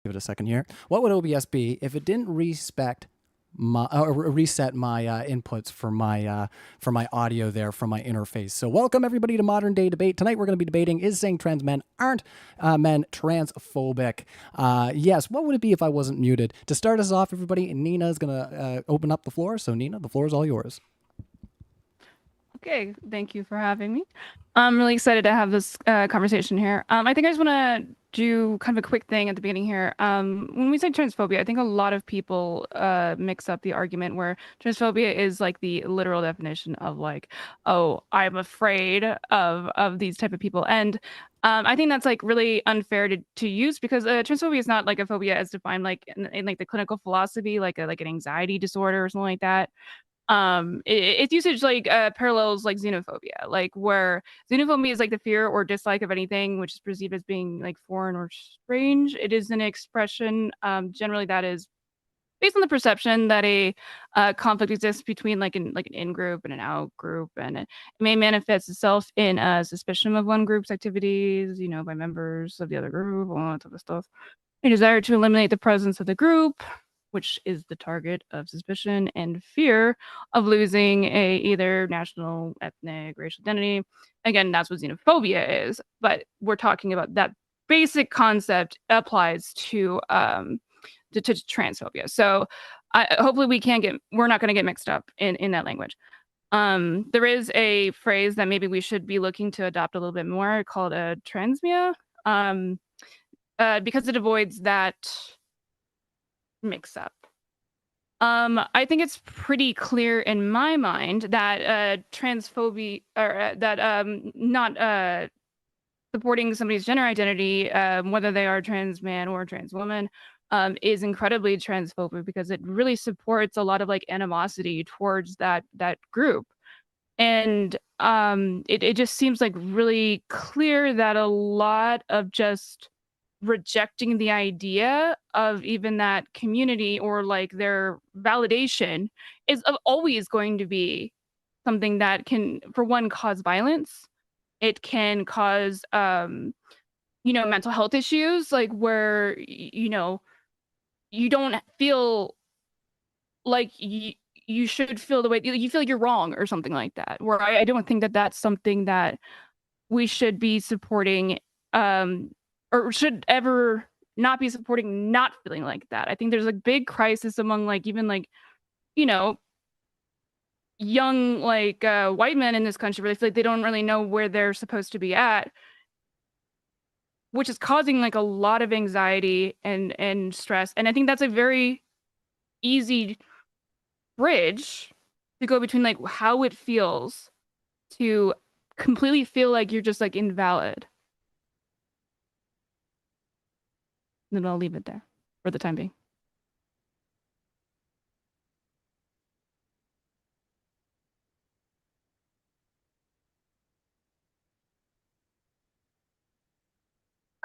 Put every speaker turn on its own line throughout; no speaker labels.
Give it a second here. What would OBS be if it didn't reset my inputs for my audio there from my interface? So welcome everybody to Modern Day Debate. Tonight we're going to be debating, is saying trans men aren't men transphobic? Yes, what would it be if I wasn't muted? To start us off, everybody, Neeina is going to open up the floor. So Neeina, the floor is all yours.
Okay, thank you for having me. I'm really excited to have this conversation here. I think I just want to do kind of a quick thing at the beginning here. When we say transphobia, I think a lot of people mix up the argument where transphobia is like the literal definition of like, oh, I'm afraid of these type of people. And I think that's like really unfair to use, because transphobia is not like a phobia as defined like in like the clinical philosophy, like an anxiety disorder or something like that. Its usage like parallels like xenophobia, like where xenophobia is like the fear or dislike of anything which is perceived as being like foreign or strange. It is an expression generally that is based on the perception that a conflict exists between like an in group and an out group, and it may manifest itself in a suspicion of one group's activities, you know, by members of the other group, all that type of stuff. A desire to eliminate the presence of the group, which is the target of suspicion, and fear of losing a either national, ethnic, racial identity. Again, that's what xenophobia is, but we're talking about that basic concept applies to transphobia. So hopefully we're not going to get mixed up in that language. There is a phrase that maybe we should be looking to adopt a little bit more called a transmia, because it avoids that mix up. I think it's pretty clear in my mind that transphobia, or that not supporting somebody's gender identity, whether they are trans man or trans woman, is incredibly transphobic, because it really supports a lot of like animosity towards that group. And it just seems like really clear that a lot of just rejecting the idea of even that community or like their validation is always going to be something that can, for one, cause violence. It can cause you know, mental health issues, like where you know, you don't feel like you should feel the way you feel like you're wrong or something like that, where I don't think that that's something that we should be supporting, or should ever not be supporting not feeling like that. I think there's a big crisis among like even like, you know, young like white men in this country where they feel like they don't really know where they're supposed to be at, which is causing like a lot of anxiety and stress. And I think that's a very easy bridge to go between like how it feels to completely feel like you're just like invalid. Then I'll leave it there for the time being.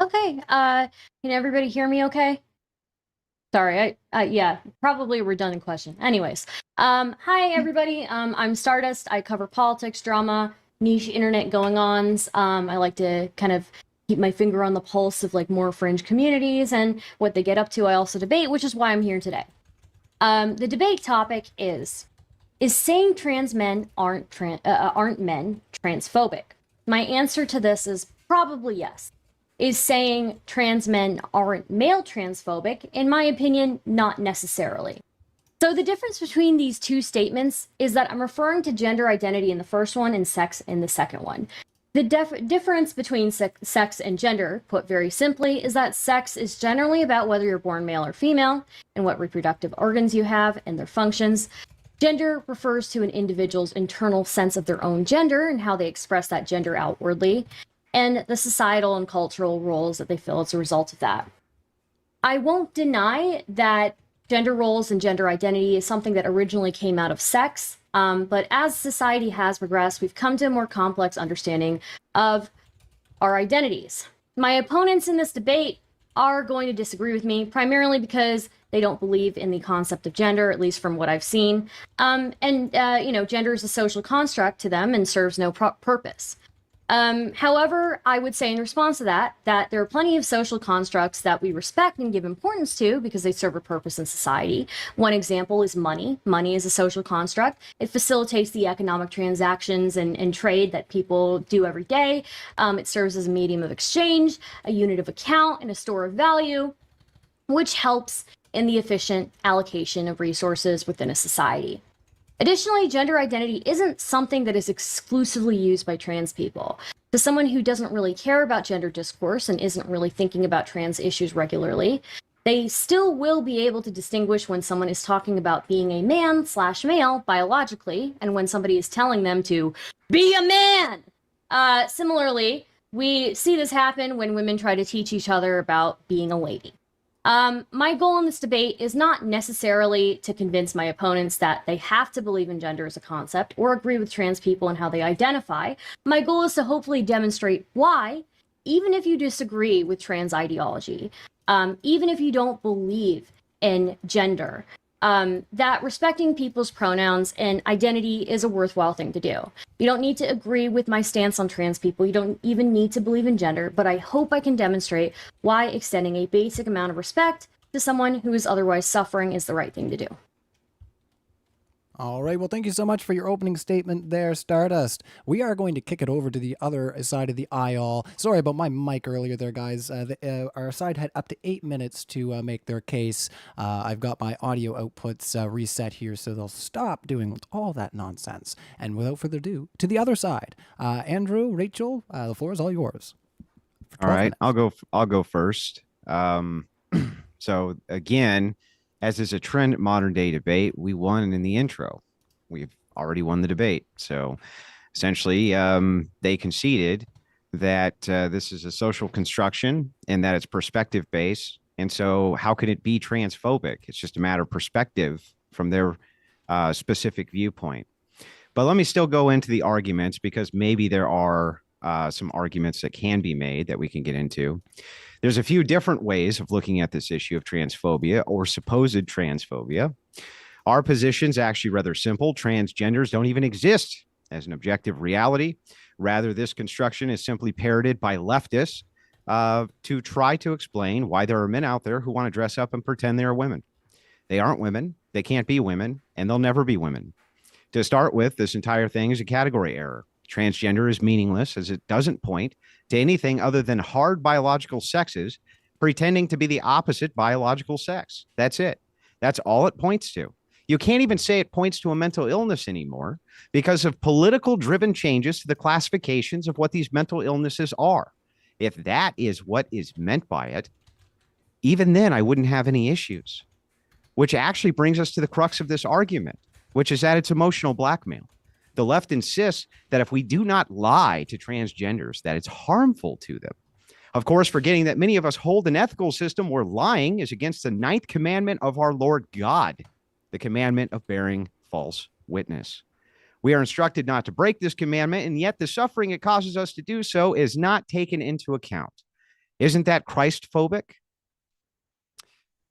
Okay, can everybody hear me okay? Sorry, yeah, probably a redundant question. Anyways, hi everybody, I'm Stardust. I cover politics, drama, niche internet going-ons. I like to kind of keep my finger on the pulse of like more fringe communities and what they get up to. I also debate, which is why I'm here today. The debate topic is saying trans men aren't men transphobic? My answer to this is probably yes. Is saying trans men aren't male transphobic? In my opinion, not necessarily. So the difference between these two statements is that I'm referring to gender identity in the first one and sex in the second one. The difference between sex and gender, put very simply, is that sex is generally about whether you're born male or female and what reproductive organs you have and their functions. Gender refers to an individual's internal sense of their own gender and how they express that gender outwardly. and the societal and cultural roles that they fill as a result of that. I won't deny that gender roles and gender identity is something that originally came out of sex, but as society has progressed, we've come to a more complex understanding of our identities. My opponents in this debate are going to disagree with me, primarily because they don't believe in the concept of gender, at least from what I've seen. Gender is a social construct to them and serves no purpose. However, I would say in response to that there are plenty of social constructs that we respect and give importance to because they serve a purpose in society. One example is money. Money is a social construct. It facilitates the economic transactions and trade that people do every day. It serves as a medium of exchange, a unit of account, and a store of value, which helps in the efficient allocation of resources within a society. Additionally, gender identity isn't something that is exclusively used by trans people. To someone who doesn't really care about gender discourse and isn't really thinking about trans issues regularly, they still will be able to distinguish when someone is talking about being a man/male biologically and when somebody is telling them to be a man. Similarly, we see this happen when women try to teach each other about being a lady. My goal in this debate is not necessarily to convince my opponents that they have to believe in gender as a concept or agree with trans people and how they identify. My goal is to hopefully demonstrate why, even if you disagree with trans ideology, even if you don't believe in gender, that respecting people's pronouns and identity is a worthwhile thing to do. You don't need to agree with my stance on trans people. You don't even need to believe in gender, but I hope I can demonstrate why extending a basic amount of respect to someone who is otherwise suffering is the right thing to do.
All right. Well, thank you so much for your opening statement there, Stardust. We are going to kick it over to the other side of the aisle. Sorry about my mic earlier there, guys. Our side had up to 8 minutes to make their case. I've got my audio outputs reset here, so they'll stop doing all that nonsense. And without further ado, to the other side. Andrew, Rachel, the floor is all yours.
All right. I'll go first. So again, as is a trend at modern day debate, we won in the intro. We've already won the debate. So essentially, they conceded that this is a social construction and that it's perspective based. And so how can it be transphobic? It's just a matter of perspective from their specific viewpoint. But let me still go into the arguments because maybe there are some arguments that can be made that we can get into. There's a few different ways of looking at this issue of transphobia or supposed transphobia. Our position's actually rather simple. Transgenders don't even exist as an objective reality. Rather, this construction is simply parroted by leftists to try to explain why there are men out there who want to dress up and pretend they are women. They aren't women, they can't be women, and they'll never be women. To start with, this entire thing is a category error. Transgender is meaningless as it doesn't point to anything other than hard biological sexes pretending to be the opposite biological sex. That's it. That's all it points to. You can't even say it points to a mental illness anymore because of political driven changes to the classifications of what these mental illnesses are. If that is what is meant by it, even then I wouldn't have any issues, which actually brings us to the crux of this argument, which is that it's emotional blackmail. The left insists that if we do not lie to transgenders, that it's harmful to them. Of course, forgetting that many of us hold an ethical system where lying is against the 9th commandment of our Lord God, the commandment of bearing false witness. We are instructed not to break this commandment, and yet the suffering it causes us to do so is not taken into account. Isn't that Christ-phobic?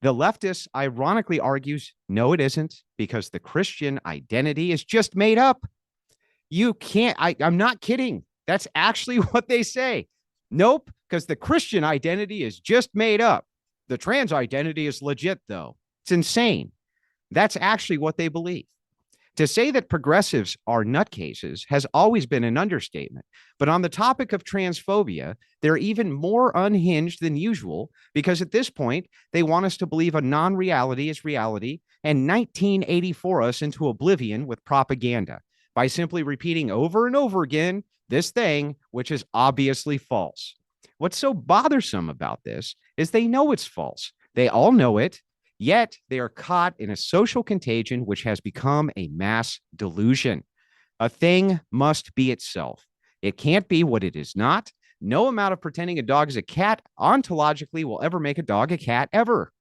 The leftist ironically argues, no, it isn't, because the Christian identity is just made up. You can't, I'm not kidding. That's actually what they say. Nope, because the Christian identity is just made up. The trans identity is legit, though. It's insane. That's actually what they believe. To say that progressives are nutcases has always been an understatement. But on the topic of transphobia, they're even more unhinged than usual because at this point, they want us to believe a non-reality is reality and 1984 us into oblivion with propaganda by simply repeating over and over again this thing, which is obviously false. What's so bothersome about this is they know it's false. They all know it, yet they are caught in a social contagion which has become a mass delusion. A thing must be itself. It can't be what it is not. No amount of pretending a dog is a cat ontologically will ever make a dog a cat ever.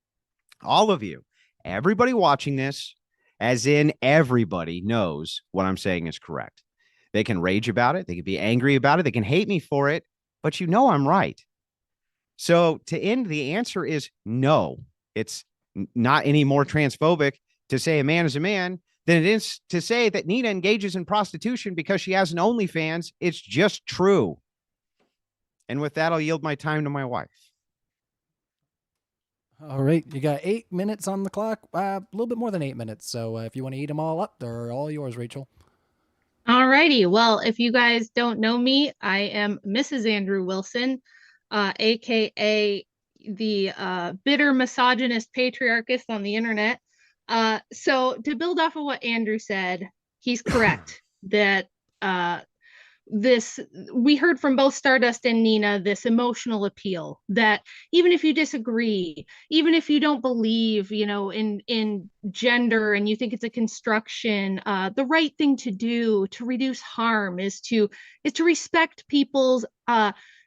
All of you, everybody watching this, as in everybody knows what I'm saying is correct. They can rage about it. They can be angry about it. They can hate me for it, but you know I'm right. So to end, the answer is no. It's not any more transphobic to say a man is a man than it is to say that Neeina engages in prostitution because she has an OnlyFans. It's just true. And with that, I'll yield my time to my wife.
All right, you got 8 minutes on the clock, a little bit more than 8 minutes. So if you want to eat them all up, they're all yours, Rachel.
Alrighty. Well, if you guys don't know me, I am Mrs. Andrew Wilson, aka the bitter misogynist patriarchist on the internet. So to build off of what Andrew said, he's correct that we heard from both Stardust and Neeina this emotional appeal that even if you disagree, even if you don't believe, in gender and you think it's a construction, the right thing to do to reduce harm is to respect people's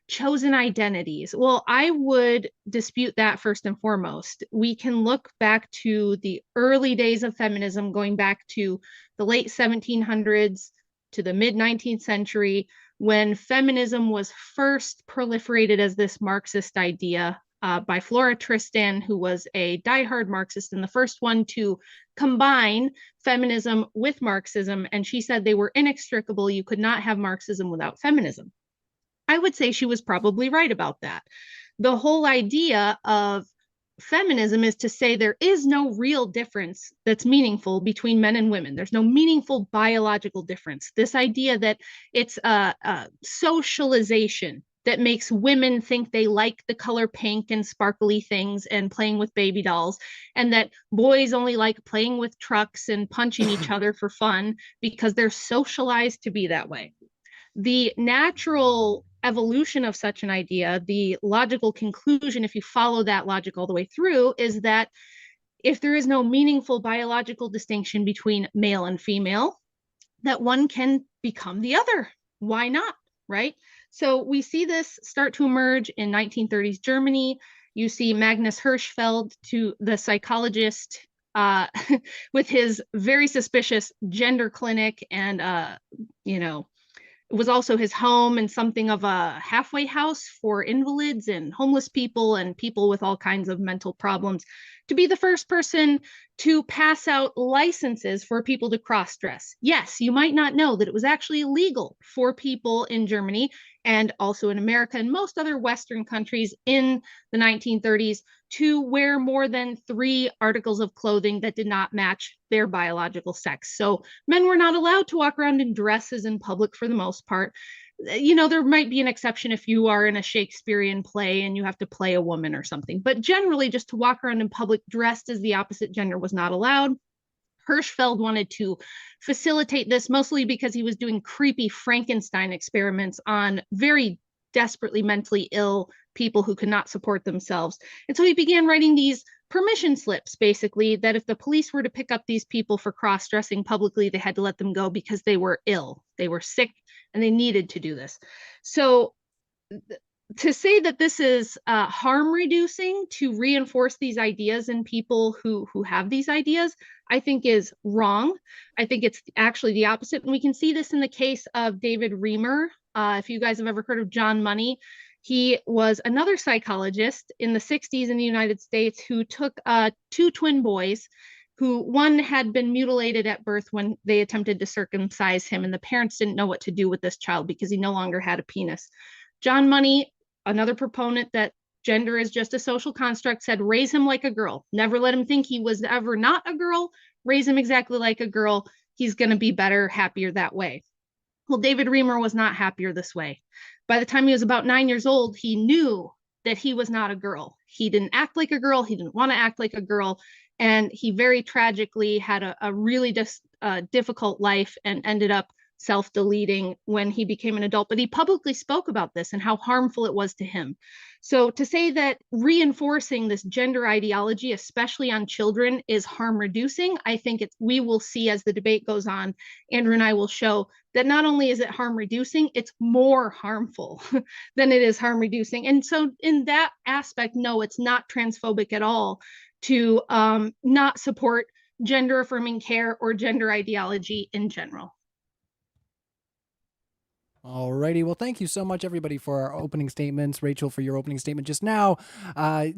chosen identities. Well, I would dispute that first and foremost. We can look back to the early days of feminism, going back to the late 1700s to the mid 19th century, when feminism was first proliferated as this Marxist idea by Flora Tristan, who was a diehard Marxist and the first one to combine feminism with Marxism. And she said they were inextricable. You could not have Marxism without feminism. I would say she was probably right about that. The whole idea of feminism is to say there is no real difference that's meaningful between men and women. There's no meaningful biological difference. This idea that it's a socialization that makes women think they like the color pink and sparkly things and playing with baby dolls, and that boys only like playing with trucks and punching each other for fun because they're socialized to be that way. The natural evolution of such an idea, the logical conclusion, if you follow that logic all the way through, is that if there is no meaningful biological distinction between male and female, that one can become the other. Why not, right? So we see this start to emerge in 1930s Germany. You see Magnus Hirschfeld, to the psychologist, with his very suspicious gender clinic, and it was also his home and something of a halfway house for invalids and homeless people and people with all kinds of mental problems, to be the first person to pass out licenses for people to cross-dress. Yes, you might not know that it was actually illegal for people in Germany and also in America and most other Western countries in the 1930s to wear more than 3 articles of clothing that did not match their biological sex. So men were not allowed to walk around in dresses in public for the most part. There might be an exception if you are in a Shakespearean play and you have to play a woman or something, but generally just to walk around in public dressed as the opposite gender was not allowed. Hirschfeld wanted to facilitate this mostly because he was doing creepy Frankenstein experiments on very desperately mentally ill people who could not support themselves. And so he began writing these permission slips, basically, that if the police were to pick up these people for cross-dressing publicly, they had to let them go because they were ill, they were sick, and they needed to do this. So to say that this is harm reducing to reinforce these ideas in people who have these ideas, I think is wrong. I think it's actually the opposite. And we can see this in the case of David Reamer. If you guys have ever heard of John Money, he was another psychologist in the 60s in the United States who took 2 twin boys, who one had been mutilated at birth when they attempted to circumcise him, and the parents didn't know what to do with this child because he no longer had a penis. John Money, another proponent that gender is just a social construct, said raise him like a girl. Never let him think he was ever not a girl. Raise him exactly like a girl. He's going to be better, happier that way. Well, David Reamer was not happier this way. By the time he was about 9 years old, he knew that he was not a girl. He didn't act like a girl. He didn't want to act like a girl. And he very tragically had a really difficult life and ended up self-deleting when he became an adult. But he publicly spoke about this and how harmful it was to him. So to say that reinforcing this gender ideology, especially on children, is harm reducing, I think we will see as the debate goes on, Andrew and I will show that not only is it harm reducing, it's more harmful than it is harm reducing. And so in that aspect, no, it's not transphobic at all to not support gender affirming care or gender ideology in general.
Alrighty, well, thank you so much, everybody, for our opening statements. Rachel, for your opening statement just now.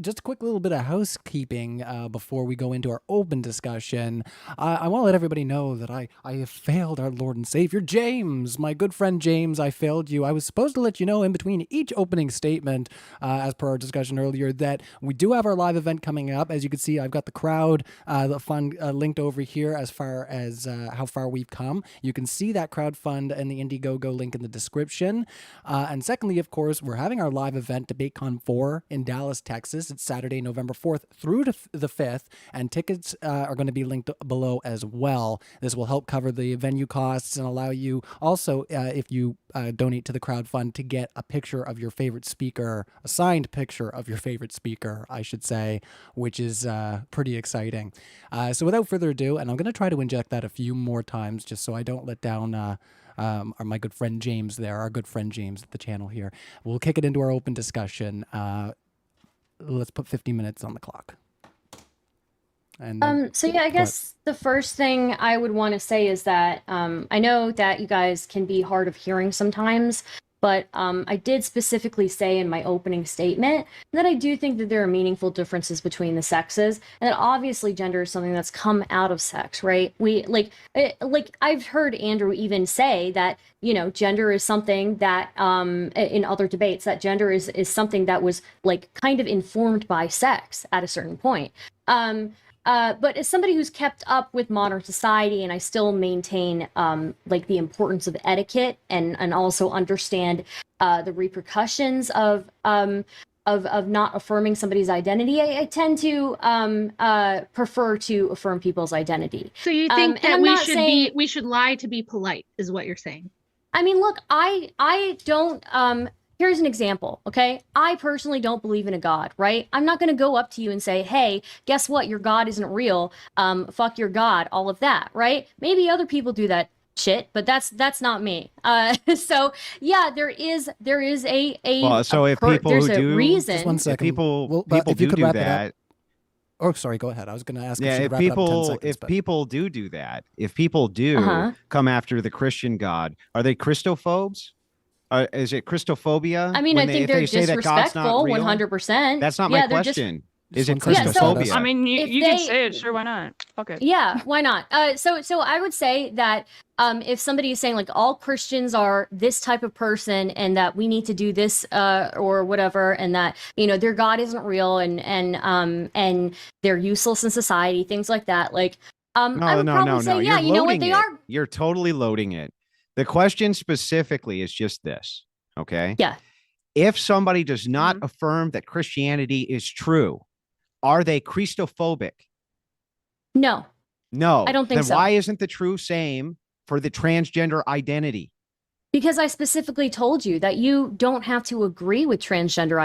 Just a quick little bit of housekeeping before we go into our open discussion. I want to let everybody know that I have failed our Lord and Savior, James. My good friend James, I failed you. I was supposed to let you know in between each opening statement, as per our discussion earlier, that we do have our live event coming up. As you can see, I've got the Crowdfund linked over here as far as how far we've come. You can see that Crowdfund and the Indiegogo link in the description. And secondly, of course, we're having our live event, DebateCon 4 in Dallas, Texas. It's Saturday, November 4th through to the 5th, and tickets are going to be linked below as well. This will help cover the venue costs and allow you also, if you donate to the crowdfund, to get a picture of your favorite speaker, a signed picture of your favorite speaker, I should say, which is pretty exciting. So without further ado, and I'm going to try to inject that a few more times just so I don't let down my good friend James there, our good friend James at the channel here. We'll kick it into our open discussion. Let's put 50 minutes on the clock. And
so yeah, I guess the first thing I would want to say is that I know that you guys can be hard of hearing sometimes, but I did specifically say in my opening statement that I do think that there are meaningful differences between the sexes, and that obviously gender is something that's come out of sex, right? We like I've heard Andrew even say that, you know, gender is something that in other debates, that gender is something that was like kind of informed by sex at a certain point. But as somebody who's kept up with modern society, and I still maintain like the importance of etiquette and also understand the repercussions of not affirming somebody's identity, I tend to prefer to affirm people's identity.
So you think that we should lie to be polite, is what you're saying?
I mean, look, I don't. Here's an example, okay? I personally don't believe in a God, right? I'm not going to go up to you and say, hey, guess what? Your God isn't real. Fuck your God, all of that, right? Maybe other people do that shit, but that's not me. So yeah, there is a
well, so if people
there's
who
a
do
reason.
just one second.
People
if you could
do
wrap it
that.
up. Oh, sorry. Go ahead. I was going to ask.
Yeah,
if people
do that, if people do come after the Christian God, are they Christophobes? Is it Christophobia?
I mean, I think they're disrespectful, 100%.
That's not my question. Is it
Yeah,
Christophobia?
I mean, you can say it. Sure, why not? Okay.
Yeah, why not? So I would say that if somebody is saying like all Christians are this type of person and that we need to do this or whatever, and that, you know, their God isn't real and they're useless in society, things like that. Like I would probably say, yeah, you know what, they are.
You're totally loading it. The question specifically is just this, okay?
Yeah.
If somebody does not affirm that Christianity is true, are they Christophobic?
No.
No.
I don't think
so.
so.
Then why isn't the true same for the transgender identity?
Because I specifically told you that you don't have to agree with transgender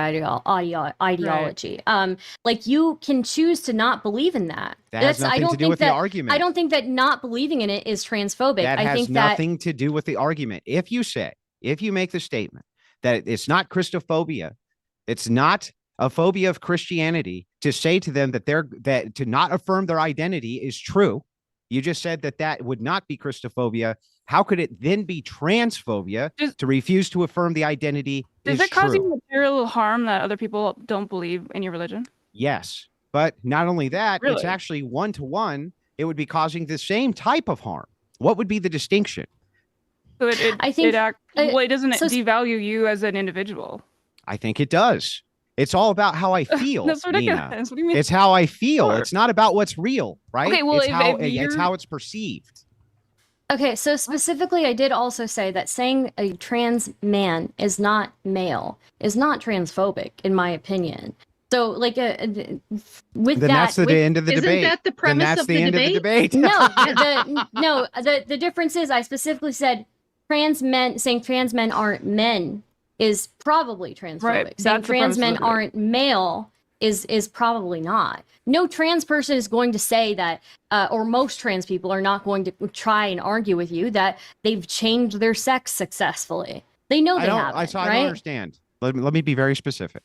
ideology. Right. Like you can choose to not believe in that.
That has nothing to do with the argument.
I don't think that not believing in it is transphobic.
That has nothing to do with the argument. If you make the statement that it's not Christophobia, it's not a phobia of Christianity, to say to them that that to not affirm their identity is true. You just said that would not be Christophobia. How could it then be transphobia to refuse to affirm the identity?
Does it cause you material harm that other people don't believe in your religion?
Yes, but not only that,
Really?
It's actually 1-to-1. It would be causing the same type of harm. What would be the distinction?
So it doesn't devalue you as an individual.
I think it does. It's all about how I feel.
That's ridiculous.
Neeina.
What do you mean?
It's how I feel.
Sure.
It's not about what's real, right?
Okay, well,
it's how it's perceived.
Okay, so specifically, I did also say that saying a trans man is not male is not transphobic, in my opinion. So, like, with
then that's the end of the debate.
Isn't that the premise of the debate?
No, the difference is I specifically said saying trans men aren't men is probably transphobic.
Right,
saying
that's the
trans
premise
men
of the debate.
aren't male is probably not. No trans person is going to say that, or most trans people are not going to try and argue with you that they've changed their sex successfully. They know they haven't,
I
right?
don't understand. Let me be very specific.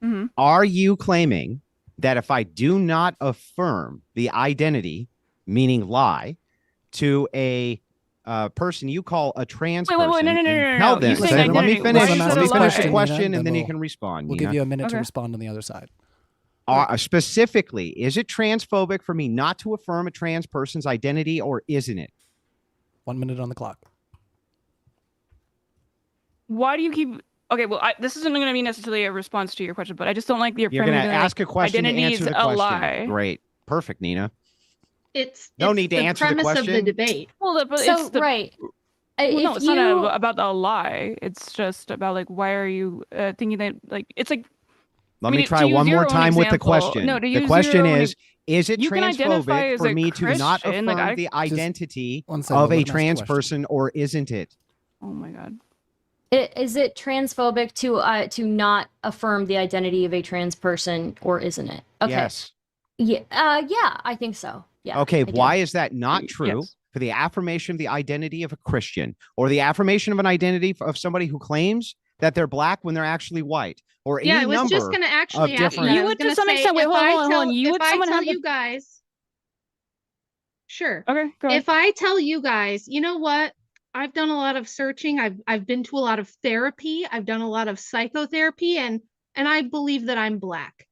Mhm.
Are you claiming that if I do not affirm the identity, meaning lie, to a person you call a trans
Wait,
person,
no.
and tell them,
You're saying
let me
identity.
finish.
Why is
Let
that
me
a
finish the
lie?
question,
Nina,
and then you
we'll-
can respond.
We'll
Nina.
give you a minute to
Okay.
respond on the other side.
Specifically, is it transphobic for me not to affirm a trans person's identity, or isn't it?
1 minute on the clock.
Why do you keep? Okay, well, this isn't going to be necessarily a response to your question, but I just don't like your
You're going to
framing,
ask a question to
identity
answer
is
the
a
question.
lie.
Great. Perfect, Nina.
It's
No
it's
need to
the
answer the
premise of the
question.
debate.
Well, but
So
it's the,
right.
well, no,
If
it's not about a lie. It's just about like, why are you thinking that like it's like.
Let
I mean,
me
to
try
use
one
your
more
own
time with the
example-
question.
no, to
The
use
question
your own
is it
you can identify
transphobic
as
for
a
me to not
Christian, like,
affirm the
Just
identity
1 second,
of
let
a
him ask the
trans
question.
person, or isn't it?
Oh my god.
Is it transphobic to not affirm the identity of a trans person, or isn't it? Okay.
Yes.
Yeah. Yeah, I think so. Yeah.
Okay,
I do.
why is that not true
Yes.
for the affirmation of the identity of a Christian, or the affirmation of an identity of somebody who claims that they're black when they're actually white, or any
Yeah, I was
number
just gonna actually
of
ask you
different-
that.
You
I was
would to
gonna
some
say,
extent. Wait,
if
hold on,
I
hold on, hold on.
tell
You
if
would
I
someone
tell
have
you guys, sure.
Okay, go ahead.
If I tell you guys, you know what? I've done a lot of searching. I've been to a lot of therapy. I've done a lot of psychotherapy, and I believe that I'm black.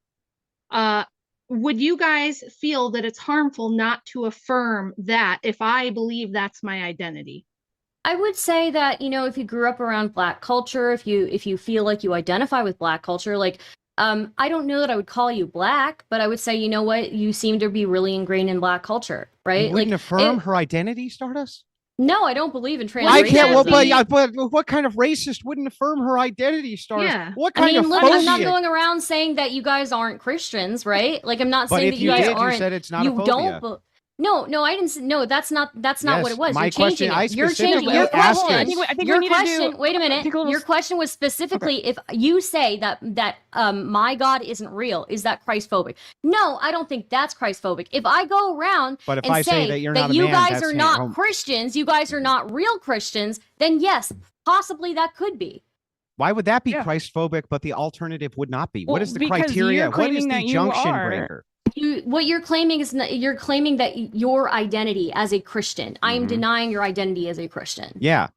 Would you guys feel that it's harmful not to affirm that if I believe that's my identity?
I would say that, if you grew up around black culture, if you feel like you identify with black culture, like I don't know that I would call you black, but I would say, you know what, you seem to be really ingrained in black culture, right?
You wouldn't
like
affirm her identity, Stardust?
No, I don't believe in trans
Wouldn't
I can't. Well,
that
but what kind of racist wouldn't affirm her identity, Stardust?
Yeah.
What
I
kind
mean,
of
look, I'm not
phobia?
going around saying that you guys aren't Christians, right? Like, I'm not
But
saying
if
that
you
you guys
did, you
aren't.
said it's not a
you
phobia.
don't. No, I didn't. No, that's not what
Yes,
it was.
my
You're changing
question- I
it. You're changing
specifically
your
asked
question.
it.
I think
your
we need to
question.
do-
Wait a minute.
take a little
Your question was specifically if you say that my God isn't real. Is that Christphobic? No, I don't think that's Christphobic. If I go around
But if
and
I say
say
that you're not a
you
man,
guys
that's
are not
home-
Christians, you guys are not real Christians, then yes, possibly that could be.
Why would that be
Yeah.
Christphobic, but the alternative would not be?
Well,
what is the
because
criteria?
you're
What is
claiming
the
that you
junction
are.
breaker?
What you're claiming is you're claiming that your identity as a Christian. I am
Mhm.
denying your identity as a Christian.
Yeah,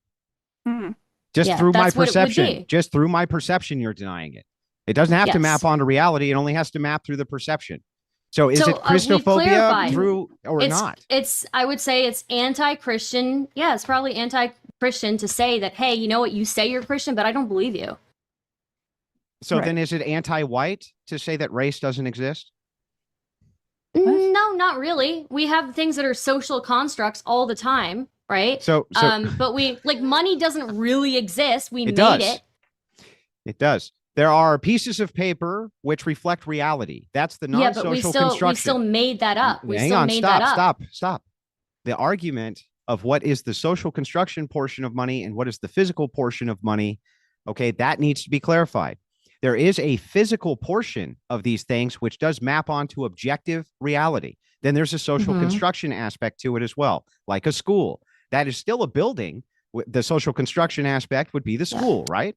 Hmm.
just
Yeah,
through my
that's what it would
perception.
be.
Just through my perception, you're denying it. It doesn't have to
Yes.
map onto reality. It only has to map through the perception. So is
So,
it
we've
Christophobia
clarified.
through or
it's
not?
I would say it's anti-Christian. Yeah, it's probably anti-Christian to say that, hey, you know what, you say you're Christian, but I don't believe you.
So
Right.
then is it anti-white to say that race doesn't exist?
No, not really. We have things that are social constructs all the time, right?
So
But we like money doesn't really exist. We
It
made
does.
it.
It does. There are pieces of paper which reflect reality. That's the
Yeah, but
non-social
we
construction.
still made that up. We
Hang
still
on,
made
stop,
that up.
stop. The argument of what is the social construction portion of money and what is the physical portion of money, okay, that needs to be clarified. There is a physical portion of these things which does map onto objective reality. Then there's a social
Mhm.
construction aspect to it as well, like a school. That is still a building. The social construction aspect would be the school, right?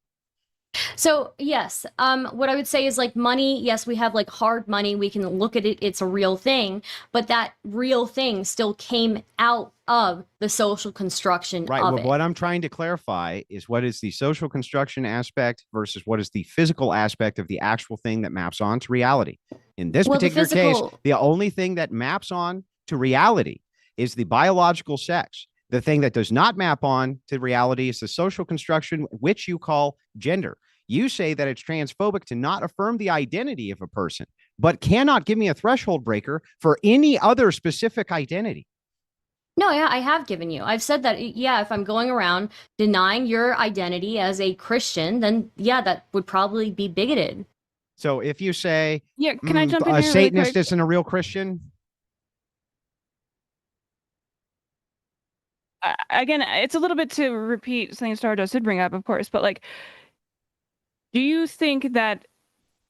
So yes, what I would say is like money. Yes, we have like hard money. We can look at it. It's a real thing, but that real thing still came out of the social construction
Right.
of
Well,
it.
what I'm trying to clarify is what is the social construction aspect versus what is the physical aspect of the actual thing that maps on to reality. In this
Well, the
particular case,
physical-
the only thing that maps on to reality is the biological sex. The thing that does not map on to reality is the social construction, which you call gender. You say that it's transphobic to not affirm the identity of a person, but cannot give me a threshold breaker for any other specific identity.
No, yeah, I have given you. I've said that, yeah, if I'm going around denying your identity as a Christian, then yeah, that would probably be bigoted.
So if you say
Yeah, can I jump in
a
here really
Satanist
quick?
isn't a real Christian,
Again, it's a little bit to repeat something Stardust did bring up, of course, but like, do you think that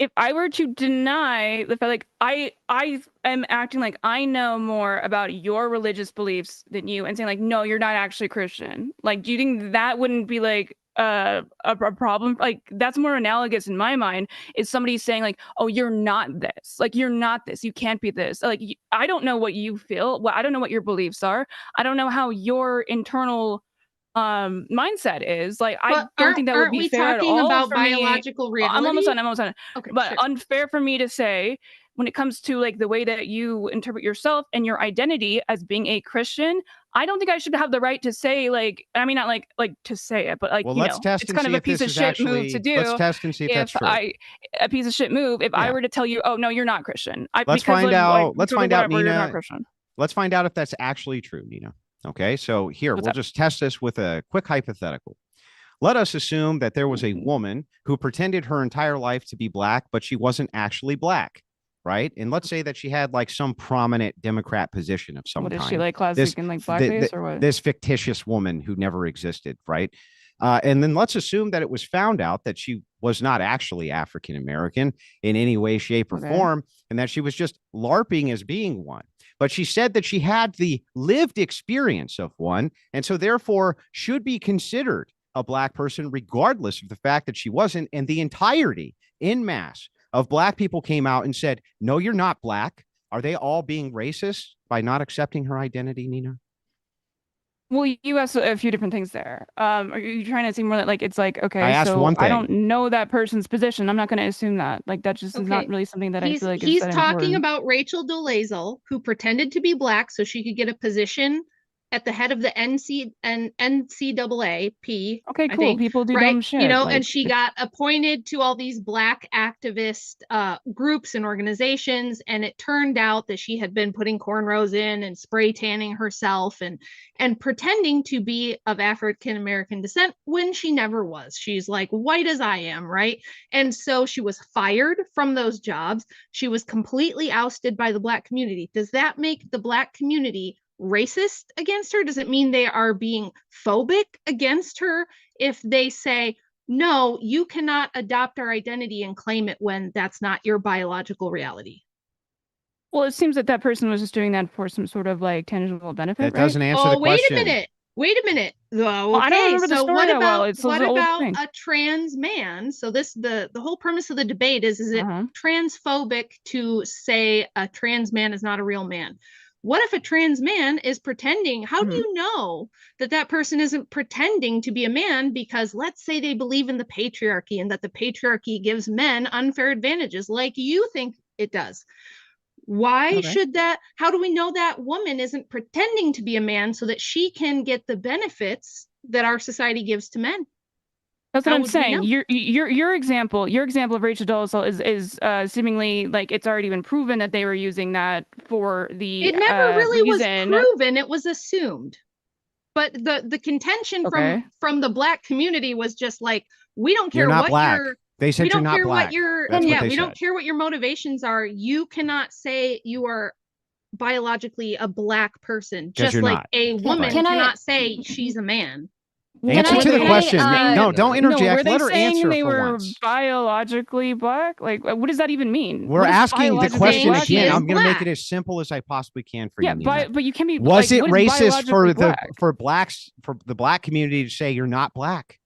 if I were to deny the fact, like I am acting like I know more about your religious beliefs than you, and saying like, no, you're not actually Christian. Like, do you think that wouldn't be like a problem? Like, that's more analogous in my mind. Is somebody saying like, oh, you're not this, like you're not this, you can't be this. Like, I don't know what you feel. Well, I don't know what your beliefs are. I don't know how your internal mindset is. Like, I don't think that would be fair at all
about
for me.
biological reality?
I'm almost done.
Okay,
But
sure.
unfair for me to say when it comes to like the way that you interpret yourself and your identity as being a Christian. I don't think I should have the right to say like, I mean, not like to say it, but like,
Well,
you
let's
know,
test
it's
and
kind of
see
a
if
piece
this
of
is
shit move to
actually.
do.
Let's test and see if that's true.
A piece of shit move if I
Yeah.
were to tell you, oh no, you're not Christian.
Let's find out. Let's find out,
You're not
Neeina.
Christian.
Let's find out if that's actually true, Neeina. Okay, so here
What's
we'll
up?
just test this with a quick hypothetical. Let us assume that there was a woman who pretended her entire life to be black, but she wasn't actually black, right? And let's say that she had like some prominent Democrat position of some
What
kind.
is she, like classic in like blackface or what?
This fictitious woman who never existed, right? And then let's assume that it was found out that she was not actually African American in any way, shape, or form, and that she was just LARPing as being one. But she said that she had the lived experience of one, and so therefore should be considered a black person, regardless of the fact that she wasn't. And the entirety in mass of black people came out and said, no, you're not black. Are they all being racist by not accepting her identity, Neeina?
Well, you asked a few different things there. Are you trying to seem more like it's like, okay,
I asked
so
one
I
thing.
don't know that person's position. I'm not going to assume that. Like, that just is not really something that I feel like
he's
is that
talking
important.
about Rachel Dolezal, who pretended to be black so she could get a position at the head of the NCAA.
Okay,
I
cool.
think,
People do
right?
dumb shit.
You know,
like,
and she got appointed to all these black activist groups and organizations, and it turned out that she had been putting cornrows in and spray tanning herself and pretending to be of African American descent when she never was. She's like white as I am, right? And so she was fired from those jobs. She was completely ousted by the black community. Does that make the black community racist against her? Does it mean they are being phobic against her if they say, no, you cannot adopt our identity and claim it when that's not your biological reality?
Well, it seems that that person was just doing that for some sort of like tangible benefit.
That doesn't answer the question.
Wait a minute. Okay,
well, I don't remember the story
what
that
about
well. It's
what
an old
about
thing.
a trans man? So the whole premise of the debate is it transphobic to say a trans man is not a real man? What if a trans man is pretending? How do you know that that person isn't pretending to be a man? Because let's say they believe in the patriarchy and that the patriarchy gives men unfair advantages like you think it does. Why should that? How do we know that woman isn't pretending to be a man so that she can get the benefits that our society gives to men?
That's what I'm saying. Your example of Rachel Dolezal is seemingly like it's already been proven that they were using that for the
it never really
reason.
was proven, it was assumed. But the contention from the black community was just like, we don't care what your
they said you're not black.
We don't care what your motivations are. You cannot say you are biologically a black person, just like a woman cannot say she's a man.
Answer the question. No, don't interject.
Let
her answer
they
for
were
once.
Biologically black? Like, what does that even mean?
We're asking the question again. I'm going to make it as simple as I possibly can for you.
Yeah, but you can be.
Was it racist for the black community to say you're not black?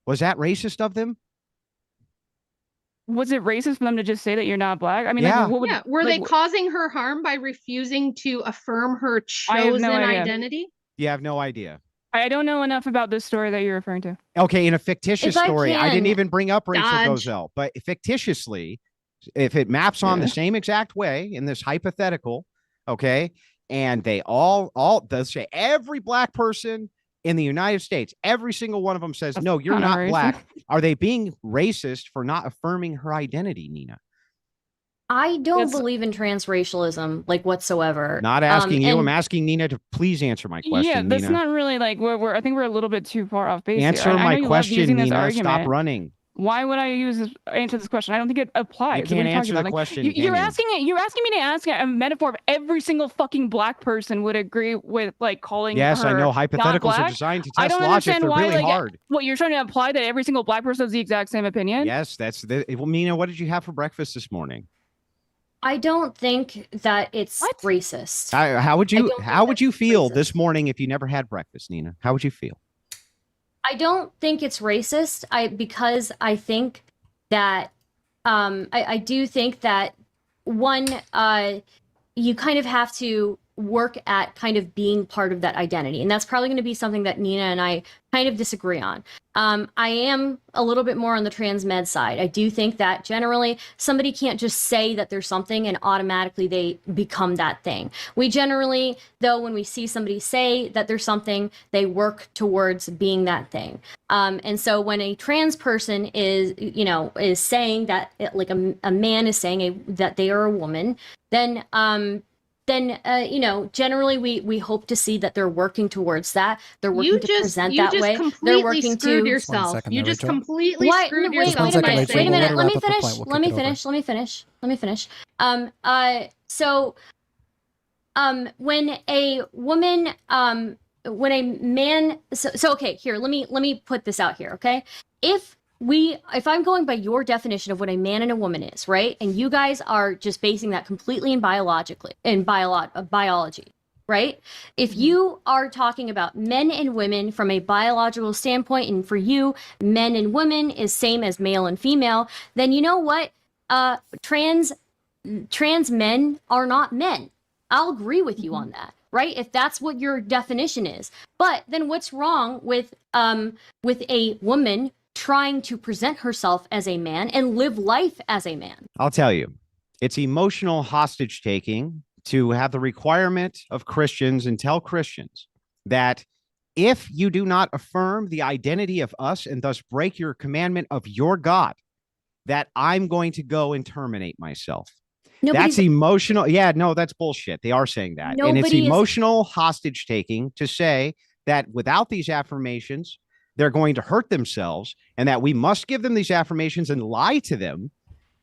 Was that racist of them?
Was it racist for them to just say that you're not black? I mean,
were they causing her harm by refusing to affirm her chosen identity?
You have no idea.
I don't know enough about this story that you're referring to.
Okay, in a fictitious story, I didn't even bring up Rachel Dolezal, but fictitiously, if it maps on the same exact way in this hypothetical, okay, and they all say every black person in the United States, every single one of them says, no, you're not black. Are they being racist for not affirming her identity, Neeina?
I don't believe in transracialism, like whatsoever.
Not asking you. I'm asking Neeina to please answer my question.
Yeah, that's
Neeina.
not really like I think we're a little bit too far off base.
Answer my question, Neeina. Stop running.
Why would I answer this question? I don't think it applies.
You can't answer the question.
You're asking me to ask a metaphor of every single fucking black person would agree with, like, calling
Yes,
her
I know.
not
Hypotheticals
black.
are designed to
I
test
don't
logic.
understand
They're
why,
really
like,
hard.
what you're trying to imply that every single black person has the exact same opinion.
Yes, that's the. Well, Neeina, what did you have for breakfast this morning?
I don't think that it's
What?
racist.
How would you
that's
feel
racist.
this morning if you never had breakfast, Neeina? How would you feel?
I don't think it's racist. Because I think that I do think that one you kind of have to work at kind of being part of that identity, and that's probably going to be something that Neeina and I kind of disagree on. I am a little bit more on the trans med side. I do think that generally somebody can't just say that there's something and automatically they become that thing. We generally, though, when we see somebody say that there's something, they work towards being that thing. And so when a trans person is saying that, like a man is saying that they are a woman, then generally we hope to see that they're working towards that. They're working to present that way. They're working to
yourself.
second
You
there,
just
Rachel.
completely screwed
wait
yourself.
a
Wait
minute.
Rachel.
Wait a
We'll
minute.
let her
Let me
wrap up the
finish.
point. We'll
Let me
kick it over.
finish. Let me finish. Let me finish. So when a woman when a man so okay, here, let me put this out here, okay? If I'm going by your definition of what a man and a woman is, right? And you guys are just basing that completely in biology, right? If you are talking about men and women from a biological standpoint, and for you, men and women is same as male and female, then you know what? Trans men are not men. I'll agree with you on that, right? If that's what your definition is. But then what's wrong with a woman trying to present herself as a man and live life as a man?
I'll tell you, it's emotional hostage taking to have the requirement of Christians and tell Christians that if you do not affirm the identity of us and thus break your commandment of your God, that I'm going to go and terminate myself. That's emotional. Yeah, no, that's bullshit. They are saying that. And it's emotional hostage taking to say that without these affirmations, they're going to hurt themselves, and that we must give them these affirmations and lie to them,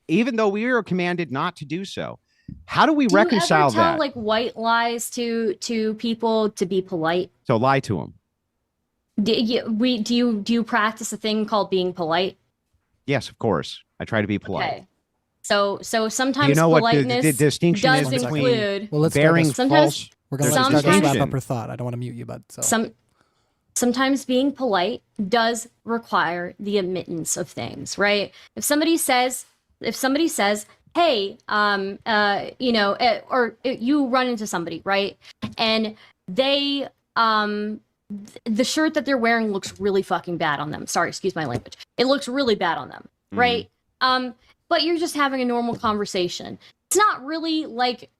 even though we are commanded not to do so. How do we reconcile
you ever tell,
that?
like, white lies to people to be polite?
So lie to them.
Do you practice a thing called being polite?
Yes, of course. I try to be polite.
Okay. So sometimes
Do you know
politeness
what the distinction
does
is between
include
bearing false?
We're going to let Stardust wrap up her thought. I don't want to mute you, but
sometimes being polite does require the admittance of things, right? If somebody says, hey, or you run into somebody, right? And they, the shirt that they're wearing looks really fucking bad on them. Sorry, excuse my language. It looks really bad on them, right? But you're just having a normal conversation. It's not really like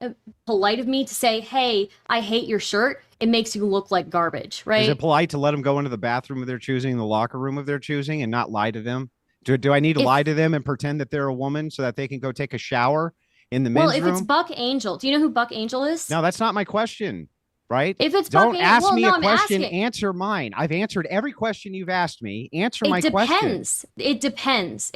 polite of me to say, hey, I hate your shirt. It makes you look like garbage, right?
Is it polite to let them go into the bathroom of their choosing, the locker room of their choosing, and not lie to them? Do I need to lie to them and pretend that they're a woman so that they can go take a shower in the men's room?
Well, if it's Buck Angel, do you know who Buck Angel is?
No, that's not my question, right?
If it's
Don't
Buck
ask me a
I'm
question,
asking.
answer mine. I've answered every question you've asked me. Answer my question.
It depends,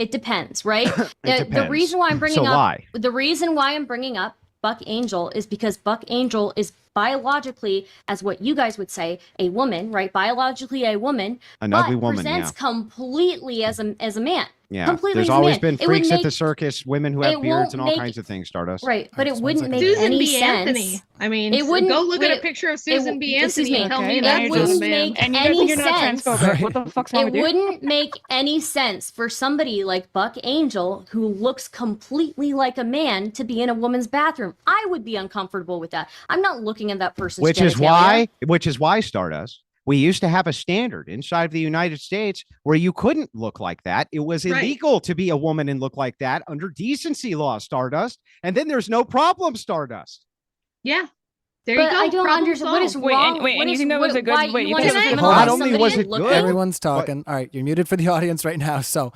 right?
It
The reason why I'm bringing
So
up
lie.
the reason why I'm bringing up Buck Angel is because Buck Angel is biologically, as what you guys would say, a woman, right? Biologically a woman,
An
but
ugly woman,
presents completely as a man.
Yeah,
Completely
there's
as a
always
man.
been
It would
freaks at
make-
the circus, women who have
it
beards and
won't
all
make-
kinds of things, Stardust.
Right, but it
Just
wouldn't
one
make
second.
Susan
any
B.
sense.
Anthony. I mean,
It wouldn't-
go look at a
it-
picture of Susan B.
excuse
Anthony
me.
and tell
Okay,
me
now
that
you're
was a
just-
man.
And you
any
think you're not
sense.
transphobic. What the fuck's wrong
It
with you?
wouldn't make any sense for somebody like Buck Angel, who looks completely like a man, to be in a woman's bathroom. I would be uncomfortable with that. I'm not looking at that person's
Which
genitalia.
is why, Stardust, we used to have a standard inside of the United States where you couldn't look like that. It was
Right.
illegal to be a woman and look like that under decency law, Stardust. And then there's no problem, Stardust.
Yeah. There
But
you go.
I don't
Problem
understand what is
solved.
Wait,
wrong.
and- wait,
what
and you
is-
think that was a good-
why
wait,
you
you
want
think
to
that was a good
penalize
Not only
somebody
was it
looking-
good-
everyone's talking. All right, you're muted for the audience right now. So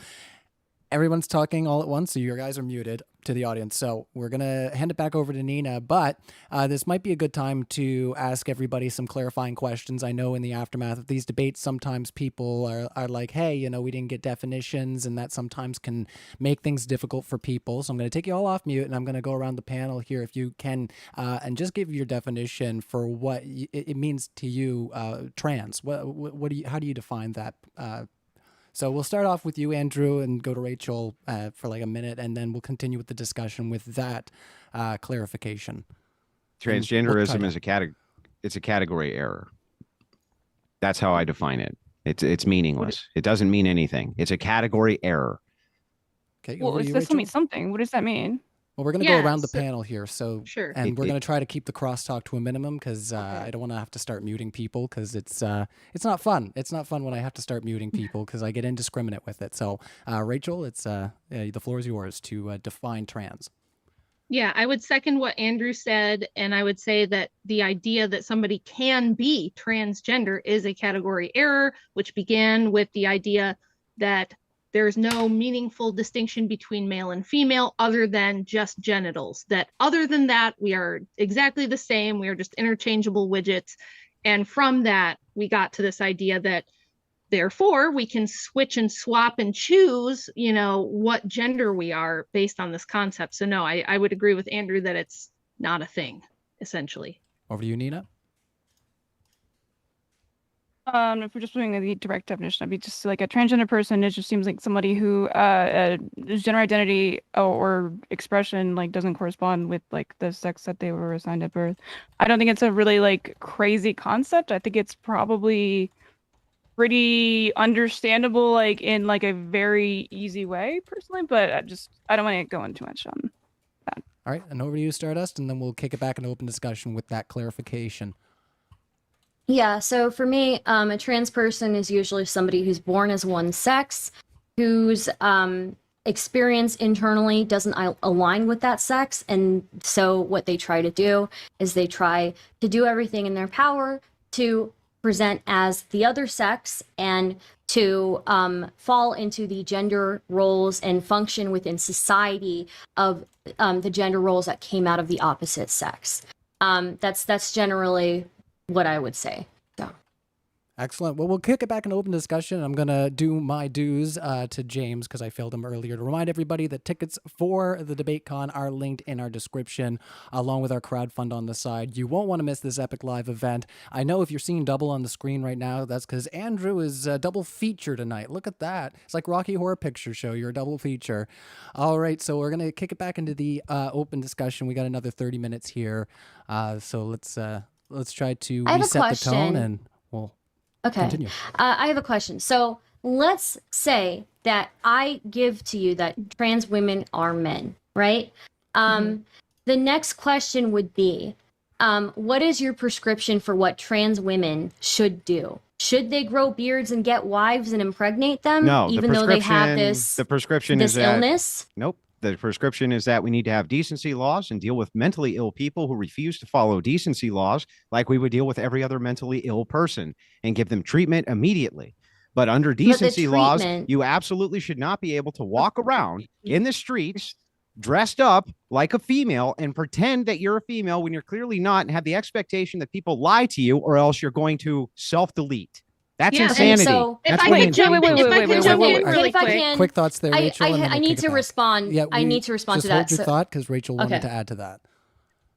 everyone's talking all at once. So you guys are muted. to the audience. So we're going to hand it back over to Neeina, but this might be a good time to ask everybody some clarifying questions. I know in the aftermath of these debates, sometimes people are like, hey, you know, we didn't get definitions, and that sometimes can make things difficult for people. So I'm going to take you all off mute, and I'm going to go around the panel here if you can, and just give your definition for what it means to you, trans. What do you, how do you define that? So we'll start off with you, Andrew, and go to Rachel for like a minute, and then we'll continue with the discussion with that clarification.
Transgenderism is it's a category error. That's how I define it. It's meaningless. It doesn't mean anything. It's a category error.
Okay.
Well, it does mean something. What does that mean?
Well, we're going to go around the panel here. So,
sure.
And we're going to try to keep the crosstalk to a minimum because I don't want to have to start muting people because it's not fun. It's not fun when I have to start muting people because I get indiscriminate with it. So, Rachel, it's the floor is yours to define trans.
Yeah, I would second what Andrew said, and I would say that the idea that somebody can be transgender is a category error, which began with the idea that there's no meaningful distinction between male and female other than just genitals. That other than that, we are exactly the same. We are just interchangeable widgets. And from that, we got to this idea that therefore we can switch and swap and choose, you know, what gender we are based on this concept. So no, I would agree with Andrew that it's not a thing, essentially.
Over to you, Neeina.
If we're just doing the direct definition, I'd be just like a transgender person. It just seems like somebody who gender identity or expression like doesn't correspond with like the sex that they were assigned at birth. I don't think it's a really like crazy concept. I think it's probably pretty understandable, like in like a very easy way, personally. But I don't want to go into too much on that.
All right, and over to you, Stardust, and then we'll kick it back into open discussion with that clarification.
Yeah, so for me, a trans person is usually somebody who's born as one sex, whose experience internally doesn't align with that sex. And so what they try to do is they try to do everything in their power to present as the other sex and to fall into the gender roles and function within society of the gender roles that came out of the opposite sex. That's generally what I would say. So.
Excellent. Well, we'll kick it back in open discussion. I'm going to do my dues to James because I failed him earlier to remind everybody that tickets for the DebateCon are linked in our description along with our crowdfund on the side. You won't want to miss this epic live event. I know if you're seeing double on the screen right now, that's because Andrew is double feature tonight. Look at that. It's like Rocky Horror Picture Show. You're a double feature. All right. So we're going to kick it back into the open discussion. We got another 30 minutes here. So let's try to reset the tone and we'll continue.
I have a question. So let's say that I give to you that trans women are men, right? The next question would be, what is your prescription for what trans women should do? Should they grow beards and get wives and impregnate them?
No,
even though they have this illness?
Nope. The prescription is that we need to have decency laws and deal with mentally ill people who refuse to follow decency laws like we would deal with every other mentally ill person and give them treatment immediately. But under decency laws, you absolutely should not be able to walk around in the streets dressed up like a female and pretend that you're a female when you're clearly not and have the expectation that people lie to you or else you're going to self-delete. That's insanity.
So
if I could jump in really quick.
Quick thoughts there, Rachel.
I need to respond.
Yeah,
I need to respond to that.
Hold your thought because Rachel wanted to add to that.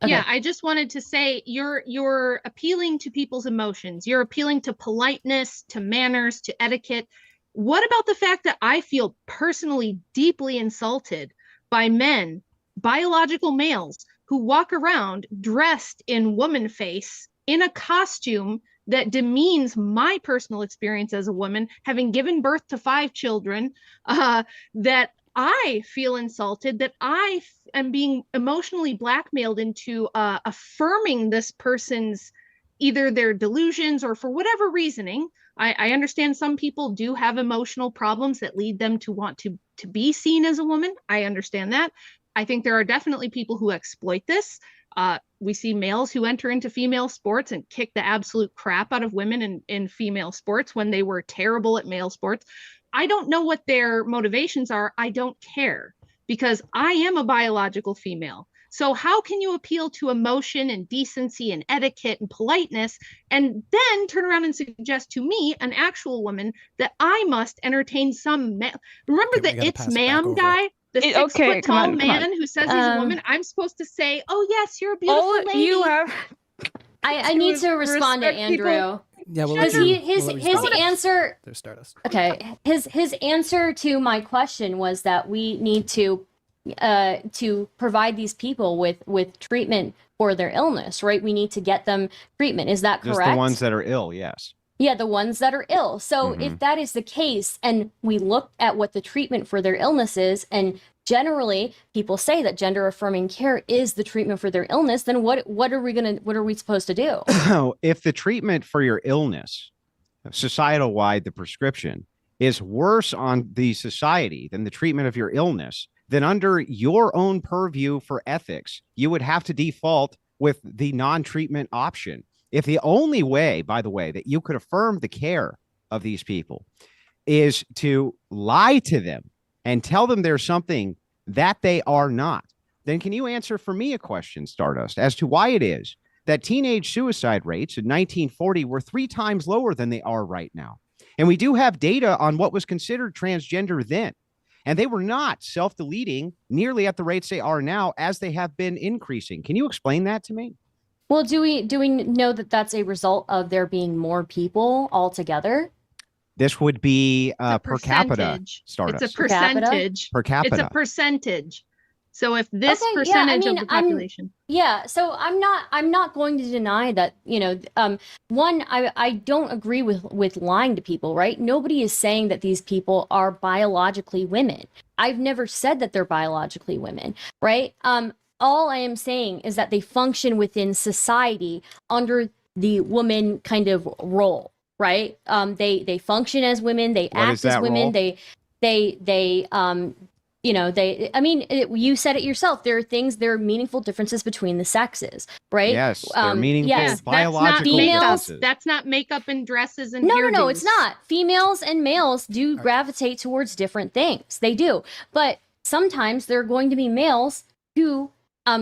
Okay.
Yeah, I just wanted to say you're appealing to people's emotions. You're appealing to politeness, to manners, to etiquette. What about the fact that I feel personally deeply insulted by men, biological males, who walk around dressed in woman face in a costume that demeans my personal experience as a woman, having given birth to 5 children, that I feel insulted, that I am being emotionally blackmailed into affirming this person's either their delusions or for whatever reasoning. I understand some people do have emotional problems that lead them to want to be seen as a woman. I understand that. I think there are definitely people who exploit this. We see males who enter into female sports and kick the absolute crap out of women in female sports when they were terrible at male sports. I don't know what their motivations are. I don't care. because I am a biological female. So how can you appeal to emotion and decency and etiquette and politeness and then turn around and suggest to me, an actual woman, that I must entertain some man? Remember
Okay, we
the
gotta
It's
pass it back
Ma'am
over.
guy? The 6-foot tall
come on.
man who says he's a woman? I'm supposed to say, oh yes, you're a beautiful
All
lady.
you have
I need to respond to
respect people.
Andrew.
Yeah, we'll
Because
let you,
his
we'll let you respond.
answer,
There's Stardust.
okay, his answer to my question was that we need to provide these people with treatment for their illness, right? We need to get them treatment. Is that correct?
Just the ones that are ill, yes.
Yeah, the ones that are ill. So if that is the case, and we look at what the treatment for their illness is, and generally people say that gender affirming care is the treatment for their illness, then what are we supposed to do?
If the treatment for your illness, societal wide, the prescription is worse on the society than the treatment of your illness, then under your own purview for ethics, you would have to default with the non-treatment option. If the only way, by the way, that you could affirm the care of these people is to lie to them and tell them there's something that they are not, then can you answer for me a question, Stardust, as to why it is that teenage suicide rates in 1940 were 3 times lower than they are right now? And we do have data on what was considered transgender then. And they were not self-deleting nearly at the rates they are now, as they have been increasing. Can you explain that to me?
Well, do we know that that's a result of there being more people altogether?
This would be per capita, Stardust.
It's a percentage.
Per capita.
It's a percentage. So if this
Okay,
percentage
yeah, I mean,
of the population.
So I'm not going to deny that, one, I don't agree with lying to people, right? Nobody is saying that these people are biologically women. I've never said that they're biologically women, right? All I am saying is that they function within society under the woman kind of role, right? They function as women, they act as women,
role?
You said it yourself. There are meaningful differences between the sexes, right?
Yes, they're meaningful biological differences.
That's not makeup and dresses and
No, it's not. Females and males do gravitate towards different things. They do. But sometimes there are going to be males who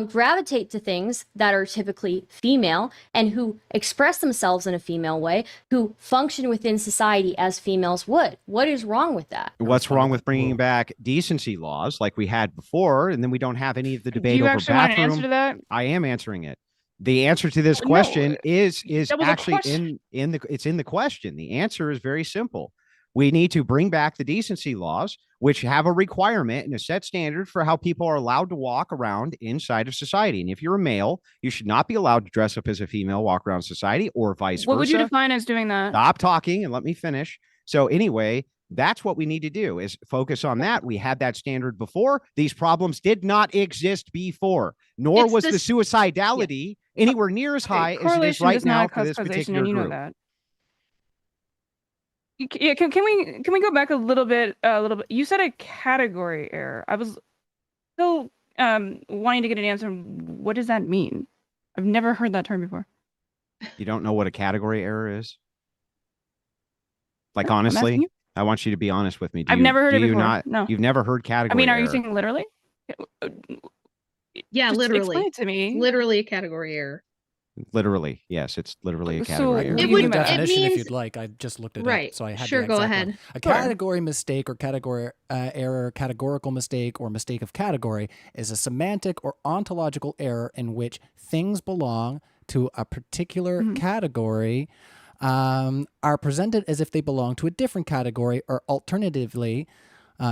gravitate to things that are typically female and who express themselves in a female way, who function within society as females would. What is wrong with that?
What's wrong with bringing back decency laws like we had before, and then we don't have any of the debate
Do you
over
actually want an
bathroom?
answer to that?
I am answering it. The answer to this question is
that was a
actually
question.
it's in the question. The answer is very simple. We need to bring back the decency laws, which have a requirement and a set standard for how people are allowed to walk around inside of society. And if you're a male, you should not be allowed to dress up as a female, walk around society, or vice versa.
What would you define as doing that?
Stop talking and let me finish. So anyway, that's what we need to do, is focus on that. We had that standard before. These problems did not exist before, nor was the suicidality anywhere near as high as it is right now for this particular
and you know
group.
that. Yeah, can we go back a little bit? You said a category error. I was still wanting to get an answer. What does that mean? I've never heard that term before.
You don't know what a category error is? Like,
No, I'm asking
honestly,
you.
I want you to be honest with me.
I've never heard it before. No.
You've never heard category
I mean, are
error.
you saying literally?
Yeah,
Just
literally.
Explain it to me.
It's literally a category error.
Literally, yes, it's literally a
So
category
I
error.
can
It
give you
would-
the
it
definition if
means-
you'd like. I just looked it
Right.
up, so I had
Sure,
the
go
exact
ahead.
one. A
Sure.
category mistake or category error, categorical mistake or mistake of category is a semantic or ontological error in which things belong to a particular category are presented as if they belong to a different category, or alternatively,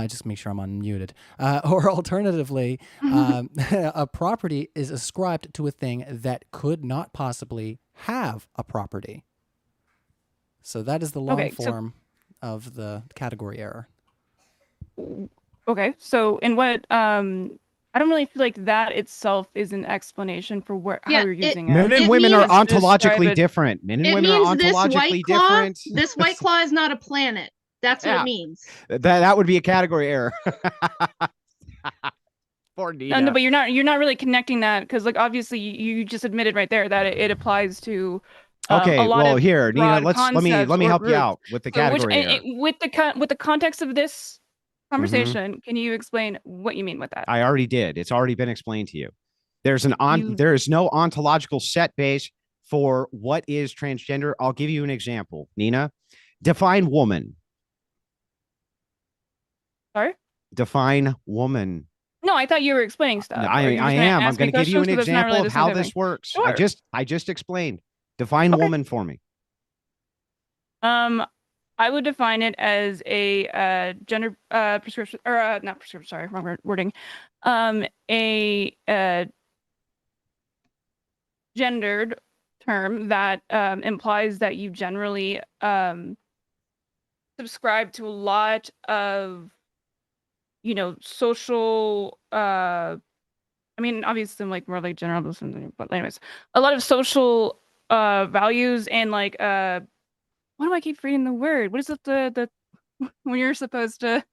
just make sure I'm unmuted. Or alternatively, a property is ascribed to a thing that could not possibly have a property. So that is the long
Okay, so-
form of the category error.
Okay, so in what I don't really feel like that itself is an explanation for how
Yeah,
you're using
Men
it.
and
It
women are
means-
Let's describe
ontologically
it.
different. Men and
It
women are
means this
ontologically
white claw,
different.
this white claw is not a planet. That's what
Yeah.
it means.
That would be a category error. Poor Neeina.
No, but you're not really connecting that, because like obviously you just admitted right there that it applies to
Okay,
a lot
well,
of
here, Neeina,
broad
let me
concepts or
help you
groups.
out with the
So
category error.
with the context of this conversation. Can you explain what you mean with that?
I already did. It's already been explained to you. There is no ontological set base for what is transgender. I'll give you an example. Neeina, define woman.
Sorry?
Define woman.
No, I thought you were explaining stuff.
I am. I'm going to give you an example of how this works.
Sure.
I just explained. Define woman for me.
I would define it as a gender prescription, or not prescription. Sorry, wrong wording. A gendered term that implies that you generally subscribe to a lot of, social. I mean, obviously, like more like general, but anyways, a lot of social values and like why do I keep reading the word? What is it the when you're supposed to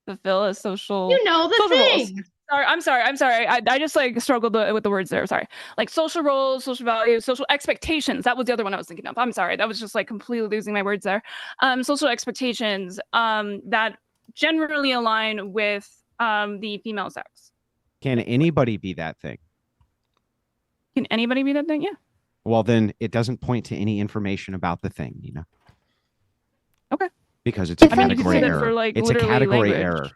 fulfill a social?
You know the thing.
Roles. I'm sorry. I just like struggled with the words there. Sorry. Like social roles, social values, social expectations. That was the other one I was thinking of. I'm sorry. That was just like completely losing my words there. Social expectations that generally align with the female sex.
Can anybody be that thing?
Can anybody be that thing? Yeah.
Well, then it doesn't point to any information about the thing, Neeina.
Okay.
Because it's a
you could
category
say that
error.
for, like,
It's a
literally
category
language.
error.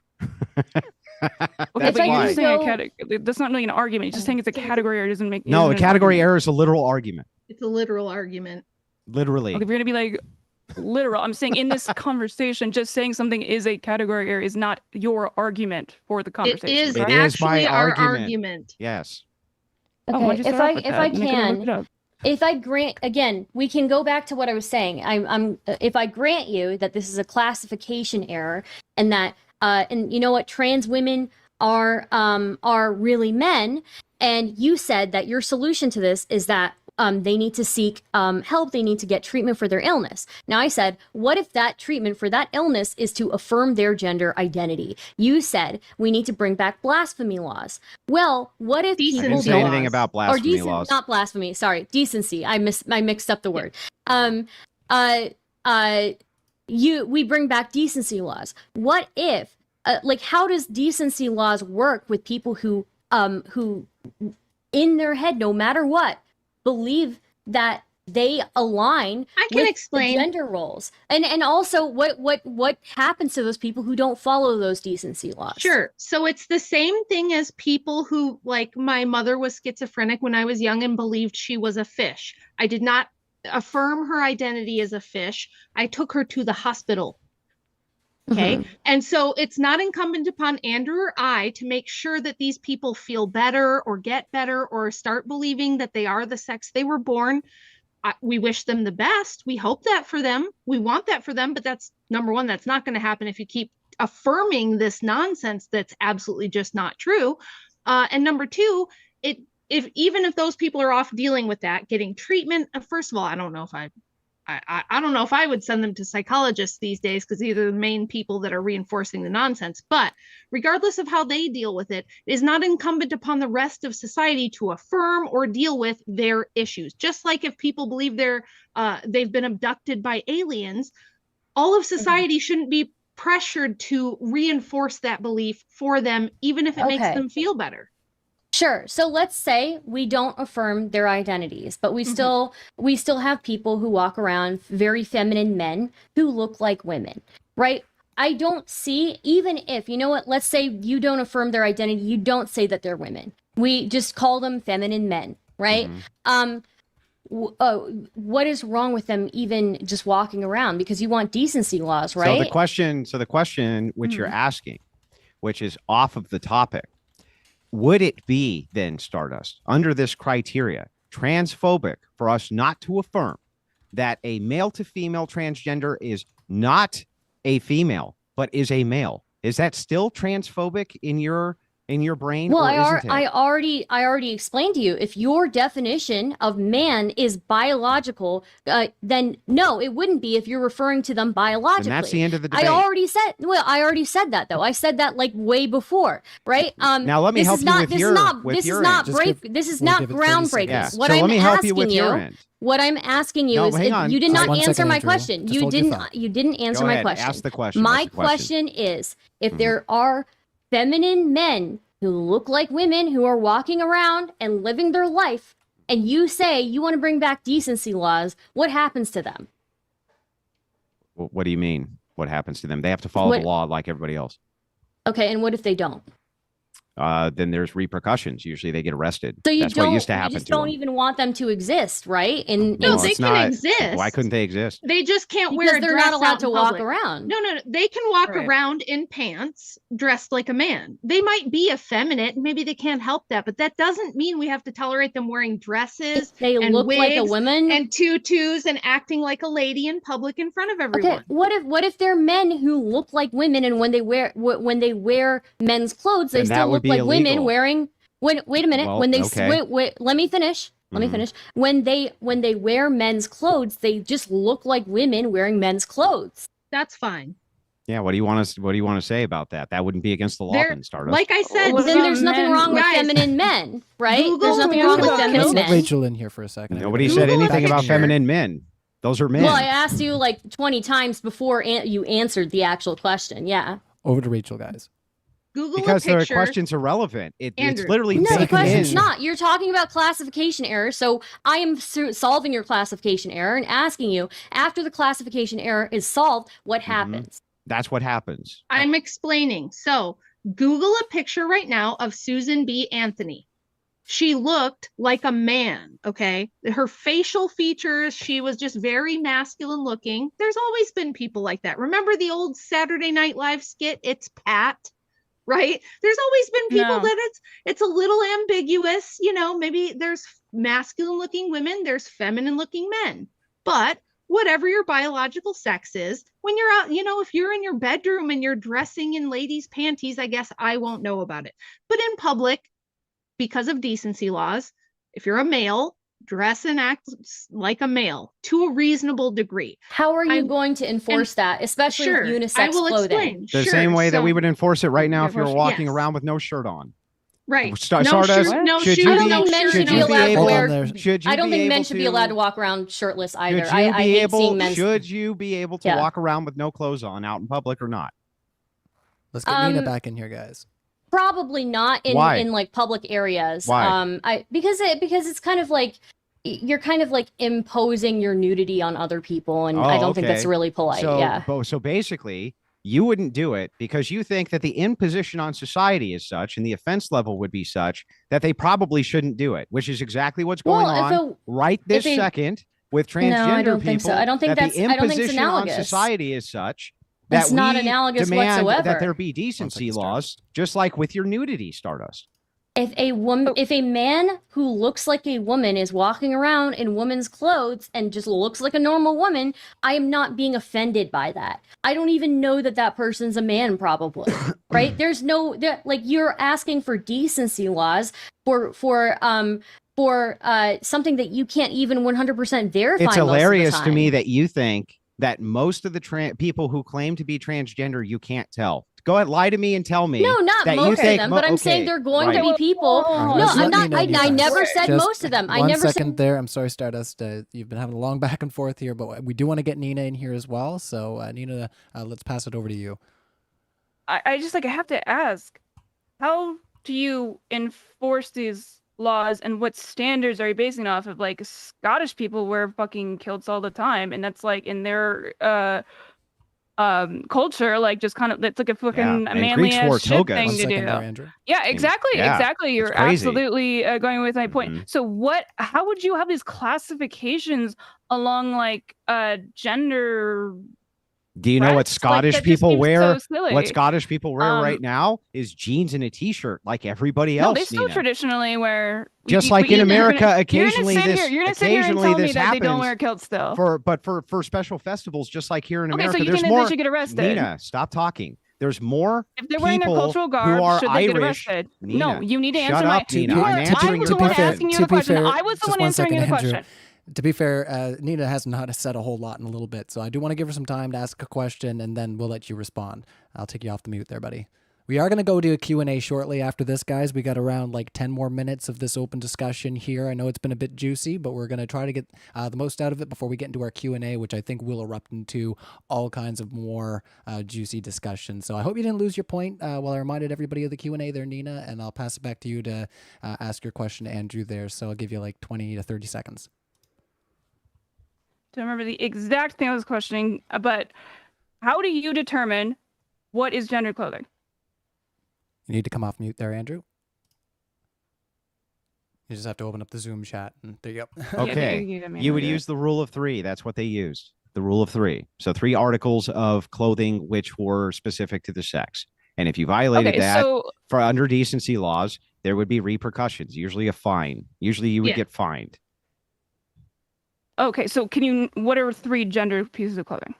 Okay,
That's
but you're
why.
just saying a category. That's not really an argument. You're just saying it's a category error. Doesn't make
No, a
isn't an
category
argument.
error is a literal argument.
It's a literal argument.
Literally.
Okay, if you're gonna be like literal, I'm saying in this conversation, just saying something is a category error is not your argument for the conversation.
It is
correct?
actually our
argument.
argument.
Yes.
Oh,
Okay,
why'd you
if
start off with
if
that?
I
And couldn't look it
can,
up.
if I grant again, we can go back to what I was saying. If I grant you that this is a classification error and that and you know what, trans women are really men, and you said that your solution to this is that they need to seek help, they need to get treatment for their illness. Now I said, what if that treatment for that illness is to affirm their gender identity? You said we need to bring back blasphemy laws. Well, what if
I
people
didn't say
don't
anything about
or
blasphemy laws.
not blasphemy, sorry, decency. I mixed up the word. We bring back decency laws. What if like, how does decency laws work with people who in their head, no matter what, believe that they align
I can
with
explain.
the gender roles? And also what happens to those people who don't follow those decency laws?
Sure. So it's the same thing as people who, like, my mother was schizophrenic when I was young and believed she was a fish. I did not affirm her identity as a fish. I took her to the hospital. Okay.
Mhm.
And so it's not incumbent upon Andrew or I to make sure that these people feel better or get better or start believing that they are the sex they were born. We wish them the best. We hope that for them. We want that for them. But that's number one, that's not going to happen if you keep affirming this nonsense that's absolutely just not true. And number two, even if those people are off dealing with that, getting treatment, first of all, I don't know if I don't know if I would send them to psychologists these days, because these are the main people that are reinforcing the nonsense. But regardless of how they deal with it, it is not incumbent upon the rest of society to affirm or deal with their issues. Just like if people believe they've been abducted by aliens, all of society shouldn't be pressured to reinforce that belief for them, even if it makes them feel better.
Sure. So let's say we don't affirm their identities, but we still have people who walk around, very feminine men who look like women, right? I don't see, even if, you know what, let's say you don't affirm their identity, you don't say that they're women. We just call them feminine men, right? What is wrong with them even just walking around? Because you want decency laws, right?
So the question which you're asking, which is off of the topic, would it be then, Stardust, under this criteria, transphobic for us not to affirm that a male to female transgender is not a female, but is a male? Is that still transphobic in your in your brain,
Well,
or
I
isn't it?
already explained to you. If your definition of man is biological, then no, it wouldn't be if you're referring to them biologically.
And that's the end of the debate.
I already said that though. I said that like way before, right?
Now let me help you with your end.
This is not groundbreaking.
Yeah.
What
So
I'm
let me help you
asking
with
you,
your end.
what I'm asking you
No,
is,
hang on.
you did
Just
not
one
answer
second,
my
Andrew.
question.
Just
You
hold your
didn't.
thought.
You didn't answer
Go
my
ahead,
question.
ask the question.
My
Ask the question.
question is, if
Mhm.
there are feminine men who look like women who are walking around and living their life, and you say you want to bring back decency laws, what happens to them?
What do you mean? What happens to them? They have to follow the law like everybody else.
Okay, and what if they don't?
Then there's repercussions. Usually they get arrested.
So
That's what used to
you
happen
just
to
don't
them.
even want them to exist, right?
No,
Well,
they
it's
can
not-
exist.
Why couldn't they exist?
They just can't
Because
wear a
they're
dress
not allowed
out
to
in
walk
public.
around.
No, they can walk
Right.
around in pants dressed like a man. They might be effeminate, and maybe they can't help that, but that doesn't mean we have to tolerate them wearing dresses
If they
and
look like a
wigs
woman.
and tutus and acting like a lady in public in front of everyone.
Okay, what if they're men who look like women, and when they wear men's clothes, they
Then that
still
would
look
be
like women
illegal.
wearing. Wait a minute.
Well,
When they
okay.
wait, let me finish. Let me
Mhm.
finish. When they wear men's clothes, they just look like women wearing men's clothes.
That's fine.
Yeah. What do you want to say about that? That wouldn't be against the law
They're-
then, Stardust.
Like I said,
What
Then
about
there's nothing
men?
wrong with
Guys,
feminine men, right?
Google-
There's nothing
Google
wrong with
a
feminine
Let's let
men.
Rachel in here for a second.
Nobody
everybody.
said
Google a
anything about
picture.
feminine men. Those are men.
Well, I asked you like 20 times before you answered the actual question. Yeah.
Over to Rachel, guys.
Google
because
a
the
picture.
question's irrelevant. It's
Andrew.
literally
No, the
Second
question's
issue.
not. You're talking about classification error. So I am solving your classification error and asking you, after the classification error is solved, what happens?
That's what happens.
I'm explaining. So Google a picture right now of Susan B. Anthony. She looked like a man, okay? Her facial features, she was just very masculine looking. There's always been people like that. Remember the old Saturday Night Live skit, It's Pat? Right? There's always been people
No.
that it's a little ambiguous, maybe there's masculine looking women, there's feminine looking men. But whatever your biological sex is, when you're out, if you're in your bedroom and you're dressing in ladies' panties, I guess I won't know about it. But in public, because of decency laws, if you're a male, dress and act like a male to a reasonable degree.
How are you
I'm-
going to enforce that, especially
Sure,
with unisex
I will
clothing?
explain.
The
Sure,
same way that
so-
we would enforce it right now if you were
Yes.
walking around with no shirt on.
Right.
Stardust,
no
should
shoes,
you
I don't
be-
think men
should
should be
you be
allowed to
able-
wear.
Hold on
Should you
I don't
be
think men
able
should be
to-
allowed to walk around shirtless either.
Should you
I
be
hate
able?
seeing men.
Should you be able to
Yeah.
walk around with no clothes on out in public or not?
Let's get Neeina
Um,
back in here, guys.
Probably not
Why?
in like public areas.
Why?
Because it's kind of like you're kind of like imposing your nudity on other people, and I
Oh,
don't think that's
okay.
really polite. Yeah.
So basically, you wouldn't do it because you think that the imposition on society is such, and the offense level would be such that they probably shouldn't do it, which is exactly what's going on right this
if it-
second with transgender
No, I don't
people.
think so. I don't think
that
that's.
the
I don't think it's
imposition on
analogous.
society is such that
It's not
we
analogous
demand
whatsoever.
that there be decency laws, just like with your nudity, Stardust.
If a man who looks like a woman is walking around in woman's clothes and just looks like a normal woman, I am not being offended by that. I don't even know that person's a man, probably. Right? There's no like you're asking for decency laws for something that you can't even 100% verify.
It's
most of the
hilarious to
time.
me that you think that most of the people who claim to be transgender, you can't tell. Go ahead, lie to me and tell me.
No, not
that you
most of
think
them, but I'm saying they're going to be people.
All right,
No,
let's
I'm
let
not.
Neeina
I
do
never
that.
said
Just
most of them. I
one
never
second
said.
there. I'm sorry, Stardust. You've been having a long back and forth here, but we do want to get Neeina in here as well. So, Neeina, let's pass it over to you.
I just I have to ask, how do you enforce these laws, and what standards are you basing it off of? Like Scottish people wear fucking kilts all the time, and that's like in their culture, like just kind of, it's like a fucking
and
manly
Greeks wore
ass shit
togas.
thing
One
to
second
do.
there, Andrew.
Yeah, exactly.
yeah,
Exactly. You're
crazy.
absolutely going with my point.
Mhm.
So how would you have these classifications along like gender?
Do you know what
Breasts? Like,
Scottish
that just
people
seems
wear?
so silly.
What Scottish people wear
Um,
right now is jeans and a t-shirt, like everybody
No,
else.
they still
Nina.
traditionally wear.
Just like in America, occasionally
you're
this-
gonna sit here and
occasionally
tell me
this
that they don't
happens
wear kilts still.
for special festivals, just like here in
Okay,
America.
so you
there's
think
more.
they should get arrested?
Nina, stop talking. There's more
If they're wearing their
people
cultural
who
garb,
are
should they get
Irish.
arrested?
Nina,
No, you need to
shut
answer
up,
my.
Nina.
You
I'm
are,
answering
I was
the
the one
question.
asking you
To
the
be
question.
fair,
I was the
just
one
one
answering you the
second, Andrew.
question.
To be fair, Nina has not said a whole lot in a little bit, so I do want to give her some time to ask a question, and then we'll let you respond. I'll take you off the mute there, buddy. We are going to go to a Q&A shortly after this, guys. We got around like 10 more minutes of this open discussion here. I know it's been a bit juicy, but we're going to try to get the most out of it before we get into our Q&A, which I think will erupt into all kinds of more juicy discussion. So I hope you didn't lose your point while I reminded everybody of the Q&A there, Nina, and I'll pass it back to you to ask your question to Andrew there. So I'll give you like 20 to 30 seconds.
To remember the exact thing I was questioning, but how do you determine what is gendered clothing?
You need to come off mute there, Andrew. You just have to open up the Zoom chat, and there you go.
Okay. You would use the rule of 3. That's what they used. The rule of 3. So 3 articles of clothing which were specific to the sex. And if you violated that for under decency laws, there would be repercussions, usually a fine. Usually you would get fined.
Okay, so what are 3 gendered pieces of clothing?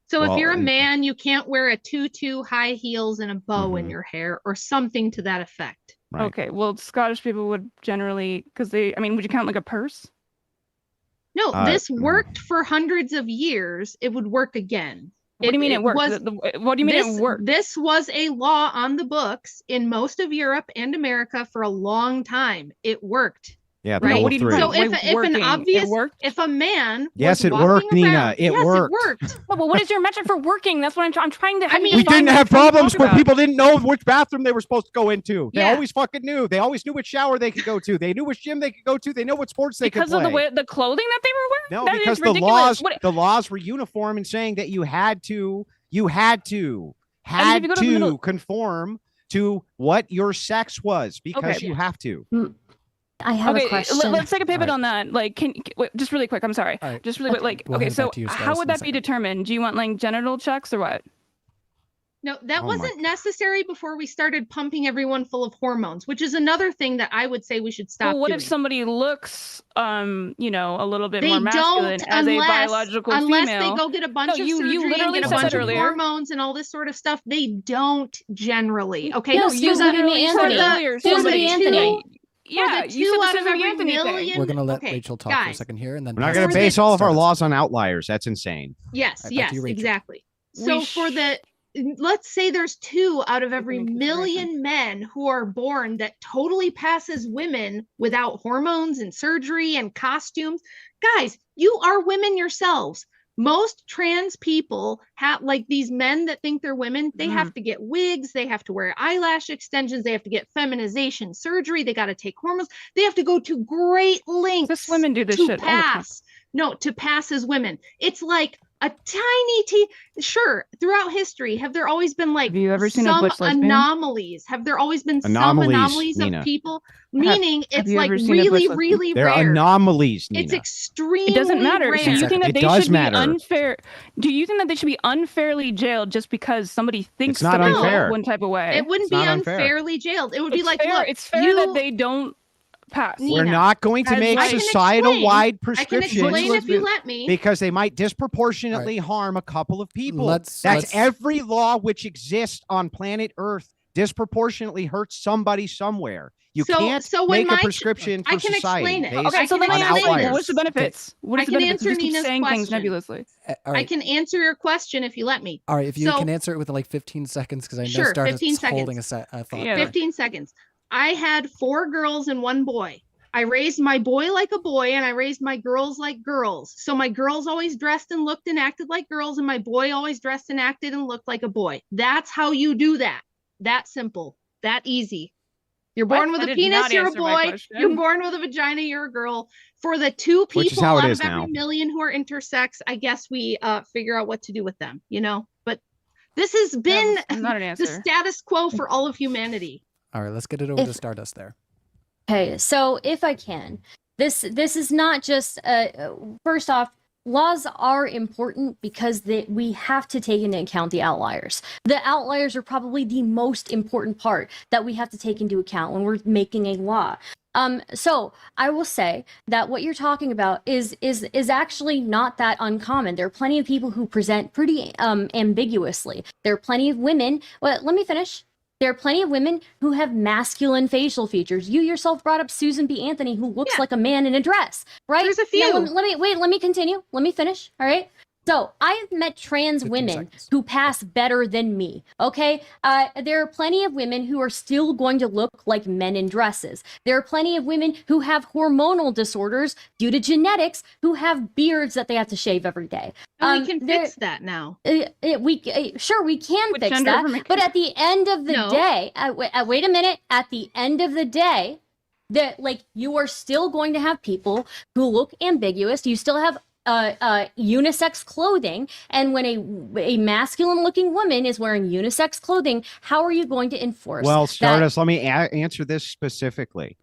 So if you're a man, you can't wear a tutu, high heels, and a bow in your hair or something to that effect.
Right.
Okay, well, Scottish people would generally, would you count like a purse?
No, this worked for hundreds of years. It would work again.
What do you mean it worked? What do you mean it worked?
This was a law on the books in most of Europe and America for a long time. It worked.
Yeah,
right.
Rule of 3.
So if a man,
yes, it worked, Nina. It worked.
It worked.
Well, but what is your metric for working? That's what I'm trying to.
We didn't have problems where people didn't know which bathroom they were supposed to go into. They always fucking knew. They always knew which shower they could go to. They knew which gym they could go to. They know what sports they could play.
Because of the clothing that they were wearing.
No, because the laws were uniform in saying that you had to conform to what your sex was because you have to.
I have a question.
Let's take a pivot on that. Like, wait, just really quick. I'm sorry. Just really quick. Like, okay, so how would that be determined? Do you want like genital checks or what?
No, that wasn't necessary before we started pumping everyone full of hormones, which is another thing that I would say we should stop.
Well, what
doing.
If somebody looks, a little bit more masculine as a biological female?
Unless they go get a bunch of surgery and get a bunch of hormones and all this sort of stuff. They don't generally. Okay,
no, Susan B. Anthony.
Yeah, you said the Susan Anthony thing.
We're gonna let Rachel talk for a second here, and then
we're not gonna base all of our laws on outliers. That's insane.
Yes, exactly. So let's say there's 2 out of every million men who are born that totally pass as women without hormones and surgery and costumes. Guys, you are women yourselves. Most trans people have, like these men that think they're women, they have to get wigs, they have to wear eyelash extensions, they have to get feminization surgery, they got to take hormones, they have to go to great lengths.
Just women do this
to
shit
pass. No, to pass as women. It's like a tiny sure, throughout history, have there always been like some anomalies? Have there always been some anomalies
Nina.
of people? Meaning it's like really, really
rare.
They're
anomalies, Nina.
It's extremely
It doesn't matter.
rare.
Do you think that they should be unfair? Do you think that they should be unfairly jailed just because somebody thinks
it's not unfair.
one type of way?
It wouldn't be unfairly jailed. It would be like, look,
it's fair that they don't pass.
Nina,
we're not going to make societal-wide prescriptions.
I can explain if you let me.
Because they might disproportionately harm a couple of people.
That's
every law which exists on planet Earth disproportionately hurts somebody somewhere. You can't make a prescription for society.
Okay, so let me answer. What's the benefits?
I can answer Nina's
saying
question.
Things nebulously.
I can answer your question if you let me.
All right, if you can answer it with like 15 seconds, because I know Stardust is holding a thought.
15 seconds. I had 4 girls and 1 boy. I raised my boy like a boy and I raised my girls like girls. So my girls always dressed and looked and acted like girls and my boy always dressed and acted and looked like a boy. That's how you do that. That simple. That easy. You're born with a penis, you're a boy. You're born with a vagina, you're a girl. For the 2 people out of every million who are intersex, I guess we figure out what to do with them, But this has been the status quo for all of humanity.
All right, let's get it over to Stardust there.
Okay, so if I can, this is not just first off, laws are important because we have to take into account the outliers. The outliers are probably the most important part that we have to take into account when we're making a law. So I will say that what you're talking about is actually not that uncommon. There are plenty of people who present pretty ambiguously. There are plenty of women. Well, let me finish. There are plenty of women who have masculine facial features. You yourself brought up Susan B. Anthony, who looks like a man in a dress, right?
There's a few.
Now, let me continue. Let me finish. All right. So I've met trans
15
women
seconds.
who pass better than me. Okay, there are plenty of women who are still going to look like men in dresses. There are plenty of women who have hormonal disorders due to genetics who have beards that they have to shave every day.
And we can fix that now.
We can
With
fix
gender
that.
affirmation.
But at the end of the
No.
day, wait a minute. At the end of the day, that you are still going to have people who look ambiguous. You still have unisex clothing, and when a masculine looking woman is wearing unisex clothing, how are you going to enforce
Well,
that?
Stardust, let me answer this specifically.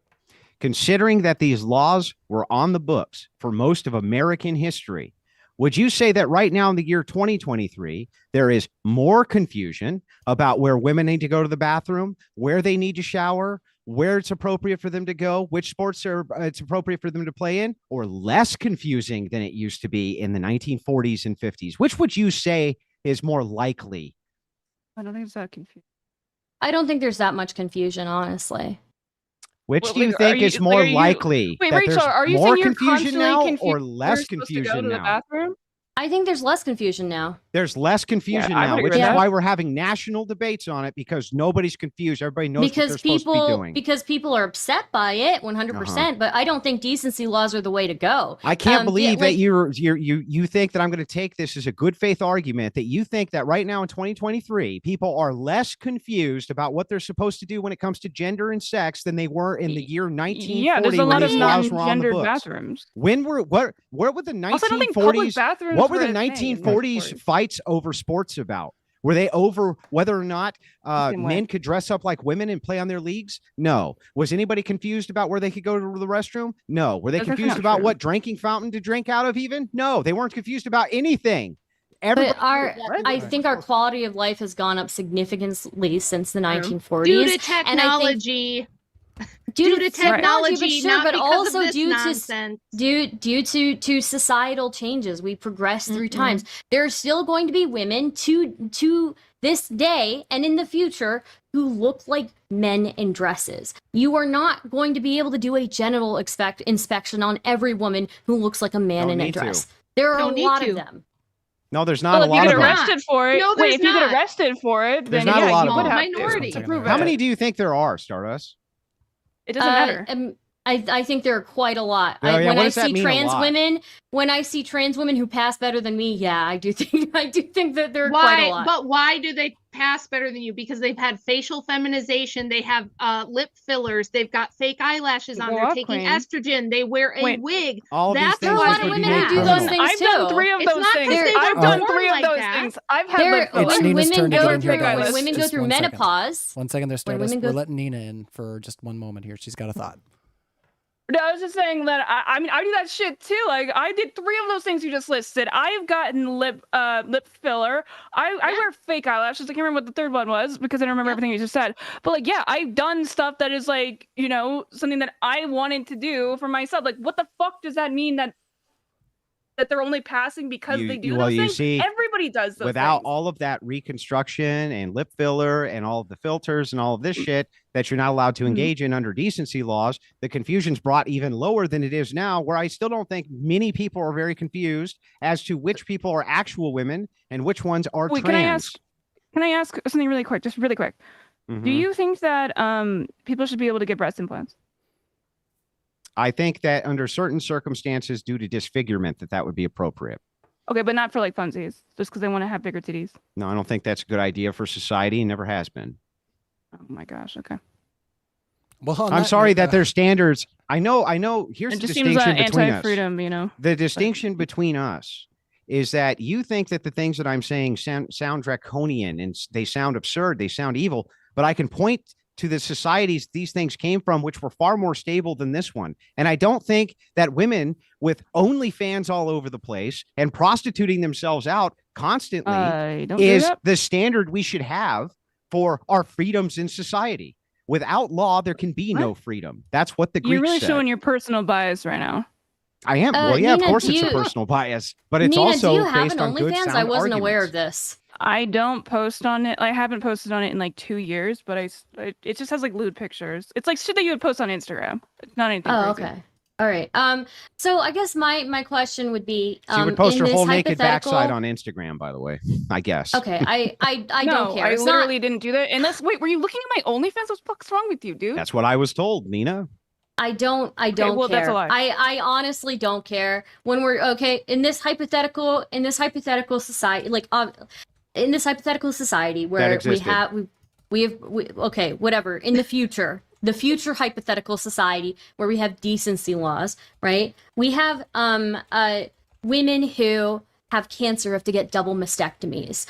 Considering that these laws were on the books for most of American history, would you say that right now in the year 2023, there is more confusion about where women need to go to the bathroom, where they need to shower, where it's appropriate for them to go, which sports it's appropriate for them to play in, or less confusing than it used to be in the 1940s and 50s? Which would you say is more likely?
I don't think it's that confusing.
I don't think there's that much confusion, honestly.
Which
Well,
do you
like,
think
are
is
you-
more
are you-
likely?
Wait,
that
Rachel,
there's
are you
more
saying you're
confusion
constantly
now
confused
or
when
less
you're supposed to go
confusion
to the
now?
bathroom?
I think there's less confusion now.
There's less confusion
I would
now,
agree
which
with
is
that.
why we're having national debates on it, because nobody's confused. Everybody knows what they're supposed to be doing.
Because people are upset by it 100%, but I don't think decency laws are the way to go.
I can't believe that
like-
you think that I'm going to take this as a good faith argument, that you think that right now in 2023, people are less confused about what they're supposed to do when it comes to gender and sex than they were in the year 1940
Yeah, there's a
when
lot of
these laws were on the
non-gendered
books.
bathrooms.
When were what were the
Also, I don't think public
1940s?
bathrooms
What were the
a thing in most
1940s
sports.
fights over sports about? Were they over whether or not
Same way.
men could dress up like women and play on their leagues? No. Was anybody confused about where they could go to the restroom? No. Were they
That's actually
confused
not
about
true.
what drinking fountain to drink out of even? No, they weren't confused about anything. Everybody
But I
Right.
think our quality of life has gone up significantly since the 1940s.
Due to
and I think-
technology.
due
to
to technology,
technology,
but sure,
not
but
because
also
of this
due
nonsense.
to societal changes. We progress through times. There are still going to be women to this day and in the future who look like men in dresses. You are not going to be able to do a genital inspection on every woman who looks like a man
Don't
in a
need to.
dress. There are
Don't
a
need
lot
to.
of them.
No, there's not
Well,
a
if you
lot
get
of them.
arrested for it,
No,
wait,
there's
if you get
not.
arrested for it,
There's
then
not a
yeah,
lot
you
of
would
them.
have
Minority.
to prove
How
it.
many do you think there are, Stardust?
It doesn't matter.
I think there are quite a lot.
Oh, yeah,
When
what
I
does that
see
mean, a
trans
lot?
women, who pass better than me, yeah, I do think that there are quite a lot.
But why do they pass better than you? Because they've had facial feminization, they have lip fillers, they've got fake eyelashes on,
Go
they're
up,
taking
Queen.
estrogen, they wear a
Wait.
wig.
All of these
That's
things
There are a
why
lot of
would be
women
made
who do those
criminal.
things
I've done
too.
3 of
It's
those
not 'cause
things.
they
I've
were
done
born
3 of
like
those
that.
things. I've had
There,
lip
It's
fillers.
when
Nina's
women
turn to
go
get in here,
through,
guys.
when women go
Just
through
1 second.
menopause,
1 second there, Stardust.
women
We're
go-
letting Nina in for just 1 moment here. She's got a thought.
No, I was just saying that I mean I do that shit too. Like I did 3 of those things you just listed. I've gotten lip filler. I wear fake eyelashes. I can't remember what the 3rd one was because I don't remember everything you just said. But like yeah, I've done stuff that is like, you know, something that I wanted to do for myself. Like what the fuck does that mean that they're only passing because they do those things?
See,
Everybody does those
without
things.
all of that reconstruction and lip filler and all of the filters and all of this shit that you're not allowed to engage in under decency laws, the confusion's brought even lower than it is now, where I still don't think many people are very confused as to which people are actual women and which ones are
Wait,
trans.
can I ask something really quick? Just really quick. Do
Mhm.
you think that people should be able to get breast implants?
I think that under certain circumstances, due to disfigurement, that would be appropriate.
Okay, but not for like funsies, just because they want to have bigger titties.
No, I don't think that's a good idea for society. Never has been.
Oh my gosh. Okay.
Well, on
I'm
that
sorry
note,
that their standards. I know. Here's
It
the
just seems
distinction between us.
anti-freedom, you know.
The distinction between us is that you think that the things that I'm saying sound draconian and they sound absurd, they sound evil, but I can point to the societies these things came from, which were far more stable than this one. And I don't think that women with OnlyFans all over the place and prostituting themselves out constantly
Don't do
is
that.
the standard we should have for our freedoms in society. Without law, there can be no freedom. That's what the Greeks
You're really
said.
showing your personal bias right now.
I am. Well, yeah,
Neeina,
of course
do
it's a
you-
personal bias, but it's
Neeina,
also
do you have
based
an
on good
OnlyFans?
sound
I wasn't aware of
arguments.
this.
I don't post on it. I haven't posted on it in like 2 years, but it just has like lewd pictures. It's like shit that you would post on Instagram. It's not anything
Oh,
crazy.
okay. All right. So I guess my question would be,
She would post
in
her
this
whole naked
hypothetical...
backside on Instagram, by the way. I guess.
Okay, I
No,
don't care.
I
It's
literally didn't do that. Unless, wait, were you looking at my OnlyFans? What the fuck's wrong with you, dude?
That's what I was told, Nina.
I don't
well,
care.
that's a lie.
I honestly don't care. When we're okay in this hypothetical society, like in this hypothetical society where we have okay, whatever, in the future hypothetical society where we have decency laws, right? We have women who have cancer have to get double mastectomies.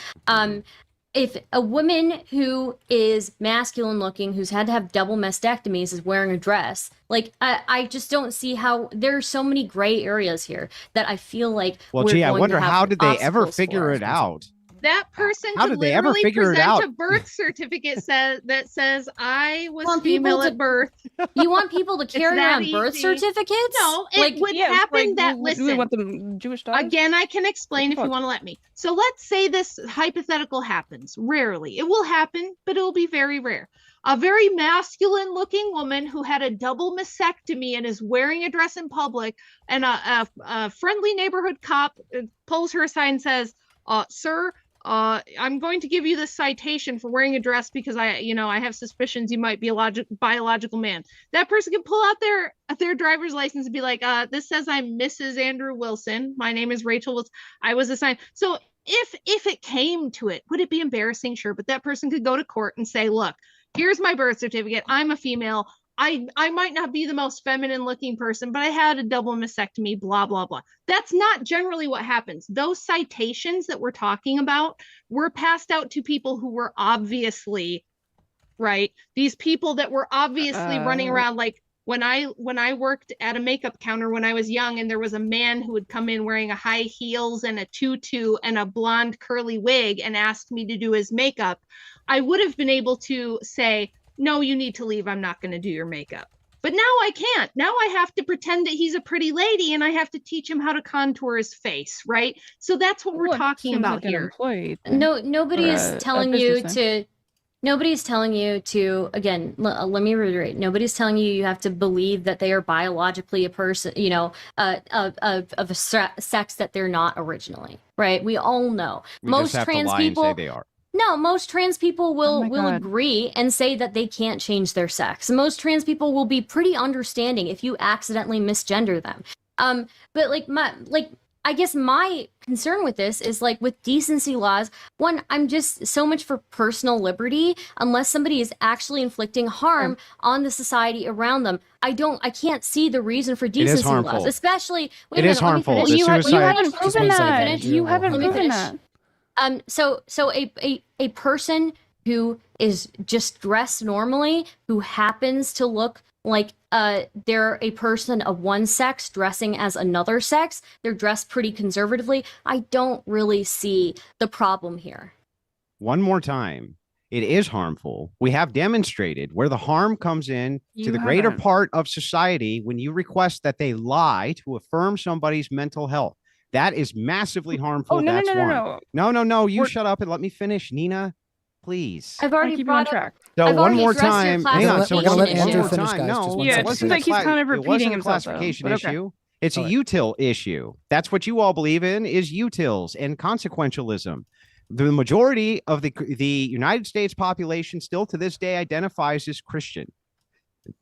If a woman who is masculine looking, who's had to have double mastectomies, is wearing a dress, like I just don't see how there are so many gray areas here that I feel like.
Well, gee, I wonder how did they ever figure it out?
That person
How
could
did they ever
literally
figure it
present
out?
a birth certificate that says I was
Want people
female
to-
at birth.
You want people to carry
that
around birth
easy.
certificates?
No, it
like
would
Yeah,
happen
like,
that
we
listen.
want the Jewish daughters?
Again, I can explain
What
if
the
you
fuck?
want to let me. So let's say this hypothetical happens. Rarely. It will happen, but it'll be very rare. A very masculine looking woman who had a double mastectomy and is wearing a dress in public, and a friendly neighborhood cop pulls her aside and says, sir, I'm going to give you this citation for wearing a dress because I have suspicions you might be a biological man. That person can pull out their driver's license and be like, this says I'm Mrs. Andrew Wilson. My name is Rachel Wilson. I was assigned. So if it came to it, would it be embarrassing? Sure. But that person could go to court and say, look, here's my birth certificate. I'm a female. I might not be the most feminine looking person, but I had a double mastectomy, blah, blah, blah. That's not generally what happens. Those citations that we're talking about were passed out to people who were obviously, right? These people that were obviously running around. Like when I worked at a makeup counter when I was young, and there was a man who would come in wearing a high heels and a tutu and a blonde curly wig and asked me to do his makeup, I would have been able to say, no, you need to leave. I'm not going to do your makeup. But now I can't. Now I have to pretend that he's a pretty lady and I have to teach him how to contour his face, right? So that's what we're talking about here.
Nobody's telling you to. Nobody's telling you to, again, let me reiterate, nobody's telling you have to believe that they are biologically a person, of a sex that they're not originally, right? We all know.
Most trans people say they are.
No, most trans people will
God.
agree and say that they can't change their sex. Most trans people will be pretty understanding if you accidentally misgender them. But I guess my concern with this is like with decency laws, one, I'm just so much for personal liberty. Unless somebody is actually inflicting harm on the society around them, I can't see the reason for decency laws, especially.
It is harmful.
You haven't proven that.
Finish.
You haven't
Let me
proven
finish.
that.
So a person who is just dressed normally, who happens to look like they're a person of one sex dressing as another sex, they're dressed pretty conservatively, I don't really see the problem here.
One more time. It is harmful. We have demonstrated where the harm comes in to the greater part of society when you request that they lie to affirm somebody's mental health. That is massively harmful.
Oh, no,
That's
no.
You shut up and let me finish, Nina. Please.
I've already
keep you on track.
So
I've
one
already
more
addressed your
time. Hang on. So
classification
one
issue.
more
Finish,
time.
guys, just
No.
one
Yeah, it
second.
seems like he's kind of
It
repeating
wasn't a
himself, though,
classification
but okay.
issue. It's a
All right.
util issue. That's what you all believe in, is utils and consequentialism. The majority of the United States population still to this day identifies as Christian.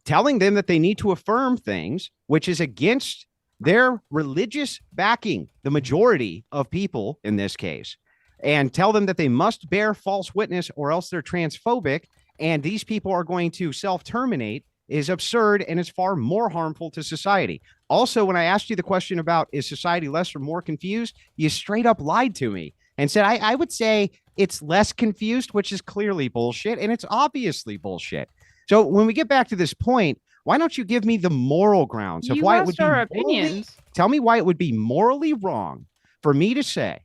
Telling them that they need to affirm things which is against their religious backing, the majority of people in this case, and tell them that they must bear false witness or else they're transphobic, and these people are going to self-terminate, is absurd and is far more harmful to society. Also, when I asked you the question about is society less or more confused, you straight up lied to me and said, I would say it's less confused, which is clearly bullshit, and it's obviously bullshit. So when we get back to this point, why don't you give me the moral grounds of why it would be
our
opinions?
opinions.
Tell me why it would be morally wrong for me to say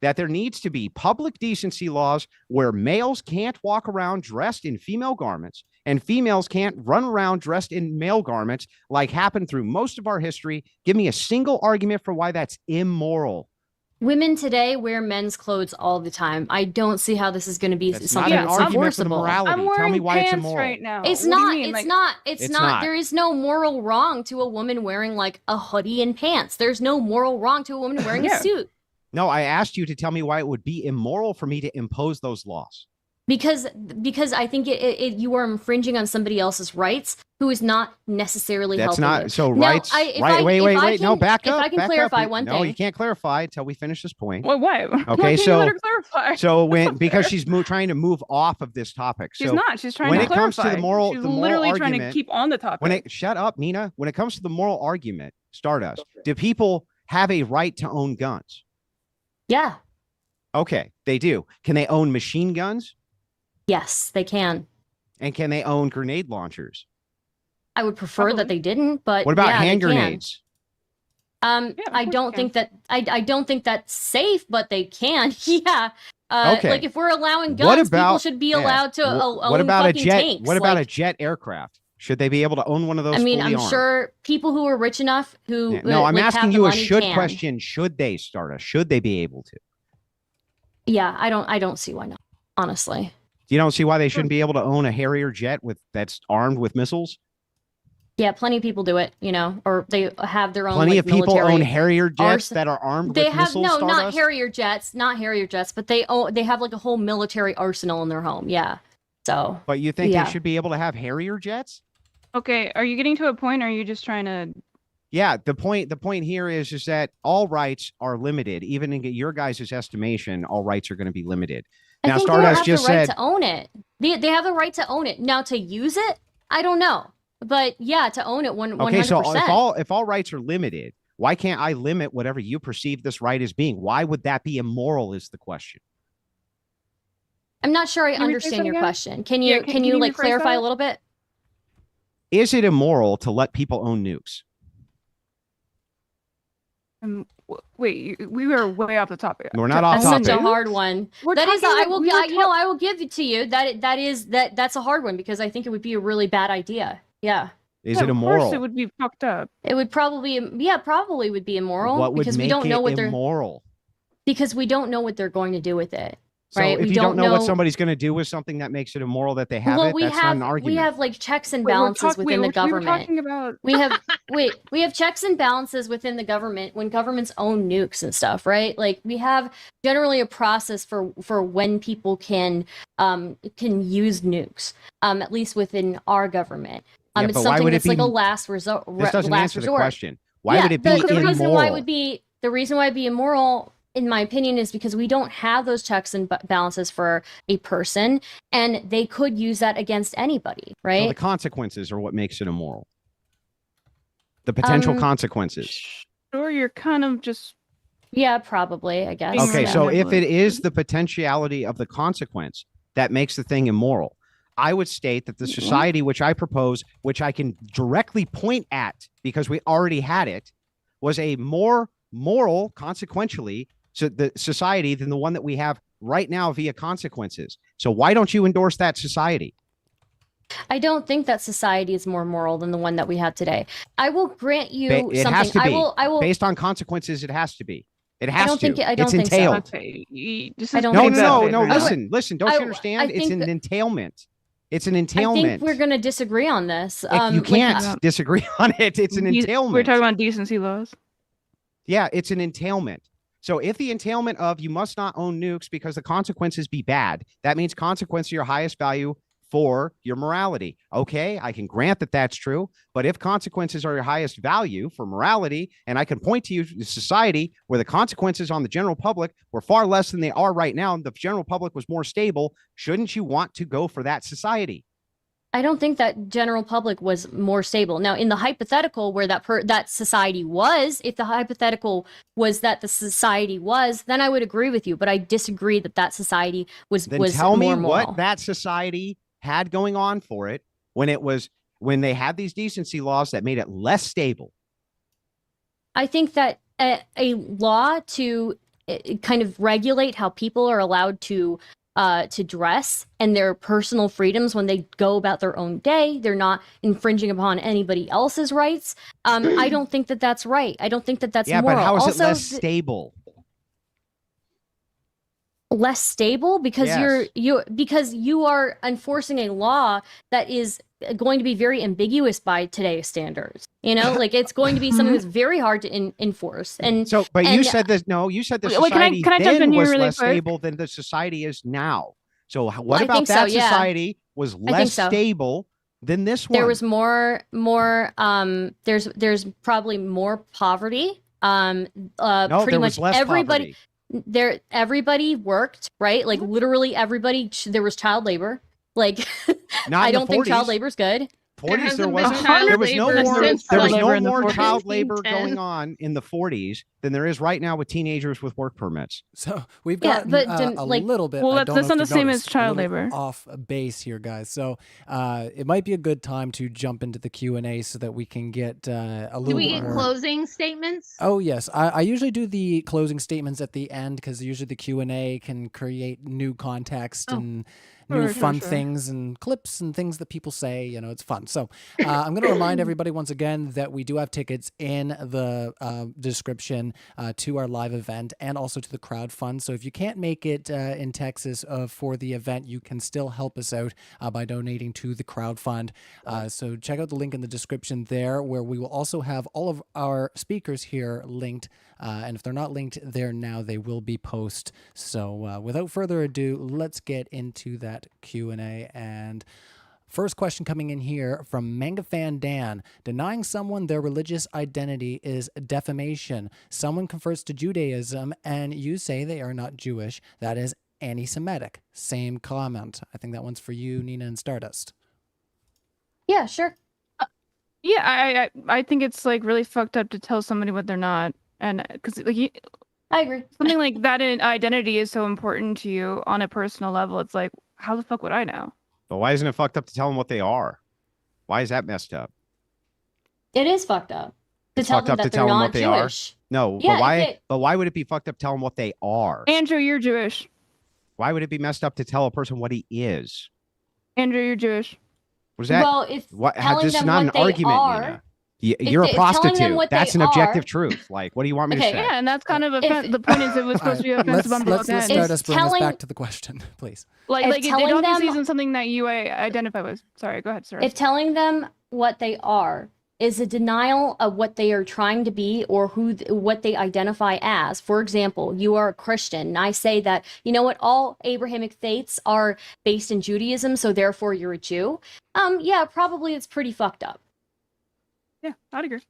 that there needs to be public decency laws where males can't walk around dressed in female garments and females can't run around dressed in male garments like happened through most of our history. Give me a single argument for why that's immoral.
Women today wear men's clothes all the time. I don't see how this is going to be
That's
something
not an
that's
argument for the
enforceable.
morality.
I'm
Tell
wearing
me why it's
pants
immoral.
right now.
It's
What do you
not.
mean?
It's
Like,
not. It's
It's
not.
not.
There is no moral wrong to a woman wearing like a hoodie and pants. There's no moral wrong to a woman wearing
Yeah.
a suit.
No, I asked you to tell me why it would be immoral for me to impose those laws.
Because I think you are infringing on somebody else's rights who is not necessarily
That's
helping
not
you.
so
Now,
rights.
if
Right?
I-
Wait.
if I
No,
can-
back
if
up.
I can
back
clarify
up.
one
No, you
thing.
can't clarify until we finish this point.
What? Why?
Okay,
Why can't
so-
you let her clarify?
So because she's trying to move off of this topic.
She's
So
not. She's trying
when
to
it comes
clarify.
to the moral-
She's
the moral
literally trying to
argument-
keep on the topic.
shut up, Neeina. When it comes to the moral argument, Stardust, do people have a right to own guns?
Yeah.
Okay, they do. Can they own machine guns?
Yes, they can.
And can they own grenade launchers?
I would prefer
Probably.
that they didn't, but
What about
yeah,
hand
they can.
grenades?
Yeah,
I
of course
don't
they
think that I don't think that's safe, but they can. Yeah.
Okay.
Like if we're allowing
What
guns, people
about-
should be
yeah.
allowed to own
What about a
fucking
jet?
tanks.
What about
like,
a jet aircraft? Should they be able to own one of those?
I mean,
fully
I'm
armed?
sure people who are rich enough who
Yeah. No, I'm
like,
asking
have the
you a
money
should
can.
question. Should they, Stardust? Should they be able to?
Yeah, I don't see why not. Honestly.
You don't see why they shouldn't be able to own a Harrier jet that's armed with missiles?
Yeah, plenty of people do it, or they have their own.
Plenty
like,
of people
military
own Harrier jets
arsen-
that are armed
They
with
have
missiles.
not
Stardust?
Harrier jets, but they have like a whole military arsenal in their home. Yeah, so
But you think
Yeah.
they should be able to have Harrier jets?
Okay, are you getting to a point, or are you just trying to?
Yeah, the point here is that all rights are limited. Even in your guys' estimation, all rights are going to be limited. Now,
I think
Stardust
they have
just
the right
said,
to own it. They have the right to own it. Now to use it, I don't know, but yeah, to own it 100%.
okay, so if all rights are limited, why can't I limit whatever you perceive this right as being? Why would that be immoral? Is the question.
I'm not sure I
Can you rephrase
understand
that
your
again?
question. Can
Yeah,
you
can you
like
rephrase
clarify
that?
a little bit?
Is it immoral to let people own nukes?
Wait, we were way off the topic.
We're not off
That's
topic.
such a hard one.
We're
That is,
talking
I
about-
will,
we were
I will give it to you. That's a hard one because I think it would be a really bad idea. Yeah,
Is
Yeah,
it
Of
immoral?
course, it would be fucked up.
it would probably would be immoral
What would
because
make
we don't know
it
what they're
immoral?
because we don't know what they're going to do with it.
So
Right,
if
we
you don't
don't
know what
know-
somebody's going to do with something that makes it immoral that they have
Well,
it, that's not an argument.
we have like checks and
Wait,
balances within the
we were
government.
talking about.
We have checks and balances within the government when governments own nukes and stuff, right? Like we have generally a process for when people can use nukes, at least within our government.
Yeah,
It's
but why
something
would it
that's like
be-
a last resort.
This doesn't
last
answer the
resort.
question. Why
Yeah,
would it be
the
immoral?
reason why the reason why it'd be immoral, in my opinion, is because we don't have those checks and balances for a person, and they could use that against anybody,
So
right?
the consequences are what makes it immoral. The potential
Um,
consequences.
Sure, you're kind of just.
Yeah, probably, I guess.
Okay,
Yeah.
so if it is the potentiality of the consequence that makes the thing immoral, I would state that the society which I propose, which I can directly point at because we already had it, was a more moral, consequentially, so the society than the one that we have right now via consequences. So why don't you endorse that society?
I don't think that society is more moral than the one that we have today. I will grant you
It
something.
has to be.
I will.
Based on consequences, it has to be. It has
don't
to.
think it- I don't
it's
think so.
entailed.
Okay, this
I
is
don't
No,
think
big
so.
bad
no.
right now.
Listen. Don't you
I
understand? It's
think
an entailment. It's an
I
entailment.
think we're going to disagree on this.
You can't
like-
disagree on it. It's an entailment.
We're talking about decency laws.
Yeah, it's an entailment. So if the entailment of you must not own nukes because the consequences be bad, that means consequence are your highest value for your morality. Okay, I can grant that that's true. But if consequences are your highest value for morality, and I can point to you to society where the consequences on the general public were far less than they are right now, and the general public was more stable, shouldn't you want to go for that society?
I don't think that general public was more stable. Now, in the hypothetical where that society was, if the hypothetical was that the society was, then I would agree with you. But I disagree that that society was
Then
was
tell me
more moral.
what that society had going on for it when they had these decency laws that made it less stable.
I think that a law to kind of regulate how people are allowed to dress and their personal freedoms when they go about their own day. They're not infringing upon anybody else's rights. I don't think that that's right. I don't think that that's moral.
But how is
also,
it less stable?
Less stable because
Yes.
because you are enforcing a law that is going to be very ambiguous by today's standards. You know, like it's going to be something that's very hard to enforce. And
So, but you
and-
said this. No, you said the
Wait, can I-
society
can I jump
then
in here
was
really
less
quick?
stable than the society is now. So, what
I
about
think so,
that
yeah.
society was
think
less
so.
stable than this one?
there was more there's probably more poverty.
no,
Pretty
there
much
was less
everybody
poverty.
everybody worked, right? Like literally everybody. There was child labor. Like
Not
I
in the
don't think child
40s.
labor is good.
40s there
hasn't been
wasn't.
child
There was no
labor
more.
since,
There was
like,
no
labor in the
more
40s.
child labor
1910.
going on in the 40s than there is right now with teenagers with work permits.
So we've
Yeah,
gotten
but
a
like-
little bit.
Well,
I
that's-
don't
that's
know if
not
you've
the same as
noticed,
child
a little
labor.
Off base here, guys. So it might be a good time to jump into the Q&A so that we can get a little
Do we
bit
get
more.
closing statements?
Oh yes, I usually do the closing statements at the end because usually the Q&A can create new context
Oh.
and new
Sure,
fun
sure.
things and clips and things that people say. You know, it's fun. So I'm going to remind everybody once again that we do have tickets in the description to our live event and also to the crowdfund. So if you can't make it in Texas for the event, you can still help us out by donating to the crowdfund. So check out the link in the description there, where we will also have all of our speakers here linked. And if they're not linked there now, they will be post. So without further ado, let's get into that Q&A. And first question coming in here from Mangafan Dan. Denying someone their religious identity is defamation. Someone converts to Judaism and you say they are not Jewish. That is anti-Semitic. Same comment. I think that one's for you, Neeina and Stardust.
Yeah, sure.
Yeah, I think it's like really fucked up to tell somebody what they're not, and because like
I agree.
something like that in identity is so important to you on a personal level. It's like, how the fuck would I know?
But why isn't it fucked up to tell them what they are? Why is that messed up?
It is fucked up to
It's
tell
fucked
them
up to
that they're
tell them
not
what they are?
Jewish.
No,
Yeah,
but why?
if it-
But why would it be fucked up to tell them what they are?
Andrew, you're Jewish.
Why would it be messed up to tell a person what he is?
Andrew, you're Jewish.
What is that?
Well, if
What?
telling
This is
them
not an
what they
argument,
are,
Neeina. You're a
if telling them
prostitute.
what
That's
they
an objective
are-
truth. Like, what do you want me
Okay,
to say?
Yeah, and that's kind of
If-
the point is it was supposed to be offensive on both
let's
ends.
start us bring us
telling-
back to the question, please.
Like
if
it
telling
obviously
them-
isn't something that you identify with. Sorry, go ahead, sir.
if telling them what they are is a denial of what they are trying to be or what they identify as. For example, you are a Christian, and I say that, you know what, all Abrahamic faiths are based in Judaism, so therefore you're a Jew. Yeah, probably it's pretty fucked up.
Yeah, I'd agree.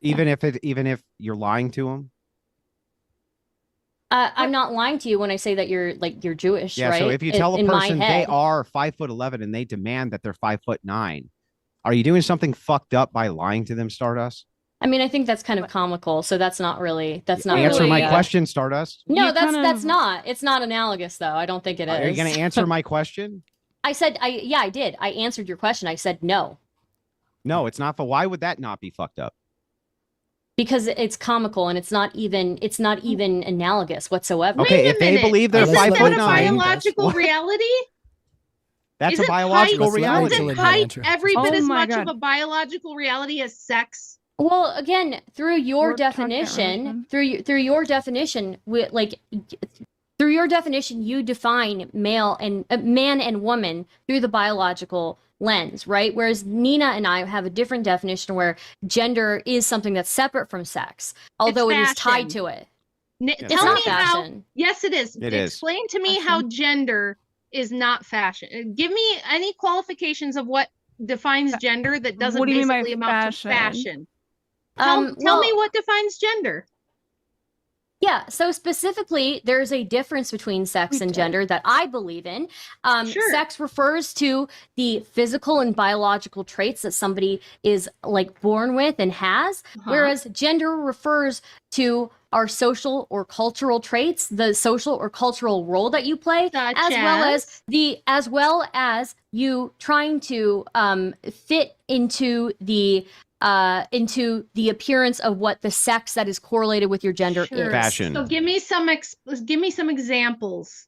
Even if you're lying to them.
I'm not lying to you when I say that you're Jewish,
Yeah.
right?
So if you tell a
In my
person they
head.
are 5'11" and they demand that they're 5'9", are you doing something fucked up by lying to them, Stardust?
I mean, I think that's kind of comical, so that's not really
Answer
really,
my
really,
question, Stardust.
No,
You
that's
kind
that's
of-
not. It's not analogous though. I don't think it is.
Are you going to answer my question?
I said I did. I answered your question. I said no.
No, it's not. Why would that not be fucked up?
Because it's comical and it's not even analogous whatsoever.
Okay,
Wait a
if they
minute.
believe they're
Isn't
Isn't
that a
5'9",
biological
what?
reality?
That's
Isn't
a biological
height,
reality.
Isn't
Actually,
height
Andrew.
every bit
Oh
as
my
much
God.
of a biological reality as sex?
Well, again, through your
We're talking about
definition,
religion.
through your definition, through your definition, you define male and man and woman through the biological lens, right? Whereas Neeina and I have a different definition where gender is something that's separate from sex, although it is tied
fashion.
to it.
It's
It's
Tell
not
me how.
fashion.
Yes, it is.
It is.
Explain to me how gender is not fashion. Give me any qualifications of what defines gender that doesn't
What do you mean by
basically amount to
fashion?
fashion. Tell me
Well,
what defines gender.
Yeah, so specifically, there's a difference between sex and gender that I believe in.
Sure.
Sex refers to the physical and biological traits that somebody is like born with and has, whereas gender refers to our social or cultural traits, the social or cultural role that you play,
Such
as well as you trying to fit into the into the appearance of what the sex that is correlated with your gender
Sure.
is.
Fashion.
So give me some examples.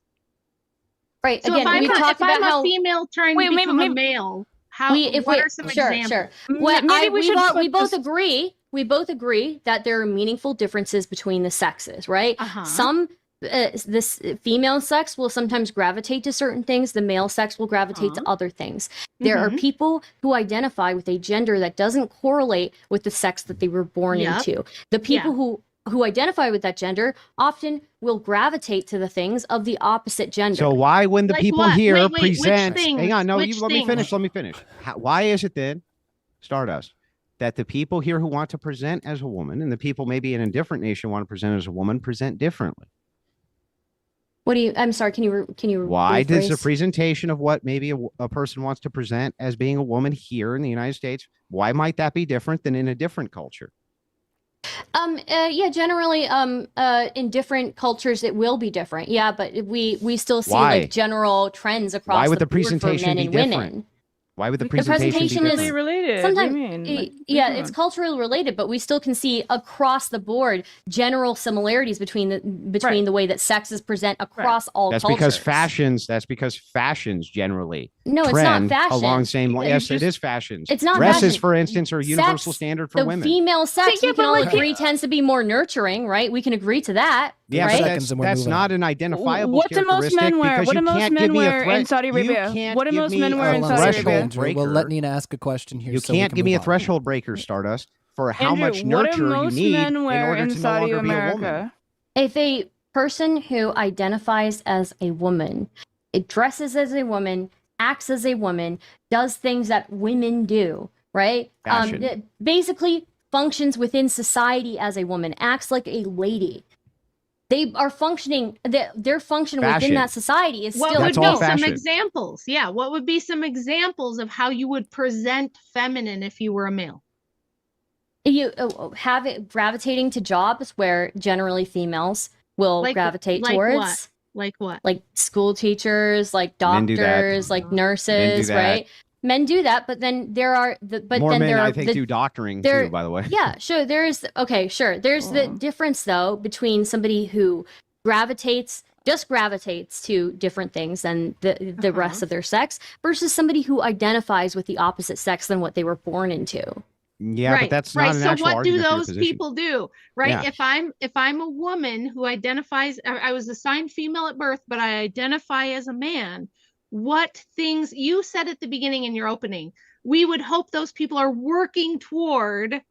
Right.
So
Again, we talked about how
a female trying to become a male, what are some examples?
Sure. Well,
Maybe
we both agree. We both agree that there are meaningful differences between the sexes, right? Some this female sex will sometimes gravitate to certain things. The male sex will gravitate to other things. There are people who identify with a gender that doesn't correlate with the sex that they were born into. The people who identify with that gender often will gravitate to the things of the opposite gender.
So why when the
Like
people
what?
here
Wait,
present,
which things?
hang on, no,
Which
let me finish.
things?
Let me finish. Why is it then, Stardust, that the people here who want to present as a woman and the people maybe in a different nation want to present as a woman present differently?
What do you? I'm sorry. Can you?
Why does the
rephrase?
presentation of what maybe a person wants to present as being a woman here in the United States? Why might that be different than in a different culture?
Yeah, generally, in different cultures, it will be different. Yeah, but we still see
Why?
like general trends across
Why would
the
the
board for
presentation
men
be
and
different?
women.
Why would the
Because
presentation be
presentation is-
different?
related.
Sometimes,
What do you mean? Like,
yeah,
come
it's
on.
culturally related, but we still can see across the board general similarities between the way that sexes present across all
That's
cultures.
that's because fashions generally
No, it's not
trend
fashion.
along the same line. Yes,
just-
it is fashions.
It's not
Dresses,
fashion.
for instance, are a universal
Sex,
standard for
the
women.
female sex,
Yeah,
we can
but
all
like-
agree tends to be more nurturing, right? We can agree to that.
Yeah,
right?
but
Seconds and we're
that's
moving
not
on.
an identifiable
What do most
characteristic
men wear?
because
What
you
do most
can't
men
give me a
wear
threat.
in Saudi
You
Arabia?
can't
What do
give
most
me
men wear
a
in Saudi
threshold
Arabia?
Andrew, we'll
breaker.
let Nina ask a question here.
You
so we
can't
can
give me a
move on.
threshold breaker, Stardust, for how
Andrew,
much
what do
nurture you
most
need
men
in
wear
order
in
to no
Saudi
longer be a woman.
America?
If a person who identifies as a woman, it dresses as a woman, acts as a woman, does things that women do, right?
Fashion.
That basically functions within society as a woman, acts like a lady. They are functioning. Their function
Fashion.
within that society is
What
still
would
That's
be
all
some
fashion.
examples? Yeah, what would be some examples of how you would present feminine if you were a male?
You have it gravitating to jobs where generally females will gravitate towards.
What? Like what?
Like school teachers, like
Men do that.
doctors, like
Men do
nurses,
that.
right? Men do that, but then there are
More men,
there are
I think, do doctoring
there-
too, by the way.
Yeah, sure. There's the difference though between somebody who just gravitates to different things than the rest of their sex versus somebody who identifies with the opposite sex than what they were born into.
Yeah,
right,
but that's
right.
not an
So
actual
what do
argument for your
those
position.
people do? Right.
Yeah.
If I'm a woman who identifies, I was assigned female at birth, but I identify as a man. What things you said at the beginning in your opening, we would hope those people are working toward,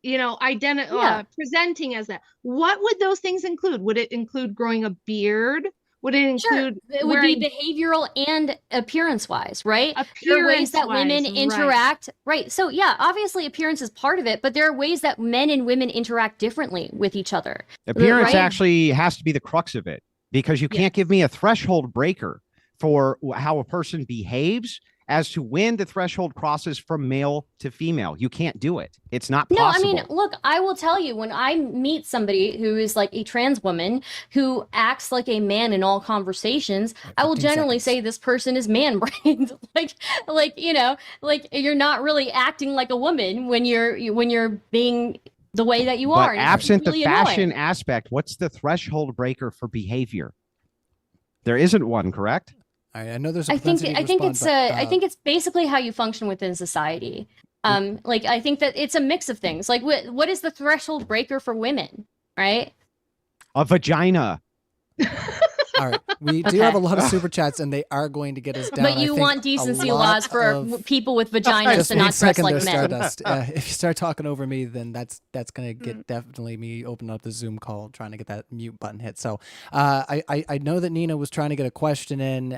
presenting as that. What would those things include? Would it include growing a beard? Would it include
It would be behavioral and appearance wise, right? There are ways that women interact, right? So yeah, obviously appearance is part of it, but there are ways that men and women interact differently with each other.
Appearance
right?
actually has to be the crux of it because you can't give me a threshold breaker for how a person behaves as to when the threshold crosses from male to female. You can't do it. It's not possible.
No, I mean, look, I will tell you, when I meet somebody who is like a trans woman who acts like a man in all conversations, I will
15
generally
seconds.
say this person is man-brained. like you're not really acting like a woman when you're being the way that you are.
But
and it's
absent
really
the fashion
annoying.
aspect, what's the threshold breaker for behavior? There isn't one, correct?
I know there's a
I think
propensity to
it's
respond, but,
I think it's basically how you function within society. Like I think that it's a mix of things. Like what is the threshold breaker for women, right?
A vagina.
all right. We do have a lot of super chats, and they are going to get us down.
But
I
you
think,
want
a
decency
lot
laws for
of-
people with vaginas
Just
to
one
not dress
second
like
there,
men.
Stardust. If you start talking over me, then that's going to get definitely me opening up the Zoom call, trying to get that mute button hit. So I know that Neeina was trying to get a question in.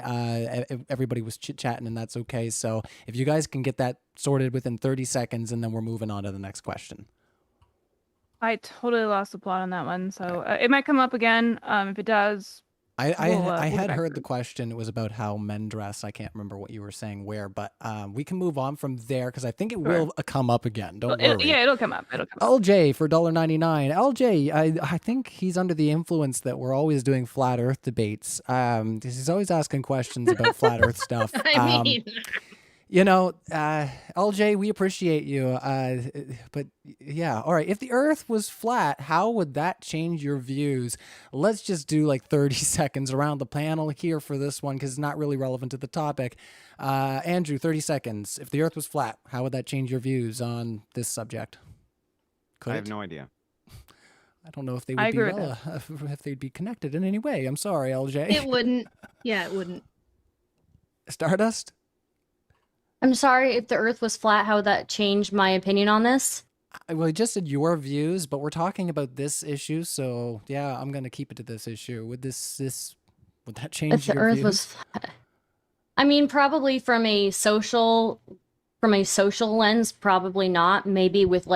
Everybody was chit-chatting, and that's okay. So if you guys can get that sorted within 30 seconds, and then we're moving on to the next question.
I totally lost the plot on that one, so it might come up again. If it does,
I
we'll
had
get back
heard
to
the
it.
question. It was about how men dress. I can't remember what you were saying where, but we can move on from there because I think it will come up again. Don't worry.
Yeah, it'll come up. It'll come up.
LJ for $1.99. LJ, I think he's under the influence that we're always doing flat Earth debates. He's always asking questions about flat Earth stuff.
I mean,
You know, LJ, we appreciate you. But yeah, all right. If the Earth was flat, how would that change your views? Let's just do like 30 seconds around the panel here for this one because it's not really relevant to the topic. Andrew, 30 seconds. If the Earth was flat, how would that change your views on this subject? Could
I have
it?
no idea.
I don't know if they
I
would be
agree with
if they'd be connected in any way. I'm sorry, LJ.
It wouldn't. Yeah, it wouldn't.
Stardust.
I'm sorry, if the Earth was flat, how would that change my opinion on this?
Well, I just said your views, but we're talking about this issue, so yeah, I'm gonna keep it to this issue. Would would that change
If the
your
Earth
views?
was flat. I mean, probably from a social lens, probably not. Maybe with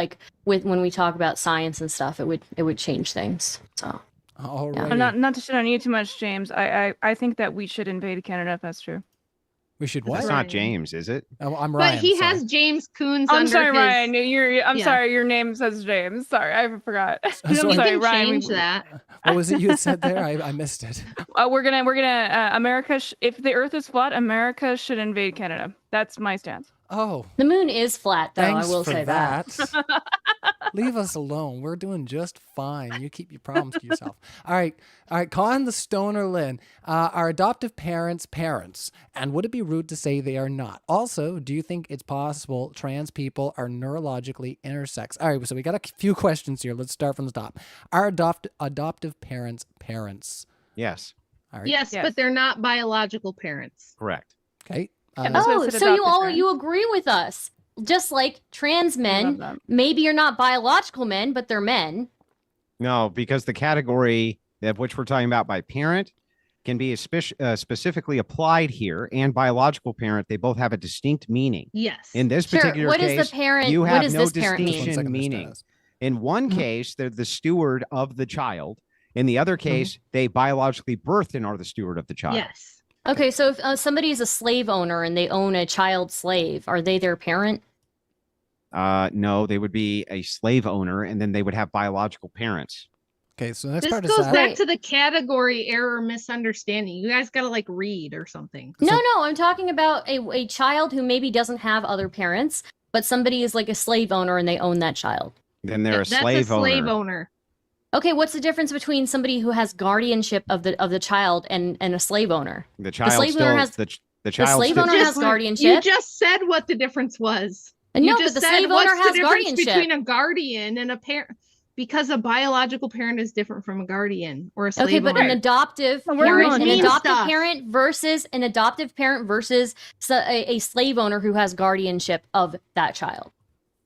when we talk about science and stuff, it would change things. So
All
Yeah.
right.
Not to shit on you too much, James. I think that we should invade Canada if that's true.
We should
That's
what?
Right.
not James, is it?
Oh, I'm
But
Ryan.
he
sorry.
has James Coons
I'm
under
sorry,
his...
Ryan. I'm
yeah.
sorry. Your name says James. Sorry, I forgot.
So
I'm
I-
We
sorry,
can
Ryan.
change that.
What was it you had said there? I missed it.
We're gonna America. If the Earth is flat, America should invade Canada. That's my stance.
Oh,
the moon is flat, though.
thanks
I will
for
say that.
Leave us alone. We're doing just fine. You keep your problems to yourself. All right. Con the Stoner Lynn. Are adoptive parents parents? And would it be rude to say they are not? Also, do you think it's possible trans people are neurologically intersex? All right. So we got a few questions here. Let's start from the top. Are adoptive parents parents?
Yes.
All right.
Yes,
Yes.
but they're not biological parents.
Correct.
Okay.
That's what I
Oh,
said,
so you
adoptive
all
parents.
you agree with us? Just like trans
I love
men,
that.
maybe you're not biological men, but they're men.
No, because the category of which we're talking about by parent can be specifically applied here, and biological parent, they both have a distinct meaning.
Yes.
In this
Sure.
particular
What
case,
is the parent?
you
What
have
does
no
this parent
Just one
mean?
distinction
second, Mr.
meaning.
Dennis.
In one
Mhm.
case, they're the steward of the child. In the other case, they biologically birthed and are the steward of the child.
Yes.
Okay, so if somebody is a slave owner and they own a child slave, are they their parent?
No, they would be a slave owner, and then they would have biological parents.
Okay. So the next
This
part
goes
is
back
Right.
to the category error misunderstanding. You guys gotta like read or something.
No, I'm talking about a child who maybe doesn't have other parents, but somebody is like a slave owner and they own that child.
Then they're a
That's
slave
a slave
owner.
owner.
Okay, what's the difference between somebody who has guardianship of the child and a slave owner?
The child
slave
still
owner has-
the
The
child
slave
still,
owner has guardianship.
You just said what the difference was.
No,
You
but
just
the
said,
slave
what's
owner
the
has
difference
guardianship.
between a guardian and a parent? Because a biological parent is different from a guardian or a slave
Okay, but
owner.
an adoptive
No, we're
parent,
going
an
deep.
adoptive
Stuff.
parent versus a slave owner who has guardianship of that child.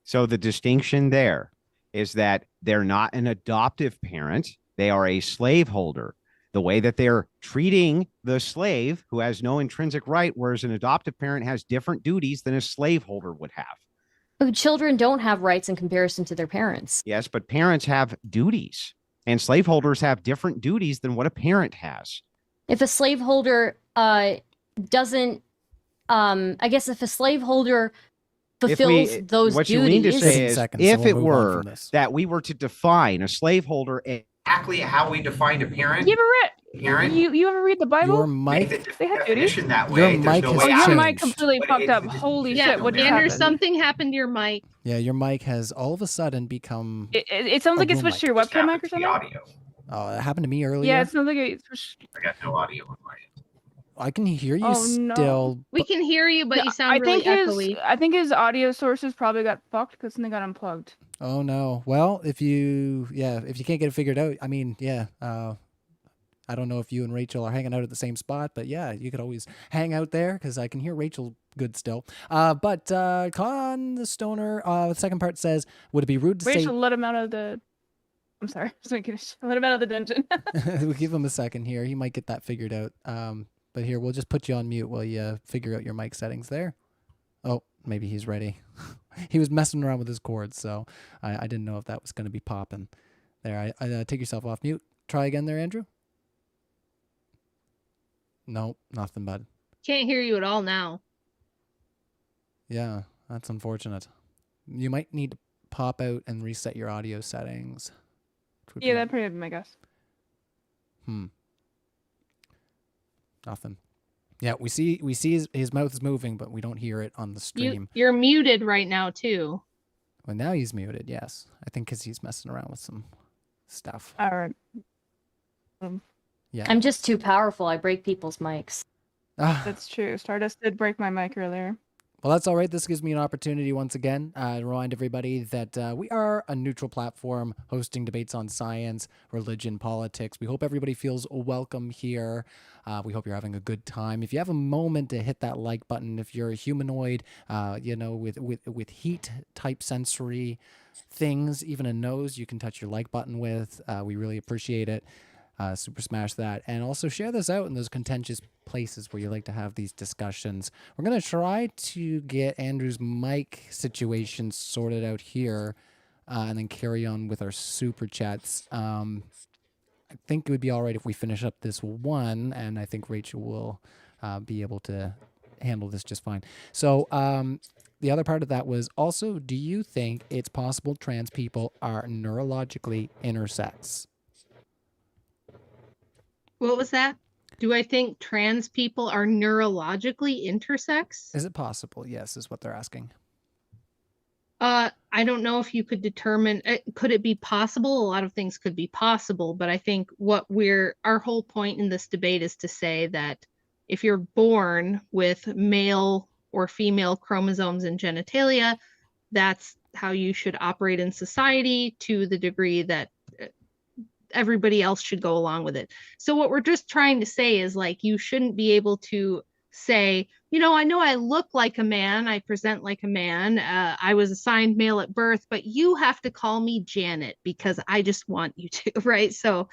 So the distinction there is that they're not an adoptive parent. They are a slaveholder. The way that they're treating the slave who has no intrinsic right, whereas an adoptive parent has different duties than a slaveholder would have.
Oh, children don't have rights in comparison to their parents.
Yes, but parents have duties, and slaveholders have different duties than what a parent has.
If a slaveholder doesn't, I guess if a slaveholder fulfills those
what
duties,
you mean to say
15
is,
seconds, and
if
we'll
it
move on
were
from this.
that we were to define a slaveholder exactly how we defined a parent,
You ever read?
parent,
You ever read the Bible?
Your
make
mic.
the
They have duties.
definition that
Your
way. There's
mic
no
has
way
Oh,
out
your
of
mic
it.
completely
But
popped
it's
up.
the
Holy
yeah,
shit! What just
Andrew,
happened?
something happened to your mic.
Yeah, your mic has all of a sudden become.
It sounds like it
room
switched
mic.
to your webcam mic or something.
Audio.
Oh, that happened to me earlier.
Yeah, it sounds like it switched.
I got no audio on my end.
I can hear you
Oh, no.
still.
We can hear you, but you sound
I
really
think
echoey.
I think his audio sources probably got fucked because something got unplugged.
Oh no. Well, if you can't get it figured out, I mean, yeah. I don't know if you and Rachel are hanging out at the same spot, but yeah, you could always hang out there because I can hear Rachel good still. But Con the Stoner, the second part says, would it be rude to
Rachel let him out of the. I'm sorry, just making it. Let him out of the dungeon.
say? We'll give him a second here. He might get that figured out. But here, we'll just put you on mute while you figure out your mic settings there. Oh, maybe he's ready. He was messing around with his cords, so I didn't know if that was going to be popping. There, I take yourself off mute. Try again there, Andrew. Nope, nothing, bud.
Can't hear you at all now.
Yeah, that's unfortunate. You might need to pop out and reset your audio settings. which would
Yeah,
be-
that'd probably be my guess.
Nothing. Yeah, we see his mouth is moving, but we don't hear it on the stream.
You're muted right now too.
Well, now he's muted. Yes, I think because he's messing around with some stuff.
All right.
Yeah,
I'm just too powerful. I break people's mics.
That's true. Stardust did break my mic earlier.
Well, that's all right. This gives me an opportunity once again to remind everybody that we are a neutral platform hosting debates on science, religion, politics. We hope everybody feels welcome here. We hope you're having a good time. If you have a moment to hit that like button, if you're a humanoid, with heat type sensory things, even a nose, you can touch your like button with. We really appreciate it. Super smash that, and also share this out in those contentious places where you like to have these discussions. We're going to try to get Andrew's mic situation sorted out here, and then carry on with our super chats. I think it would be all right if we finish up this one, and I think Rachel will be able to handle this just fine. So the other part of that was also, do you think it's possible trans people are neurologically intersex?
What was that? Do I think trans people are neurologically intersex?
Is it possible? Yes, is what they're asking.
I don't know if you could determine, could it be possible? A lot of things could be possible, but I think our whole point in this debate is to say that if you're born with male or female chromosomes and genitalia, that's how you should operate in society to the degree that everybody else should go along with it. So what we're just trying to say is, like, you shouldn't be able to say, I know I look like a man, I present like a man, I was assigned male at birth, but you have to call me Janet because I just want you to, right? So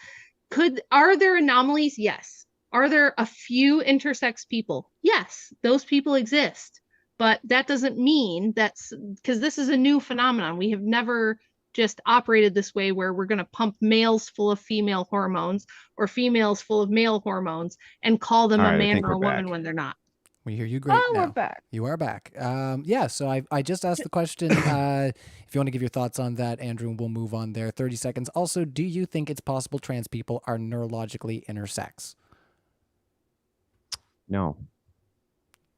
are there anomalies? Yes. Are there a few intersex people? Yes, those people exist. But that doesn't mean that's because this is a new phenomenon. We have never just operated this way where we're going to pump males full of female hormones or females full of male hormones and call them a man or a woman when they're not.
We hear you great now.
We're back.
You are back. So I just asked the question. If you want to give your thoughts on that, Andrew, we'll move on there. 30 seconds. Also, do you think it's possible trans people are neurologically intersex?
No.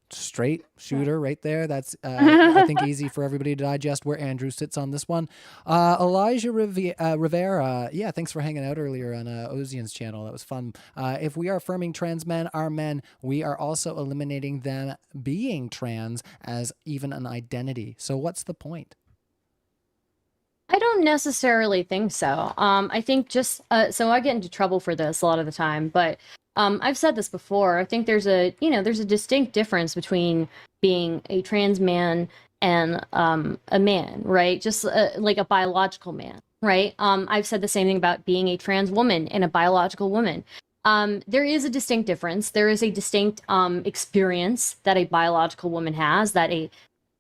Straight shooter right there. That's I think easy for everybody to digest where Andrew sits on this one. Elijah Rivera, thanks for hanging out earlier on Ozian's channel. That was fun. If we are affirming trans men are men, we are also eliminating them being trans as even an identity. So what's the point?
I don't necessarily think so. I think just so I get into trouble for this a lot of the time, but I've said this before. I think there's a distinct difference between being a trans man and a man, right? Just like a biological man, right? I've said the same thing about being a trans woman and a biological woman. There is a distinct difference. There is a distinct experience that a biological woman has that a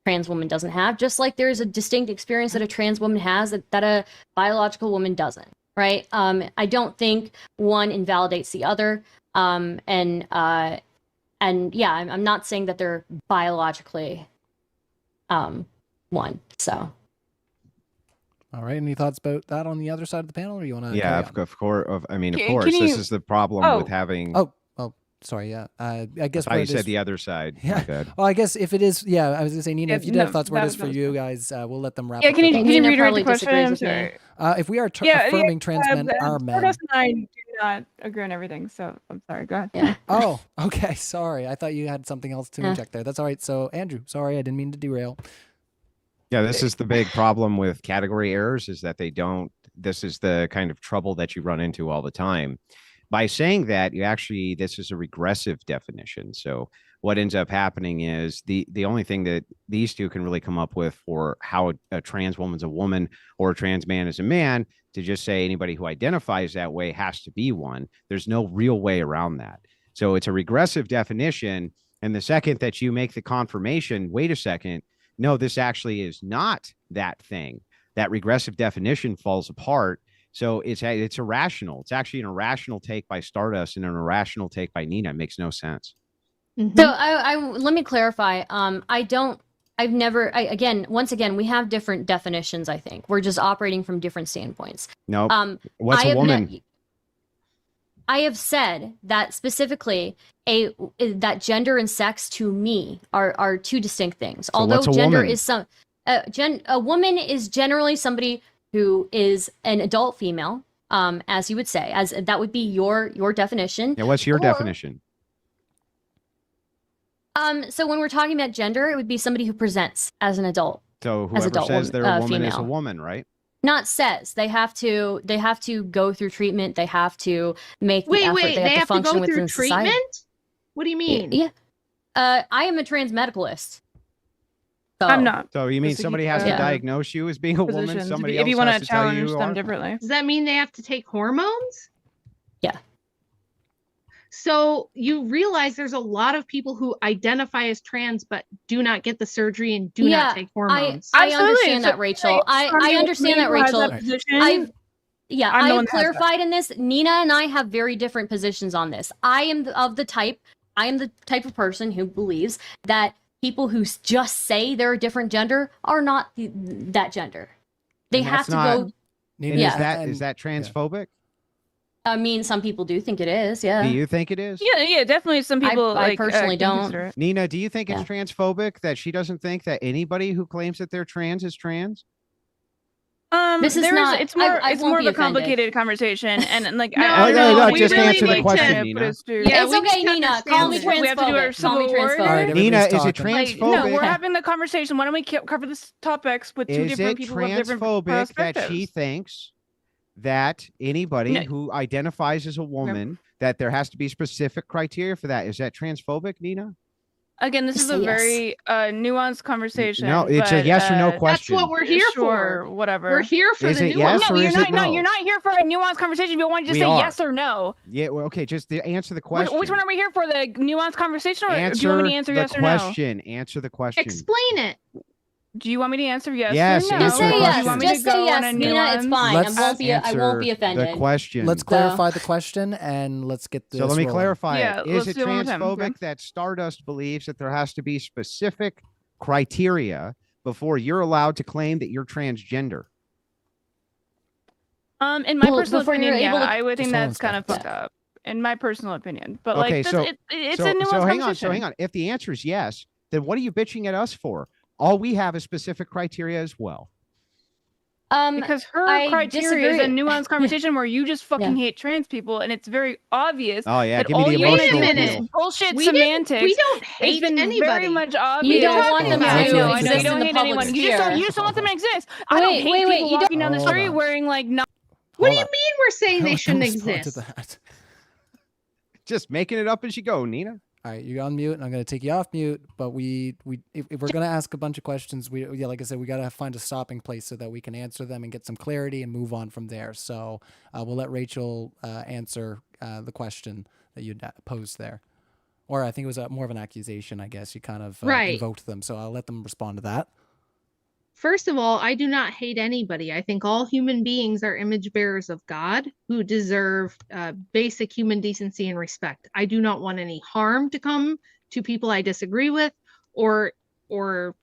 trans woman doesn't have, just like there is a distinct experience that a trans woman has that a biological woman doesn't, right? I don't think one invalidates the other. I'm not saying that they're biologically one. So.
All right. Any thoughts about that on the other side of the panel, or you want to?
Yeah, of course. I mean, of
Can
course,
you-
this is the problem with having.
Oh, sorry. Yeah. I guess
I thought you said the other side.
Yeah.
My bad.
Well, I guess if it is, I was gonna say, Neeina, if you did have thoughts where it
that
is for
was-
you guys, we'll let them wrap.
Yeah,
up
can
the
you
Nina
reiterate
probably
the question?
disagrees
I'm
with me.
sorry.
if we are
Yeah,
affirming trans men are men.
Stardust and I do not agree on everything, so I'm sorry. Go ahead.
Yeah.
Oh, okay. Sorry. I thought you had something else to
Yeah.
inject there. That's all right. So, Andrew, sorry, I didn't mean to derail.
Yeah, this is the big problem with category errors is that they don't. This is the kind of trouble that you run into all the time. By saying that, this is a regressive definition. So what ends up happening is the only thing that these two can really come up with for how a trans woman's a woman or a trans man is a man, to just say anybody who identifies that way has to be one. There's no real way around that. So it's a regressive definition. And the second that you make the confirmation, wait a second, no, this actually is not that thing, that regressive definition falls apart. So it's irrational. It's actually an irrational take by Stardust and an irrational take by Neeina. It makes no sense.
Mhm.
So I let me clarify. Once again, we have different definitions. I think we're just operating from different standpoints.
No, what's
I
a
have
woman?
I have said that specifically that gender and sex to me are two distinct things.
So
Although
what's a
gender
woman?
is a woman is generally somebody who is an adult female, as you would say, as that would be your definition.
Yeah, what's your
Or-
definition?
So when we're talking about gender, it would be somebody who presents as an adult.
So
as
whoever
adult
says
woman-
they're a woman is a
female.
woman, right?
Not says they have to go through treatment. They have to make the
Wait,
effort.
wait,
They
they
have to
have to
function
go
within
through
society.
treatment? What do you mean?
Yeah. I am a trans medicalist. So,
I'm not.
So you mean
Just to
somebody
keep
has to
Yeah.
diagnose you as being a woman?
Positions.
Somebody
If
else
you want
has
to
to tell you
challenge
you
them
are?
differently.
Does that mean they have to take hormones?
Yeah.
So you realize there's a lot of people who identify as trans but do not get the surgery and do
Yeah,
not take hormones.
I
Absolutely.
understand
So,
that, Rachel. I understand that,
who has
Rachel.
position.
I've
I'm the
I've
one that has that.
clarified in this. Nina and I have very different positions on this. I am the type of person who believes that people who just say they're a different gender are not that gender. They
And
have
that's
to
not-
go.
Nina,
And
Yeah.
is that transphobic?
I mean, some people do think it is. Yeah.
Do you think it is?
Yeah, definitely. Some
I
people
personally
can
don't.
consider it.
Nina, do you think it's
Yeah.
transphobic that she doesn't think that anybody who claims that they're trans is trans?
This is
there
not-
It's more.
I
It's
won't
more of
be
a
offended.
complicated conversation, and like
No,
I don't
no,
know.
no,
we
just
really
answer the
need
question,
to
Nina.
put us through-
Yeah,
It's
we need
okay,
to
Nina.
understand
Call me
this.
We have to do our
transphobic. Call me
civil war.
transphobic.
All right,
Nina,
everybody's
is it
talking.
Like, no,
transphobic?
we're having the conversation. Why don't we cover this topics with two
Is
different
it
people with different
transphobic that
perspectives?
she thinks that anybody
No.
who identifies as a woman, that there has to be specific criteria for that? Is that transphobic, Nina?
Again, this
Just
is
say
a
yes.
very nuanced conversation.
No, it's a
but,
yes or no
That's
question.
what we're here
sure,
for.
whatever.
We're here for
Is
the
it
nuance.
yes
No,
or
you're
is
not.
it
No,
no?
you're not here for a nuanced conversation. You want to just
We
say
are.
yes or no.
Yeah, well, okay, just answer the
Which
question.
one are we here for? The nuanced conversation, or do you
Answer
want me to answer
the
yes or no?
question. Answer the question.
Explain it.
Do you want me to answer yes,
Yes,
or no?
Just
answer
say
the
Or do
yes.
you want
question.
me
Just
to
say
go
yes,
on a
Nina. It's
nuance?
fine.
Let's
I won't be
Answer
offended.
the question.
Let's clarify the question and let's get this.
So let me
rolling.
clarify
Yeah,
it. Is
let's
it
do it one more time.
transphobic that Stardust believes that there has to be specific criteria before you're allowed to claim that you're transgender?
In my
Well,
personal
before you're
opinion,
able
yeah,
to-
I would think
Just hold on
that's
a
kind of
second.
fucked up. In my personal opinion, but
Okay,
like,
so-
it's
so,
a nuanced
so hang on.
conversation.
So hang on. If the answer is yes, then what are you bitching at us for? All we have is specific criteria as well.
Because her
I
criteria is a
disagree.
nuanced conversation where you just fucking hate trans people, and it's very obvious
Oh yeah,
that
give me
all
the
you want to
Wait a
do
emotional
is
minute.
appeal.
bullshit
We
semantics.
don't
It's
hate
been
anybody.
very much obvious.
You don't want them
to
I know,
exist
you
in
don't
the
hate
public
anyone.
sphere.
You just don't want them to exist. I don't
Wait,
hate
wait, wait,
people
you
walking down the
Hold
street
on.
wearing like
What do you
Hold
mean we're saying
on.
they
Let
shouldn't
them respond to
exist?
that.
Just making it up as you go, Nina.
All right, you're on mute, and I'm going to take you off mute. But if we're going to ask a bunch of questions, like I said, we got to find a stopping place so that we can answer them and get some clarity and move on from there. So we'll let Rachel answer the question that you posed there, or I think it was more of an accusation. I guess you kind of
Right.
invoked them, so I'll let them respond to that.
First of all, I do not hate anybody. I think all human beings are image bearers of God who deserve basic human decency and respect. I do not want any harm to come to people I disagree with or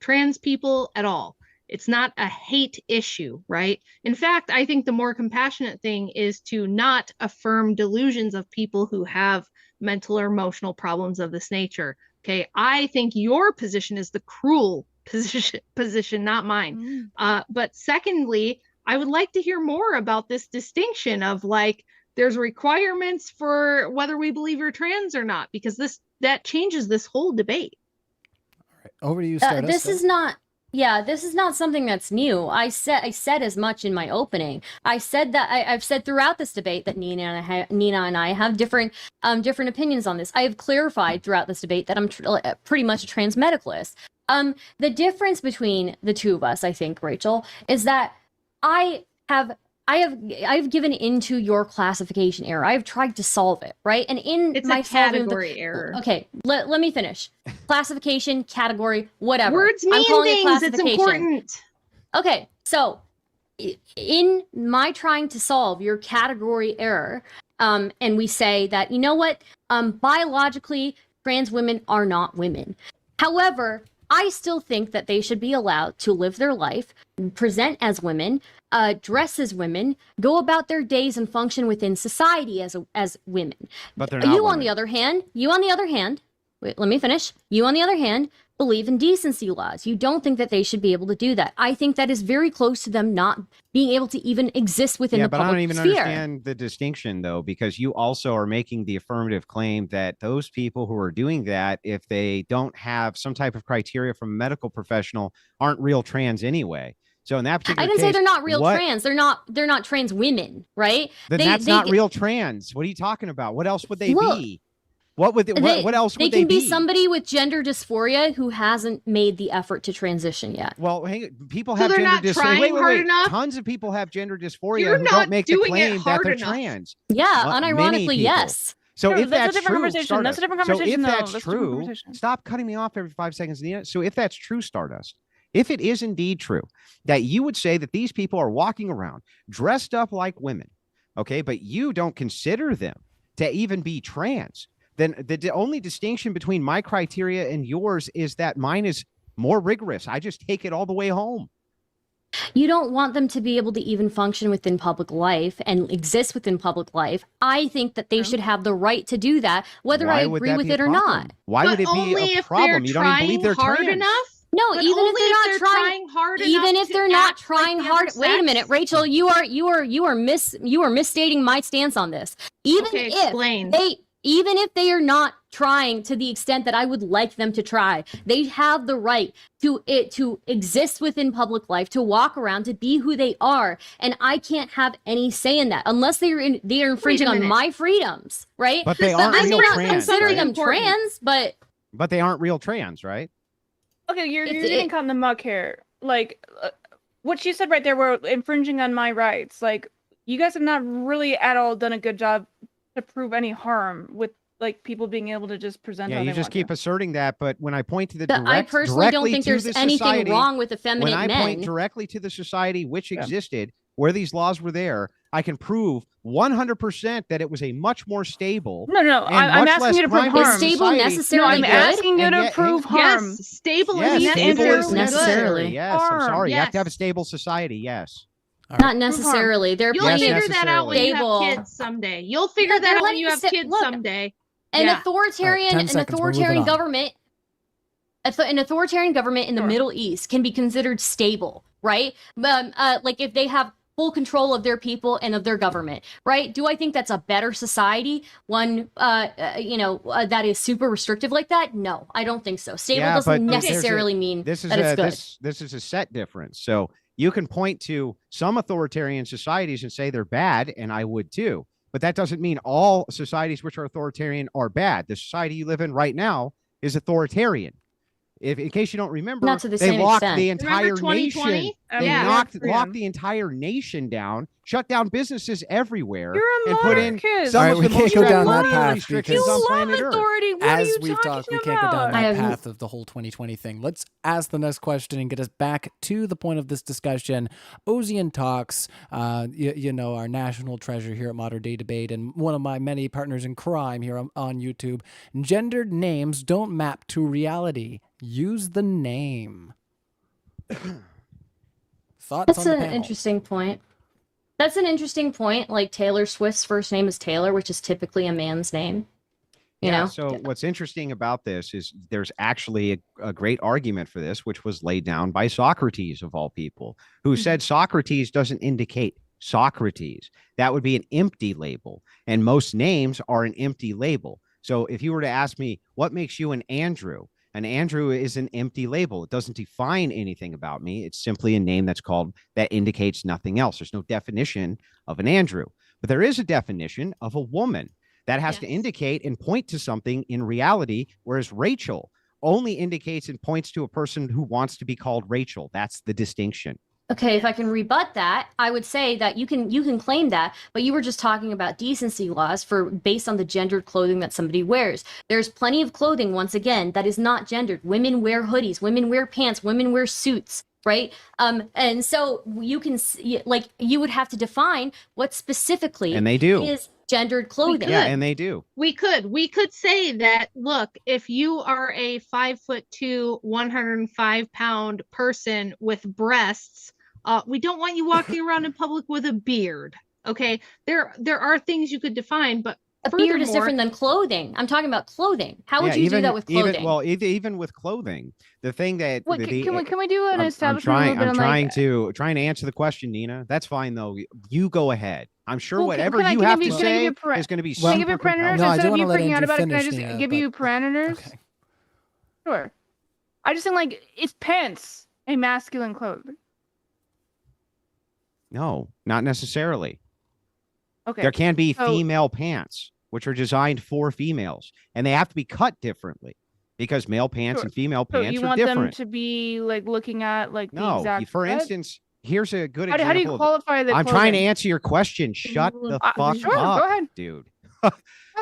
trans people at all. It's not a hate issue, right? In fact, I think the more compassionate thing is to not affirm delusions of people who have mental or emotional problems of this nature. Okay, I think your position is the cruel position, not mine. But secondly, I would like to hear more about this distinction of like, there's requirements for whether we believe you're trans or not, because that changes this whole debate.
All right, over to you, Stardust.
This is not something that's new. I said as much in my opening. I said that I've said throughout this debate that Nina and I have different opinions on this. I have clarified throughout this debate that I'm pretty much a trans medicalist. The difference between the two of us, I think, Rachel, is that I have given into your classification error. I have tried to solve it, right? And in
It's
my
a category error.
Okay, let me finish. Classification, category, whatever.
Words
I'm
mean
calling it
things. It's
classification.
important.
Okay, so in my trying to solve your category error, and we say that, you know what, biologically, trans women are not women. However, I still think that they should be allowed to live their life, present as women, dress as women, go about their days and function within society as women.
But they're not
You, on
women.
the other hand, wait, let me finish. You, on the other hand, believe in decency laws. You don't think that they should be able to do that. I think that is very close to them not being able to even exist within the
but
public
I don't even
sphere.
understand the distinction, though, because you also are making the affirmative claim that those people who are doing that, if they don't have some type of criteria from a medical professional, aren't real trans anyway. So in that particular
I didn't say
case,
they're not real
what-
trans. They're not trans women, right?
Then that's not real trans. What are you talking about? What else would they
Well,
be? What would what else would
they can
be?
be somebody with gender dysphoria who hasn't made the effort to transition yet.
Well, people
So
have
they're
gender
not
dysphoria.
trying
Wait,
hard enough?
Tons of people have gender dysphoria
You're
who
not
don't make the
doing it
claim that
hard
they're
enough.
trans.
Yeah,
Many
unironically,
people.
yes.
So
No,
if
that's a
that's
different
true,
conversation. That's a different
So if
conversation, though.
that's
That's a different
true,
conversation.
stop cutting me off every 5 seconds, Neeina. So if that's true, Stardust, if it is indeed true that you would say that these people are walking around dressed up like women, okay, but you don't consider them to even be trans, then the only distinction between my criteria and yours is that mine is more rigorous. I just take it all the way home.
You don't want them to be able to even function within public life and exist within public life. I think that they should have the right to do that, whether I
would
agree
that
with
be a
it or
problem?
not.
Why
But
would it
only
be a
if
problem?
they're
You don't even believe they're
hard
trans.
enough.
No,
But
even if
only
they're not
they're
trying
hard
even
enough
if
to
they're not
act like
trying
the
hard.
other
Wait a
sex.
minute, Rachel, you are misstating my stance on this. Even
Okay, explain.
even if they are not trying to the extent that I would like them to try, they have the right to exist within public life, to walk around, to be who they are, and I can't have any say in that unless they are infringing on
minute.
my freedoms, right?
But they
That
aren't
doesn't
real
mean I'm
trans.
considering
right?
them trans, but
But they aren't real trans, right?
Okay, you're
It's-
getting
it-
caught in the muck here. Like, what she said right there, were infringing on my rights. Like, you guys have not really at all done a good job to prove any harm with like people being able to just present.
Yeah,
how
you
they
just
want
keep
to.
asserting that, but when I point to the
that I
direct,
personally don't
directly
think
to
there's
the
anything
society,
wrong with
when
effeminate
I
men.
point directly to the society which
Yeah.
existed, where these laws were there, I can prove 100% that it was a much more stable.
No,
and
I'm
much
asking
less
you to prove
crime-ridden
Is
harm.
stable
society.
No,
necessarily
I'm
good?
asking you
And
to
yet-
prove harm.
Yes, stable
Yes,
is
stable
necessarily
is
good.
necessarily.
Yes, I'm
Harm,
sorry. You have to have a
yes.
stable society. Yes.
All right.
Not necessarily. There are
You'll
Yes,
plenty of
figure that out when you
stable-
have kids someday. You'll figure
Yeah,
that
they're
out when
letting
you
you
have
sit-
kids
look,
someday.
an
Yeah.
authoritarian,
10
an
seconds, we're moving
authoritarian
on.
government, an authoritarian government in the
Sure.
Middle East can be considered stable, right? Like if they have full control of their people and of their government, right? Do I think that's a better society? One, that is super restrictive like that? No, I don't think so. Stable
Yeah,
doesn't
but there's a-
necessarily mean
This is
that it's
a
good.
this is a set difference. So you can point to some authoritarian societies and say they're bad, and I would too. But that doesn't mean all societies which are authoritarian are bad. The society you live in right now is authoritarian. If, in case you don't remember,
Not to the
they
same
locked
extent.
the
Remember
entire
2020?
nation. They
Yeah.
locked
Freedom.
the entire nation down, shut down businesses everywhere,
You're a
and put in
monarchist.
some
All right,
of
we
the
can't
most
go down that
draconian
path
restrictions
because-
on
You love
planet Earth.
authority. What are
As
you
we've
talking
talked, we can't go down
about?
I
that
have-
path of the whole 2020 thing. Let's ask the next question and get us back to the point of this discussion. Ozian Talks, our national treasure here at Modern Day Debate, and one of my many partners in crime here on YouTube. Gendered names don't map to reality. Use the name. Thoughts
That's
on the
an
panel?
interesting point. That's an interesting point. Like Taylor Swift's first name is Taylor, which is typically a man's name. You know?
So what's interesting about this is there's actually a great argument for this, which was laid down by Socrates of all people, who said Socrates doesn't indicate Socrates. That would be an empty label, and most names are an empty label. So if you were to ask me, what makes you an Andrew is an empty label. It doesn't define anything about me. It's simply a name that indicates nothing else. There's no definition of an Andrew, but there is a definition of a woman. That has to
Yes.
indicate and point to something in reality, whereas Rachel only indicates and points to a person who wants to be called Rachel. That's the distinction.
Okay, if I can rebut that, I would say that you can claim that, but you were just talking about decency laws based on the gendered clothing that somebody wears. There's plenty of clothing, once again, that is not gendered. Women wear hoodies, women wear pants, women wear suits, right? And so you can you would have to define what specifically
And they do.
is gendered clothing.
Yeah, and they do.
We could say that, look, if you are a 5'2", 105-pound person with breasts, we don't want you walking around in public with a beard. Okay, there are things you could define, but
a beard is different than clothing. I'm talking about clothing. How would you do that with clothing?
Even with clothing, the thing that
What, can we do an establishment?
I'm trying to answer the question, Neeina. That's fine though. You go ahead. I'm sure whatever you have to say is going to be
super. Can I give you parameters instead of you freaking out about it? Can I just give you parameters?
Okay.
Sure. I just think like it's pants, a masculine clothing.
No, not necessarily.
Okay.
There can be female pants, which are designed for females, and they have to be cut differently because male pants and female pants are different.
You want them to be like looking at like the exact
for
cut?
instance, here's a good example.
How do you qualify the
I'm
clothing?
trying to answer your question. Shut the fuck up,
go ahead.
dude.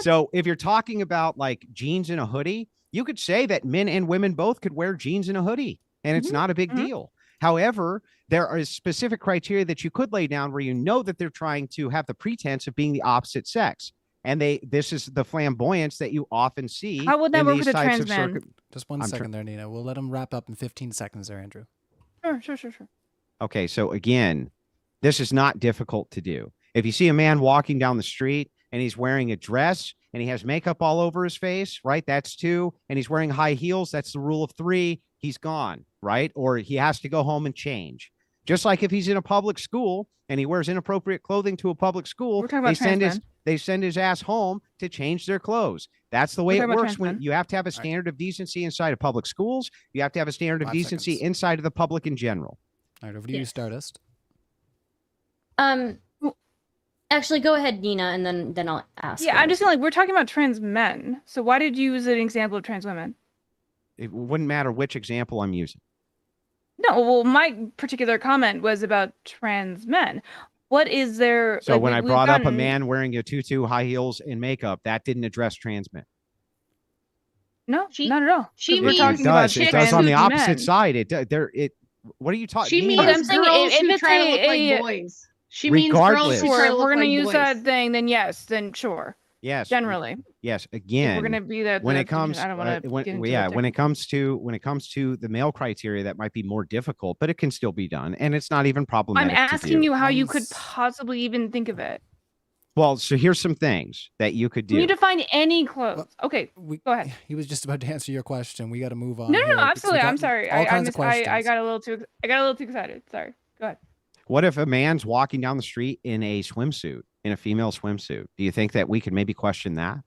So if you're talking about like jeans and a hoodie, you could say that men and women both could wear jeans and a hoodie, and it's not a big deal. However, there are specific criteria that you could lay down where you know that they're trying to have the pretense of being the opposite sex. And this is the flamboyance that you often see.
How would that work with a trans man?
Just one second there, Neeina. We'll let him wrap up in 15 seconds there, Andrew.
Sure.
Okay, so again, this is not difficult to do. If you see a man walking down the street and he's wearing a dress and he has makeup all over his face, right? That's 2. And he's wearing high heels. That's the rule of 3. He's gone, right? Or he has to go home and change. Just like if he's in a public school and he wears inappropriate clothing to a public school, they send his ass home to change their clothes. That's the way it works. When you have to have a standard of decency inside of public schools, you have to have a standard of decency inside of the public in general.
All right, over to you, Stardust.
Actually, go ahead, Neeina, and then I'll ask.
Yeah, I'm just saying, like, we're talking about trans men. So why did you use an example of trans women?
It wouldn't matter which example I'm using.
No, well, my particular comment was about trans men. What is there?
So when I brought up a man wearing a tutu, high heels, and makeup, that didn't address trans men.
No, not at all.
We're talking
about it does on the opposite side. What are you talking?
She means girls who try to look like boys. She means girls who try to look like boys.
If we're going to use that thing, then yes, then sure.
Yes.
Generally.
Yes. Again,
we're going to be that.
When it comes,
I don't want to.
when it comes to the male criteria, that might be more difficult, but it can still be done, and it's not even problematic.
I'm asking you how you could possibly even think of it.
Well, so here's some things that you could do.
Can you define any clothes? Well, okay, go ahead.
He was just about to answer your question. We got to move on.
No, absolutely. I'm sorry.
I
got a little too excited. Sorry. Go ahead.
What if a man's walking down the street in a swimsuit, in a female swimsuit? Do you think that we could maybe question that?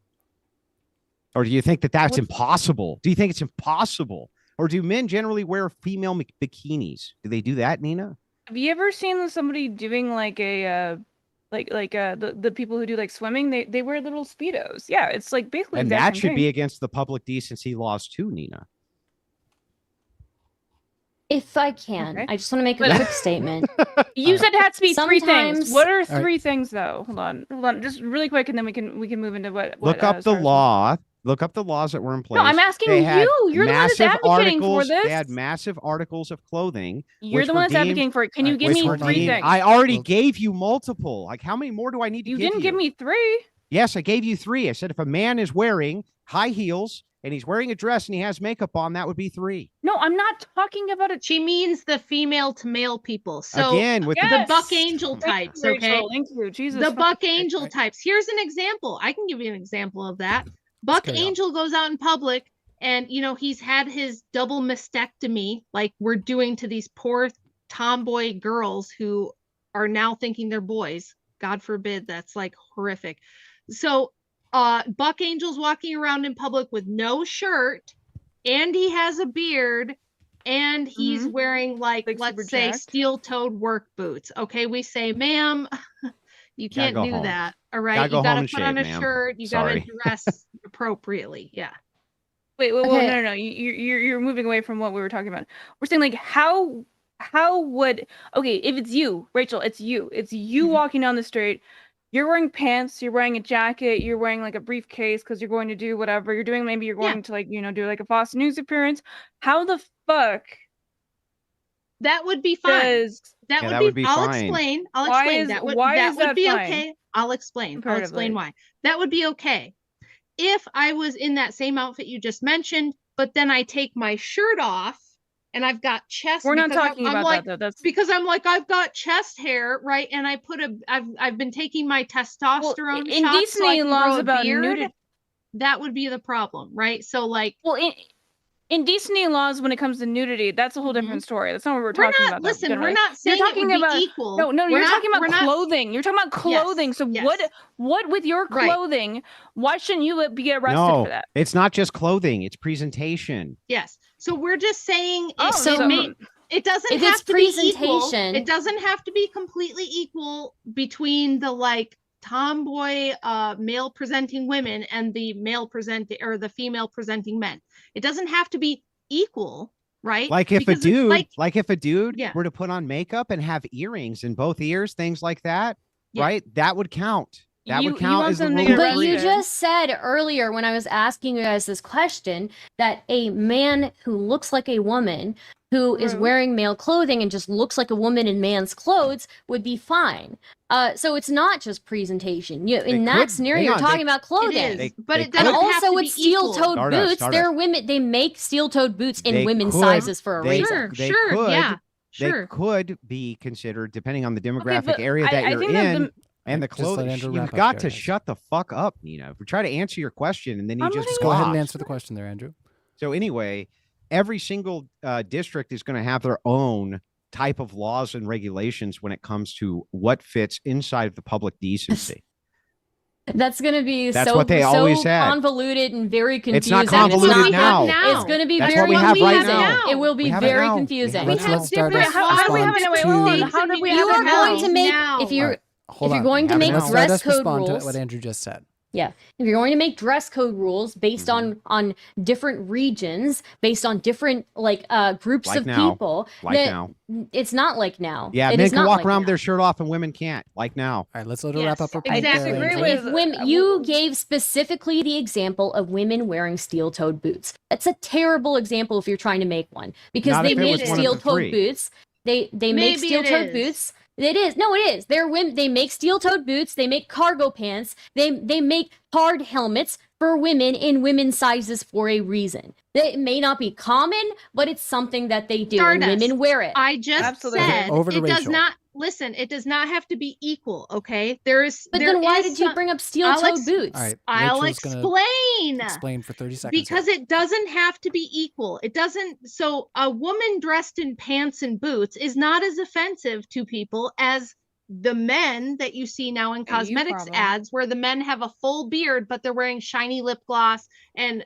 Or do you think that that's impossible? Do you think it's impossible? Or do men generally wear female bikinis? Do they do that, Neeina?
Have you ever seen somebody doing like a the people who do like swimming? They wear little Speedos. Yeah, it's like basically.
And that should be against the public decency laws too, Neeina.
If I can, I just want to make a quick statement.
You said it had to be 3 things. What are 3 things though? Hold on, just really quick, and then we can move into what.
Look up the law. Look up the laws that were in place.
No, I'm asking you. You're the one that's advocating for this.
They had massive articles of clothing.
You're the one that's advocating for it. Can you give me 3 things?
I already gave you multiple. Like, how many more do I need to give you?
You didn't give me 3.
Yes, I gave you 3. I said if a man is wearing high heels and he's wearing a dress and he has makeup on, that would be 3.
No, I'm not talking about it.
She means the female to male people. So
again, with
the buck angel types, okay?
Thank you, Jesus.
The buck angel types. Here's an example. I can give you an example of that. Buck Angel goes out in public and, he's had his double mastectomy like we're doing to these poor tomboy girls who are now thinking they're boys. God forbid. That's like horrific. So Buck Angel's walking around in public with no shirt and he has a beard and he's wearing like let's say steel-toed work boots. Okay, we say, ma'am, you can't do that. All right, you gotta put on a shirt. You gotta dress appropriately. Yeah.
Wait, no. You're moving away from what we were talking about. We're saying like how would if it's you, Rachel, it's you walking down the street. You're wearing pants. You're wearing a jacket. You're wearing like a briefcase because you're going to do whatever you're doing. Maybe you're going to like do like a Fox News appearance. How the fuck?
That would be fine. That would be fine. I'll explain. That would be fine. Okay. I'll explain
Comparatively.
why. That would be okay if I was in that same outfit you just mentioned, but then I take my shirt off and I've got chest.
We're not
because
talking
I'm
about
like,
that though. That's
because I'm like, I've got chest hair, right? And I've been taking my testosterone shots so I
indecent
can
laws
grow a
about
beard.
nudity.
That would be the problem, right? So like,
Well, indecent laws when it comes to nudity, that's a whole different story. That's not what we're talking about.
Listen, we're
generally.
not saying
You're
it
talking
would
about
be equal.
No,
We're
you're talking
we're
about clothing. You're talking about clothing. So
yes.
what with your
Right.
clothing? Why shouldn't you get arrested
No,
for that?
it's not just clothing; it's presentation.
Yes. So we're just saying
Oh,
it doesn't
if
have
it's
to be equal.
presentation-
It doesn't have to be completely equal between the like tomboy male presenting women and the male presenting or the female presenting men. It doesn't have to be equal, right?
Like if
Because
a dude,
it's
like if a dude
Yeah.
were to put on makeup and have earrings in both ears, things like that,
Yeah.
right? That would count. That
You
would count
want
as the
them to
rule
get
of
But
three.
you
arrested.
just said earlier when I was asking you guys this question that a man who looks like a woman who is
True.
wearing male clothing and just looks like a woman in man's clothes would be fine. So it's not just presentation. In
They
that
could-
scenario,
hang
you're
on,
talking
they-
about clothing.
It is,
They-
but
they
it
could-
And
doesn't have
also
to
with
be equal.
steel-toed
Stardust,
boots, there are women, they make steel-toed boots in
They
women's
could-
sizes for a
they-
reason.
they
Sure,
could-
yeah,
They
sure.
could be considered, depending on the demographic
but
area that
I
you're
think that
in,
the-
and the
Just let
clothing.
Andrew
You've
wrap up
got
here,
to
guys.
shut the fuck up, Nina. We try to answer your question, and then you
I'm
just
letting
Go ahead and
gloss.
answer the question there, Andrew.
So anyway, every single district is going to have their own type of laws and regulations when it comes to what fits inside of the public decency.
That's going to be
That's
so,
what they
so
always had.
convoluted and very confusing.
It's not
and
convoluted
not
now.
fun. It's going to be
That's
very
what we have right
confusing.
now.
It will be
We have it
very
now.
confusing.
Let's let Stardust
how do we have
respond
it? Wait,
to-
hold on. How do we
You
have
are
it
going
now?
to make
Now.
if you're
Alright, hold
if you're
on.
going to
have it
make
now.
Let's
dress
Stardust
code
respond
rules.
to what Andrew just said.
Yeah, if you're going to make dress code rules based on different regions, based on different groups
Like
of
now.
people,
Like
then
now.
it's not like now.
Yeah,
It
men
is
can
not
walk
like
around
now.
with their shirt off and women can't. Like now.
All right, let's let her
Yes,
wrap up her point.
I
there,
disagree
Andrew.
with-
If women, you gave specifically the example of women wearing steel-toed boots. That's a terrible example if you're trying to make one because
Not
they
if it
make
was one of the
steel-toed
three.
boots. They make
Maybe it
steel-toed
is.
boots. It is. No, it is. They're women. They make steel-toed boots. They make cargo pants. They make hard helmets for women in women's sizes for a reason. It may not be common, but it's something that they do, and
Stardust.
women wear it.
I just
Absolutely.
said
Over to
it does
Rachel.
not listen. It does not have to be equal. Okay, there is.
But
there
then why
is
did you
some-
bring up steel-toed boots?
All right,
I'll
Rachel's gonna
explain.
explain for 30 seconds.
Because it doesn't have to be equal. It doesn't. So a woman dressed in pants and boots is not as offensive to people as the men that you see now in
Yeah, you
cosmetics
problem.
ads where the men have a full beard but they're wearing shiny lip gloss and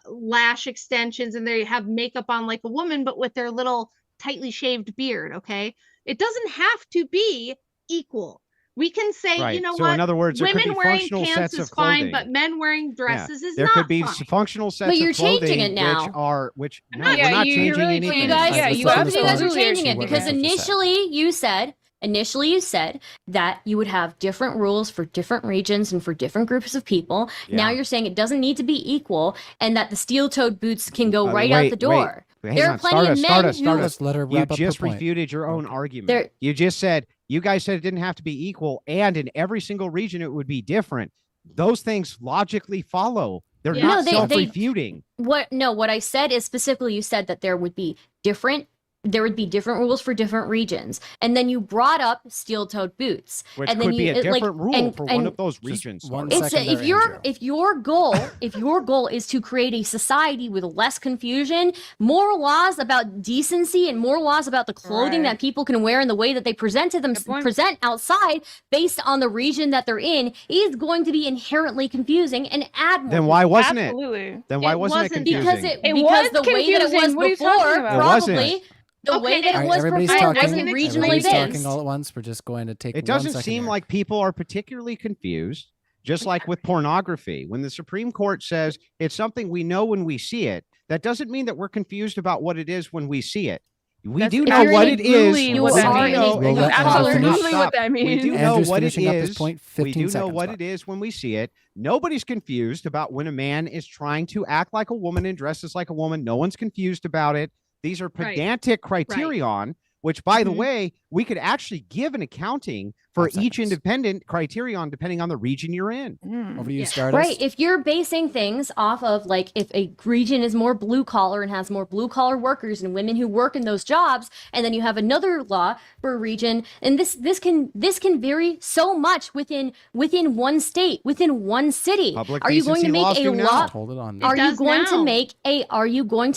lash extensions and they have makeup on like a woman but with their little tightly shaved beard. Okay, it doesn't have to be equal. We can say,
Right.
you know
So
what,
in other words, there could
women
be
wearing
functional
pants
sets
is
of
fine,
clothing.
but men wearing dresses is
There
not
could be
fine.
functional sets
you're
of clothing
changing it now.
which are which
I'm
no,
not-
we're
Yeah,
not
you're
changing
really
anything.
changing
You guys,
Yeah,
Let's
you
let her
both of you guys are
respond
changing
to
it
what
because
Rachel just said.
initially you said that you would have different rules for different regions and for different groups of people. Now
Yeah.
you're saying it doesn't need to be equal and that the steel-toed boots can go right
wait,
out the door.
Hang
There are
on,
plenty of
Stardust,
men
Stardust,
who-
Let's let her
You
wrap up her
just
point.
refuted your own
Okay.
argument.
There-
You just said you guys said it didn't have to be equal, and in every single region it would be different. Those things logically follow. They're
Yeah.
not
No, they-
self-refuting.
What I said is specifically you said that there would be different rules for different regions. And then you brought up steel-toed boots.
Which
and then
could be
you-
a
it, like-
different rule
and-
for one
and-
of those
Just
regions.
one
Stardust.
It's
second there, Andrew.
if your goal is to create a society with less confusion, more laws about decency and more laws about the clothing
Right.
that people can wear and the way that they present
point.
outside based on the region that they're in is going to be inherently confusing and add more.
Then why wasn't it?
Absolutely.
Then why
It
wasn't it
wasn't
confusing?
because
It
because
was
the way that it was
confusing. What are you
before
talking about?
It wasn't.
probably the
Okay,
way that
All
it
right,
was
everybody's
before
talking.
wasn't regionally
Everybody's
based.
talking all at once. We're just going to take
It
1
doesn't
second
seem
here.
like people are particularly confused, just like with pornography. When the Supreme Court says it's something we know when we see it, that doesn't mean that we're confused about what it is when we see it. We
That's
do know what it is.
absolutely
You
what
are
that
already-
means.
We'll
let
That's
Andrew
absolutely
finish.
what that
We
means.
do know
Andrew's
what it
finishing up his
is.
point.
We
15
do know
seconds,
what
bud.
it is when we see it. Nobody's confused about when a man is trying to act like a woman and dresses like a woman. No one's confused about it. These are
Right.
pedantic criterion, which, by the
Mhm.
way, we could actually give an accounting for
5
each
seconds.
independent criterion depending on the region you're in.
Over to you,
Yeah.
Stardust.
Right. If you're basing things off of like if a region is more blue collar and has more blue collar workers and women who work in those jobs, and then you have another law for a region, and this can vary so much within one state, within one city.
Public
Are you going to
decency
make
laws
a
do now.
law?
Hold it on.
It
Are you
does
going
now.
to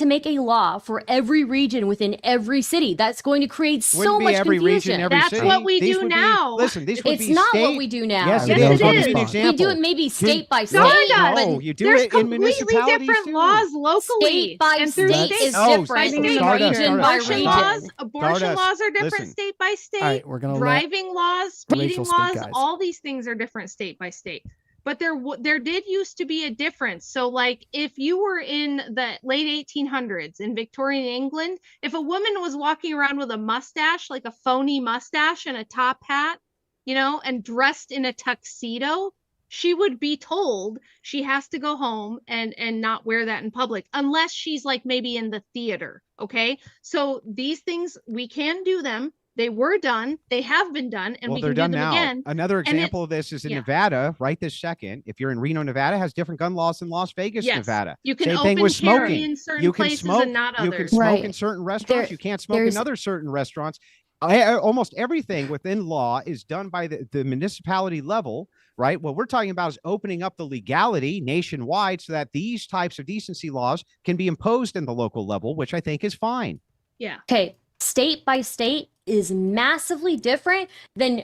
make a law for every region within every city? That's going to create so
Wouldn't be
much
every
confusion.
region, every
That's
city.
what we
These
do
would be-
now.
listen, these would
It's
be
not
state.
what we do now.
Yes,
Yes,
it is.
it
I'll give
is.
you an
We
example.
We do it maybe state by state.
Stardust.
No, you do
There's
it in
completely
municipalities
different
too.
laws locally.
State by
and through
state
states.
is
Oh,
different
Stardust,
than
Stardust,
region by
Abortion
region.
laws, abortion
Stardust,
laws are different
listen.
state by state.
All right, we're gonna let
Driving laws, speeding
Rachel speak,
laws,
guys.
all these things are different state by state. But there did used to be a difference. So like if you were in the late 1800s in Victorian England, if a woman was walking around with a mustache, like a phony mustache and a top hat, you know, and dressed in a tuxedo, she would be told she has to go home and not wear that in public unless she's like maybe in the theater. Okay. So these things, we can do them. They were done. They have been done, and
Well,
we
they're
can do
done
them
now.
again.
Another
And it-
example of this is in
yeah.
Nevada, right this second. If you're in Reno, Nevada, has different gun laws than Las Vegas,
Yes.
Nevada.
You can
Same
open
thing with
carry
smoking.
in certain
You can
places
smoke.
and not
You
others.
can smoke
Right.
in certain restaurants.
There-
You can't smoke in
there's-
other certain restaurants. Almost everything within law is done by the municipality level, right? What we're talking about is opening up the legality nationwide so that these types of decency laws can be imposed in the local level, which I think is fine.
Yeah.
Okay, state by state is massively different than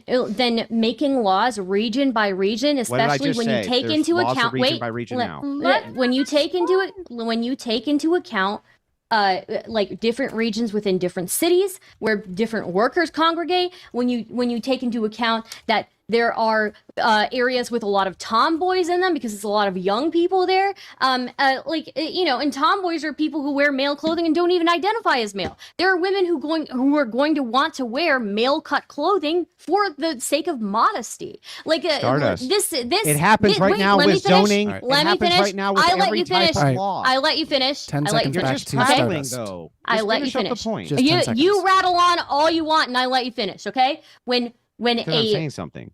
making laws region by region,
What did I
especially
just
when
say?
you take
There's
into
laws of
account
region by region now.
when you take into account like different regions within different cities where different workers congregate, when you take into account that there are areas with a lot of tomboys in them because it's a lot of young people there. And tomboys are people who wear male clothing and don't even identify as male. There are women who are going to want to wear male cut clothing for the sake of modesty. Like
Stardust.
this.
It happens right
wait,
now
let me
with
finish.
zoning.
All right.
It
Let me
happens
finish.
right now with
I let
every
you
type
finish.
of
All right.
law.
I let you finish.
10
I let you
seconds
You're
back
finish.
just
to
Okay?
prattling,
Stardust.
though.
I
Just
let you
finish up
finish.
the point.
Just 10 seconds.
You rattle on all you want, and I let you finish. Okay? When
Because I'm saying something.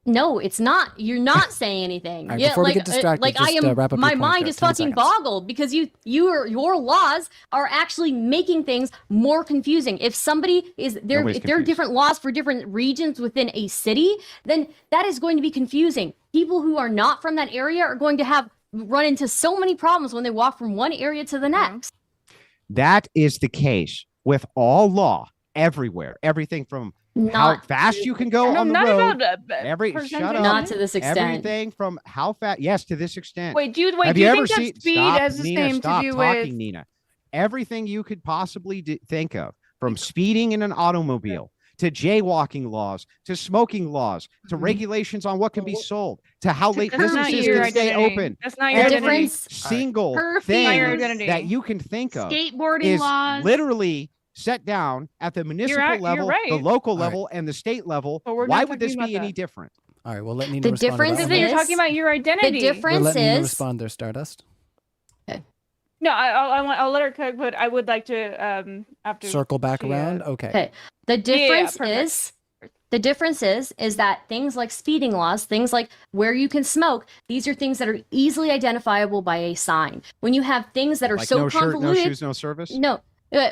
no, it's not. You're not saying anything.
All right, before we get distracted,
like I
just,
am.
wrap up
My
your point
mind
there.
is
10
fucking
seconds.
boggled because your laws are actually making things more confusing. If somebody is there,
Nobody's
if there are
confused.
different laws for different regions within a city, then that is going to be confusing. People who are not from that area are going to run into so many problems when they walk from one area to the next.
That is the case with all law everywhere. Everything from how
Not
fast you can go
No,
on the
not
road.
about
Shut up.
not to this extent.
Everything from how fast. Yes, to this extent.
Wait, do you
Have
think
you ever
that
seen?
speed
Stop,
has the
Nina,
same
stop
to do
talking,
with?
Nina. Everything you could possibly think of, from speeding in an automobile to jaywalking laws, to smoking laws, to regulations on what can be sold, to how late
That's not
businesses
your
can stay
identity.
open.
That's not your
The
Every
identity.
difference-
single
Curfews.
thing
Not your identity.
that you can think of
Skateboarding
is
laws.
literally set down at the municipal
you're
level, the
right.
local
All right.
level, and the state level.
But we're
Why
not
would this
talking
be
about
any
that.
different?
All right, well, let Nina
The
respond
difference
to
Because
that.
then
one.
you're
is-
talking about your
The
identity.
We're
difference
letting Nina
is
respond there, Stardust.
No, I'll let her cook, but I would like to after
Circle back
she,
around. Okay.
Okay. The
yeah,
difference
perfect.
is that things like speeding laws, things like where you can smoke, these are things that are easily identifiable by a sign. When you have things that are
Like
so
no shirt, no
convoluted,
shoes, no service.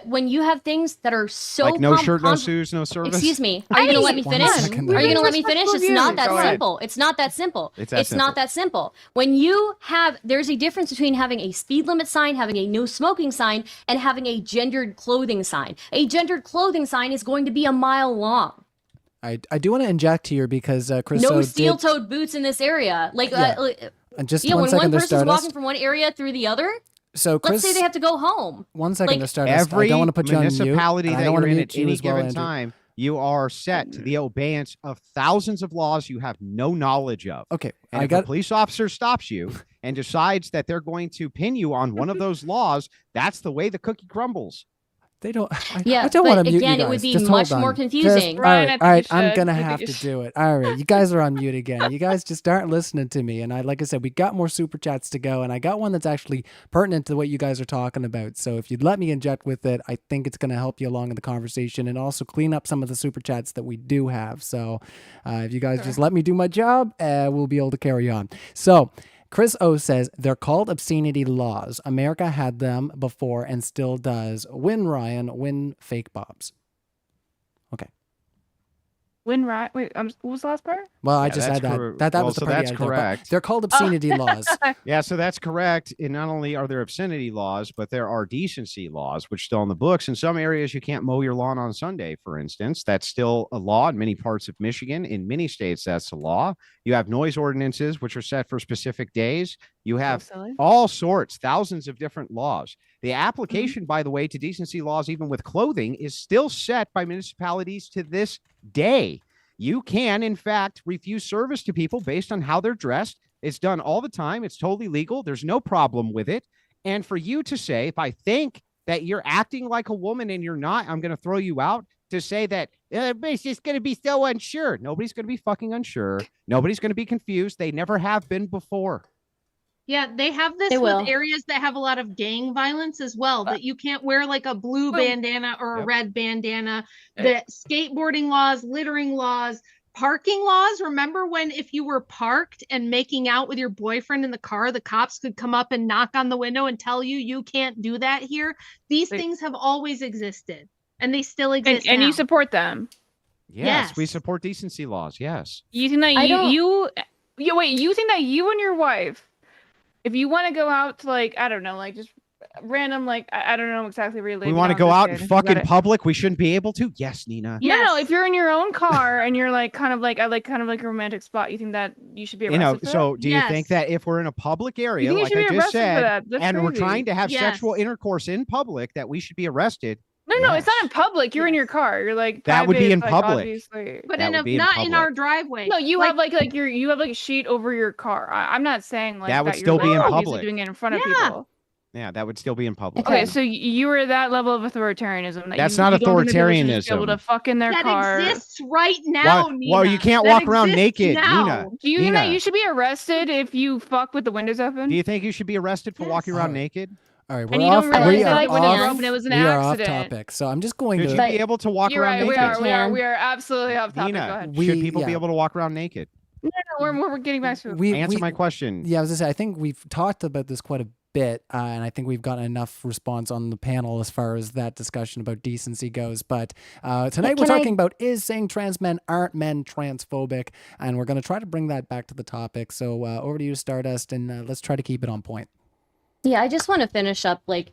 when you have things that are so
Like no shirt, no
conv-
shoes, no service.
Excuse me. Are you going to let me
One
finish?
second
Are
there.
you going to let me finish? It's not that
Go ahead.
simple. It's not that simple.
It's that
not that simple. When you have, there's a difference between having a speed limit sign, having a no smoking sign, and having a gendered clothing sign. A gendered clothing sign is going to be a mile long.
I do want to inject here because Chris
No
did,
steel-toed boots in this area. Like,
Yeah. and just
when
one
one
second there,
person's walking
Stardust.
from one area through the other,
So
let's
Chris,
say they have to go home.
1 second
like,
there, Stardust. I
Every
don't want to put you on mute.
municipality
and I
that
don't want
you're
to
in
mute
at
you
any
as well,
given
Andrew.
time, you are set to the obeyance of thousands of laws you have no knowledge of.
Okay,
And
I
if
got
a police officer stops you and decides that they're going to pin you on one of those laws, that's the way the cookie crumbles.
They don't.
Yeah,
I don't
but
want to mute you
again,
guys.
it would be
Just
much
hold
more
on.
confusing.
Ryan, I think
All right.
you
I'm
should.
gonna
I think
have
you
to
should.
do it. All right, you guys are on mute again. You guys just aren't listening to me. And like I said, we got more super chats to go, and I got one that's actually pertinent to what you guys are talking about. So if you'd let me inject with it, I think it's gonna help you along in the conversation and also clean up some of the super chats that we do have. So if you guys just let me do my job, we'll be able to carry on. So. Chris O says they're called obscenity laws. America had them before and still does. Win Ryan, win fake bobs. Okay.
Win right. Wait, what was the last part?
Well, I
Yeah,
just
that's
said that.
cor-
That
well,
was the
so
part
that's
I did there, but
correct.
they're called obscenity laws.
Yeah, so that's correct. And not only are there obscenity laws, but there are decency laws, which are still in the books. In some areas, you can't mow your lawn on Sunday, for instance. That's still a law in many parts of Michigan. In many states, that's the law. You have noise ordinances, which are set for specific days. You have
silly.
all sorts, thousands of different laws. The application, by the way, to decency laws, even with clothing, is still set by municipalities to this day. You can, in fact, refuse service to people based on how they're dressed. It's done all the time. It's totally legal. There's no problem with it. And for you to say, if I think that you're acting like a woman and you're not, I'm going to throw you out, to say that everybody's just going to be so unsure. Nobody's going to be fucking unsure. Nobody's going to be confused. They never have been before.
Yeah, they have this
They will.
with areas that have a lot of gang violence as well, that you can't wear like a blue bandana or a red bandana. The skateboarding laws, littering laws, parking laws. Remember when if you were parked and making out with your boyfriend in the car, the cops could come up and knock on the window and tell you you can't do that here? These things have always existed and they still exist
And
now.
you support them.
Yes, we
Yes.
support decency laws. Yes.
You think that
I don't-
you think that you and your wife, if you want to go out to like, I don't know, like just random, like I don't know exactly where you live.
We
you
want to
don't
go
have
out
to
in
say anything about
fucking
it.
public. We shouldn't be able to. Yes, Neeina.
No, no.
Yes.
If you're in your own car and you're like kind of like a romantic spot, you think that you should be arrested for
So
that?
do you think
Yes.
that if we're in a public area,
You think you
like
should
I
be
just
arrested for
said,
that? That's
and we're
crazy.
trying to have
Yes.
sexual intercourse in public, that we should be arrested?
No, it's not in
Yes.
public. You're in your
Yes.
car. You're like
That would be
private,
in
like,
public.
Obviously.
But
That
in
would
a,
be in
not in our
public.
driveway.
No, you have like you have like a sheet over your car. I'm not saying like
That would
you're
still be
like,
in
obviously
public.
doing it in front of
Yeah.
people.
Yeah, that would still be in public.
Okay.
Okay, so you were that level of authoritarianism that
That's
you,
not
you don't think that people should just be able
authoritarianism.
to fuck in their
that
car.
exists right now,
Well, you
Nina.
can't
That
walk around
exists
naked,
now.
Nina.
Do you think that
Nina.
you should be arrested if you fuck with the windows open?
Do you think you should be arrested for walking
Yes.
around
Alright.
naked?
All right,
And
we're
you
off.
don't
realize
we
that
are
the windows
off.
are open,
it was an
we are off
accident.
topic. So I'm just going
Should
to.
you
But-
be able to walk
You're
around
right. We
naked?
are.
Can.
We are absolutely off topic. Go
Nina,
ahead.
We-
should people be
yeah.
able to walk around naked?
No, we're getting back to it.
Answer my question.
Yeah, I was gonna say I think we've talked about this quite a bit, and I think we've gotten enough response on the panel as far as that discussion about decency goes. But tonight we're
Can I-
talking about is saying trans men aren't men transphobic, and we're going to try to bring that back to the topic. So over to you, Stardust, and let's try to keep it on point.
Yeah, I just want to finish up like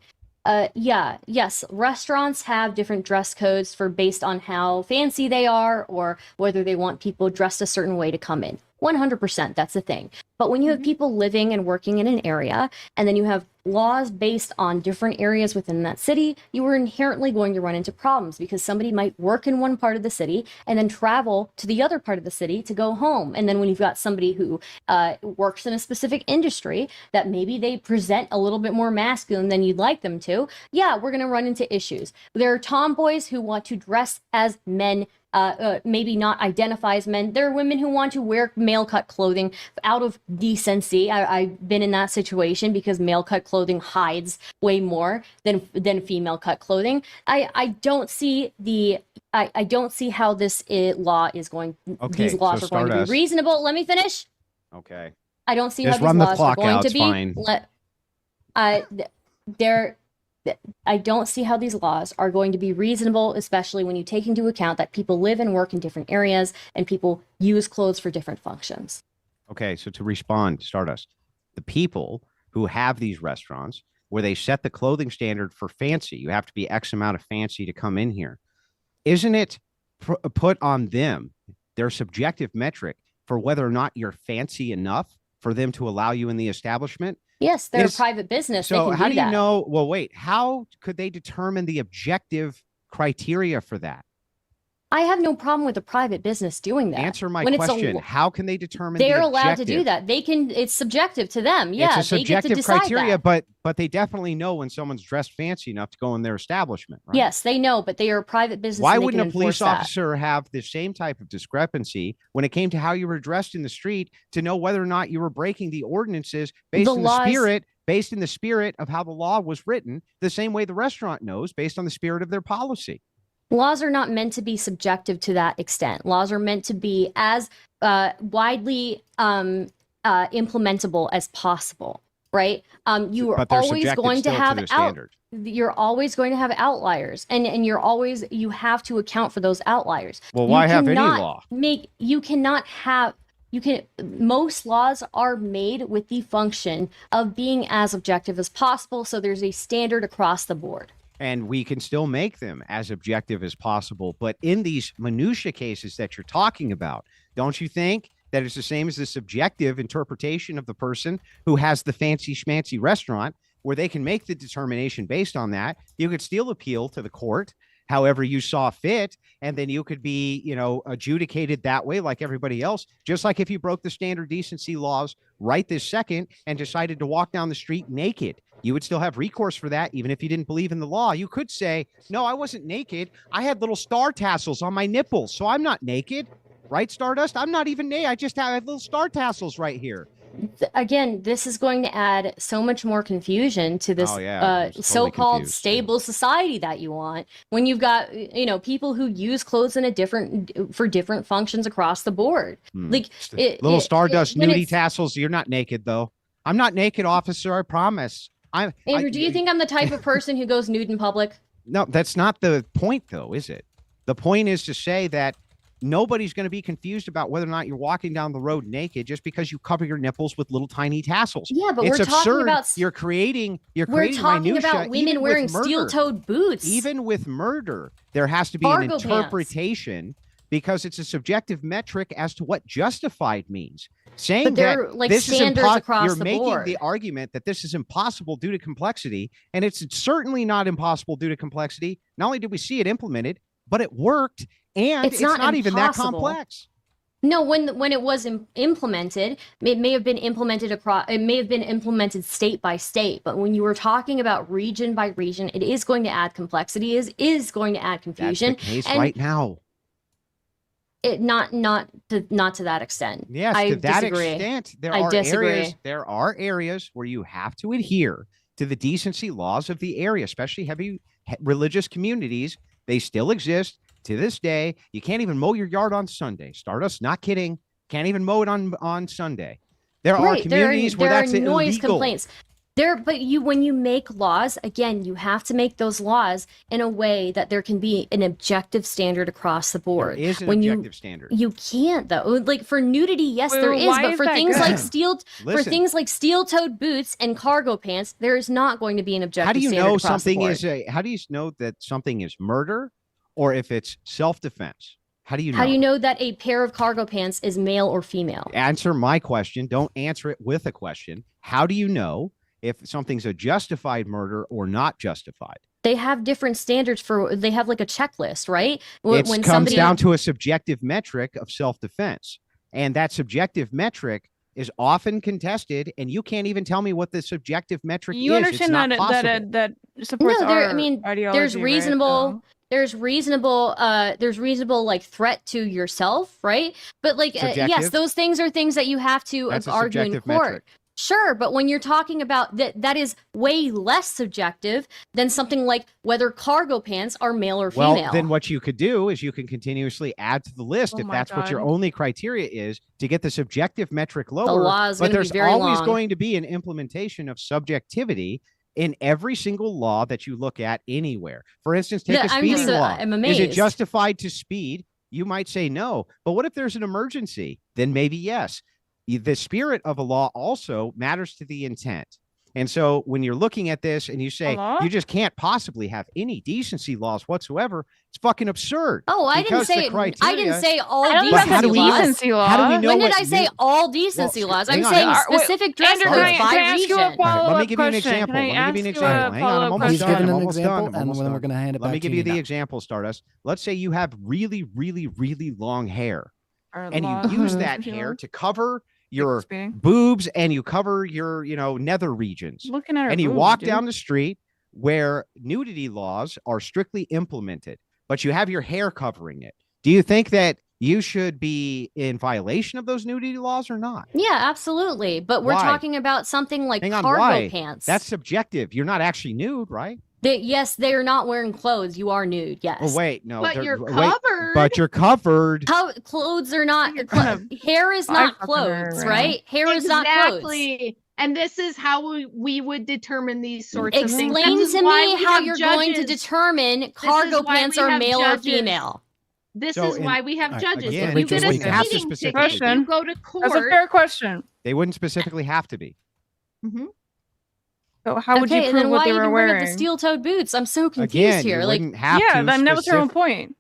yes, restaurants have different dress codes for based on how fancy they are or whether they want people dressed a certain way to come in. 100%, that's the thing. But when you have people living and working in an area, and then you have laws based on different areas within that city, you are inherently going to run into problems because somebody might work in one part of the city and then travel to the other part of the city to go home. And then when you've got somebody who works in a specific industry that maybe they present a little bit more masculine than you'd like them to, yeah, we're going to run into issues. There are tomboys who want to dress as men, maybe not identify as men. There are women who want to wear male cut clothing out of decency. I've been in that situation because male cut clothing hides way more than female cut clothing. I don't see I don't see how this law is going.
Okay,
These laws
so
are going to be
Stardust.
reasonable. Let me finish.
Okay.
I don't see
Just
how
run
these
the
laws
clock
are going
out,
to
it's
be.
fine.
I don't see how these laws are going to be reasonable, especially when you take into account that people live and work in different areas and people use clothes for different functions.
Okay, so to respond, Stardust, the people who have these restaurants where they set the clothing standard for fancy, you have to be X amount of fancy to come in here. Isn't it put on them, their subjective metric for whether or not you're fancy enough for them to allow you in the establishment?
Yes, they're a private business.
So
they can
how
do
do you
that.
know? Well, wait, how could they determine the objective criteria for that?
I have no problem with a private business doing that.
Answer my
When
question. How can they determine
they're
the
allowed to do
objective?
that? They can. It's subjective to them. Yeah,
It's a
they get to
subjective
decide
criteria,
that.
but they definitely know when someone's dressed fancy enough to go in their establishment, right?
Yes, they know, but they are a private business.
Why
and they
wouldn't
can
a police
enforce that.
officer have the same type of discrepancy when it came to how you were dressed in the street to know whether or not you were breaking the ordinances based
The
in
laws-
the spirit, based in the spirit of how the law was written, the same way the restaurant knows based on the spirit of their policy?
Laws are not meant to be subjective to that extent. Laws are meant to be as widely implementable as possible, right? You are
But they're
always
subjective
going to
still
have
the standard.
you're always going to have outliers, and you have to account for those outliers.
Well, why have any
cannot
law?
Most laws are made with the function of being as objective as possible, so there's a standard across the board.
And we can still make them as objective as possible. But in these minutia cases that you're talking about, don't you think that it's the same as the subjective interpretation of the person who has the fancy schmancy restaurant, where they can make the determination based on that? You could still appeal to the court however you saw fit, and then you could be, adjudicated that way like everybody else. Just like if you broke the standard decency laws right this second and decided to walk down the street naked, you would still have recourse for that, even if you didn't believe in the law. You could say, no, I wasn't naked. I had little star tassels on my nipples, so I'm not naked. Right, Stardust? I'm not even naked. I just have little star tassels right here.
Again, this is going to add so much more confusion to this
Totally
so-called
confused,
stable society that you want, when you've got people who use clothes for different functions across the board. Like
Little Stardust
when
nudie
it's-
tassels. You're not naked, though. I'm not naked, officer. I promise.
Andrew, do you think I'm the type of person who goes nude in public?
No, that's not the point, though, is it? The point is to say that nobody's going to be confused about whether or not you're walking down the road naked just because you cover your nipples with little tiny tassels.
Yeah, but
It's
we're talking
absurd.
about
You're creating
we're talking
minutia,
about women
even with
wearing
murder.
steel-toed boots.
Even with murder, there has to be an
Cargo pants.
interpretation because it's a subjective metric as to what justified means. Saying
But there
that
are, like,
this is
standards across
you're
the
making
board.
the argument that this is impossible due to complexity, and it's certainly not impossible due to complexity. Not only did we see it implemented, but it worked, and it's not even that
impossible.
complex.
No, when it was implemented, it may have been implemented state by state. But when you were talking about region by region, it is going to add complexity. Is going to add confusion.
That's the case
and
right now.
It not to that extent.
Yes,
I
to that
disagree.
extent,
I disagree.
There are areas where you have to adhere to the decency laws of the area, especially heavy religious communities. They still exist to this day. You can't even mow your yard on Sunday. Stardust, not kidding. Can't even mow it on Sunday. There are communities where that's
noise
illegal.
complaints. But when you make laws, again, you have to make those laws in a way that there can be an objective standard across the board.
There is an
when
objective standard.
You can't, though. Like for nudity, yes,
Wait,
there is,
why
but
is
for
that
things
good?
like steel-toed boots and cargo pants, there is not going to be an objective
How do you
standard
know
across
something
the board.
is how do you know that something is murder or if it's self-defense? How do you know?
How do you know that a pair of cargo pants is male or female?
Answer my question. Don't answer it with a question. How do you know if something's a justified murder or not justified?
They have different standards they have like a checklist, right?
It comes down to a subjective metric of self-defense. And that subjective metric is often contested, and you can't even tell me what the subjective metric
You
is.
understand
It's not possible.
that supports
No,
our
I mean,
ideology,
there's
right,
reasonable
though?
there's reasonable like threat to yourself, right? But like yes,
Subjective?
those things are things that you have to
That's a
argue in
subjective
court.
metric.
Sure, but when you're talking about that is way less subjective than something like whether cargo pants are male or female.
Well, then what you could do is you can continuously add to the list
Oh
if
my
that's what your
God.
only criteria is to get the subjective metric lower.
law is
But
gonna be
there's
very
always
long.
going to be an implementation of subjectivity in every single law that you look at anywhere. For instance, take
Yeah,
a speeding law.
I'm
Is it
amazed.
justified to speed? You might say no. But what if there's an emergency? Then maybe yes. The spirit of a law also matters to the intent. And so when you're looking at this and you say
law?
you just can't possibly have any decency laws whatsoever, it's fucking absurd.
Oh, I didn't
Because the
say
criteria-
all
I don't know
But
if
how
that's
do we even-
decency law.
how do we know
When did
what
I say
new-
all decency laws? I'm
hang on,
saying
hang on.
specific dress
Andrew,
codes
can
by
I ask you a
region.
All right, let me
follow-up
give you an
question?
example.
Can I
Let me give you an
ask you a
example. Hang on, I'm
follow-up
almost
He's
done.
given
I'm
an
almost
example,
done. I'm
and then
almost
we're
done.
going to hand it
Let
back
me
to
give you the
now.
example, Stardust. Let's say you have really, really, really long hair,
Or
and
law-
you use that
decency
hair
law?
to cover your
Speeding.
boobs and you cover your, nether regions.
Looking at her
And you
boobs,
walk
dude.
down the street where nudity laws are strictly implemented, but you have your hair covering it. Do you think that you should be in violation of those nudity laws or not?
Yeah, absolutely. But we're
Why?
talking about something like
Hang on,
cargo
why?
pants.
That's subjective. You're not actually nude, right?
Yes, they are not wearing clothes. You are nude. Yes.
Oh, wait, no.
But
they're-
you're
wait,
covered.
But you're covered.
Clothes are not.
You're kind
Hair is
I
not
fucking
clothes,
agree.
right? Hair is not clothes.
Exactly. And this is how we would determine these sorts of things.
Explain
This is
to
why
me
we
how
have
you're going to
judges.
determine cargo
why
pants
we
are
have
male or
judges.
female.
This
So
is
in-
why we have
All right,
judges.
again,
If you
Rachel,
get a
we have to
speeding
specifically-
ticket, you go to
That's a
court.
fair question.
They wouldn't specifically have to be.
Mhm.
So how would you
Okay,
prove
then
what
why
they
even
were
bring up
wearing?
the steel-toed boots? I'm so confused
Again,
here.
you
Like,
wouldn't have
Yeah,
to.
then that was her own point.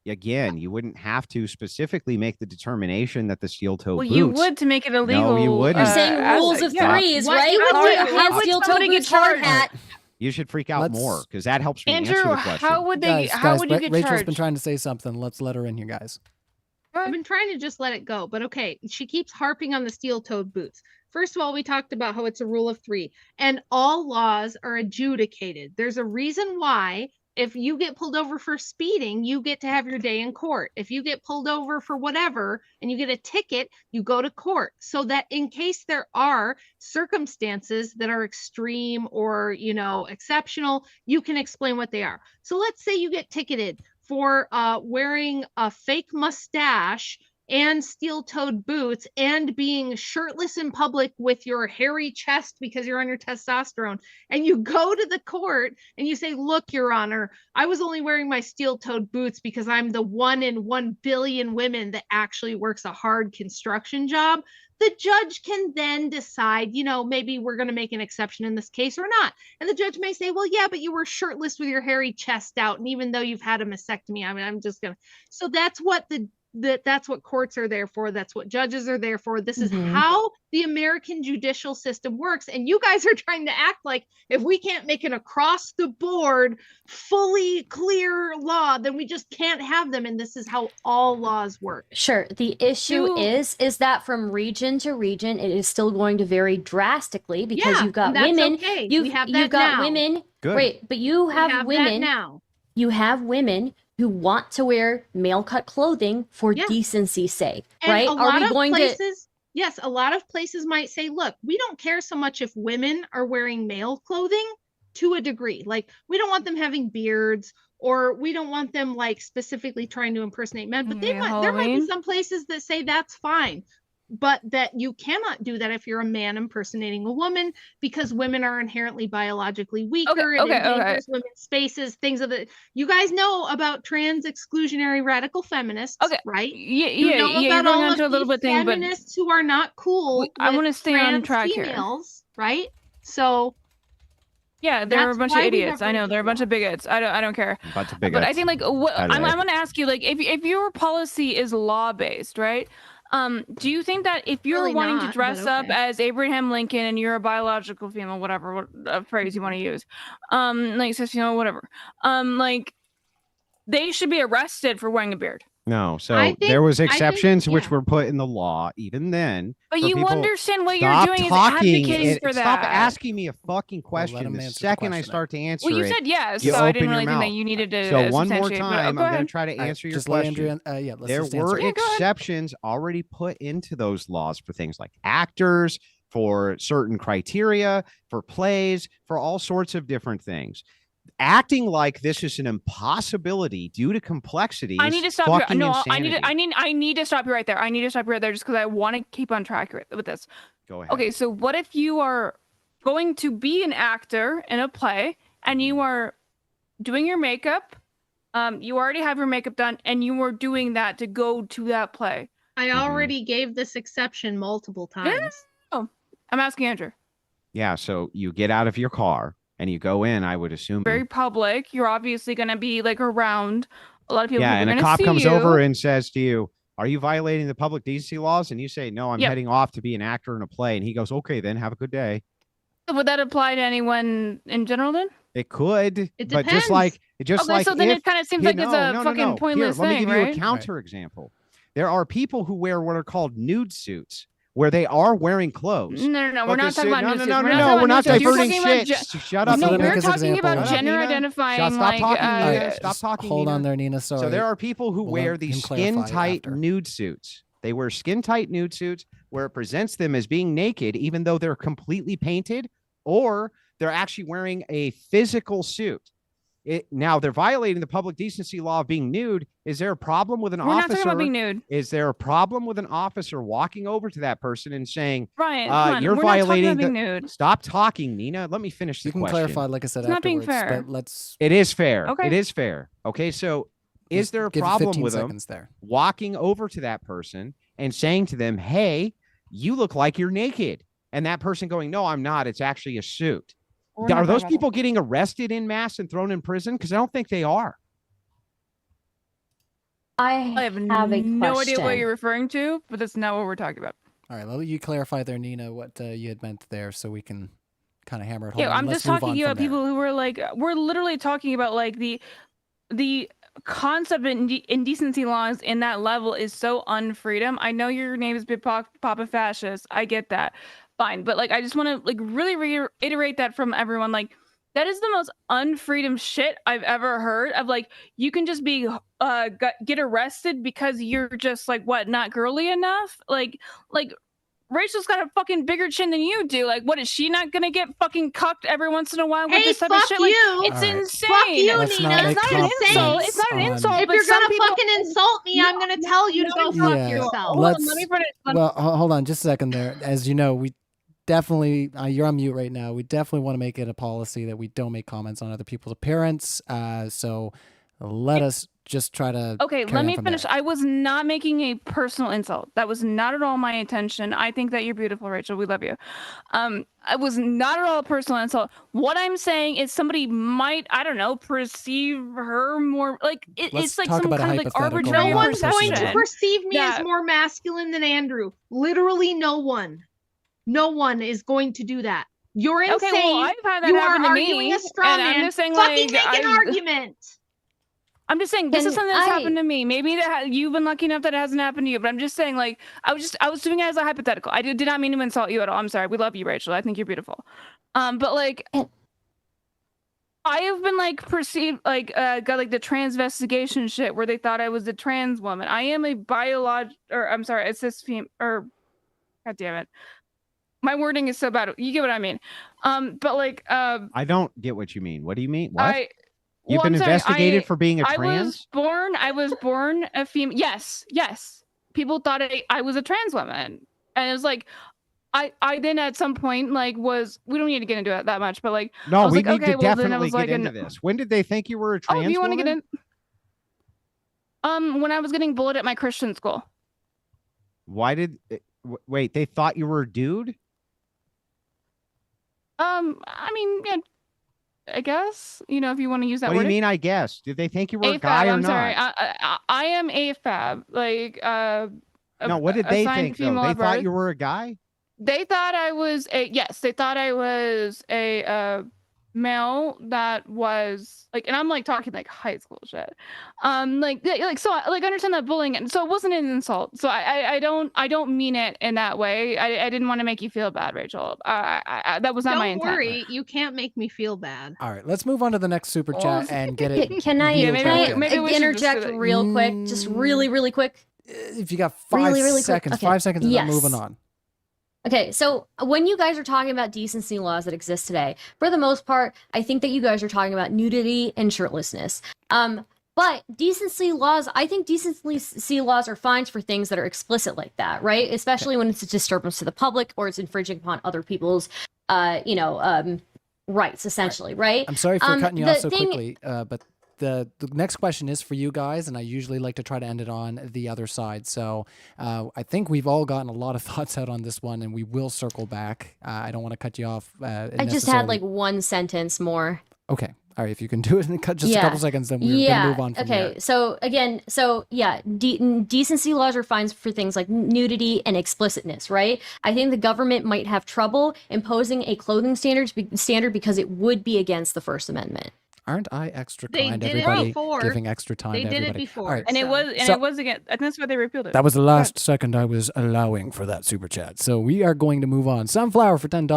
Again, you wouldn't have to specifically make the determination that the steel-toe
Well,
boots.
you would to make it illegal.
you wouldn't.
you're saying
as-
rules of
yeah.
threes,
What
right?
you would
Cargo
do-
pants,
how would
steel-toed
somebody get
boots, hard
charged?
hat.
You should freak out
Let's-
more because that helps me answer
Andrew,
the question.
how would they?
Guys,
how would you get
Rachel's
charged?
been trying to say something. Let's let her in here, guys.
I've been trying to just let it go, but okay. She keeps harping on the steel-toed boots. First of all, we talked about how it's a rule of three, and all laws are adjudicated. There's a reason why if you get pulled over for speeding, you get to have your day in court. If you get pulled over for whatever and you get a ticket, you go to court. So that in case there are circumstances that are extreme or, exceptional, you can explain what they are. So let's say you get ticketed for wearing a fake mustache and steel-toed boots and being shirtless in public with your hairy chest because you're on your testosterone, and you go to the court and you say, look, Your Honor, I was only wearing my steel-toed boots because I'm the 1 in 1 billion women that actually works a hard construction job. The judge can then decide, maybe we're going to make an exception in this case or not. And the judge may say, well, yeah, but you were shirtless with your hairy chest out. And even though you've had a mastectomy, I'm just going to. So that's what that's what courts are there for. That's what judges are there for. This is how the American judicial system works. And you guys are trying to act like if we can't make an across the board, fully clear law, then we just can't have them. And this is how all laws work.
Sure. The issue is that from region to region, it is still going to vary drastically because you've got
that's
women.
Okay.
You've got
now.
women.
Good.
Wait, but you have
that
women
now.
You have women who want to wear male cut clothing for decency's sake,
And
right?
a
Are
lot
we
of
going
places, yes, a lot of places might say, look, we don't care so much if women are wearing male clothing to a degree. Like, we don't want them having beards, or we don't want them like specifically trying to impersonate men, but there might be some places that say that's fine. But that you cannot do that if you're a man impersonating a woman, because women are inherently biologically weaker and endangers women's spaces, things of the. You guys know about trans exclusionary radical feminists, right?
You're going on to a little bit thing, but
feminists who are not cool.
I want to stay on track
females, right? So.
Yeah, they're a bunch of idiots. I know they're a bunch of bigots. I don't care.
A bunch of bigots.
But I think I want to ask you, like, if your policy is law based, right? Do you think that if you're wanting to dress up as Abraham Lincoln and you're a biological female, whatever phrase you want to use, like cis, whatever, like they should be arrested for wearing a beard?
No, so there was exceptions which were put in the law even then.
But you understand what you're doing is
talking
advocating for that.
Stop asking me a fucking question. The second I start to answer
you said yes,
you
so I didn't
open
really
your
think that
mouth.
you needed to.
So one more
substantiate,
time, I'm
go
going to
ahead.
try to answer your
just let
question.
Andrea, let's
there
just
were
answer it.
exceptions already put into those laws for things like actors, for certain criteria, for plays, for all sorts of different things. Acting like this is an impossibility due to complexity.
I need to stop you. No,
insanity.
I need to stop you right there. I need to stop you right there just because I want to keep on track with this.
Go ahead.
Okay, so what if you are going to be an actor in a play and you are doing your makeup? You already have your makeup done and you were doing that to go to that play.
I already gave this exception multiple times.
Oh, I'm asking Andrew.
Yeah, so you get out of your car and you go in, I would assume.
Very public. You're obviously going to be like around a lot of people.
Yeah,
who
and
are
a
gonna
cop
see
comes
you.
over and says to you, "Are you violating the public decency laws?" And you say, "No, I'm
Yep.
heading off to be an actor in a play." And he goes, "Okay, then have a good day."
Would that apply to anyone in general then?
It could,
It
but just
depends.
like
Okay, so then
if,
it kind of seems
hey,
like it's a fucking pointless
Here, let me
thing,
give you
right?
a counter example. There are people who wear what are called nude suits, where they are wearing clothes.
No.
but
We're
the
not talking
suit-
about
no,
nude
no,
suits.
no,
We're
no,
not
no,
talking
we're
about
not
nude suits. You're
diverting
talking about
shit. Shut
No,
up,
let me
No,
make
we're
his
talking
example.
about
Shut up,
gender
Neeina.
identifying.
Stop
like,
talking, Neeina.
Alright,
Stop
just
talking,
hold on
Neeina.
there, Nina. Sorry.
So there are people who
We'll
wear
let
these
him clarify
skin-tight
after.
nude suits. They wear skin-tight nude suits where it presents them as being naked, even though they're completely painted, or they're actually wearing a physical suit. Now they're violating the public decency law of being nude. Is there a problem with an
we're not talking
officer?
about being nude.
Is there a problem with an officer walking over to that person and saying,
Ryan, come on.
"You're
We're not talking
violating
about
the"?
being nude.
Stop talking, Nina. Let me finish the
You can
question.
clarify, like I said,
It's not being
afterwards.
fair.
But let's
It is fair.
Okay.
It is fair. Okay, so is
just
there a
give it
problem
15
with them
seconds there?
walking over to that person and saying to them, "Hey, you look like you're naked," and that person going, "No, I'm not. It's actually a suit."
We're not
Are those
talking about
people getting arrested in mass and thrown in prison? Because I don't think they are.
I
I
have
have a
no idea what
question.
you're referring to, but that's not what we're talking about.
All right, let you clarify there, Nina, what you had meant there, so we can kind of hammer it home.
Yeah,
and
I'm
let's
just
move
talking
on
about
from there.
people who were like, we're literally talking about like the concept of indecency laws in that level is so unfreedom. I know your name is Papa Fascist. I get that. Fine. But like, I just want to like really reiterate that from everyone. Like, that is the most unfreedom shit I've ever heard of. Like, you can just be get arrested because you're just like what, not girly enough? Like Rachel's got a fucking bigger chin than you do. Like, what is she not gonna get fucking cucked every once in a while with
Hey,
this type of
fuck
shit? Like,
you.
it's
All right.
insane.
Fuck you,
Let's
Nina.
not make
It's not an insult.
comments
It's not an
on-
insult.
If
but
you're
some
gonna
people,
fucking insult me, I'm gonna tell you to go fuck
Yeah,
yourself.
Hold on, let me finish.
Well, hold on just a second there. As you know, we definitely, you're on mute right now. We definitely want to make it a policy that we don't make comments on other people's appearance. So let us just try to.
Okay,
carry
let
on
me
from
finish.
there.
I was not making a personal insult. That was not at all my intention. I think that you're beautiful, Rachel. We love you. I was not at all a personal insult. What I'm saying is somebody might, I don't know, perceive her more like
Let's
it's like
talk
some
about a
kind of like
hypothetical,
arbitrary
No
not
one's going to
perception.
perceive me as
Yeah.
more masculine than Andrew. Literally no one. No one is going to do that. You're insane.
Okay, well, I've had that
You
happen
are
to
arguing
me,
a straw
and
man.
I'm just saying,
Fucking
like,
make an argument.
I'm just saying this is
Can
something that's
I-
happened to me. Maybe that you've been lucky enough that it hasn't happened to you, but I'm just saying, like, I was doing it as a hypothetical. I did not mean to insult you at all. I'm sorry. We love you, Rachel. I think you're beautiful. But like,
And-
I have been like perceived like got like the transvestigation shit where they thought I was a trans woman. I am a a cis female, or god damn it. My wording is so bad. You get what I mean. But like
I don't get what you mean. What do you mean? What? You've
I'm
been
sorry,
investigated for being a
I
trans?
was born a female. Yes. People thought I was a trans woman. And it was like, I then at some point like we don't need to get into it that much, but like, I
No,
was
we
like,
need
okay,
to
well, then I
definitely
was
get
like,
into this. When did they think you were a trans
oh, do you want to get
woman?
in? When I was getting bullied at my Christian school.
Why did wait, they thought you were a dude?
I mean, yeah, I guess, if you want to use that
What do
word.
you mean, I guess? Did they think you were a
AFAB,
guy or
I'm
not?
sorry. I am AFAB. Like,
No, what did they
assigned
think though?
female
They
at
thought
birth.
you were a guy?
They thought I was a male that was like, and I'm like talking like high school shit. I understand that bullying, and so it wasn't an insult. So I don't mean it in that way. I didn't want to make you feel bad, Rachel. That was not my
Don't
intent.
worry, you can't make me feel bad.
All right, let's move on to the next super chat and get it.
Can I,
reeled
maybe-
back in.
maybe we should just
interject
do that.
real quick? Just really quick.
If you got 5
Really, really quick.
seconds,
Okay.
5 seconds, and then
Yes.
moving on.
Okay, so when you guys are talking about decency laws that exist today, for the most part, I think that you guys are talking about nudity and shirtlessness. But decency laws, I think decency laws are fines for things that are explicit like that, right? Especially when it's a disturbance to the public or it's infringing upon other people's, rights, essentially, right?
I'm sorry for cutting you off
the
so
thing-
quickly, but the next question is for you guys, and I usually like to try to end it on the other side. So I think we've all gotten a lot of thoughts out on this one, and we will circle back. I don't want to cut you off.
I just had like one sentence more.
Okay. All right, if you can do it in a couple seconds, then we're gonna move on from
okay.
there.
So again, decency laws are fine for things like nudity and explicitness, right? I think the government might have trouble imposing a clothing standard because it would be against the First Amendment.
Aren't I extra
They
kind?
did it
Everybody
before.
giving extra time
They
to
did it
everybody.
before.
All right.
And it was again. I think that's why they repealed it.
That was the last second I was allowing for that super chat. So we are going to move on. Sunflower for $10.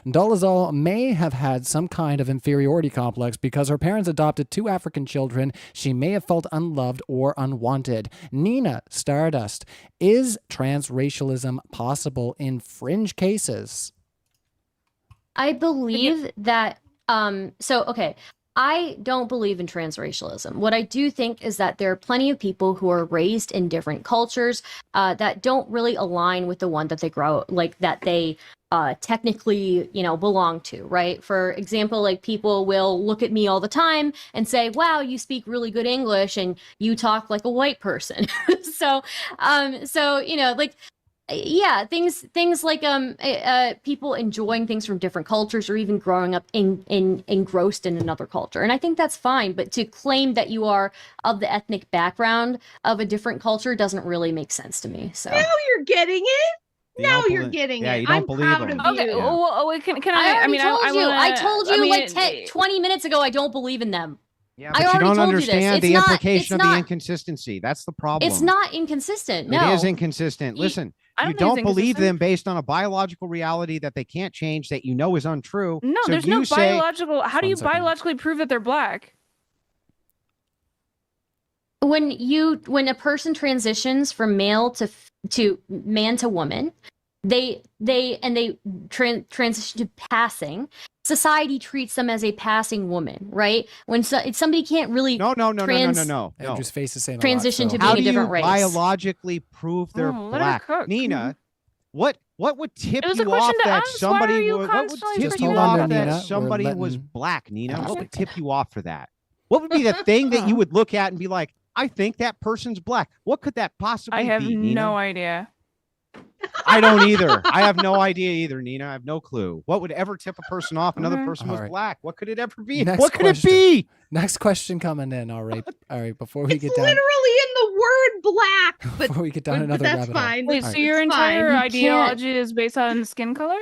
Dolazal may have had some kind of inferiority complex because her parents adopted 2 African children. She may have felt unloved or unwanted. Neeina, Stardust, is transracialism possible in fringe cases?
I believe that. Okay. I don't believe in transracialism. What I do think is that there are plenty of people who are raised in different cultures that don't really align with the one that they technically, belong to, right? For example, like people will look at me all the time and say, wow, you speak really good English and you talk like a white person. So, things like people enjoying things from different cultures or even growing up engrossed in another culture, and I think that's fine. But to claim that you are of the ethnic background of a different culture doesn't really make sense to me. So
now you're getting it.
You
Now
don't
you're
belie-
getting
yeah,
it.
you don't
I'm
believe
proud
them.
of
Okay.
you.
Well, can I?
I told you
like
20 minutes ago I don't believe in them.
Yeah,
I
but you
already
don't
told you this.
understand
It's
the
not-
implication
it's
of the
not-
inconsistency. That's the problem.
It's not inconsistent. No,
It is inconsistent. Listen,
I don't
you
think it's
don't believe
inconsistent.
them based on a biological reality that they can't change, that you know is untrue.
No,
So
there's
you
no
say,
biological. How do you
1 second.
biologically prove that they're black?
when a person transitions from male to man to woman, they transition to passing. Society treats them as a passing woman, right? When somebody can't really
No.
Andrew's face is saying a lot,
Transition to
so-
being
How
a
do you
different race.
biologically prove they're
Oh, let her
black?
cook.
Nina, what would tip
It was a
you
question
off
to
that
us. Why are
somebody
you
would what would
constantly
tip
Just
you
hold on
off
there,
that
Nina. We're
somebody was
letting-
black, Nina? What
Okay.
would tip you off for that? What would be the thing that you would look at and be like, I think that person's black? What could that possibly
I have
be, Nina?
no idea.
I don't either. I have no idea either, Nina. I have no clue. What would ever tip a person off another
Okay.
person was
All right.
black? What could it ever be?
Next
What could
question.
it be?
Next question coming in. All right. Before we
It's
get down,
literally in the word black, but,
before we get down
but
another
that's
rabbit hole.
fine.
Wait,
It's
so your
fine.
entire
You
ideology is based on skin color?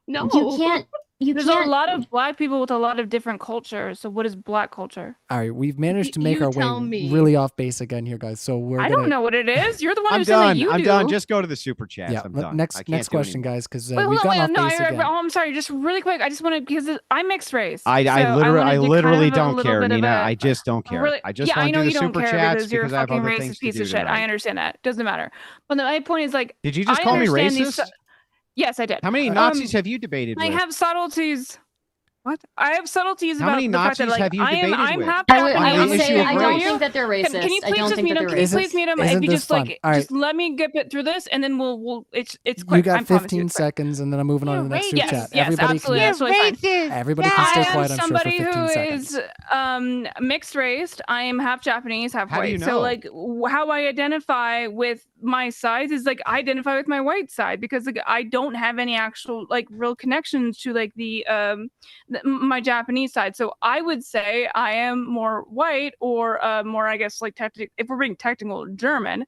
No,
You can't.
There's a lot of black people with a lot of different cultures. So what is black culture?
All right, we've managed to
You
make our
tell
way
me.
really off base again here, guys. So we're
I
gonna,
don't know what it is. You're the one
I'm
who said that
done.
you
I'm
do.
done. Just go to the super chats.
Yeah.
I'm done. I
Next
can't
next
do
question,
anymore.
guys, because
Wait,
we've
hold on.
gotten off
Wait,
base
no,
again.
I'm sorry. Just really quick. I just want to because I'm mixed race.
I
so
literally
wanted to kind of have a
don't
little
care,
bit of
Nina.
a-
I just don't care.
Really,
I just
yeah,
want
I
to
know
do the
you don't
super
care
chats
because you're a
because I have
fucking
other
racist
things to
piece
do
of shit.
tonight.
I understand that. Doesn't matter. But my point is like,
Did you just
I
call me
understand these
racist?
Yes, I did.
How many Nazis have you debated
I
with?
have subtleties. What? I have subtleties
How
about
many
the fact that
Nazis
like
have you
I'm
debated with?
half
I would
Japanese.
issue
say
of
I don't
race.
think that they're racist.
Can you
I
please
don't
just
think
mute
that
him?
they're
Can you
racist.
please mute him? If
Isn't
you
this
just
fun?
like,
All right.
just let me get through this, and then we'll. It's
You
quick. I
got
promise you
15
it's quick.
seconds, and then I'm moving on to the next super
Yes,
chat.
yes,
Everybody
absolutely.
can,
That's totally fine.
everybody can stay
I am
quiet, I'm sure, for
somebody
15
who
seconds.
is mixed race. I am half Japanese, half
How do
white.
you
So
know?
like how I identify with my sides is like I identify with my white side because like I don't have any actual like real connections to like my Japanese side. So I would say I am more white or more I guess like if we're being technical, German.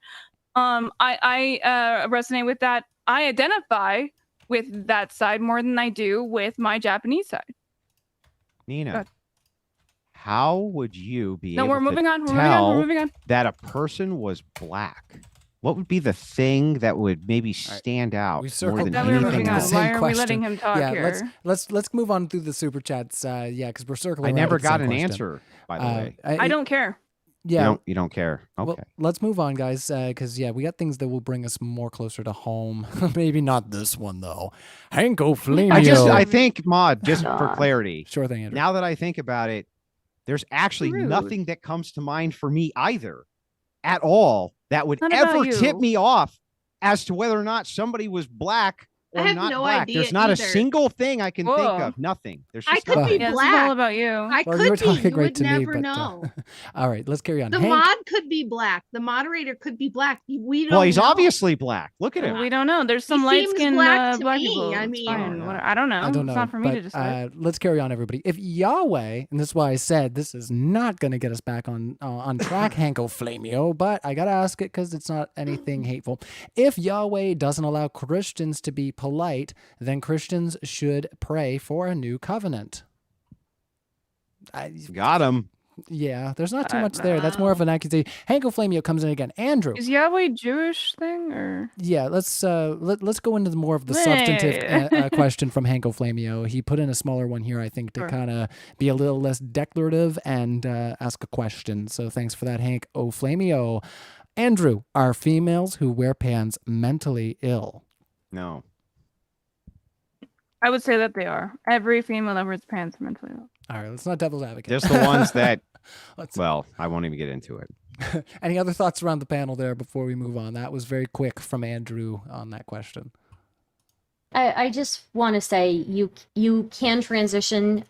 I resonate with that. I identify with that side more than I do with my Japanese side.
Nina,
ahead.
how would you be
No,
able
we're moving
to
on. We're
tell
moving on.
that a person was black? What would be the thing that would maybe stand out
We
more
circled
than
back
Now we're
to
anything
moving on.
the
else?
same
Why are we
question.
letting him talk
Yeah,
here?
let's move on through the super chats. Yeah, because we're circling.
I
around
never
with the
got
same
an
question.
answer, by the way.
I don't care.
Yeah.
You don't care. Okay.
Well, let's move on, guys, because, yeah, we got things that will bring us more closer to home. Maybe not this one, though. Hanko Flamio.
I think, Maud, just for clarity,
Sure thing, Andrew.
now that I think about it, there's actually
Rude.
nothing that comes to mind for me either at all that would
Not about
ever tip
you.
me off as to whether or not somebody was black or
have
not
no
black.
idea
There's not
either.
a single thing I can think
Whoa.
of. Nothing. There's
I
just
could
nothing.
be
Yeah, this is all
black.
about you.
I
Well,
could
you were
be.
talking
You
right
would
to me,
never
but
know.
all right, let's carry on.
The
Hank,
mod could be black. The moderator could be black. We don't
Well, he's
know.
obviously black. Look at him.
We don't know. There's some
He
light
seems
skinned
black to
black
me.
people.
I
It's
mean-
fine.
Oh, yeah.
I don't know.
I don't know.
It's not for me
but,
to decide.
let's carry on, everybody. If Yahweh, and this is why I said this is not going to get us back on track, Hanko Flamio, but I got to ask it because it's not anything hateful. If Yahweh doesn't allow Christians to be polite, then Christians should pray for a new covenant.
Got him.
Yeah, there's not too
I
much
don't
there. That's more of
know.
an accusation. Hanko Flamio comes in again. Andrew.
Is Yahweh Jewish thing or?
Yeah, let's go into more of the substantive question from Hanko Flamio. He put in a smaller one here, I think, to
Sure.
kind of be a little less declarative and ask a question. So thanks for that, Hank O Flamio. Andrew, are females who wear pants mentally ill?
No.
I would say that they are. Every female that wears pants mentally ill.
All right, let's not devil's advocate.
Just the ones that,
Let's-
well, I won't even get into it.
Any other thoughts around the panel there before we move on? That was very quick from Andrew on that question.
I just want to say you can transition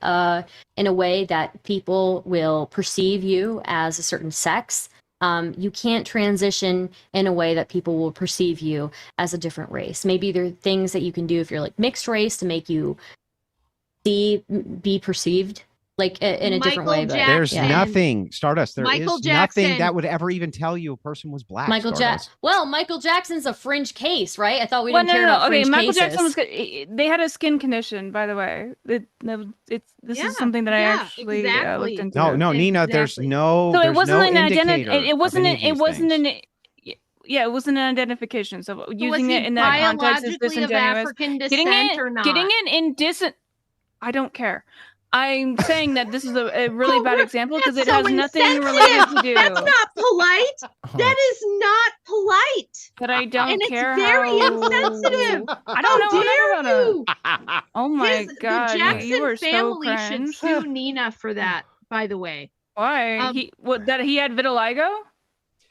in a way that people will perceive you as a certain sex. You can't transition in a way that people will perceive you as a different race. Maybe there are things that you can do if you're like mixed race to make you be perceived like in a different way.
Michael
But
There's
Jackson.
nothing, Stardust. There
Michael
is nothing
Jackson.
that would ever even tell you a person was black.
Michael
Stardust.
Michael Jackson's a fringe case, right? I thought we
Well,
didn't care
no.
about
Okay,
fringe
Michael
cases.
Jackson was good. They had a skin condition, by the way. This
Yeah,
is something that I
yeah,
actually
exactly.
looked into.
No, Nina. There's
Exactly.
no.
So
there's
it wasn't
no
an
indicator
identity. It
of
wasn't.
any of
It
these
wasn't
things.
an. Yeah, it wasn't an identification. So
Was
using
he
it in that context is
biologically of
disingenuous.
African
Getting
descent or not?
I don't care. I'm saying that this is a really
Oh,
bad example because it
that's
has
so
nothing
insensitive.
related to do.
That's not polite.
Huh.
That is not polite.
But I don't
And it's
care
very
how
insensitive.
I don't know
How
whatever
dare
about it.
you?
Oh my god,
the Jackson
you are so
family should
cringe.
sue Nina for that. By the way,
Why? That he had vitiligo?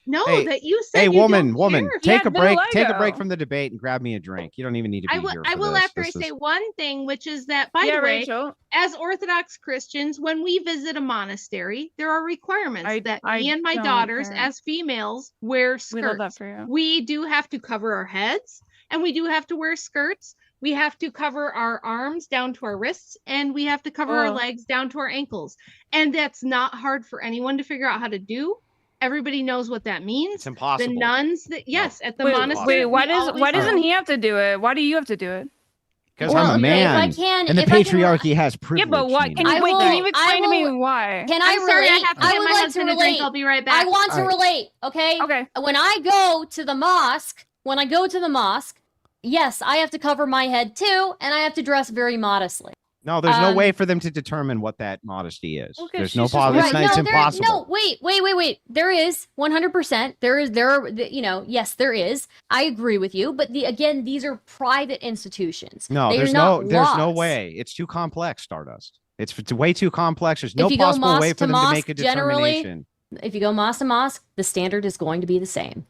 no,
Hey,
that you said.
Hey,
you
woman,
don't
woman,
care if
take
had
a break. Take a
vitiligo.
break from the debate and grab me a drink. You don't even need to be
I will.
here.
I
for
will
this.
after I
This is-
say one thing, which is that, by
Yeah,
the way,
Rachel.
as Orthodox Christians, when we visit a monastery, there are requirements that
I
me and my
don't
daughters,
care.
as females, wear skirts.
We love that for you.
We do have to cover our heads, and we do have to wear skirts. We have to cover our arms down to our wrists, and we have to cover our
Ugh.
legs down to our ankles. And that's not hard for anyone to figure out how to do. Everybody knows what that means.
It's impossible.
The nuns that yes, at the
Wait,
monastery.
why
we always
doesn't
go.
he have to do it? Why do you have to do it?
Because
Well,
I'm a
if
man,
I can,
and the
if I can-
patriarchy has
Yeah,
privilege.
but why?
Nina.
Can you
I
wait?
will-
Can you explain to
I
me
will-
why?
Can I
I'm sorry, I
relate?
have to
I
get
would
my
like to
husband a drink.
relate.
I'll be right
I
back.
want to
All right.
relate, okay?
Okay.
When I go to the mosque, yes, I have to cover my head too, and I have to dress very modestly.
No, there's no
Um,
way for them to determine what that modesty is.
Okay,
There's
she's
no
just
possible.
Right,
It's
no,
impossible.
no, wait. There is 100%. There are, yes, there is. I agree with you, but again, these are private institutions.
No,
They are
there's
not
there's no
laws.
way. It's too complex, Stardust. It's way too complex. There's no
If you go
possible way
mosque
for
to
them to make a
mosque, generally-
determination.
If you go mosque to mosque, the standard is going to be the same.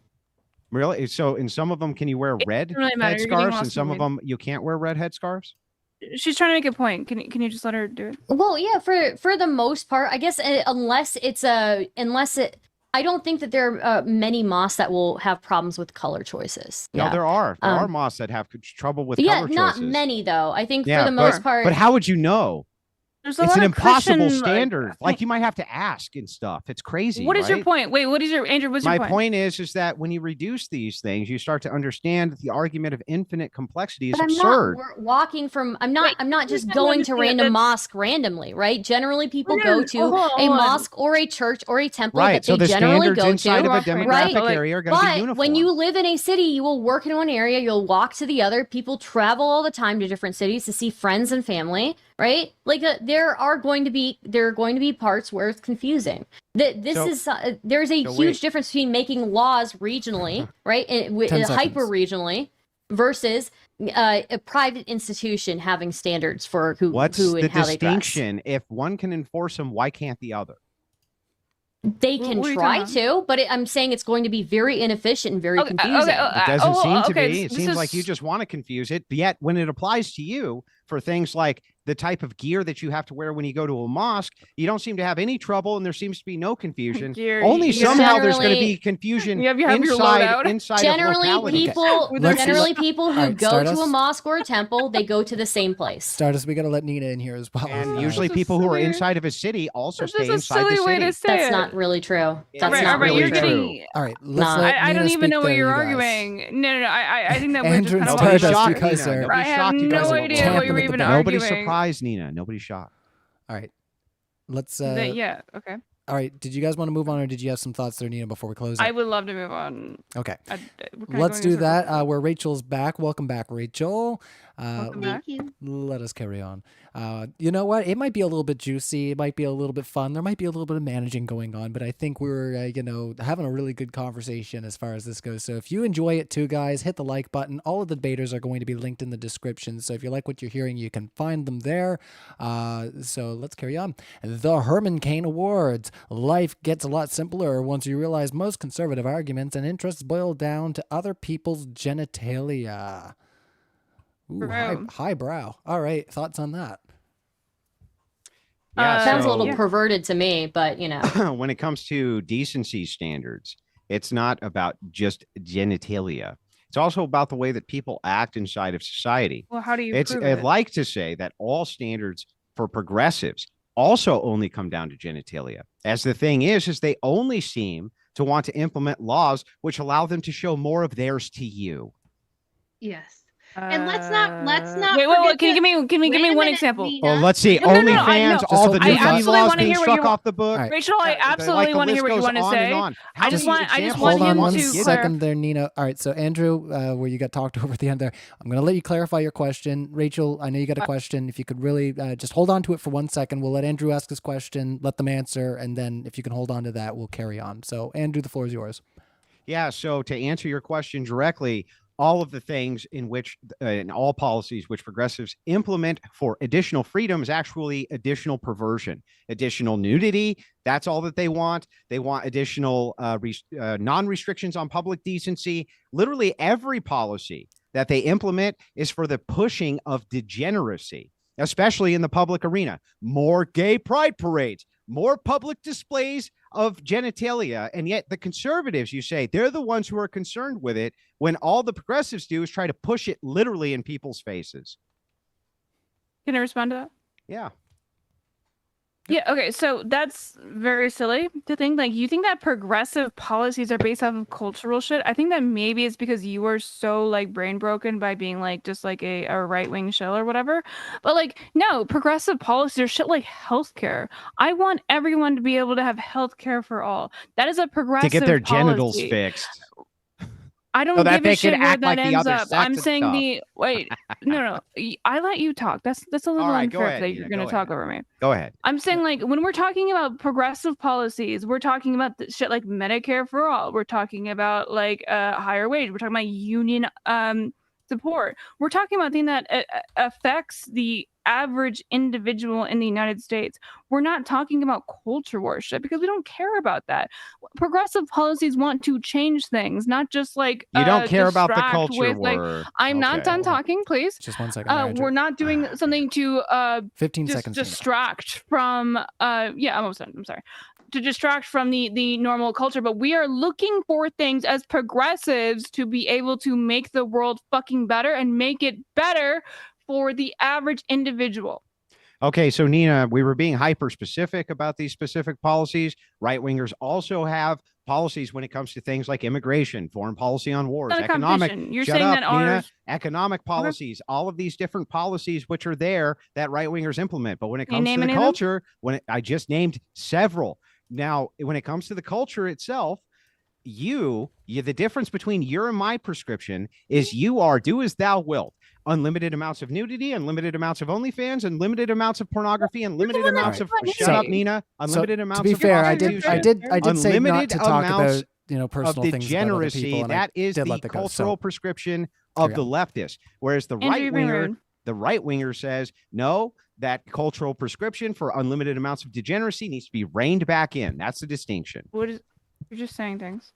Really? So in some of them, can you wear red
doesn't really matter.
head
You're getting
scarves?
lost
And
in
some
the
of them you can't wear red head scarves?
She's trying to make a point. Can you just let her do it?
Well, yeah, for the most part, I guess unless I don't think that there are many mosques that will have problems with color choices.
No,
Yeah.
there are. There are
Um,
mosques that have trouble with
Yeah,
color
not
choices.
many though. I think
Yeah,
for the most part.
But how would you know?
There's a
It's
lot
an
of
impossible
Christian,
standard. Like you might have to ask and stuff. It's crazy.
What is your
right?
point? Wait, what is your Andrew? What's
My
your point?
point is that when you reduce these things, you start to understand that the argument of infinite complexity is
But I'm
absurd.
not walking from. I'm not.
Wait,
I'm not just
you
going to
understand
random
that-
mosque randomly, right? Generally, people
No,
go
no,
to
hold on,
a
hold on.
mosque or a church or a temple
Right.
that
So
they
the
generally
standards
go
inside
to.
of a
Right,
demographic
but, like,
area are going to be
But
uniform.
when you live in a city, you will work in one area, you'll walk to the other. People travel all the time to different cities to see friends and family, right? Like there are going to be parts where it's confusing. There's a
so
huge
wait.
difference between making laws regionally, right,
10
hyper
seconds.
regionally, versus a private institution having standards for
What's
who
the
and how they dress.
distinction? If one can enforce them, why can't the other?
They
What
can
are you
try
talking
to, but I'm saying it's going to be very inefficient and very confusing.
It doesn't seem to
okay,
be. It
this
seems
is-
like you just want to confuse it. Yet when it applies to you for things like the type of gear that you have to wear when you go to a mosque, you don't seem to have any trouble, and there seems to be no confusion.
Gear,
Only
you
somehow there's going to
generally-
be confusion
You have your
inside
loadout?
inside
Generally,
of locality.
people
With their-
generally people who
Alright,
go to a
Stardust.
mosque or a temple, they go to the same place.
Stardust, we got to let Neeina in here as well.
And
Oh,
usually
that's a
people who are
silly-
inside of a city also
That's
stay
a
inside the
silly way
city.
to say
That's
it.
not really true.
Yeah,
That's
Right,
not
right,
really
you're
true.
getting.
All right, let's
Nah.
let
I don't
Neeina
even
speak
know what
there,
you're
you guys.
arguing. No. I think that we're
Andrew
just
and
kind of
Nobody's
Stardust,
shocked,
you guys
Nina.
are-
Nobody's
I have
shocked. You
no
guys are
idea
champing
what
at
you're
the
even
bit.
Nobody's
arguing.
surprised, Nina. Nobody's shocked.
All right, let's.
Yeah. Okay.
All right, did you guys want to move on, or did you have some thoughts there, Neeina, before we close?
I
It?
would love to move on.
Okay,
We're kinda
let's
going
do
in
that.
circles.
Where Rachel's back. Welcome back, Rachel.
Welcome back.
Thank you.
Let us carry on. You know what? It might be a little bit juicy. It might be a little bit fun. There might be a little bit of managing going on, but I think we're, having a really good conversation as far as this goes. So if you enjoy it too, guys, hit the like button. All of the debaters are going to be linked in the description. So if you like what you're hearing, you can find them there. So let's carry on. The Herman Cain Awards. Life gets a lot simpler once you realize most conservative arguments and interests boil down to other people's genitalia. Ooh,
True.
highbrow. All right, thoughts on that?
Yeah,
Sounds a
so
little perverted to me, but
when it comes to decency standards, it's not about just genitalia. It's also about the way that people act inside of society.
Well, how do you
It's
prove
I'd
it?
like to say that all standards for progressives also only come down to genitalia. As the thing is they only seem to want to implement laws which allow them to show more of theirs to you.
Yes. And let's not
Wait, wait,
forget
can you give me give me
Wait a
one
minute,
example?
Nina.
Well, let's see.
No, no, no,
OnlyFans,
Just
all the
hold your
nudity
thoughts.
absolutely
laws
wanna
being
hear what
struck
you-
off the book.
All right.
Rachel, I
Like,
absolutely
the
want to
list
hear what you
goes
want to
on
say.
and on.
I just
many
want- I just
examples
want
Hold on
him
one
to
second there, Neeina. All right, so Andrew, where you got talked over at the end there, I'm going to let you clarify your question. Rachel, I know you got a question. If you could really just hold on to it for 1 second, we'll let Andrew ask his question, let them answer, and then if you can hold on to that, we'll carry on. So, Andrew, the floor is yours.
Yeah. So to answer your question directly, all of the things in which in all policies which progressives implement for additional freedom is actually additional perversion, additional nudity. That's all that they want. They want additional non-restrictions on public decency. Literally every policy that they implement is for the pushing of degeneracy, especially in the public arena. More gay pride parades, more public displays of genitalia. And yet the conservatives, you say, they're the ones who are concerned with it when all the progressives do is try to push it literally in people's faces.
Can I respond to that?
Yeah.
Yeah, okay, so that's very silly to think. Like, you think that progressive policies are based off of cultural shit? I think that maybe it's because you were so, like, brain broken by being, like, just, like, a right-wing shell or whatever. But, like, no, progressive policies are shit like healthcare. I want everyone to be able to have healthcare for all. That is a progressive
To get their genitals
policy.
fixed.
I don't
So that
give
they
a shit
can
where
act
that
like the
ends
other
up.
sex
I'm
and
saying
stuff.
wait, no. I let you talk. That's a little
right, go
unfair
ahead,
that
Nina,
you're going
go
to talk
ahead.
over me.
Go ahead.
I'm saying, like, when we're talking about progressive policies, we're talking about shit like Medicare for all. We're talking about, like, higher wage. We're talking about union support. We're talking about things that affects the average individual in the United States. We're not talking about culture worship because we don't care about that. Progressive policies want to change things, not just, like,
You don't care about the
distract
culture
with, like,
war.
I'm not
Okay.
done talking, please.
Just 1 second. there, Andrew.
We're not doing something to
15
just
seconds. Neeina.
distract from yeah, I'm almost done. I'm sorry. To distract from the normal culture, but we are looking for things as progressives to be able to make the world fucking better and make it better for the average individual.
Okay, so Nina, we were being hyper specific about these specific policies. Right wingers also have policies when it comes to things like immigration, foreign policy on wars,
Not a
economic.
competition. You're
Shut
saying
up,
that
Nina.
ours.
Economic policies, all of these different policies which are there that right wingers implement. But when it
Can you
comes to
name
the
any of them?
culture, I just named several. Now, when it comes to the culture itself, the difference between your and my prescription is you are do as thou wilt. Unlimited amounts of nudity, unlimited amounts of OnlyFans, unlimited amounts of pornography, unlimited
one that
amounts of
put
shut up,
nudity.
Nina. Unlimited
So,
amounts
to be
of
fair, I
prostitution.
did say not
Unlimited
to talk
amounts
about personal
of
things about other
degeneracy.
people, and I
That is
did
the
let that go.
cultural
So,
prescription of
carry
the
on.
leftist, whereas the
Andrew,
right
you're being
winger
rude.
The right winger says, no, that cultural prescription for unlimited amounts of degeneracy needs to be reined back in. That's the distinction.
You're just saying things.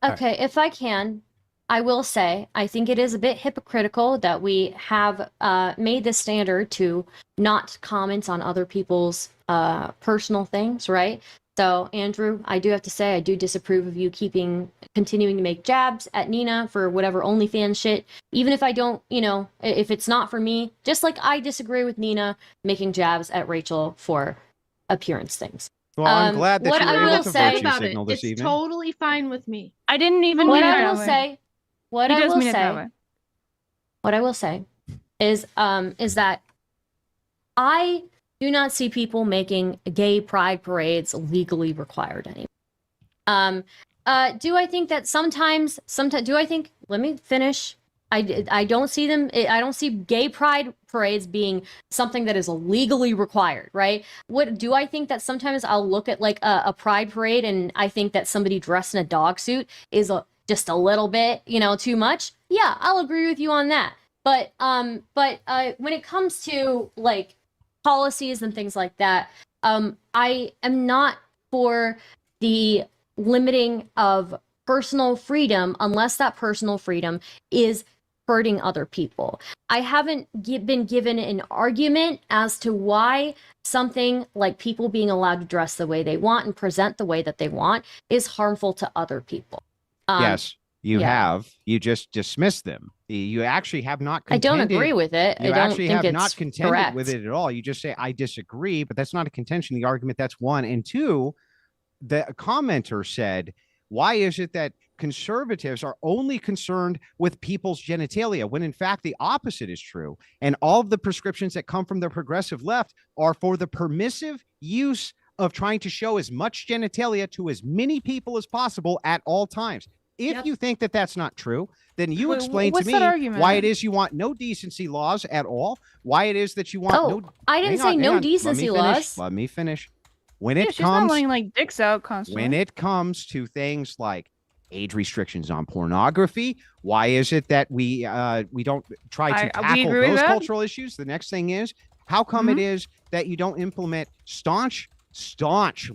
Okay, if I can, I will say, I think it is a bit hypocritical that we have made the standard to not comment on other people's personal things, right? So, Andrew, I do have to say, I do disapprove of you continuing to make jabs at Neeina for whatever OnlyFans shit. Even if I don't, if it's not for me, just like I disagree with Neeina making jabs at Rachel for appearance things.
Well, I'm glad that
what
you were
I will
able to
say
virtue
about
signal
it.
this
It's
evening.
totally fine with me.
I didn't even
What
mean it
I
that
will
way.
say, what
He
I
does
will
mean it that
say,
way.
what I will say is that I do not see people making gay pride parades legally required anymore. Do I think that sometimes do I think, let me finish. I don't see them, I don't see gay pride parades being something that is legally required, right? What do I think that sometimes I'll look at like a pride parade and I think that somebody dressed in a dog suit is just a little bit, too much? Yeah, I'll agree with you on that. But when it comes to like policies and things like that, I am not for the limiting of personal freedom unless that personal freedom is hurting other people. I haven't been given an argument as to why something like people being allowed to dress the way they want and present the way that they want is harmful to other people.
Yes, you have. You just dismissed them. You actually have not contended.
I don't agree with it.
You
I don't
actually
think
have
it's
not contended
correct.
with it at all. You just say, I disagree, but that's not a contention. The argument, that's one. And two, the commenter said, why is it that conservatives are only concerned with people's genitalia when in fact the opposite is true? And all of the prescriptions that come from the progressive left are for the permissive use of trying to show as much genitalia to as many people as possible at all times. If you think that that's not true, then you explain to
what's
me
that argument?
why it is you want no decency laws at all, why it is that you want no...
I didn't say no decency laws.
Let me finish. When
Yeah,
it
she's not
comes...
letting like dicks out constantly.
When it comes to things like age restrictions on pornography, why is it that we don't try to tackle those cultural issues? The next thing is, how come it is that you don't implement staunch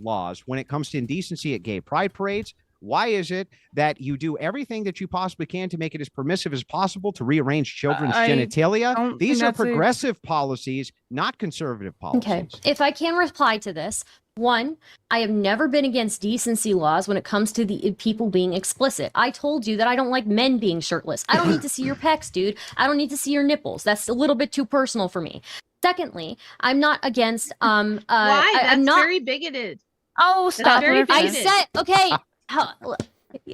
laws when it comes to indecency at gay pride parades? Why is it that you do everything that you possibly can to make it as permissive as possible to rearrange children's genitalia? These are progressive policies, not conservative policies.
Okay, if I can reply to this, one, I have never been against decency laws when it comes to the people being explicit. I told you that I don't like men being shirtless. I don't need to see your pecs, dude. I don't need to see your nipples. That's a little bit too personal for me. Secondly, I'm not against
Why?
I'm not
very bigoted.
Oh, stop.
I said, okay,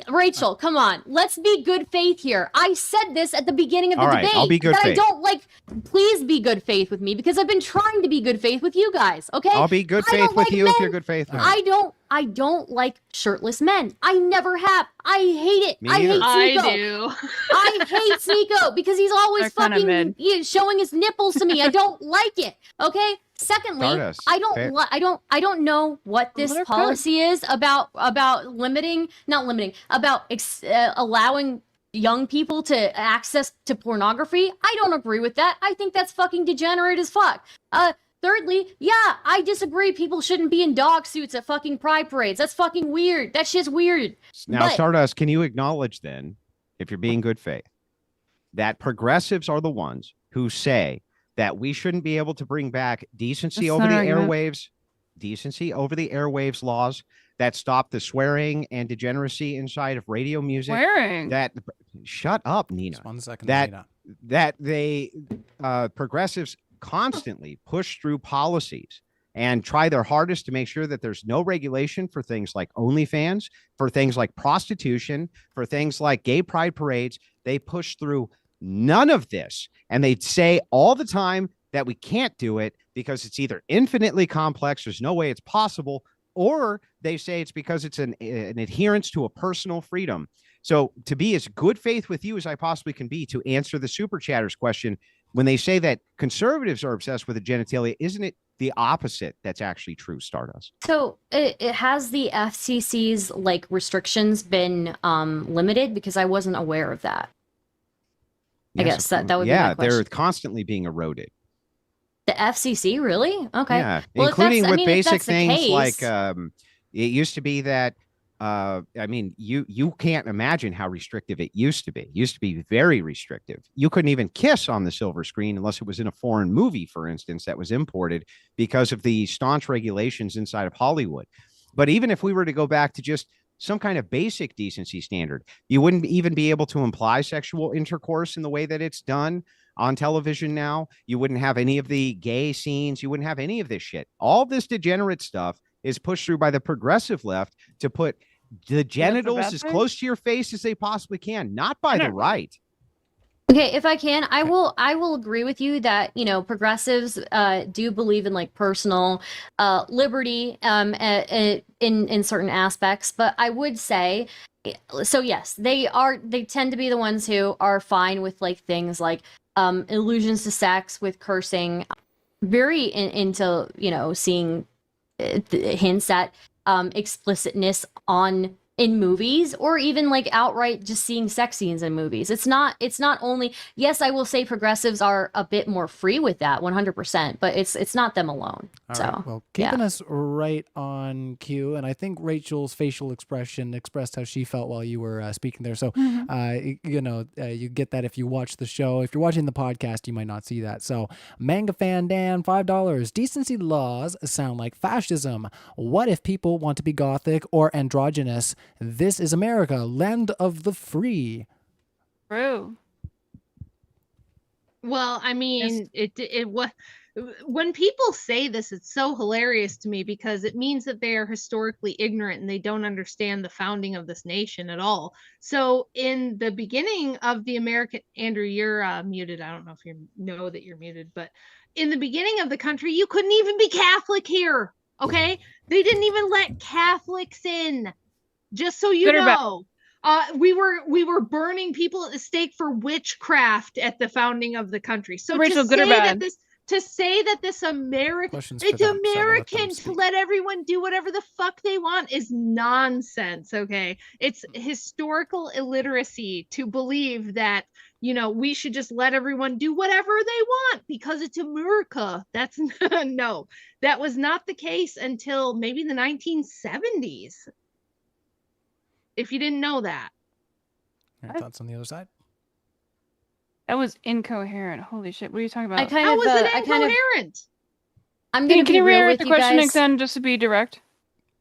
Rachel, come on. Let's be good faith here. I said this at the beginning of the debate.
I'll be good faith.
I don't like, please be good faith with me because I've been trying to be good faith with you guys, okay?
I'll be good faith with you if you're good faith.
I don't like shirtless men. I never have. I hate it. I hate Sneeko.
I do.
I hate Sneeko because he's always fucking showing his nipples to me. I don't like it. Okay? Secondly,
Stardust.
I don't know what this policy is about allowing young people to access to pornography. I don't agree with that. I think that's fucking degenerate as fuck. Thirdly, yeah, I disagree. People shouldn't be in dog suits at fucking pride parades. That's fucking weird. That shit's weird.
Now, Stardust, can you acknowledge then, if you're being good faith, that progressives are the ones who say that we shouldn't be able to bring back decency over the airwaves laws that stop the swearing and degeneracy inside of radio music?
Swearing?
Shut up, Neeina.
Just 1 second,
Neeina.
Neeina.
That they progressives constantly push through policies and try their hardest to make sure that there's no regulation for things like OnlyFans, for things like prostitution, for things like gay pride parades. They push through none of this. And they say all the time that we can't do it because it's either infinitely complex, there's no way it's possible, or they say it's because it's an adherence to a personal freedom. So to be as good faith with you as I possibly can be to answer the super chatters question, when they say that conservatives are obsessed with the genitalia, isn't it the opposite that's actually true, Stardust?
So it has the FCC's like restrictions been limited? Because I wasn't aware of that. I guess that would be my question.
they're constantly being eroded.
The FCC, really? Okay.
Yeah,
Well,
including with
if
basic
that's the
things
case,
like it used to be that I mean, you can't imagine how restrictive it used to be. It used to be very restrictive. You couldn't even kiss on the silver screen unless it was in a foreign movie, for instance, that was imported because of the staunch regulations inside of Hollywood. But even if we were to go back to just some kind of basic decency standard, you wouldn't even be able to imply sexual intercourse in the way that it's done on television now. You wouldn't have any of the gay scenes. You wouldn't have any of this shit. All this degenerate stuff is pushed through by the progressive left to put the genitals as close to your face as they possibly can, not by the right.
Okay, if I can, I will agree with you that, you know, progressives do believe in like personal liberty in certain aspects, but I would say, so yes, they tend to be the ones who are fine with like things like allusions to sex, with cursing, very into, you know, seeing hints at explicitness in movies, or even like outright just seeing sex scenes in movies. It's not only, yes, I will say progressives are a bit more free with that 100%, but it's not them alone.
All
so
right. Well, keeping us right on cue, and I think Rachel's facial expression expressed how she felt while you were speaking there. So, you know, you get that if you watch the show. If you're watching the podcast, you might not see that. So, Manga Fan Dan, $5. Decency laws sound like fascism. What if people want to be gothic or androgynous? This is America, land of the free.
True.
Well, I mean, it was, when people say this, it's so hilarious to me because it means that they are historically ignorant and they don't understand the founding of this nation at all. So in the beginning of the American, Andrew, you're muted. I don't know if you know that you're muted, but in the beginning of the country, you couldn't even be Catholic here. Okay. They didn't even let Catholics in. Just so you know, we were burning people at the stake for witchcraft at the founding of the country. So
Rachel,
to say that this American, it's American to let everyone do whatever the fuck they want is nonsense. Okay, it's historical illiteracy to believe that, you know, we should just let everyone do whatever they want because it's America. That's no, that was not the case until maybe the 1970s. If you didn't know that.
Your thoughts on the other side?
That was incoherent. Holy shit. What are you talking about?
How was it incoherent?
I'm going to
Can you
real
reiterate
with
the
you
question
guys.
again, just to be direct?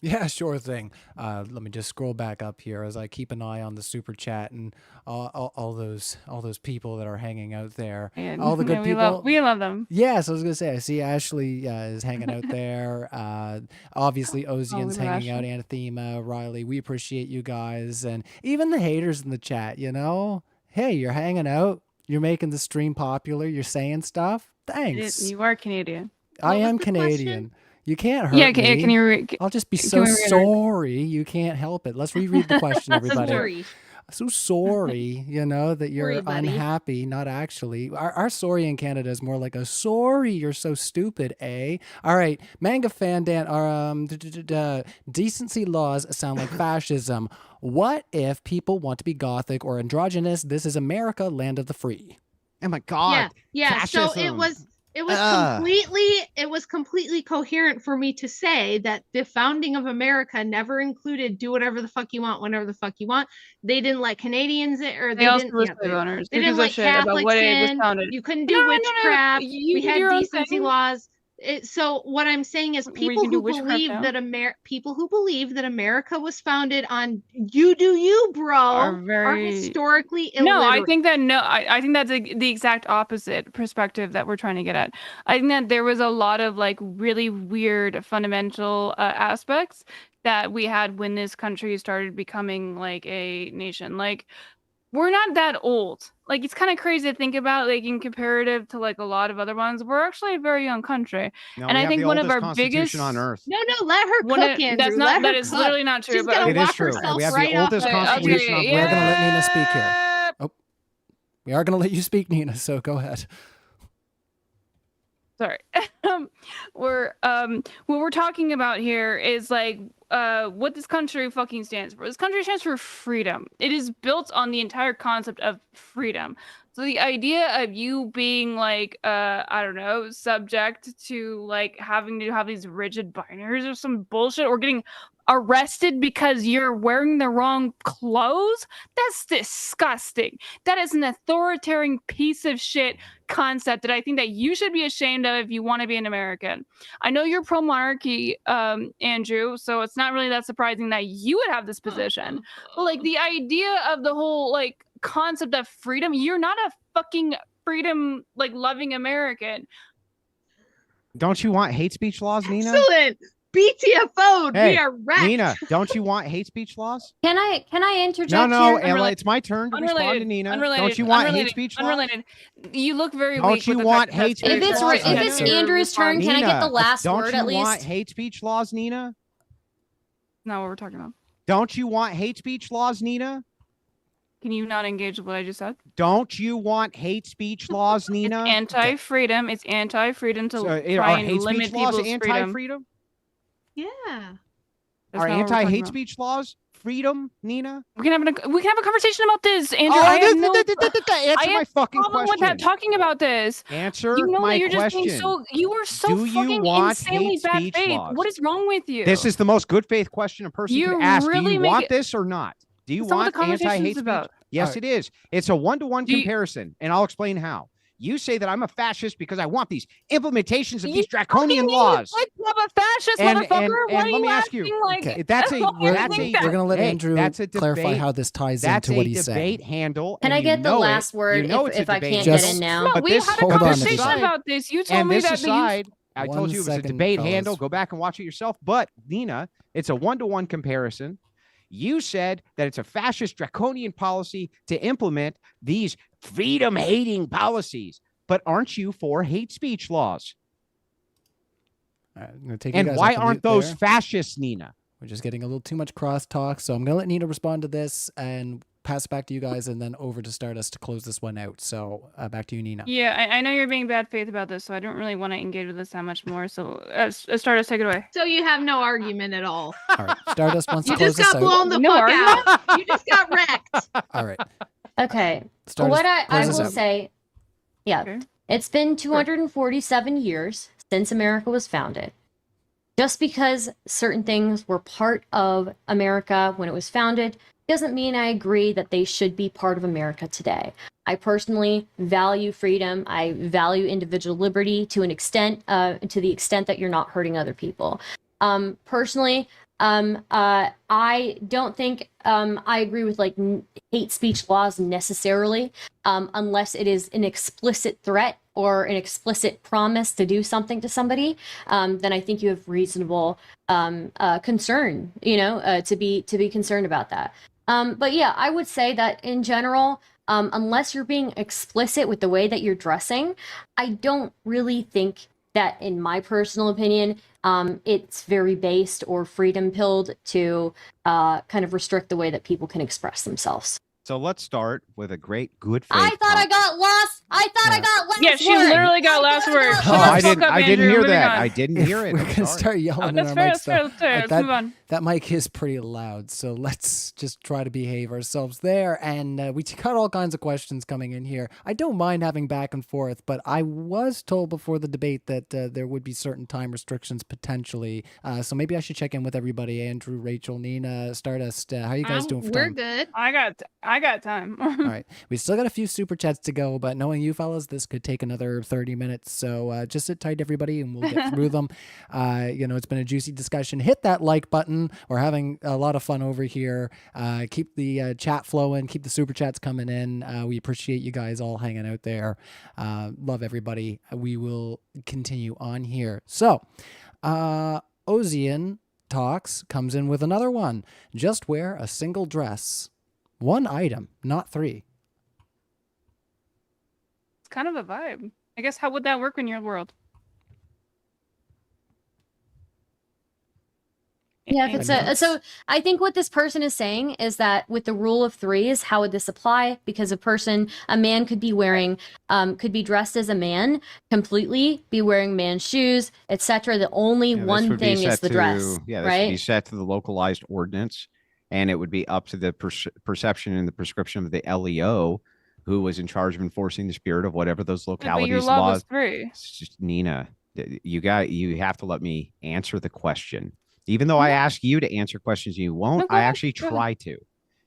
Yeah, sure thing. Let me just scroll back up here as I keep an eye on the super chat and all those people that are hanging out there.
Yeah,
all the good people.
We love them.
Yes, I was gonna say. I see Ashley is hanging out there. Obviously, Ozian's hanging out. Anathema, Riley. We appreciate you guys, and even the haters in the chat. You know, hey, you're hanging out. You're making the stream popular. You're saying stuff. Thanks.
You are Canadian.
I am Canadian.
Question?
You can't hurt me.
Can you?
I'll just be so sorry. You can't help it. Let's reread the question, everybody.
Sorry.
So sorry, you know, that you're
Sorry, buddy.
unhappy. Not actually. Our sorry in Canada is more like a sorry. You're so stupid, eh? All right, Manga Fan Dan. Decency laws sound like fascism. What if people want to be gothic or androgynous? This is America, land of the free.
Oh my God.
Yeah.
Fascism.
So it was completely coherent for me to say that the founding of America never included do whatever the fuck you want whenever the fuck you want. They didn't let Canadians in, or they didn't let Catholics in. You couldn't do witchcraft. We had decency laws. So what I'm saying is people who believe that America was founded on you do you, bro, are historically illiterate.
No, I think that's the exact opposite perspective that we're trying to get at. I think that there was a lot of like really weird fundamental aspects that we had when this country started becoming like a nation. Like, we're not that old. Like, it's kind of crazy to think about, like, in comparative to like a lot of other ones. We're actually a very young country.
No,
and I think one of our biggest
on Earth.
No, let her cook, Andrew.
That is literally not true.
She's
But
gonna
it
walk
is true.
herself
We have
right
the oldest
off
constitution on
We're going to let
planet.
Neeina speak here. Oh, we are going to let you speak, Neeina, so go ahead.
Sorry. What we're talking about here is like what this country fucking stands for. This country stands for freedom. It is built on the entire concept of freedom. So the idea of you being like, I don't know, subject to like having to have these rigid binaries or some bullshit, or getting arrested because you're wearing the wrong clothes, that's disgusting. That is an authoritarian piece of shit concept that I think that you should be ashamed of if you want to be an American. I know you're pro-monarchy, Andrew, so it's not really that surprising that you would have this position. But like the idea of the whole like concept of freedom, you're not a fucking freedom like loving American.
Don't you want hate speech laws, Neeina?
Excellent. BTFO'd.
Hey,
We are wrecked.
Neeina, don't you want hate speech laws?
Can I interject
No,
here?
Ella, it's my turn to respond to Neeina. Don't you want hate speech laws?
Unrelated. You look very
Don't
weak.
you
with the
want
fact that
hate
that's
speech
very
If
laws?
it's
short.
Andrew's turn, can I get the
Neeina,
last
don't
word
you
at
want
least?
hate speech laws, Neeina?
Not what we're talking about.
Don't you want hate speech laws, Neeina?
Can you not engage with what I just said?
Don't you want hate speech laws,
It's
Neeina?
anti-freedom. It's anti-freedom to
So,
try
are
and
hate
limit
speech laws
people's freedom.
anti-freedom?
Yeah.
That's
Are
not what we're talking
anti-hate
about.
speech laws freedom, Neeina?
We can have a conversation about this, Andrew.
Oh,
I have no
answer my fucking
problem with
question.
that talking about this.
Answer
You know
my
that you're just
question.
being so. You are so
Do you
fucking
want
insanely
hate
bad
speech
faith.
laws?
What is wrong with you?
This is the most good faith question a person
You
could ask.
really
Do you
make
want
it-
this or not? Do you
That's not what
want
the conversation's
anti-hate speech?
about.
Yes,
All right.
it is. It's a one-to-one
Do you-
comparison, and I'll explain how. You say that I'm a fascist because I want these implementations of
You
these draconian
fucking
laws.
Like I'm a fascist
And-
motherfucker.
and-
Why
and
are
let me
you
ask you,
acting like
Okay.
That's a
We're-
that's a
We're gonna let
hey,
Andrew
that's a
clarify
debate.
how this ties
That's
into what
a
he's
debate
saying.
handle.
Can
and
I
you
get the
know
last
it.
word
You know
if
it's a
I
debate
can't
Just-
get in now?
No,
But
we
this-
had a
hold on a
conversation
second.
about this. You told
And
me
this
that
aside, I
One
told you it was a
second,
debate
fellas.
handle. Go back and watch it yourself. But Neeina, it's a one-to-one comparison. You said that it's a fascist draconian policy to implement these freedom-hating policies. But aren't you for hate speech laws?
All right, I'm gonna take you
And
guys
why
off the
aren't
mute
those
there.
fascists, Neeina?
We're just getting a little too much crosstalk, so I'm gonna let Nina respond to this and pass it back to you guys, and then over to Stardust to close this one out. So back to you, Nina.
Yeah, I know you're being bad faith about this, so I don't really want to engage with this that much more. So, Stardust, take it away.
So you have no argument at all.
All right, Stardust wants to
You
close
just
this
got
out.
blown the
No
fuck
argument?
out. You just got wrecked.
All right,
Okay.
Stardust,
What I
close this
will
out.
say, yeah,
Okay.
it's been 247 years since America was founded. Just because certain things were part of America when it was founded doesn't mean I agree that they should be part of America today. I personally value freedom. I value individual liberty to an extent, to the extent that you're not hurting other people. Personally, I don't think I agree with like hate speech laws necessarily, unless it is an explicit threat or an explicit promise to do something to somebody. Then I think you have reasonable concern, to be concerned about that. But yeah, I would say that in general, unless you're being explicit with the way that you're dressing, I don't really think that, in my personal opinion, it's very based or freedom pilled to kind of restrict the way that people can express themselves.
So let's start with a great good faith.
I thought I got lost. I thought I got last
Yeah, she
word.
literally got last word.
Oh,
Shut
Oh,
the
I
fuck
didn't.
up,
I didn't
Andrew.
hear
Moving
that.
on.
I didn't
If
hear it.
we're
I'm
gonna
sorry.
start yelling in
That's
our
fair.
mics,
That's fair.
though,
That's fair. Let's
that-
move on.
that mic is pretty loud, so let's just try to behave ourselves there. And we got all kinds of questions coming in here. I don't mind having back and forth, but I was told before the debate that there would be certain time restrictions potentially. So maybe I should check in with everybody. Andrew, Rachel, Nina, Stardust. How you guys doing for
We're
time?
good.
I got time.
All right. We still got a few super chats to go, but knowing you fellas, this could take another 30 minutes. So just sit tight, everybody, and we'll get through them. It's been a juicy discussion. Hit that like button. We're having a lot of fun over here. Keep the chat flowing. Keep the super chats coming in. We appreciate you guys all hanging out there. Love everybody. We will continue on here. So, Ozian Talks comes in with another one. Just wear a single dress. One item, not three.
It's kind of a vibe. I guess how would that work in your world?
Yeah, if it's so I think what this person is saying is that with the rule of threes, how would this apply? Because a man could be wearing, could be dressed as a man completely, be wearing man's shoes, etc. The only
Yeah, this
one
would be
thing is
set
the
to-
dress,
Yeah, this would be
right?
set to the localized ordinance, and it would be up to the perception and the prescription of the LEO, who was in charge of enforcing the spirit of whatever those
But
localities
your law
laws.
was 3.
It's just, Neena, you have to let me answer the question. Even though I ask you to answer questions you won't,
No, go
I
ahead,
actually
go ahead.
try to.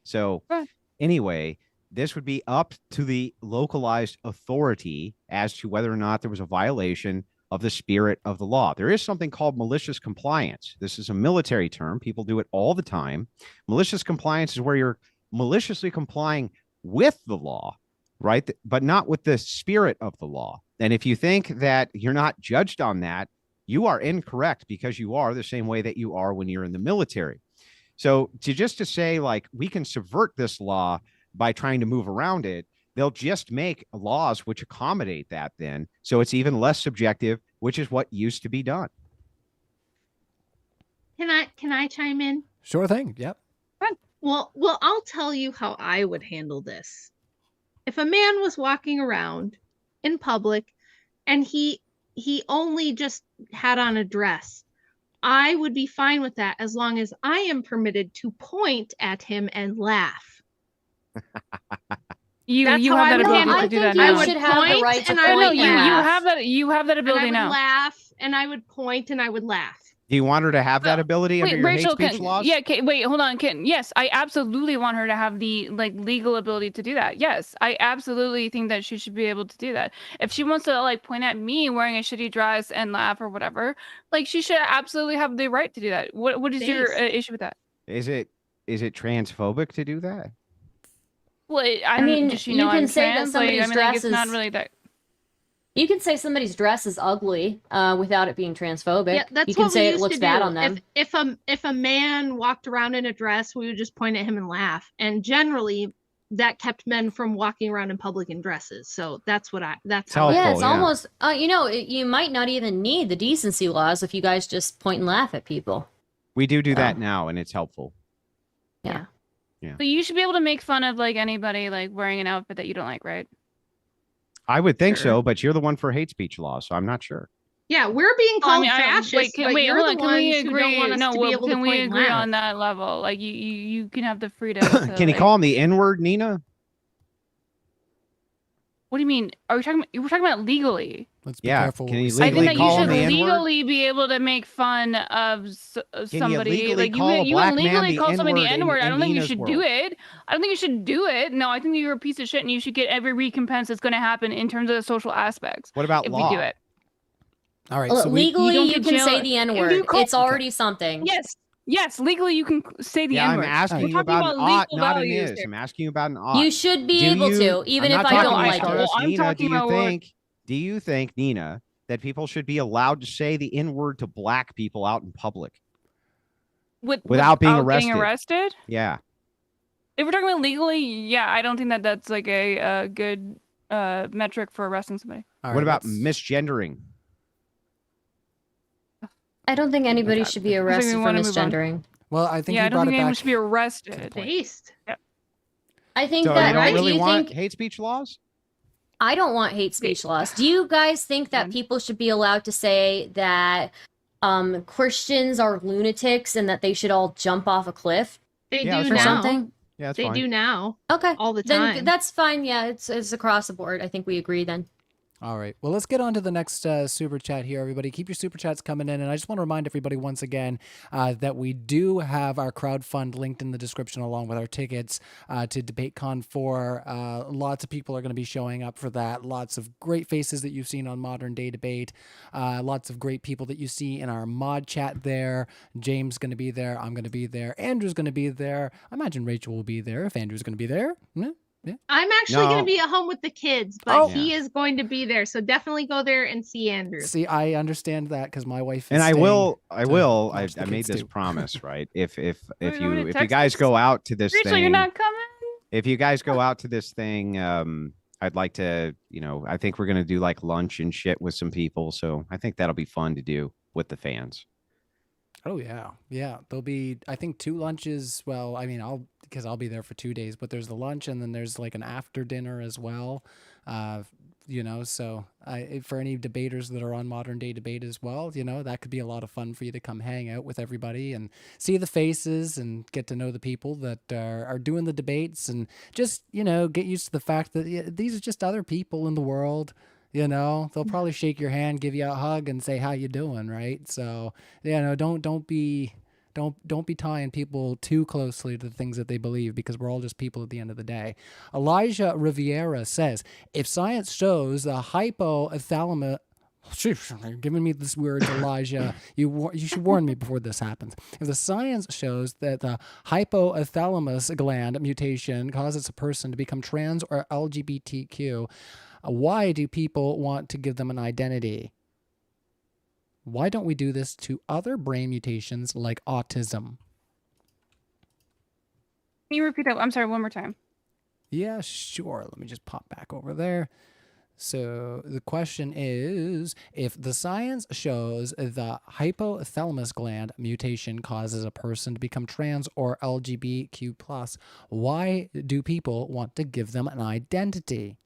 So
Go ahead.
anyway, this would be up to the localized authority as to whether or not there was a violation of the spirit of the law. There is something called malicious compliance. This is a military term. People do it all the time. Malicious compliance is where you're maliciously complying with the law, right? But not with the spirit of the law. And if you think that you're not judged on that, you are incorrect, because you are the same way that you are when you're in the military. So to say like we can subvert this law by trying to move around it, they'll just make laws which accommodate that then. So it's even less subjective, which is what used to be done.
Can I chime in?
Sure thing. Yep.
Well, I'll tell you how I would handle this. If a man was walking around in public and he only just had on a dress, I would be fine with that as long as I am permitted to point at him and laugh.
You
That's how
have
I
that
would
ability
handle
to
it.
do that
you
I
now.
would
should have the
point
right to
and
point
I would
and
you
laugh.
have that. You have that
And I
ability
would
now.
laugh and I would point and I would laugh.
Do you want her to have that ability under
Wait,
your
Rachel,
hate speech laws?
yeah, wait, hold on, yes, I absolutely want her to have the like legal ability to do that. Yes, I absolutely think that she should be able to do that. If she wants to like point at me wearing a shitty dress and laugh or whatever, like she should absolutely have the right to do that. What is your
Based.
issue with that?
Is it transphobic to do that?
Well,
I mean,
does she
you
know
can
I'm
say that
trans? Like,
somebody's
I mean, like,
dress
it's not
is-
really that.
You can say somebody's dress is ugly without it being transphobic.
Yeah, that's
you can
what
say
we
it
used
looks
to
bad
do.
on them.
If a man walked around in a dress, we would just point at him and laugh. And generally, that kept men from walking around in public in dresses. So that's how
It's
I
helpful.
Yeah, it's
yeah.
almost, you might not even need the decency laws if you guys just point and laugh at people.
We do that now, and it's helpful.
Yeah.
So you should be able to make fun of like anybody like wearing an outfit that you don't like, right?
I would think
Sure.
so, but you're the one for hate speech laws, so I'm not sure.
Yeah, we're being
Well, I
called
mean,
fascist, but you're
hold
the
on, can we
ones who don't
agree?
want us
No,
to be
well,
able to
can we
point and
agree
laugh.
on that level? Like you can have the freedom. To,
Can you
like-
call him the N-word, Neena?
What do you mean? Are we talking? We're talking about legally.
Let's be
Yeah,
careful.
can
what we
you
say.
I think
legally
that you
call him
should
the N-word?
legally be able to make fun of somebody.
legally
Like
call a
you
black
can
man
legally
the
call somebody the
N-word in-
N-word. I
in
don't think you
Nina's
should do
world?
it. I don't think you should do it. No, I think you're a piece of shit, and you should get every recompense that's going to happen in terms of the social aspects.
What about
If
law?
we do it,
All right.
Well,
So we,
legally,
you don't
you
get
can
jail-
say the
if you
N-word.
call-
It's already something.
yes, legally you can say the
Yeah, I'm
N-word.
asking
We're
you
talking
about an
about
ought,
legal
not an
values
is.
here.
I'm asking you about an ought.
You should be
Do
able
you-
to, even
I'm
if
not
I
talking
don't
to you,
like
Stardust.
it.
I'm
Neena,
talking about what-
do you think, Neena, that people should be allowed to say the N-word to black people out in public? Without being
getting
arrested.
arrested?
Yeah.
If we're talking about legally, yeah, I don't think that that's like a good metric for arresting somebody.
all
What
right,
about
let's-
misgendering?
I don't think anybody
Okay.
should be
I think we
arrested for
wanna move on.
misgendering.
Well, I think
Yeah,
you
I don't
brought
think
it
anyone
back.
should be arrested.
Based.
I think
So you
that,
don't
do
really
you
want
think,
hate speech laws?
I don't want hate speech laws. Do you guys think that
Fine.
people should be allowed to say that Christians are lunatics and that they should all jump off a cliff
They
Yeah,
do
that's
or
now.
fine.
something?
Yeah, that's
They
fine.
do now.
Okay.
All the
Then
time.
that's fine. Yeah, it's across the board. I think we agree then.
All right. Well, let's get on to the next super chat here, everybody. Keep your super chats coming in. And I just want to remind everybody once again that we do have our crowdfund linked in the description along with our tickets to DebateCon 4. Lots of people are going to be showing up for that. Lots of great faces that you've seen on Modern Day Debate. Lots of great people that you see in our mod chat there. James going to be there. I'm going to be there. Andrew's going to be there. I imagine Rachel will be there if Andrew's going to be there. Yeah.
I'm actually
No.
going to be at home with the kids, but
Oh.
he is going to be there. So definitely go there and see Andrew.
See, I understand that because my wife is
And I
staying
will.
to watch the
I made
kids
this
too.
promise, right? If
you want me to
you
text
guys
us?
go out to this
Rachel,
thing,
you're not coming.
if you guys go out to this thing, I'd like to, I think we're gonna do like lunch and shit with some people. So I think that'll be fun to do with the fans.
Oh yeah, yeah. There'll be, I think, 2 lunches. Well, I mean, because I'll be there for 2 days. But there's the lunch, and then there's like an after dinner as well, So for any debaters that are on Modern Day Debate as well, that could be a lot of fun for you to come hang out with everybody and see the faces and get to know the people that are doing the debates, and just, get used to the fact that these are just other people in the world. They'll probably shake your hand, give you a hug, and say, how you doing, right? So, don't be tying people too closely to the things that they believe, because we're all just people at the end of the day. Elijah Riviera says, if science shows the hypothalamus, you're giving me this word, Elijah. You should warn me before this happens. If the science shows that the hypothalamus gland mutation causes a person to become trans or LGBTQ, why do people want to give them an identity? Why don't we do this to other brain mutations like autism?
Can you repeat that? I'm sorry, one more time.
Yeah, sure. Let me just pop back over there. So the question is, if the science shows the hypothalamus gland mutation causes a person to become trans or LGBTQ+, why do people want to give them an identity?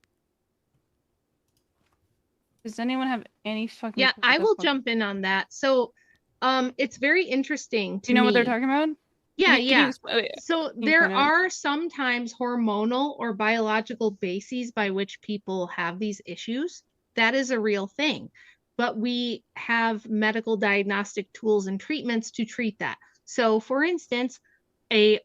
Does anyone have any fucking?
Yeah, I will jump in on that. So, it's very interesting to
Do you know what they're
me.
talking about?
Yeah,
Can you
yeah.
explain-
So
Can you
there
explain it?
are sometimes hormonal or biological bases by which people have these issues. That is a real thing. But we have medical diagnostic tools and treatments to treat that. So, for instance, a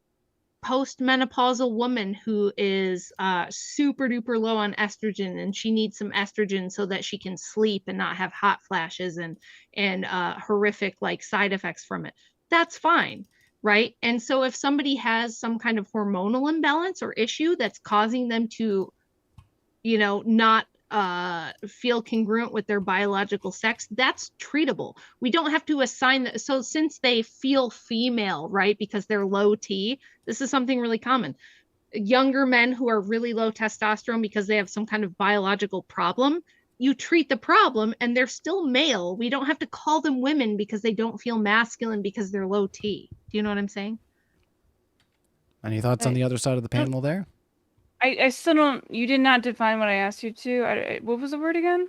postmenopausal woman who is super duper low on estrogen, and she needs some estrogen so that she can sleep and not have hot flashes and horrific like side effects from it. That's fine, right? And so if somebody has some kind of hormonal imbalance or issue that's causing them to, not feel congruent with their biological sex, that's treatable. We don't have to assign that. So since they feel female, right, because they're low T, this is something really common. Younger men who are really low testosterone because they have some kind of biological problem, you treat the problem and they're still male. We don't have to call them women because they don't feel masculine because they're low T. Do you know what I'm saying?
Any thoughts on the other side of the panel there?
I still don't. You did not define what I asked you to. What was the word again?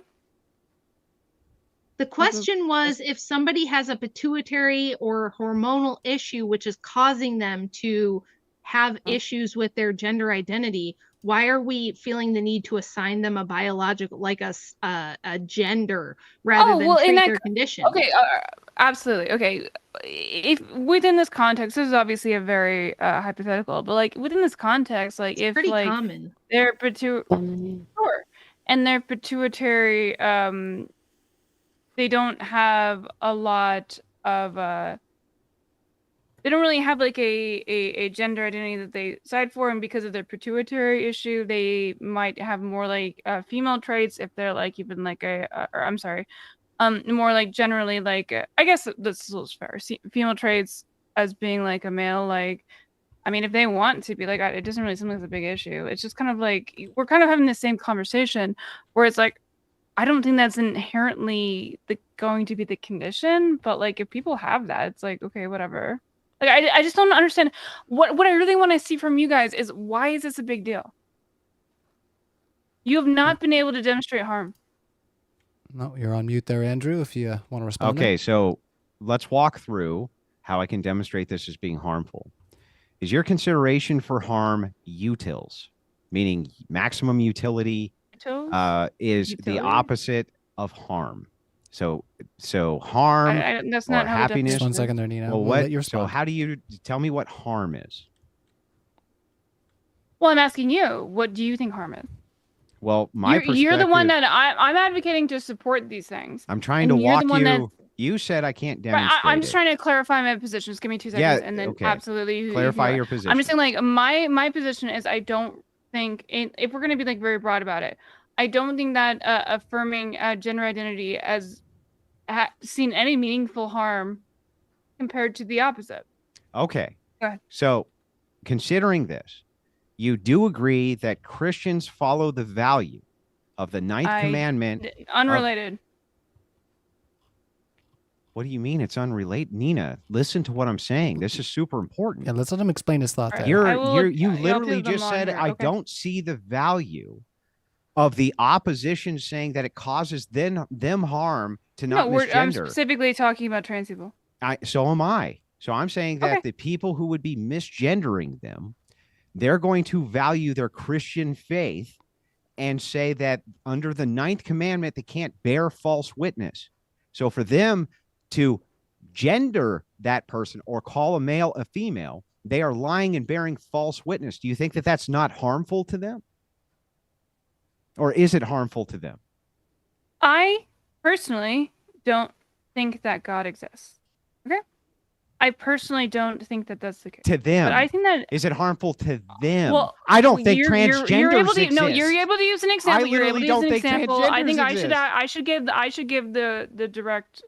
The question was, if somebody has a pituitary or hormonal issue which is causing them to have issues with their gender identity, why are we feeling the need to assign them a biological, like a gender, rather than treat their condition?
Okay, absolutely. Okay, if within this context, this is obviously a very hypothetical, but like within this context, like
It's
if
pretty
like
common.
their pituitary and their pituitary they don't have a lot of they don't really have like a gender identity that they decide for, and because of their pituitary issue, they might have more like female traits if they're like even like more like generally like I guess this is fair. Female traits as being like a male, like I mean, if they want to be like, it doesn't really seem like it's a big issue. It's just kind of like we're kind of having the same conversation where it's like I don't think that's inherently going to be the condition, but like if people have that, it's like okay, whatever. Like I just don't understand what I really want to see from you guys is why is this a big deal? You have not been able to demonstrate harm.
No, you're on mute there, Andrew, if you want to respond.
Okay, so let's walk through how I can demonstrate this as being harmful. Is your consideration for harm utils, meaning maximum utility, is the opposite of harm? So harm
that's
or
not how
happiness.
Just 1 second there, Neeina.
Well, so how do you tell me what harm is?
Well, I'm asking you, what do you think harm is?
Well,
you're the one that I'm advocating to support these things.
I'm trying to walk you. You said I can't demonstrate.
I'm just trying to clarify my position. Just give me 2 seconds, and then absolutely
clarify your position.
I'm just saying, like my position is, I don't think if we're going to be like very broad about it, I don't think that affirming gender identity as seen any meaningful harm compared to the opposite.
Okay.
Go ahead.
So, considering this, you do agree that Christians follow the value of the 9th commandment.
Unrelated.
What do you mean it's unrelated? Neeina, listen to what I'm saying. This is super important.
Yeah, let's let him explain his thought there.
You literally just said, I don't see the value of the opposition saying that it causes them harm to not
No, I'm
misgender.
specifically talking about trans people.
So am I. So I'm saying that the people who would be misgendering them, they're going to value their Christian faith and say that under the 9th commandment, they can't bear false witness. So for them to gender that person or call a male a female, they are lying and bearing false witness. Do you think that that's not harmful to them? Or is it harmful to them?
I personally don't think that God exists. Okay? I personally don't think that that's the case.
To them.
But I think that
is it harmful to them?
well,
I don't think
you're
transgenders
able to,
exist.
No, you're able to use an example. You're able to use an example. I think I should give the direct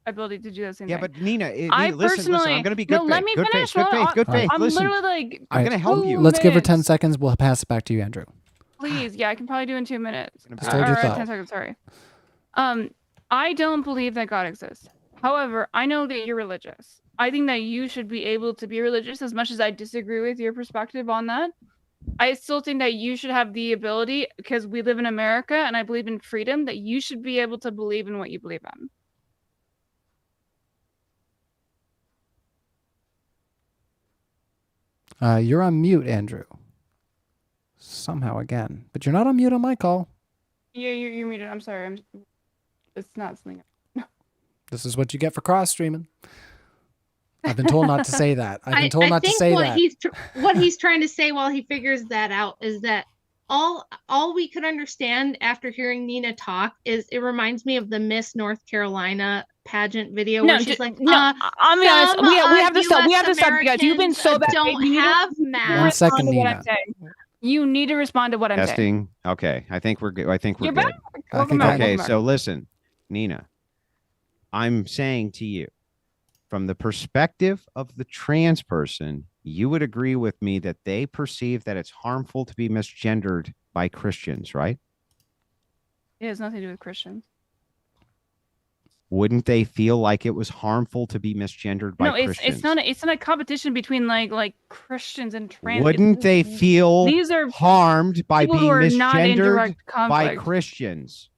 ability to do the same thing.
But Neeina,
I
listen,
personally,
I'm going to be good faith.
Let me
good
finish.
Faith, good faith.
I'm
Listen,
literally like,
I'm going to help you.
Let's give her 10 seconds. We'll pass it back to you, Andrew.
Please, yeah, I can probably do in 2 minutes.
Just hold your thought.
10 seconds, sorry. I don't believe that God exists. However, I know that you're religious. I think that you should be able to be religious as much as I disagree with your perspective on that. I still think that you should have the ability, because we live in America and I believe in freedom, that you should be able to believe in what you believe in.
You're on mute, Andrew. Somehow again. But you're not on mute on my call.
Yeah, you're muted. I'm sorry. It's not something.
This is what you get for cross streaming. I've been told not to say that. I've been told not to say that.
What he's trying to say while he figures that out is that all we could understand after hearing Neeina talk is it reminds me of the Miss North Carolina pageant video where she's like,
I'm be honest, we have to stop. We have to stop, you guys. You've been so bad.
Don't have math.
1 second, Neeina.
You need to respond to what I'm saying.
Testing. Okay, I think we're good. I think we're
You're
good.
back.
Okay, so listen, Neeina, I'm saying to you, from the perspective of the trans person, you would agree with me that they perceive that it's harmful to be misgendered by Christians, right?
It has nothing to do with Christians.
Wouldn't they feel like it was harmful to be misgendered by Christians?
No, it's not a competition between like Christians and trans.
Wouldn't they feel harmed by being misgendered by Christians?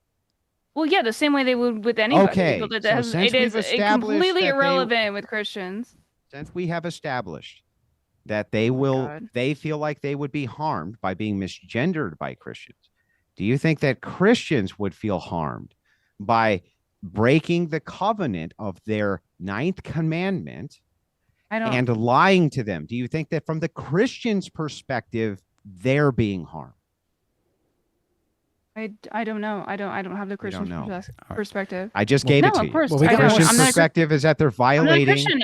Well, yeah, the same way they would with anybody.
Okay,
it is completely irrelevant with Christians.
Since we have established that they feel like they would be harmed by being misgendered by Christians, do you think that Christians would feel harmed by breaking the covenant of their 9th commandment and lying to them? Do you think that from the Christians' perspective, they're being harmed?
I don't know. I don't have the Christian perspective.
I just gave it to you.
Course.
The Christian perspective is that they're violating.
I'm not a Christian.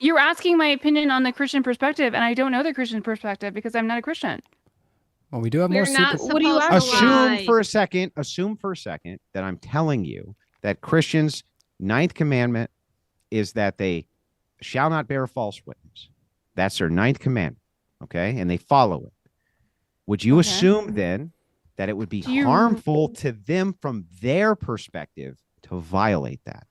You're asking my opinion on the Christian perspective, and I don't know the Christian perspective because I'm not a Christian.
Well, we do have more secrets.
What do you
assume for a second that I'm telling you that Christians' 9th commandment is that they shall not bear false witness. That's their 9th commandment. Okay. And they follow it. Would you assume then that it would be harmful to them from their perspective to violate that?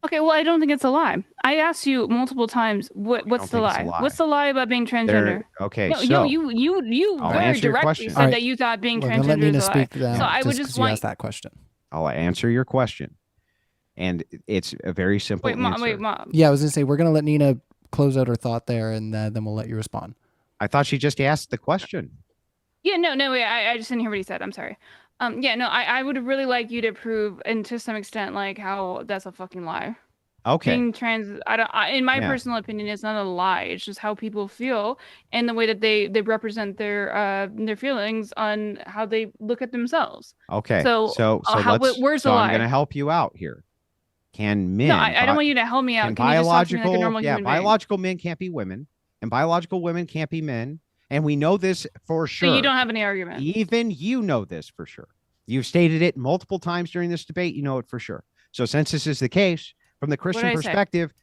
Okay, well, I don't think it's a lie. I asked you multiple times, what's the lie? What's the lie about being transgender? You very directly said that you thought being transgender is a lie. So I would just want
that question.
I'll answer your question, and it's a very simple answer.
Mom.
Yeah, I was gonna say we're gonna let Neeina close out her thought there, and then we'll let you respond.
I thought she just asked the question.
Yeah, no, wait, I just didn't hear what he said. I'm sorry. I would really like you to prove, and to some extent, like how that's a fucking lie.
Okay.
Being trans, in my personal opinion, it's not a lie. It's just how people feel and the way that they represent their feelings on how they look at themselves.
Okay.
So where's the lie?
I'm going to help you out here. Can men?
No, I don't want you to help me out.
Can you just talk to me like a normal human being? Biological men can't be women, and biological women can't be men. And we know this for sure.
So you don't have any argument.
Even you know this for sure. You've stated it multiple times during this debate. You know it for sure. So since this is the case, from the Christian perspective,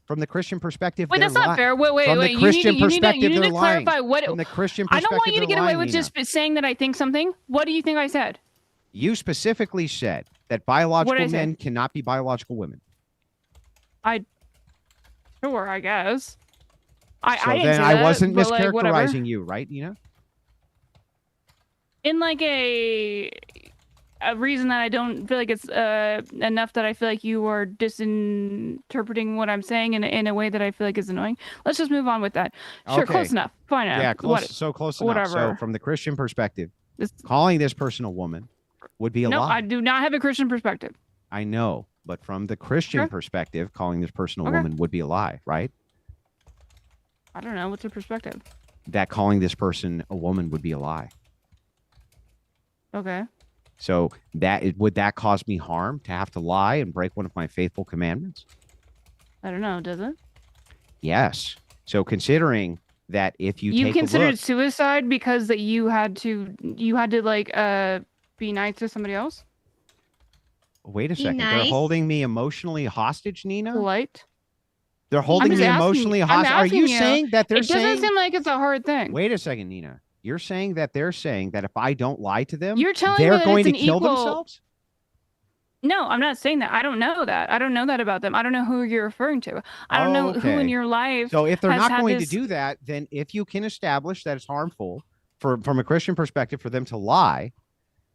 wait, that's not fair. Wait.
The Christian perspective,
you need to clarify what.
From the Christian
I
perspective,
don't want you to get away with just saying that I think something. What do you think I said?
You specifically said that biological men cannot be biological women.
Sure, I guess.
I wasn't mischaracterizing you, right, Neeina?
in like a reason that I don't feel like it's enough that I feel like you are disinterpreting what I'm saying in a way that I feel like is annoying. Let's just move on with that. Sure,
Okay.
close enough. Fine.
Yeah, close. So close enough. So
whatever.
from the Christian perspective,
This,
calling this person a woman would be a
no,
lie.
I do not have a Christian perspective.
I know, but from the Christian
Sure.
perspective, calling this person a
Okay.
woman would be a lie, right?
I don't know. What's your perspective?
That calling this person a woman would be a lie.
Okay.
So would that cause me harm to have to lie and break one of my faithful commandments?
I don't know. Does it?
Yes. So considering that if you take
considered
a look,
suicide because that you had to like be nice to somebody else?
wait a
Be
second, they're
nice.
holding me emotionally hostage, Neeina?
Polite?
They're holding
just
me
asking-
emotionally
I'm
hostage. Are you
asking you.
saying that they're
It doesn't
saying?
seem like it's a hard thing.
Wait a second, Neeina. You're saying that they're saying that if I don't lie to them,
You're telling me
they're
that
going
it's
to
an
kill
equal-
themselves?
No, I'm not saying that. I don't know that. I don't know that about them. I don't know who you're referring to. I don't know who in
Okay.
your life.
So if they're
has
not
had
going
this-
to do that, then if you can establish that it's harmful from a Christian perspective for them to lie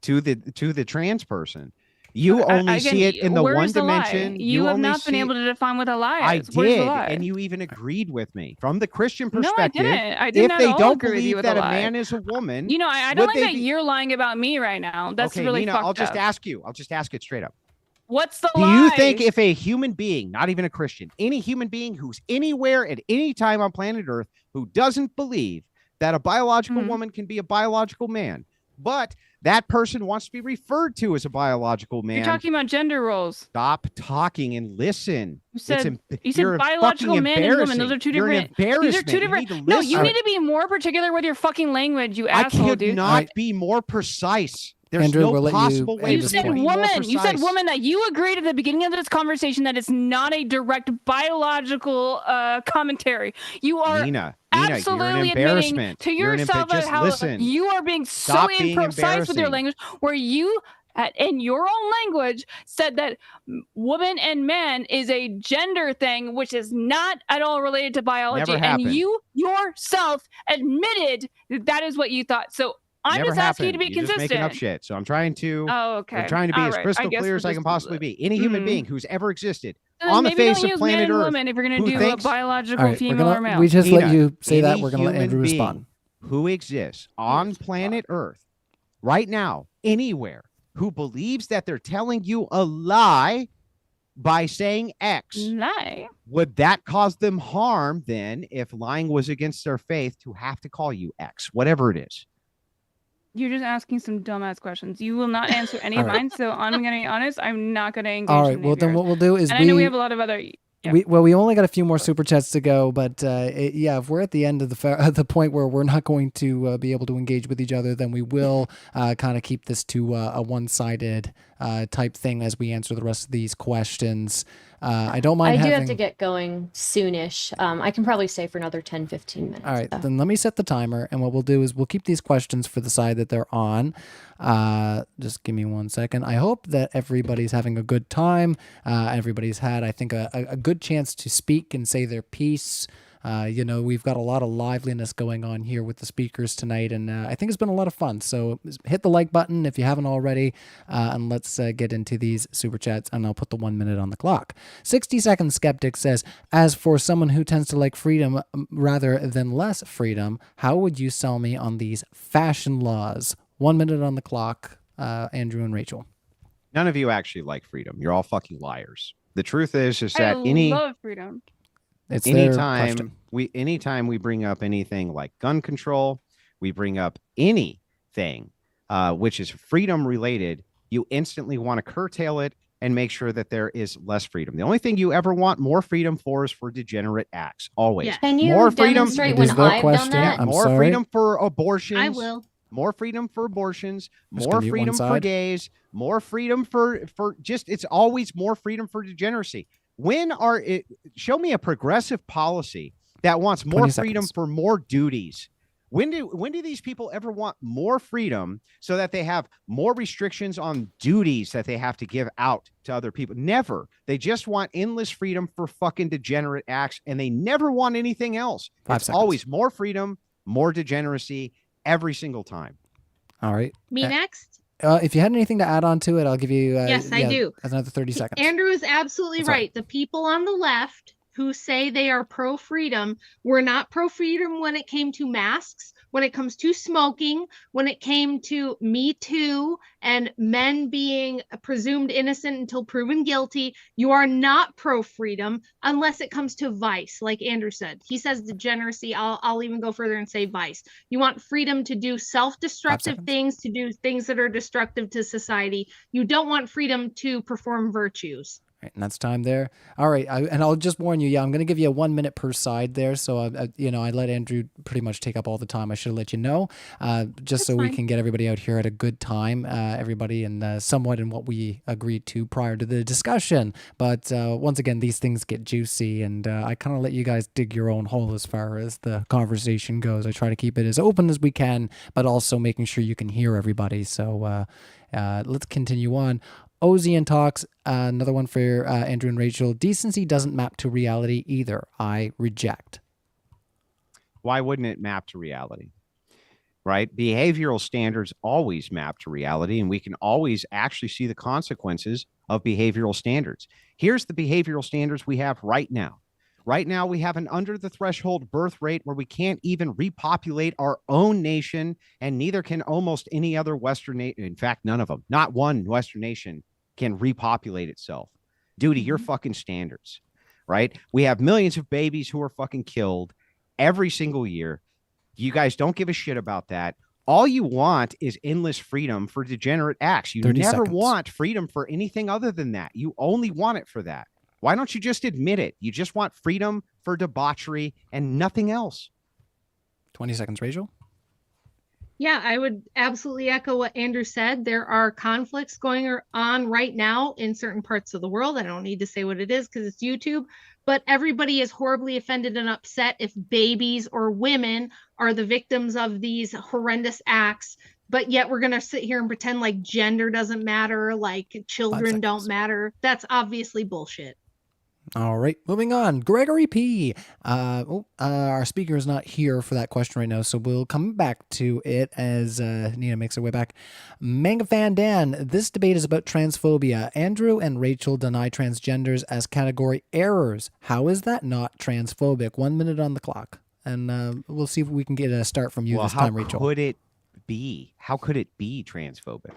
to the trans person, you only see it in the
where's
one
the lie?
dimension.
You have
only
not been
see-
able to define what a lie
I
is. Where's the
did,
lie?
and you even agreed with me from the Christian
No, I
perspective.
didn't. I did
If
not
they
at all
don't
agree with you
believe
with
that
a
a
lie.
man is a woman,
You know, I don't
would
like
they
that
be-
you're lying about me right now. That's
okay,
really
Neeina,
fucked
I'll just
up.
ask you. I'll just ask it straight up.
What's the
Do
lie?
you think if a human being, not even a Christian, any human being who's anywhere at any time on planet Earth who doesn't believe that a biological
Mhm.
woman can be a biological man, but that person wants to be referred to as a biological man,
You're talking about gender roles.
stop talking and listen.
You said
You're
said biological
fucking
man and woman. Those
embarrassing.
are two
You're an
different. These are
embarrassment.
two
You
different.
need to
No, you
listen.
need to be more particular with your fucking language, you
I
asshole,
could
dude.
not
Alright.
be more precise. There's
Andrew,
no
we'll let you
possible way
end
You
this
for me
said
to be more
woman. You said
precise.
woman. That you agreed at the beginning of this conversation that it's not a direct biological commentary. You are
Neeina, you're an
absolutely admitting
embarrassment.
to
You're an
yourself
just
how
listen.
you are being so
Stop being
imprecise with your
embarrassing.
language, where you, in your own language, said that woman and man is a gender thing, which is not at all related to biology.
Never
And
happened.
you yourself admitted that is what you thought. So I'm
Never
just asking you to
happened.
be
You're just making up
consistent.
shit. So I'm trying to.
Oh, okay.
I'm trying to be
All
as
right.
crystal
guess
clear
we'll
as I can
just-
possibly be. Any human
Mhm.
being who's ever existed
So then
on the
maybe
face
don't
of
use
planet
man and
Earth,
woman if you're going
who
to do
thinks-
a biological
All right,
female or male.
we just let
Neeina,
you say that.
any
We're going to let
human
Andrew
being
respond.
who exists on planet Earth right now, anywhere, who believes that they're telling you a lie by saying X,
Lie.
would that cause them harm then if lying was against their faith to have to call you X, whatever it is?
You're just asking some dumbass questions. You will not answer any of
All right.
mine. So I'm going to be honest. I'm not going to engage.
All
in
right.
any
Well,
of
then
yours.
what we'll do is
And I know we have a lot of other. Yeah.
we only got a few more super chats to go, but yeah, if we're at the end of the point where we're not going to be able to engage with each other, then we will kind of keep this to a one-sided type thing as we answer the rest of these questions. I don't mind
I do
having.
have to get going soonish. I can probably stay for another 10, 15 minutes.
All right,
so.
then let me set the timer, and what we'll do is we'll keep these questions for the side that they're on. Just give me 1 second. I hope that everybody's having a good time. Everybody's had, I think, a good chance to speak and say their piece. We've got a lot of liveliness going on here with the speakers tonight, and I think it's been a lot of fun. So hit the like button if you haven't already, and let's get into these super chats, and I'll put the 1 minute on the clock. 60-second skeptic says, as for someone who tends to like freedom rather than less freedom, how would you sell me on these fashion laws? 1 minute on the clock, Andrew and Rachel.
None of you actually like freedom. You're all fucking liars. The truth is
I
that
love freedom.
It's their
anytime
question.
we bring up anything like gun control, we bring up anything which is freedom related, you instantly want to curtail it and make sure that there is less freedom. The only thing you ever want more freedom for is for degenerate acts. Always.
Yeah.
Can you
more freedom.
demonstrate
It
when
is their
I've
question.
done that?
I'm
more
sorry.
freedom for abortions.
I will.
More freedom for abortions,
Just
more
gonna mute one
freedom for
side.
gays, more freedom for just, it's always more freedom for degeneracy. Show me a progressive policy that wants more
20
freedom
seconds.
for more duties. When do these people ever want more freedom so that they have more restrictions on duties that they have to give out to other people? Never. They just want endless freedom for fucking degenerate acts, and they never want anything else.
5
It's
seconds.
always more freedom, more degeneracy every single time.
All right.
Me next?
If you had anything to add on to it, I'll give you.
Yes, I do.
Another 30 seconds.
Andrew is absolutely right. The people on the left who say they are pro-freedom were not pro-freedom when it came to masks, when it comes to smoking, when it came to Me Too and men being presumed innocent until proven guilty. You are not pro-freedom unless it comes to vice, like Andrew said. He says degeneracy. I'll even go further and say vice. You want freedom to do self-destructive things, to do things that are destructive to society. You don't want freedom to perform virtues.
Right, and that's time there. All right, and I'll just warn you. Yeah, I'm going to give you a 1 minute per side there. So I let Andrew pretty much take up all the time. I should have let you know, just so we can get everybody out here at a good time. Everybody and somewhat in what we agreed to prior to the discussion. But once again, these things get juicy, and I kind of let you guys dig your own hole as far as the conversation goes. I try to keep it as open as we can, but also making sure you can hear everybody. So let's continue on. Ozian talks, another one for Andrew and Rachel. Decency doesn't map to reality either. I reject.
Why wouldn't it map to reality? Right? Behavioral standards always map to reality, and we can always actually see the consequences of behavioral standards. Here's the behavioral standards we have right now. Right now, we have an under the threshold birth rate where we can't even repopulate our own nation, and neither can almost any other Western nation. In fact, none of them. Not one Western nation can repopulate itself due to your fucking standards, right? We have millions of babies who are fucking killed every single year. You guys don't give a shit about that. All you want is endless freedom for degenerate acts. You never want freedom for anything other than that. You only want it for that. Why don't you just admit it? You just want freedom for debauchery and nothing else.
20 seconds, Rachel.
Yeah, I would absolutely echo what Andrew said. There are conflicts going on right now in certain parts of the world. I don't need to say what it is because it's YouTube, but everybody is horribly offended and upset if babies or women are the victims of these horrendous acts. But yet we're going to sit here and pretend like gender doesn't matter, like children don't matter. That's obviously bullshit.
All right, moving on. Gregory P. Our speaker is not here for that question right now, so we'll come back to it as Neeina makes her way back. Manga Fan Dan, this debate is about transphobia. Andrew and Rachel deny transgenders as category errors. How is that not transphobic? 1 minute on the clock. And we'll see if we can get a start from you this time, Rachel.
How could it be? How could it be transphobic?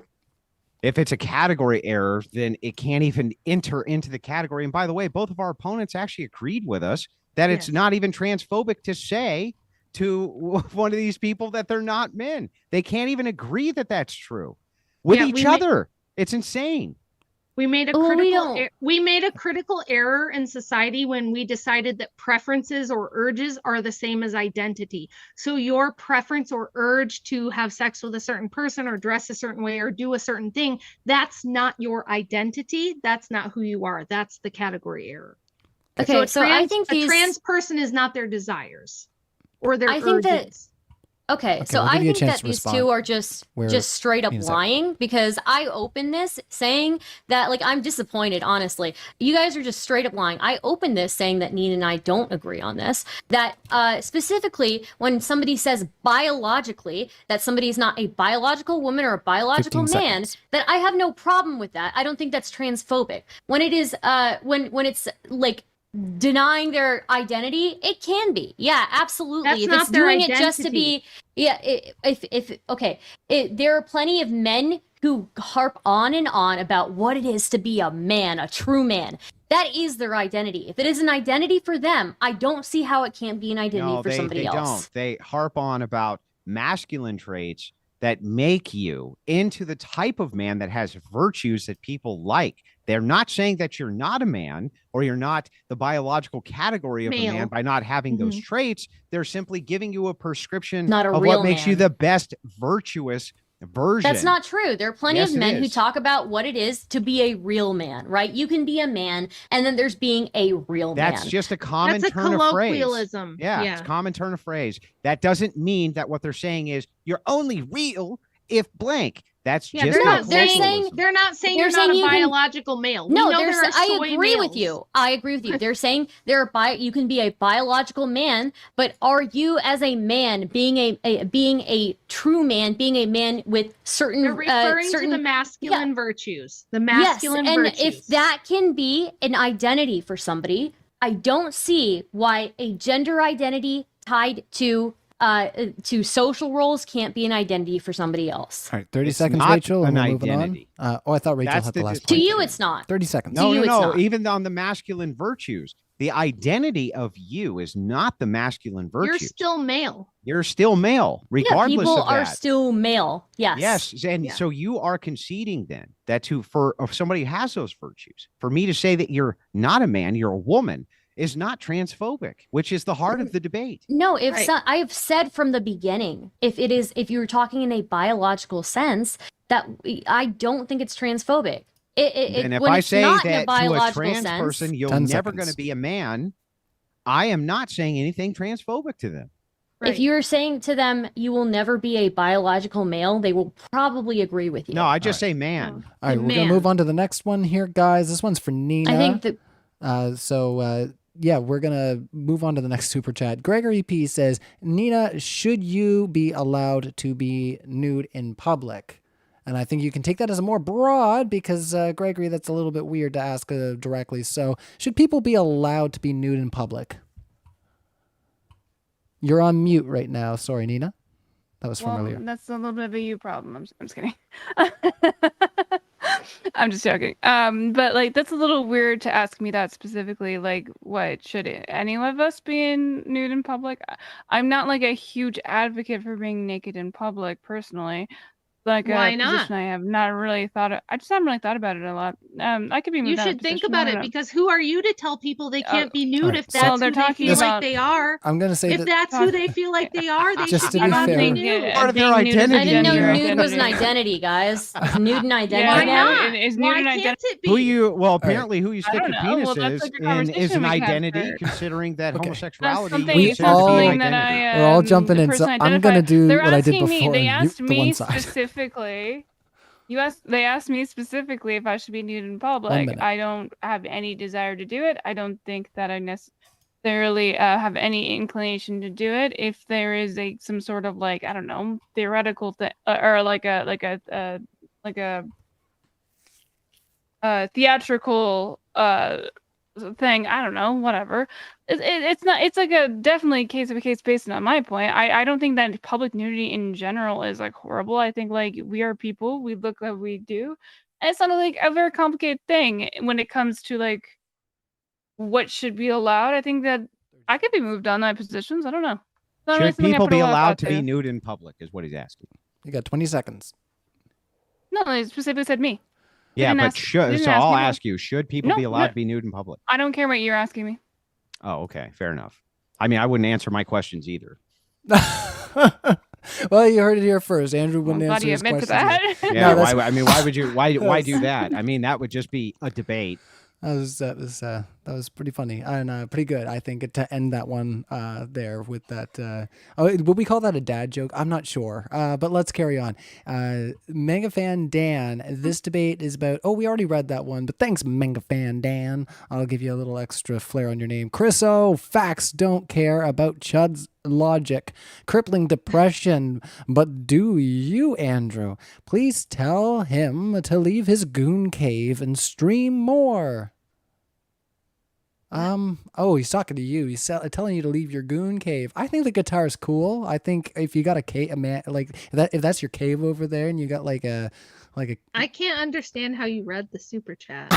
If it's a category error, then it can't even enter into the category. And by the way, both of our opponents actually agreed with us that it's not even transphobic to say to one of these people that they're not men. They can't even agree that that's true with each other. It's insane.
We made a critical error in society when we decided that preferences or urges are the same as identity. So your preference or urge to have sex with a certain person or dress a certain way or do a certain thing, that's not your identity. That's not who you are. That's the category error.
Okay,
so I think a trans person is not their desires or their urges.
Okay, so I think that these two are just straight up lying, because I opened this saying that, like, I'm disappointed, honestly. You guys are just straight up lying. I opened this saying that Neeina and I don't agree on this, that specifically when somebody says biologically that somebody is not a biological woman or a biological man, that I have no problem with that. I don't think that's transphobic. When it is, when it's like denying their identity, it can be. Yeah, absolutely.
That's
if
not
it's
their
doing
identity.
it just to be, there are plenty of men who harp on and on about what it is to be a man, a true man. That is their identity. If it is an identity for them, I don't see how it can't be an identity for somebody else.
They harp on about masculine traits that make you into the type of man that has virtues that people like. They're not saying that you're not a man or you're not the biological category of a man by not having those traits. They're simply giving you a prescription of what makes you the best virtuous version.
That's not true. There are plenty of men who talk about what it is to be a real man, right? You can be a man, and then there's being a real man.
That's just a common turn of phrase. Yeah, it's a common turn of phrase. That doesn't mean that what they're saying is you're only real if blank. That's
Yeah,
just
they're
No,
not
they're
saying
saying-
they're not saying
they're
you're not
saying
a
you can-
biological male.
No,
we know there are
I
soy
agree with
males.
you. I agree with you. They're saying you can be a biological man, but are you as a man being a true man, being a man with certain
They're referring
certain
to the masculine virtues. The
yes,
masculine
and
virtues.
if that can be an identity for somebody, I don't see why a gender identity tied to social roles can't be an identity for somebody else.
All right, 30
It's
seconds,
not
Rachel, and
an
we're moving
identity.
on. I thought Rachel
That's
had
the
the last
To
point.
you, it's not.
30 seconds.
No,
you,
no,
it's
no.
not.
Even on the masculine virtues, the identity of you is not the masculine virtues.
you're still male.
You're still male,
Yeah,
regardless
people
of that.
are still male. Yes.
Yes, and
Yeah.
so you are conceding then that if somebody has those virtues, for me to say that you're not a man, you're a woman, is not transphobic, which is the heart of the debate.
No, if
Right.
I have said from the beginning, if you're talking in a biological sense, that I don't think it's transphobic.
And if
when
I
it's
say
not in a
that to a
biological
trans
sense,
person, you're
10
never
seconds.
going to be a man, I am not saying anything transphobic to them.
if you're saying to them you will never be a biological male, they will probably agree with you.
No, I just say man.
All right, we're going to
Man.
move on to the next one here, guys. This one's for Neeina.
I think that
Yeah, we're going to move on to the next super chat. Gregory P says, Neeina, should you be allowed to be nude in public? And I think you can take that as a more broad because, Gregory, that's a little bit weird to ask directly. So should people be allowed to be nude in public? You're on mute right now. Sorry, Neeina. That was from
Well,
earlier.
that's a little bit of a you problem. I'm just kidding. I'm just joking. But like that's a little weird to ask me that specifically. Like, what should any of us be nude in public? I'm not like a huge advocate for being naked in public personally. Like
Why
a
not?
position I have not really thought of. I just haven't really thought about it a lot. I could be
You
moved out of
should think
position, I
about
don't
it
know.
because who are you to tell people they can't be nude
alright,
if
so-
that's
Well, they're
who they
talking
feel
about-
like they are?
I'm going to say
If
that
that's who they feel like they are, they
Just
should
to
be
be
allowed to
fair-
be nude.
Part of their
being nude is a
identity,
I didn't know
gender
nude was an
identity.
identity, guys. Is nude an identity
Yeah,
Why
now?
not?
Is nude
Why
an
can't
identity?
it be?
Well, apparently who you
I
stick
don't
your
know.
penis
Well, that's
is
like a
in is
conversation
an
we can have
identity,
for-
considering that
Okay.
homosexuality
That's something,
We
considered to be an
all-
something that
identity.
We're all
I
jumping
the
in, so
person
I'm gonna
identified.
do
They're
what I did
asking
before
Me, they
and you-
asked
the one
me
side.
specifically. They asked me specifically if I should be nude in public.
minute.
I don't have any desire to do it. I don't think that I necessarily have any inclination to do it. If there is some sort of like I don't know theoretical or like a theatrical thing, I don't know, whatever. It's not. It's like a definitely case by case based on my point. I don't think that public nudity in general is like horrible. I think like we are people. We look like we do. And it's not like a very complicated thing when it comes to like what should be allowed. I think that I could be moved on my positions. I don't know. It's not really
Should
something I
people
put a
be
lot of
allowed
thought
to be nude in public? Is what he's asking.
You got 20 seconds.
No, they specifically said me. They
Yeah,
didn't
but
ask- they didn't
so
ask
I'll
me about-
ask you: should people
No,
be allowed
no.
to be nude in public?
I don't care what you're asking me.
Oh, okay, fair enough. I mean, I wouldn't answer my questions either.
Well, you heard it here first. Andrew
I'm
wouldn't
glad
answer
you
his
admit to
questions.
that.
Yeah,
that's-
why would you? Why
was-
do that? I mean, that would just be a debate.
That was pretty funny and pretty good. I think to end that one there with that. Would we call that a dad joke? I'm not sure. But let's carry on. Mega Fan Dan, this debate is about. Oh, we already read that one, but thanks, Mega Fan Dan. I'll give you a little extra flair on your name, Chris. Oh, facts don't care about Chud's logic, crippling depression, but do you, Andrew? Please tell him to leave his goon cave and stream more. Oh, he's talking to you. He's telling you to leave your goon cave. I think the guitar is cool. I think if you got a cave, like that, if that's your cave over there, and you got like a.
I can't understand how you read the super chat.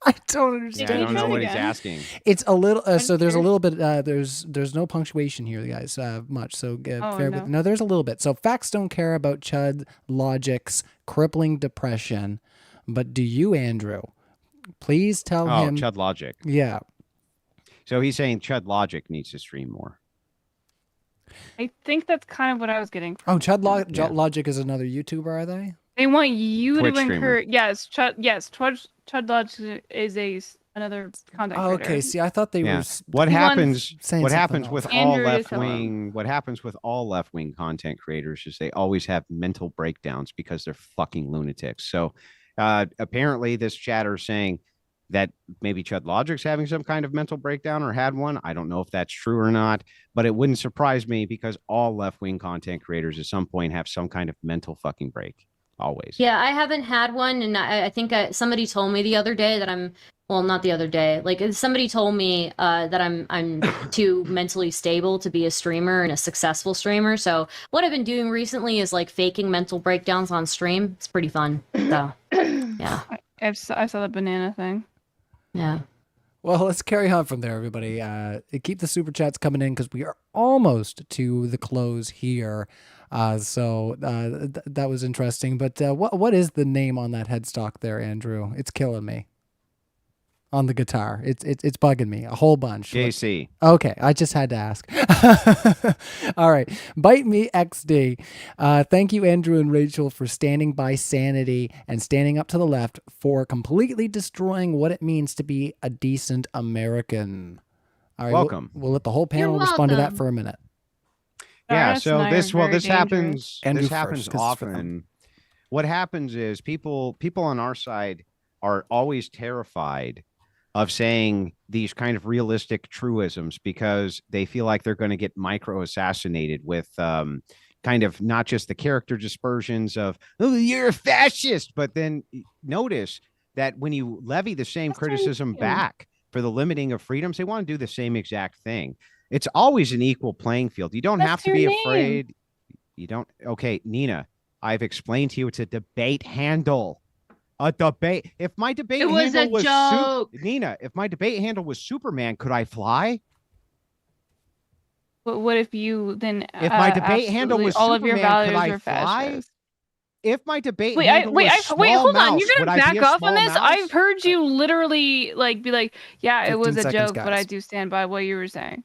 I don't
Yeah,
understand.
I don't know what he's
again?
asking.
It's a little. So there's a
curious.
little bit. There's no punctuation here, guys. Much. So fair.
no.
No, there's a little bit. So facts don't care about Chud logic's crippling depression, but do you, Andrew? Please tell
Oh,
him.
Chud Logic.
Yeah.
So he's saying Chud Logic needs to stream more.
I think that's kind of what I was getting from.
Oh, Chud
Yeah.
Logic is another YouTuber, are they?
They want you
Twitch
to
streamer.
encourage. Yes, Chud Logic is another content
Oh,
creator.
okay. See, I thought they were.
Yeah.
s-
What
He
happens?
saying
What
something
happens
else.
with all
Andrew is
left
hello.
wing? What happens with all left wing content creators is they always have mental breakdowns because they're fucking lunatics. So apparently, this chatter is saying that maybe Chud Logic's having some kind of mental breakdown or had one. I don't know if that's true or not, but it wouldn't surprise me because all left wing content creators at some point have some kind of mental fucking break. Always.
Yeah, I haven't had one, and I think somebody told me the other day that well, not the other day. Like somebody told me that I'm too mentally stable to be a streamer and a successful streamer. So what I've been doing recently is like faking mental breakdowns on stream. It's pretty fun. So yeah,
I saw the banana thing.
yeah.
Well, let's carry on from there, everybody. Keep the super chats coming in because we are almost to the close here. That was interesting. But what is the name on that headstock there, Andrew? It's killing me. On the guitar, it's bugging me a whole bunch.
JC.
Okay, I just had to ask. All right, Bite Me XD. Thank you, Andrew and Rachel, for standing by sanity and standing up to the left for completely destroying what it means to be a decent American. All right,
Welcome.
We'll let the whole panel respond to that
welcome.
for a minute.
Yeah.
Stardust
So
and I
this
are very dangerous.
happens.
Andrew
This
first,
happens
'cause it's for them.
often. What happens is people on our side are always terrified of saying these kind of realistic truisms because they feel like they're going to get micro assassinated with kind of not just the character dispersions of, oh, you're a fascist, but then notice that when you levy the same criticism back for the limiting of freedoms, they want to do the same exact thing. It's always an equal playing field. You don't have to be afraid. You don't. Okay, Neeina, I've explained to you it's a debate handle. A debate. If my debate
It was
handle
a joke.
Neeina, if my debate handle was Superman, could I fly?
But what if you then?
If my debate handle
absolutely
was
all of your
Superman, could
values
I
are
fly?
fascist.
If my debate
Wait,
handle was small
hold on.
mouse,
You're
would
gonna
I be
back
a
off on
small
this?
mouse?
I've heard you literally be like, yeah, it was
15
a
seconds,
joke, but I
guys.
do stand by what you were saying.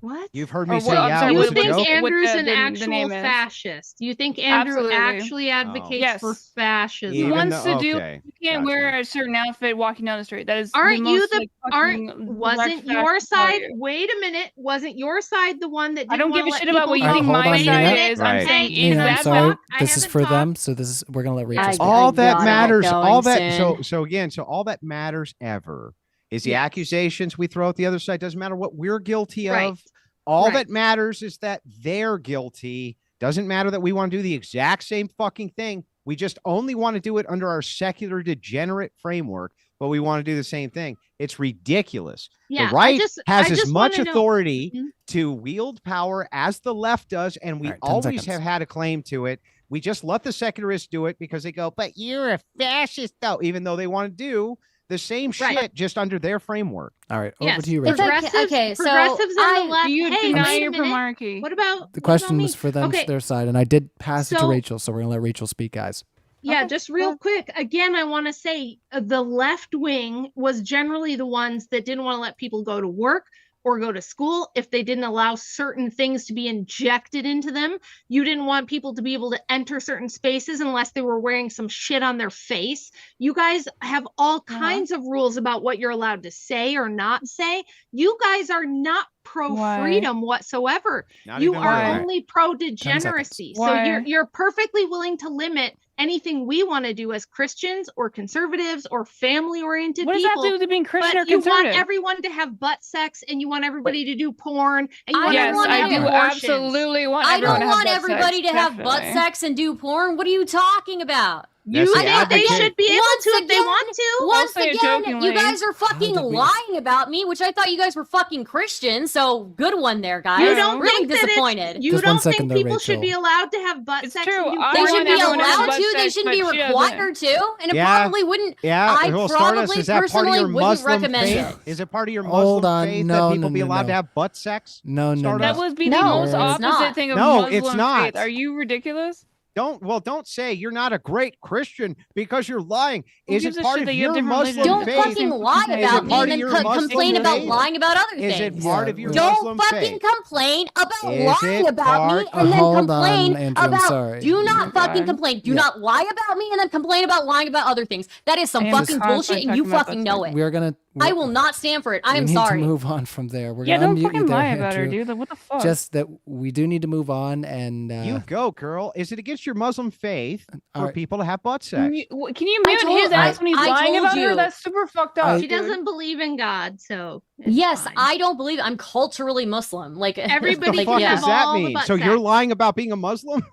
What?
You've heard
Or
me
what-
say,
I'm
yeah,
sorry,
it
You
was
what-
a
think
joke.
Andrew's
the
an actual
name is.
fascist? You think Andrew
Absolutely.
actually advocates
Yes.
for fascism?
He
Even
wants
though-
to do.
okay,
You can't
gotcha.
wear a certain outfit walking down the street. That is.
Aren't
the
you
most,
the
like, fucking
wasn't
direct
your
fascist part of
side?
you.
Wait a minute. Wasn't your side the one that didn't
I don't give
wanna
a
let
shit about
people
what you
All right,
think
hold
my
on,
side
Neeina.
is.
Right.
I'm saying
Hey,
in
Neeina, I'm
that
sorry.
talk? I
This is
haven't
for them,
talked.
so we're gonna let Rachel
I-
speak.
All that
gotta get
matters,
going
all that
soon.
so again, so all that matters ever is the
Yes.
accusations we throw at the other side. Doesn't matter what we're guilty
Right.
of. All
Right.
that matters is that they're guilty. Doesn't matter that we want to do the exact same fucking thing. We just only want to do it under our secular degenerate framework, but we want to do the same thing. It's ridiculous.
Yeah,
The right
I
has as
just
much
wanna know-
authority
Mhm.
to wield power as the left does, and we
All right, 10
always
seconds.
have had a claim to it. We just let the secularists do it because they go, but you're a fascist, though, even though they want to do the same
Right.
shit just under their framework.
All right, over
Yes.
to you,
It's
Rachel.
like-
Progressives,
okay, so
progressives on
I-
the left.
Do you
Hey,
deny
wait
your
a minute.
primarchy?
What about
The
what
question
about
was
me?
for them,
Okay,
their side, and I did pass it to
So-
Rachel, so we're gonna let Rachel speak, guys.
yeah,
Okay,
just
go
real
ahead.
quick. Again, I want to say the left wing was generally the ones that didn't want to let people go to work or go to school if they didn't allow certain things to be injected into them. You didn't want people to be able to enter certain spaces unless they were wearing some shit on their face. You guys have all kinds of rules about what you're allowed to say or not say. You guys are not pro freedom whatsoever.
Not
You
even
are
really.
only pro degeneracy. So
Why?
you're perfectly willing to limit anything we want to do as Christians or conservatives or family oriented
What does that
people.
do with being Christian or
But you want
conservative?
everyone to have butt sex and you want everybody to do porn and you
I
want
don't
Yes,
everyone to
wanna
I
have
do
do-
abortions.
absolutely want
I
everyone
don't
to have
want
butt
everybody
sex,
to have butt
definitely.
sex and do porn. What are you talking about?
That's
You
the
think they
advocate.
should be able
Once
to if they
again-
want to?
Once
say it
again,
jokingly.
you guys are fucking
did we-
lying about me, which I thought you guys were fucking Christians. So good one there, guys.
You don't
really
think that
disappointed.
it's, you
Just one
don't
second
think
there,
people should be
Rachel.
allowed to have butt
It's
sex
true.
and do
I
They
porn?
should
want
be
everyone to have
allowed
butt
to. They
sex,
shouldn't be
but she
required to. And it
Yeah.
probably wouldn't.
Yeah,
I
well, Stardust,
probably
is that part of
personally
your
wouldn't
Muslim
recommend
faith?
it.
Is it part of your
Hold
Muslim
on,
faith
no,
that people
no,
be
no,
allowed
no.
to have butt sex?
No, no,
Stardust?
That
no.
would be
No,
the most
it's
opposite
not.
thing of
No,
Muslim
it's not.
faith. Are you ridiculous?
Don't say you're not a great Christian because you're lying.
Who
Is
gives
it
a
part
shit
of
that you have
your
different
Muslim
religions?
Don't
faith?
fucking lie
Is it
about me
part
and
of
then
your Muslim
complain about
faith?
lying about other
Is
things.
it part of your
Don't
Muslim
fucking
faith?
complain about
Is
lying
it
about me
part-
and then
Hold on,
complain
Andrew, I'm
about.
sorry.
Do
Oh
not
my
fucking
God.
complain. Do
Yeah.
not lie about me and then complain about lying about other things. That is some
I am
fucking
constantly
bullshit, and you
talking about
fucking
that
know
thing.
it.
We're gonna
I will not stand for it. I
we
am
need
sorry.
to move on from there. We're
Yeah,
gonna
don't
unmute
fucking
you there,
lie about her,
Andrew.
dude. Like, what the fuck?
Just that we do need to move on, and
You go, girl. Is it against your Muslim faith
all
for
right.
people to have butt sex?
Can you
I
mute
told-
his ass
I-
when he's
I
lying
told
about her?
you.
That's super fucked up.
She
dude.
doesn't believe in God, so it's
Yes,
fine.
I don't believe I'm culturally Muslim. Like
Everybody
What the
like,
fuck
can
yeah.
does that
all the
mean?
butt
So you're
sex.
lying about being a Muslim?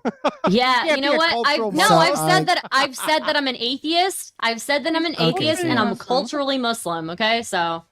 Yeah,
can't
you
be
know
a
what?
cultural
Muslim.
I've
So
said that I'm an atheist. I've said that I'm an
Okay.
atheist and I'm
Muslim.
culturally Muslim. Okay, so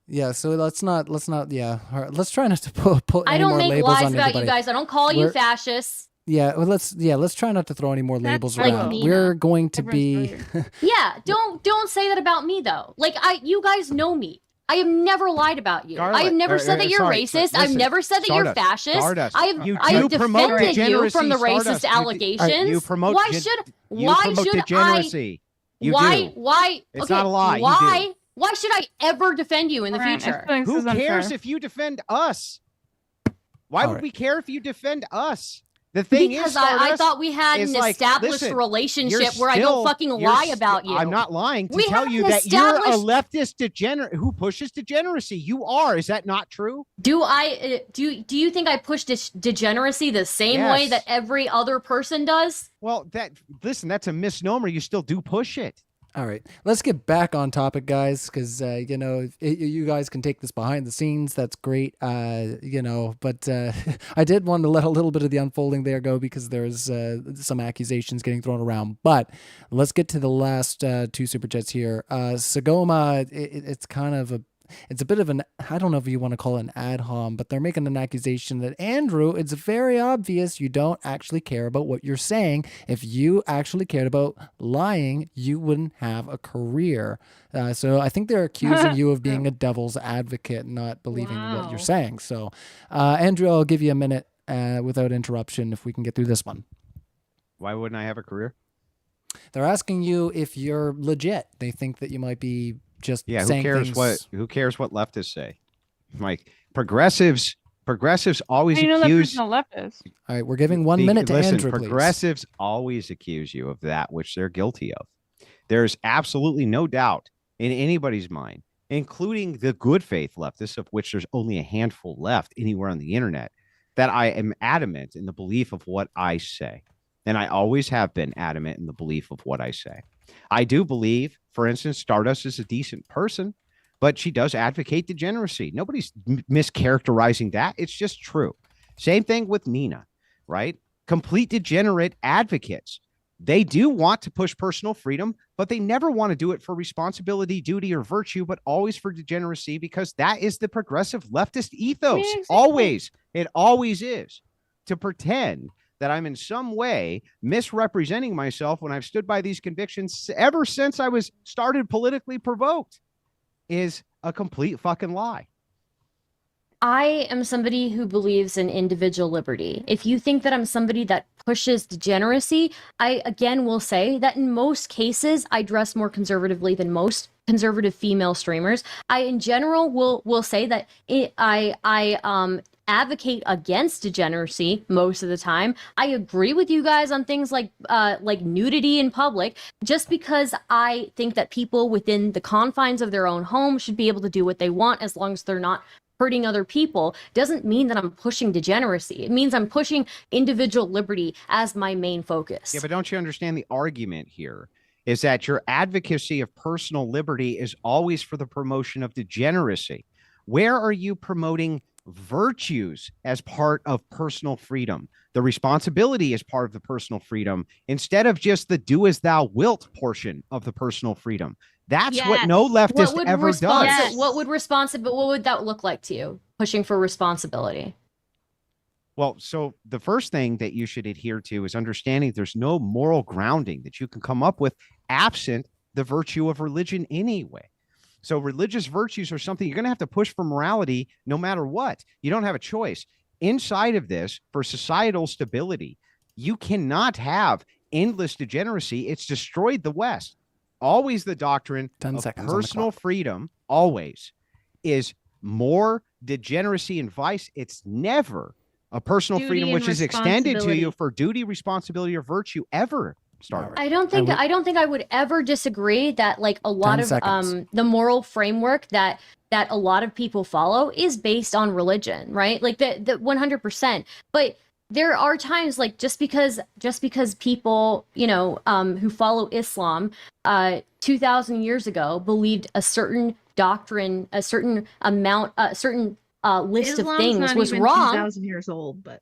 Yeah, so let's not. Yeah, all right, let's try not to put
I
any
don't
more
make
labels
lies
on
about
anybody.
you guys. I don't call you
We're-
fascists.
Yeah, well, let's try not to throw any more
That's
labels
like
around.
Neeina.
We're going to
Everyone's
be.
Yeah, don't say that about me though. Like you guys know me. I have never lied about you. I have
Scarlet,
never said that you're
sorry,
racist. I've
listen,
never said that you're
Stardust,
fascist.
Stardust.
I have
You
I
do
have
promote
defended you
degeneracy,
from the
Stardust.
racist
You
allegations.
promote
why
gen-
should
You
why
promote
should
degeneracy. You
why
do.
why
It's
okay,
not a lie, you
why should I ever defend you in the
Alright, I
future?
feel like this
Who
is
cares
unfair.
if you defend us? Why
All
would
right.
we care if you defend us? The thing
Because
is,
I
Stardust,
thought we had
is
an
like,
established
listen,
relationship
you're
where I don't
still-
fucking
you're
lie
sti-
about you.
I'm not lying to
We
tell
have
you
an
that you're a
established-
leftist degenerate who pushes degeneracy. You are. Is that not true?
Do I do you think I push degeneracy the same way
Yes.
that every other person does?
Well, listen, that's a misnomer. You still do push it.
All right, let's get back on topic, guys, because you guys can take this behind the scenes. That's great, But I did want to let a little bit of the unfolding there go because there's some accusations getting thrown around. But let's get to the last two super chats here. Sagoma, it's kind of it's a bit of an, I don't know if you want to call it an ad hom, but they're making an accusation that, Andrew, it's very obvious you don't actually care about what you're saying. If you actually cared about lying, you wouldn't have a career. So I think they're accusing you of being a devil's advocate, not believing what you're
Wow.
saying. So, Andrew, I'll give you a minute without interruption if we can get through this one.
Why wouldn't I have a career?
They're asking you if you're legit. They think that you might be just
Yeah,
saying
who cares what leftists say? Like progressives always
How do you know that
accuse
person a leftist?
All right, we're giving 1 minute to
listen,
Andrew, please.
progressives always accuse you of that which they're guilty of. There's absolutely no doubt in anybody's mind, including the good faith leftists, of which there's only a handful left anywhere on the internet, that I am adamant in the belief of what I say. And I always have been adamant in the belief of what I say. I do believe, for instance, Stardust is a decent person, but she does advocate degeneracy. Nobody's mischaracterizing that. It's just true. Same thing with Neeina, right? Complete degenerate advocates. They do want to push personal freedom, but they never want to do it for responsibility, duty, or virtue, but always for degeneracy, because that is the progressive leftist ethos.
exactly.
Always. It always is. To pretend that I'm in some way misrepresenting myself when I've stood by these convictions ever since I was started politically provoked is a complete fucking lie.
I am somebody who believes in individual liberty. If you think that I'm somebody that pushes degeneracy, I again will say that in most cases I dress more conservatively than most conservative female streamers. I in general will say that I advocate against degeneracy most of the time. I agree with you guys on things like nudity in public, just because I think that people within the confines of their own home should be able to do what they want as long as they're not hurting other people, doesn't mean that I'm pushing degeneracy. It means I'm pushing individual liberty as my main focus.
Yeah, but don't you understand the argument here is that your advocacy of personal liberty is always for the promotion of degeneracy. Where are you promoting virtues as part of personal freedom? The responsibility is part of the personal freedom instead of just the do as thou wilt portion of the personal freedom. That's what
Yes.
no leftist ever does.
Yes.
What would that look like to you? Pushing for responsibility.
Well, so the first thing that you should adhere to is understanding there's no moral grounding that you can come up with absent the virtue of religion anyway. So religious virtues are something you're going to have to push for morality no matter what. You don't have a choice. Inside of this, for societal stability, you cannot have endless degeneracy. It's destroyed the West. Always the doctrine
10
of
seconds on the
personal
clock.
freedom always is more degeneracy and vice. It's never a personal
Duty
freedom
and
which is extended to you
responsibility.
for duty, responsibility, or virtue ever. Stardust.
I don't think I would ever disagree that like a lot
10
of
seconds.
the moral framework that a lot of people follow is based on religion, right? Like the 100%. But there are times like just because people, who follow Islam 2000 years ago believed a certain doctrine, a certain amount, a certain list
Islam's
of things
not
was
even
wrong.
2,000 years old, but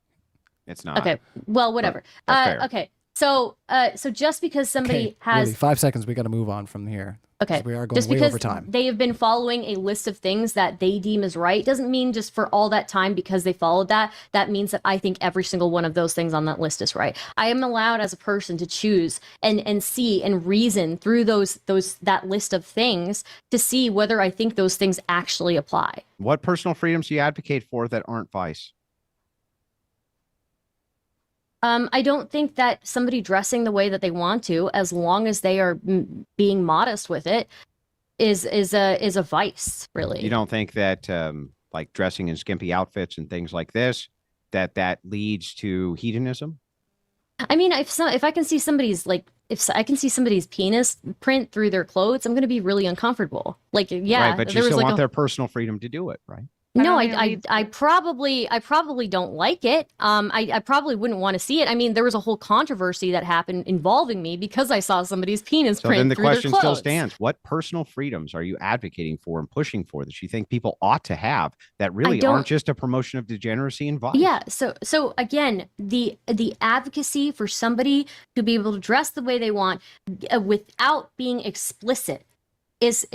It's not.
Okay, well, whatever.
That's fair.
Okay, so just because somebody
Okay,
has
Rudy, 5 seconds. We got to move on from here.
Okay.
'Cause we are going
just
way
because
over time.
they have been following a list of things that they deem as right doesn't mean just for all that time because they followed that means that I think every single one of those things on that list is right. I am allowed as a person to choose and see and reason through that list of things to see whether I think those things actually apply.
What personal freedoms do you advocate for that aren't vice?
I don't think that somebody dressing the way that they want to, as long as they are being modest with it, is a vice, really.
You don't think that like dressing in skimpy outfits and things like this, that leads to hedonism?
I mean, if I can see somebody's if I can see somebody's penis print through their clothes, I'm going to be really uncomfortable. Like, yeah,
Right, but you
there was
still
like
want their personal freedom to do it, right?
No,
I don't think it
I probably don't like it. I probably wouldn't want to see it. I mean, there was a whole controversy that happened involving me because I saw somebody's penis
So
print
then the
through their
question still
clothes.
stands. What personal freedoms are you advocating for and pushing for that you think people ought to have that really
don't-
aren't just a promotion of degeneracy and vice?
Yeah, so again, the advocacy for somebody to be able to dress the way they want without being explicit is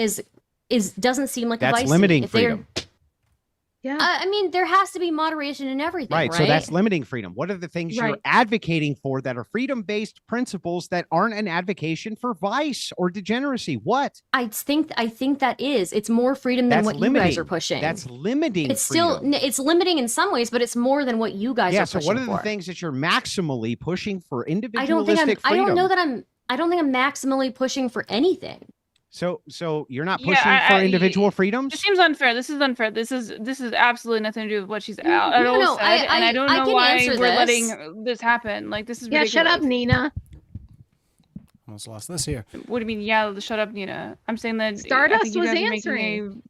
doesn't seem like a
That's
vice to me.
limiting
If they're-
freedom.
yeah.
I mean, there has to be moderation in everything, right?
So that's limiting freedom. What are the things you're
Right.
advocating for that are freedom-based principles that aren't an advocation for vice or degeneracy? What?
I think that it's more freedom than
That's
what
limiting.
you guys are pushing.
That's limiting
It's
freedom.
still it's limiting in some ways, but it's more than what you guys
Yeah,
are
so
pushing
what are the
for.
things that you're maximally pushing for
I don't
individualistic
think I
freedom?
don't know that I don't think I'm maximally pushing for anything.
So you're not
Yeah,
pushing for individual freedoms?
This seems unfair. This is unfair. This is absolutely nothing to do with what she's
No,
at all
no,
said,
I-
and I don't
I
know
can
why
answer
we're
this.
letting this happen. Like, this is
Yeah,
ridiculous.
shut up, Neeina.
Almost lost this here.
What do you mean? Yeah, shut up, Neeina. I'm saying that I
Stardust
think you
was
guys are making
answering.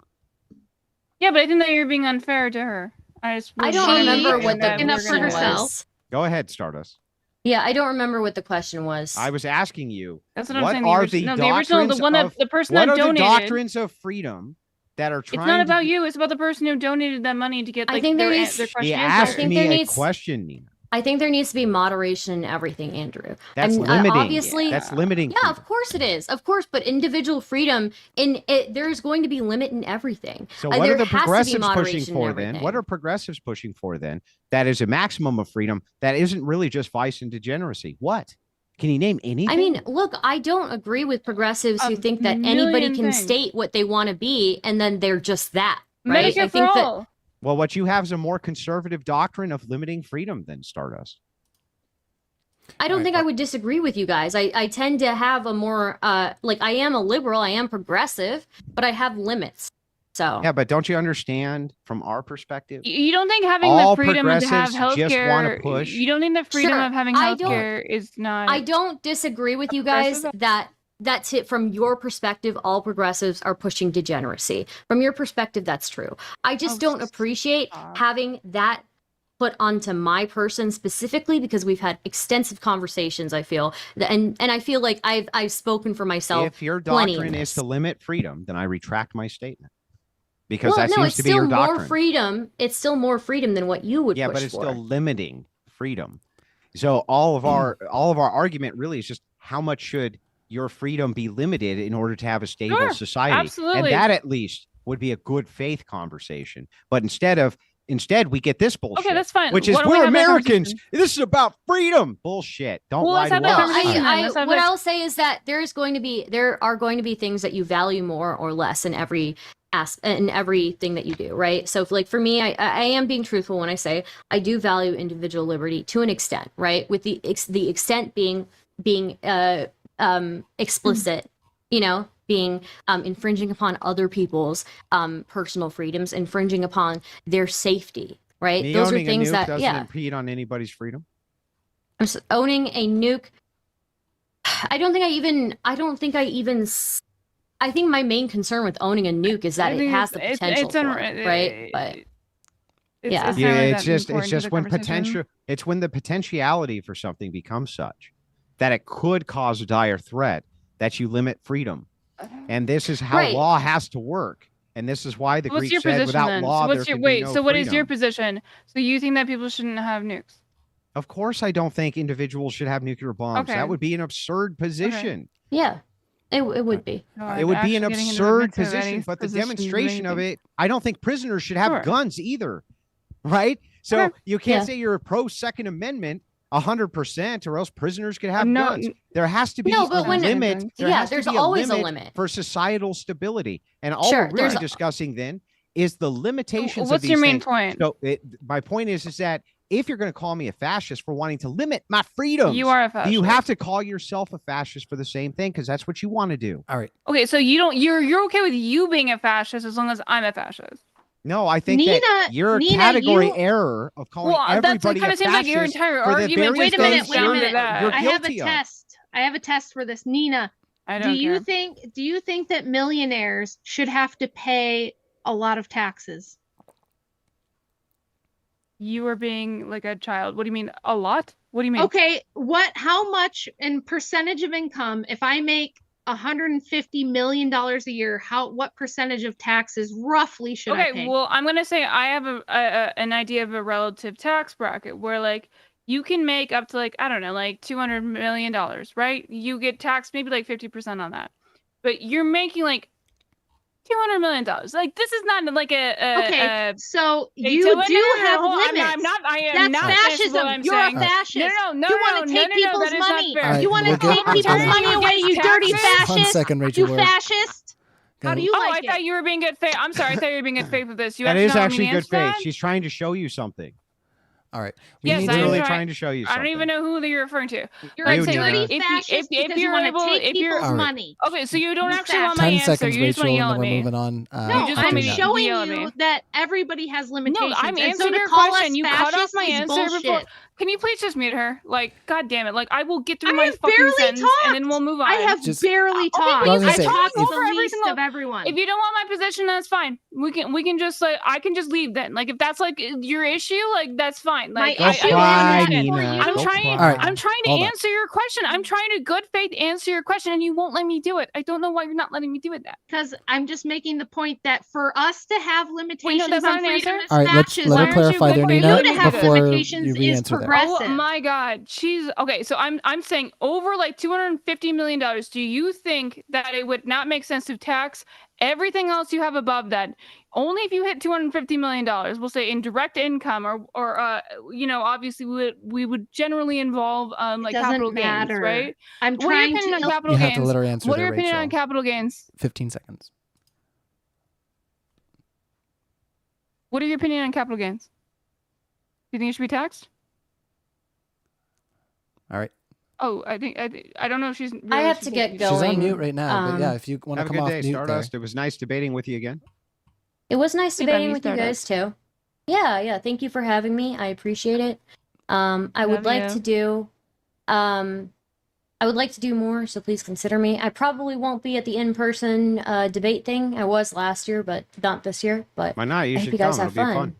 Yeah, but I think that you're being unfair to her. I
I don't
She
remember
is
what the
sticking up for
question
herself.
was.
Go ahead, Stardust.
Yeah, I don't remember what the question was.
I was asking you,
That's what I'm
what
saying.
are the
The original, the
doctrines
one that
of-
the person
what
that
are the
donated.
doctrines of freedom that are
It's
trying
not about
to...
you. It's about the person who donated that money to get
I
like
think there
their
needs-
their
He
question
asked
answered.
think
me
there
a
needs-
question, Neeina.
I think there needs to be moderation in everything, Andrew.
That's
And,
limiting.
obviously,
That's limiting.
yeah,
freedom.
of course it is. Of course, but individual freedom there's going to be limit in everything.
So what
there
are the
has to be
progressives pushing
moderation in
for then?
everything.
What are progressives pushing for then? That is a maximum of freedom. That isn't really just vice and degeneracy. What? Can you name anything?
I mean, look, I don't agree with progressives who
A
think that anybody
million
can
things.
state what they want to be and then they're just that. Right?
Medicare
I
for
think that
all.
well, what you have is a more conservative doctrine of limiting freedom than Stardust.
I don't
Right,
think I would disagree with you guys. I tend to have a more like I am a liberal, I am progressive, but I have limits. So
Yeah, but don't you understand from our perspective?
You don't think having
All
the freedom to have
progressives just wanna
healthcare?
push-
You don't think the freedom
Sure,
of having
I don't-
healthcare is not?
I don't disagree with you guys
Progressive?
that that's it from your perspective. All progressives are pushing degeneracy. From your perspective, that's true. I just
Oh,
don't appreciate
stop.
having that put onto my person specifically because we've had extensive conversations. I feel and I feel like I've spoken for myself.
If your
plenty in
doctrine is
this.
to limit freedom, then I retract my statement. Because
Well,
that
no,
seems
it's
to be
still
your
more
doctrine.
freedom. It's still more freedom than what you would
Yeah,
push
but it's
for.
still limiting freedom. So all of our argument really is just how much should your freedom be limited in order to have a stable
Sure,
society?
absolutely.
And that at least would be a good faith conversation. But instead we get this bullshit.
Okay, that's fine.
Which is
Why don't we
we're
have that
Americans.
conversation?
This is about freedom. Bullshit. Don't
Well,
lie
let's
to
have that
us.
conversation then. Let's have
what
that-
I'll say is that there are going to be things that you value more or less in everything that you do, right? So like for me, I am being truthful when I say I do value individual liberty to an extent, right? With the extent being explicit, being infringing upon other people's personal freedoms, infringing upon their safety, right?
Me
Those are
owning a
things
nuke
that
doesn't
yeah.
impede on anybody's freedom.
Owning a nuke I think my main concern with owning a nuke is that it has the potential for it, right? But yeah.
It's just when potential, it's when the potentiality for something becomes such that it could cause a dire threat that you limit freedom. And this is how law has to work. And this is why the Greeks said without law, there could be no
so what is
freedom.
your position? So you think that people shouldn't have nukes?
Of course, I don't think individuals should have nuclear bombs.
Okay.
That would be an absurd position.
Yeah, it would be.
It would be an absurd position, but the demonstration of it, I don't think prisoners should have guns either, right? So you can't say you're a pro Second Amendment 100%, or else prisoners could have guns. There has to be a limit.
There's always a limit
for societal stability. And all we're really discussing then is the limitations of these things.
What's your main point?
So my point is that if you're going to call me a fascist for wanting to limit my freedoms,
you are a fascist.
You have to call yourself a fascist for the same thing, because that's what you want to do.
All right.
Okay, so you're okay with you being a fascist as long as I'm a fascist.
No, I think that you're a category error of calling everybody
kind
a
of seems like your entire
argument.
Wait a minute.
I
have a test for this. Neeina, do you think that millionaires should have to pay a lot of taxes?
You are being like a child. What do you mean? A lot? What do you mean?
Okay, how much in percentage of income, if I make $150 million a year, what percentage of taxes roughly should I pay?
Okay, well, I'm gonna say I have an idea of a relative tax bracket where like you can make up to like, I don't know, like $200 million, right? You get taxed maybe like 50% on that, but you're making like $200 million. Like, this is not like
so you do have limits.
That's
fascism. You're a fascist.
No,
you want to take people's money.
Right,
you want to take people's money away, you dirty fascist.
1 second, Rachel.
You fascist. How do you like it?
I thought you were being good faith. I'm sorry. I thought you were being good faith with this.
That is actually good faith. She's trying to show you something.
All right.
Yes,
I'm really trying to show you something.
I don't even know who you're referring to.
You're a dirty fascist because you want to take people's money.
Okay, so you don't actually want my
10
answer.
seconds,
You just want to
Rachel,
yell
and
at
then we're
me.
moving on.
No, I'm showing you that everybody has limitations.
No, I'm
and so
answering
to
your
call
question.
us
You cut off my
fascists is
answer before.
bullshit.
Can you please just mute her? Like, God damn it! Like, I will get through
I
my
have
fucking
barely
sentence,
talked.
and then we'll move on.
I have barely talked.
I was gonna
I
say,
talked to
if-
the least of everyone.
If you don't want my position, that's fine. We can just like I can just leave then. Like if that's like your issue, like that's fine. Like
My issue is
I'm trying to answer your question. I'm trying to good faith answer your question, and you won't let me do it. I don't know why you're not letting me do it. That
because I'm just making the point that for us to have limitations
that's
on
not an
freedom
answer.
is
All right,
fascism.
let her clarify there,
For you
Neeina,
to have
before
limitations
you
is
re-answer that.
progressive.
Oh my God, she's okay. So I'm saying over like $250 million. Do you think that it would not make sense to tax everything else you have above that? Only if you hit $250 million, we'll say in direct income, or obviously we would generally involve like capital gains, right?
I'm
What are your
trying
opinion on
to.
capital
You
gains?
have to let her answer
What are
there,
your opinion on
Rachel.
capital gains?
15 seconds.
What are your opinion on capital gains? Do you think it should be taxed?
All right.
Oh, I don't know if she's.
I have to get going.
She's on mute right now, but yeah, if you want to
Have a
come
good
off
day,
mute
Stardust. It was nice debating with you again.
It was nice
We
debating
love
with
you,
you guys too. Yeah. Thank you for having me. I appreciate it. I would like to do more, so please consider me. I probably won't be at the in-person debate thing. I was last year, but not this year. But
Why not? You
I hope
should
you guys
come.
have
It'll be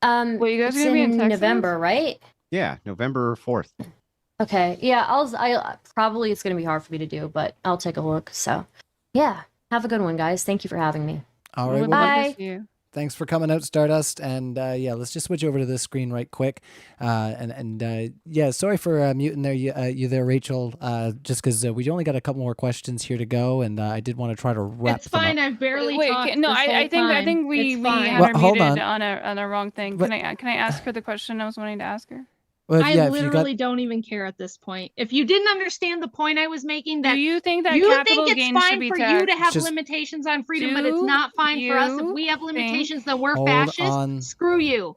fun.
Well, you guys
it's
are gonna be in
in
Texas?
November, right?
Yeah, November 4th.
Okay. Yeah, I probably it's gonna be hard for me to do, but I'll take a look. So, yeah. Have a good one, guys. Thank you for having me.
All right. Well,
Bye.
thanks for coming out, Stardust. And yeah, let's just switch over to this screen right quick. Yeah, sorry for muting there, you there, Rachel. Just because we only got a couple more questions here to go, and I did want to try to wrap.
It's fine.
Them up.
I've barely
Wait,
talked.
no,
this whole
I think we
It's fine.
had
Well,
her
hold
muted
on.
on a wrong thing.
But-
Can I ask her the question I was wanting to ask her?
Well,
I
yeah, if you
literally don't even care at this point. If you didn't understand the point I was making, that
Do you think that
you
capital
think it's
gains should
fine
be
for
taxed?
you to have
Just-
limitations on freedom, but it's
Do
not fine for us. If
you
we have limitations, then we're
Hold
fascists.
on.
Screw you.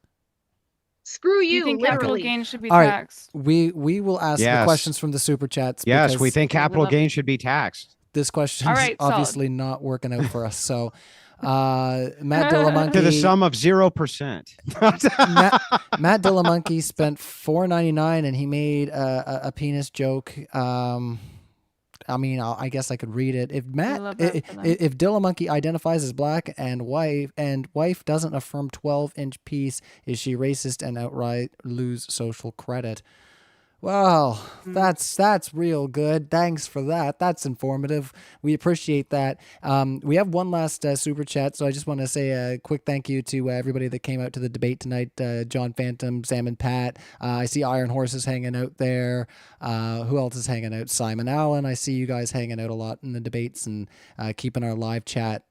Screw
Do you
you,
think capital
literally.
gains should be
All right.
taxed?
we will ask the
Yes.
questions from the super chats.
Yes, we
because
think capital
love-
gain should be taxed.
this question
All
is
right, solid.
obviously not working out for us. So, Matt Dillamonkey
to the sum of 0%.
Matt Dillamonkey spent $4.99 and he made a penis joke. I mean, I guess I could read it. If if Dillamonkey identifies as black and wife doesn't affirm 12-inch piece, is she racist and outright lose social credit? Well, that's real good. Thanks for that. That's informative. We appreciate that. We have one last super chat, so I just want to say a quick thank you to everybody that came out to the debate tonight. John Phantom, Sam and Pat. I see Iron Horses hanging out there. Who else is hanging out? Simon Allen. I see you guys hanging out a lot in the debates and keeping our live chat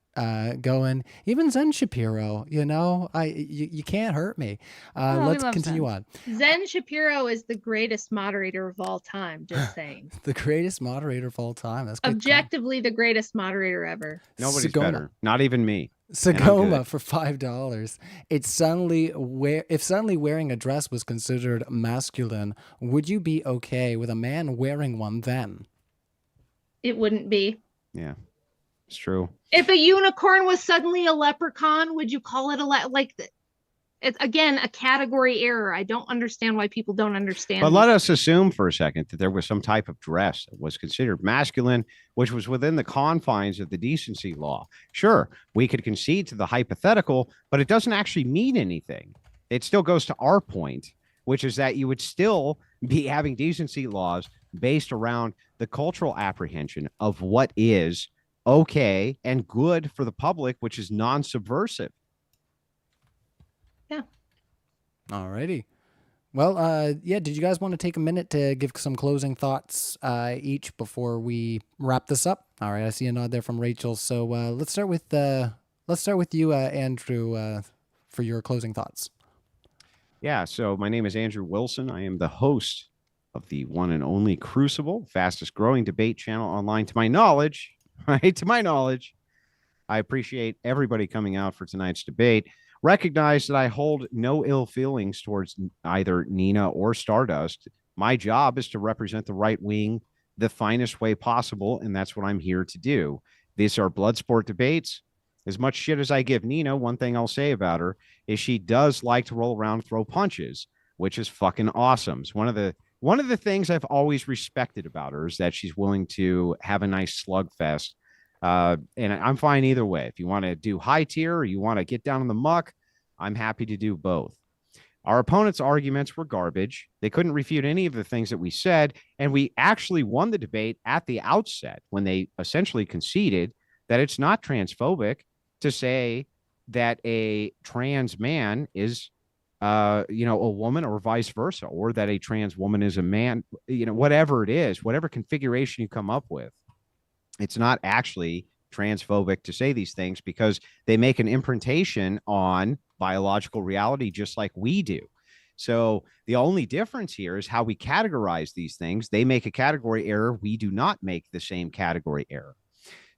going. Even Zen Shapiro, you can't hurt me. Let's continue on.
Zen Shapiro is the greatest moderator of all time, just saying.
The greatest moderator of all time. That's good.
Objectively the greatest moderator ever.
Nobody's better. Not even me.
Sagoma for $5. If suddenly wearing a dress was considered masculine, would you be okay with a man wearing one then?
It wouldn't be.
Yeah. It's true.
If a unicorn was suddenly a leprechaun, would you call it it's again a category error? I don't understand why people don't understand.
But let us assume for a second that there was some type of dress that was considered masculine, which was within the confines of the decency law. Sure, we could concede to the hypothetical, but it doesn't actually mean anything. It still goes to our point, which is that you would still be having decency laws based around the cultural apprehension of what is okay and good for the public, which is non-subversive.
Yeah.
All righty. Well, did you guys want to take a minute to give some closing thoughts each before we wrap this up? All right, I see a nod there from Rachel. So let's start with you, Andrew, for your closing thoughts.
Yeah, so my name is Andrew Wilson. I am the host of the one and only Crucible, fastest growing debate channel online to my knowledge. Right, to my knowledge. I appreciate everybody coming out for tonight's debate. Recognize that I hold no ill feelings towards either Neeina or Stardust. My job is to represent the right wing the finest way possible, and that's what I'm here to do. These are blood sport debates. As much shit as I give Neeina, one thing I'll say about her is she does like to roll around and throw punches, which is fucking awesome. It's one of the things I've always respected about her is that she's willing to have a nice slugfest. And I'm fine either way. If you want to do high tier or you want to get down in the muck, I'm happy to do both. Our opponents' arguments were garbage. They couldn't refute any of the things that we said. And we actually won the debate at the outset when they essentially conceded that it's not transphobic to say that a trans man is a woman or vice versa, or that a trans woman is a man, whatever it is, whatever configuration you come up with. It's not actually transphobic to say these things because they make an imprintation on biological reality just like we do. So the only difference here is how we categorize these things. They make a category error. We do not make the same category error.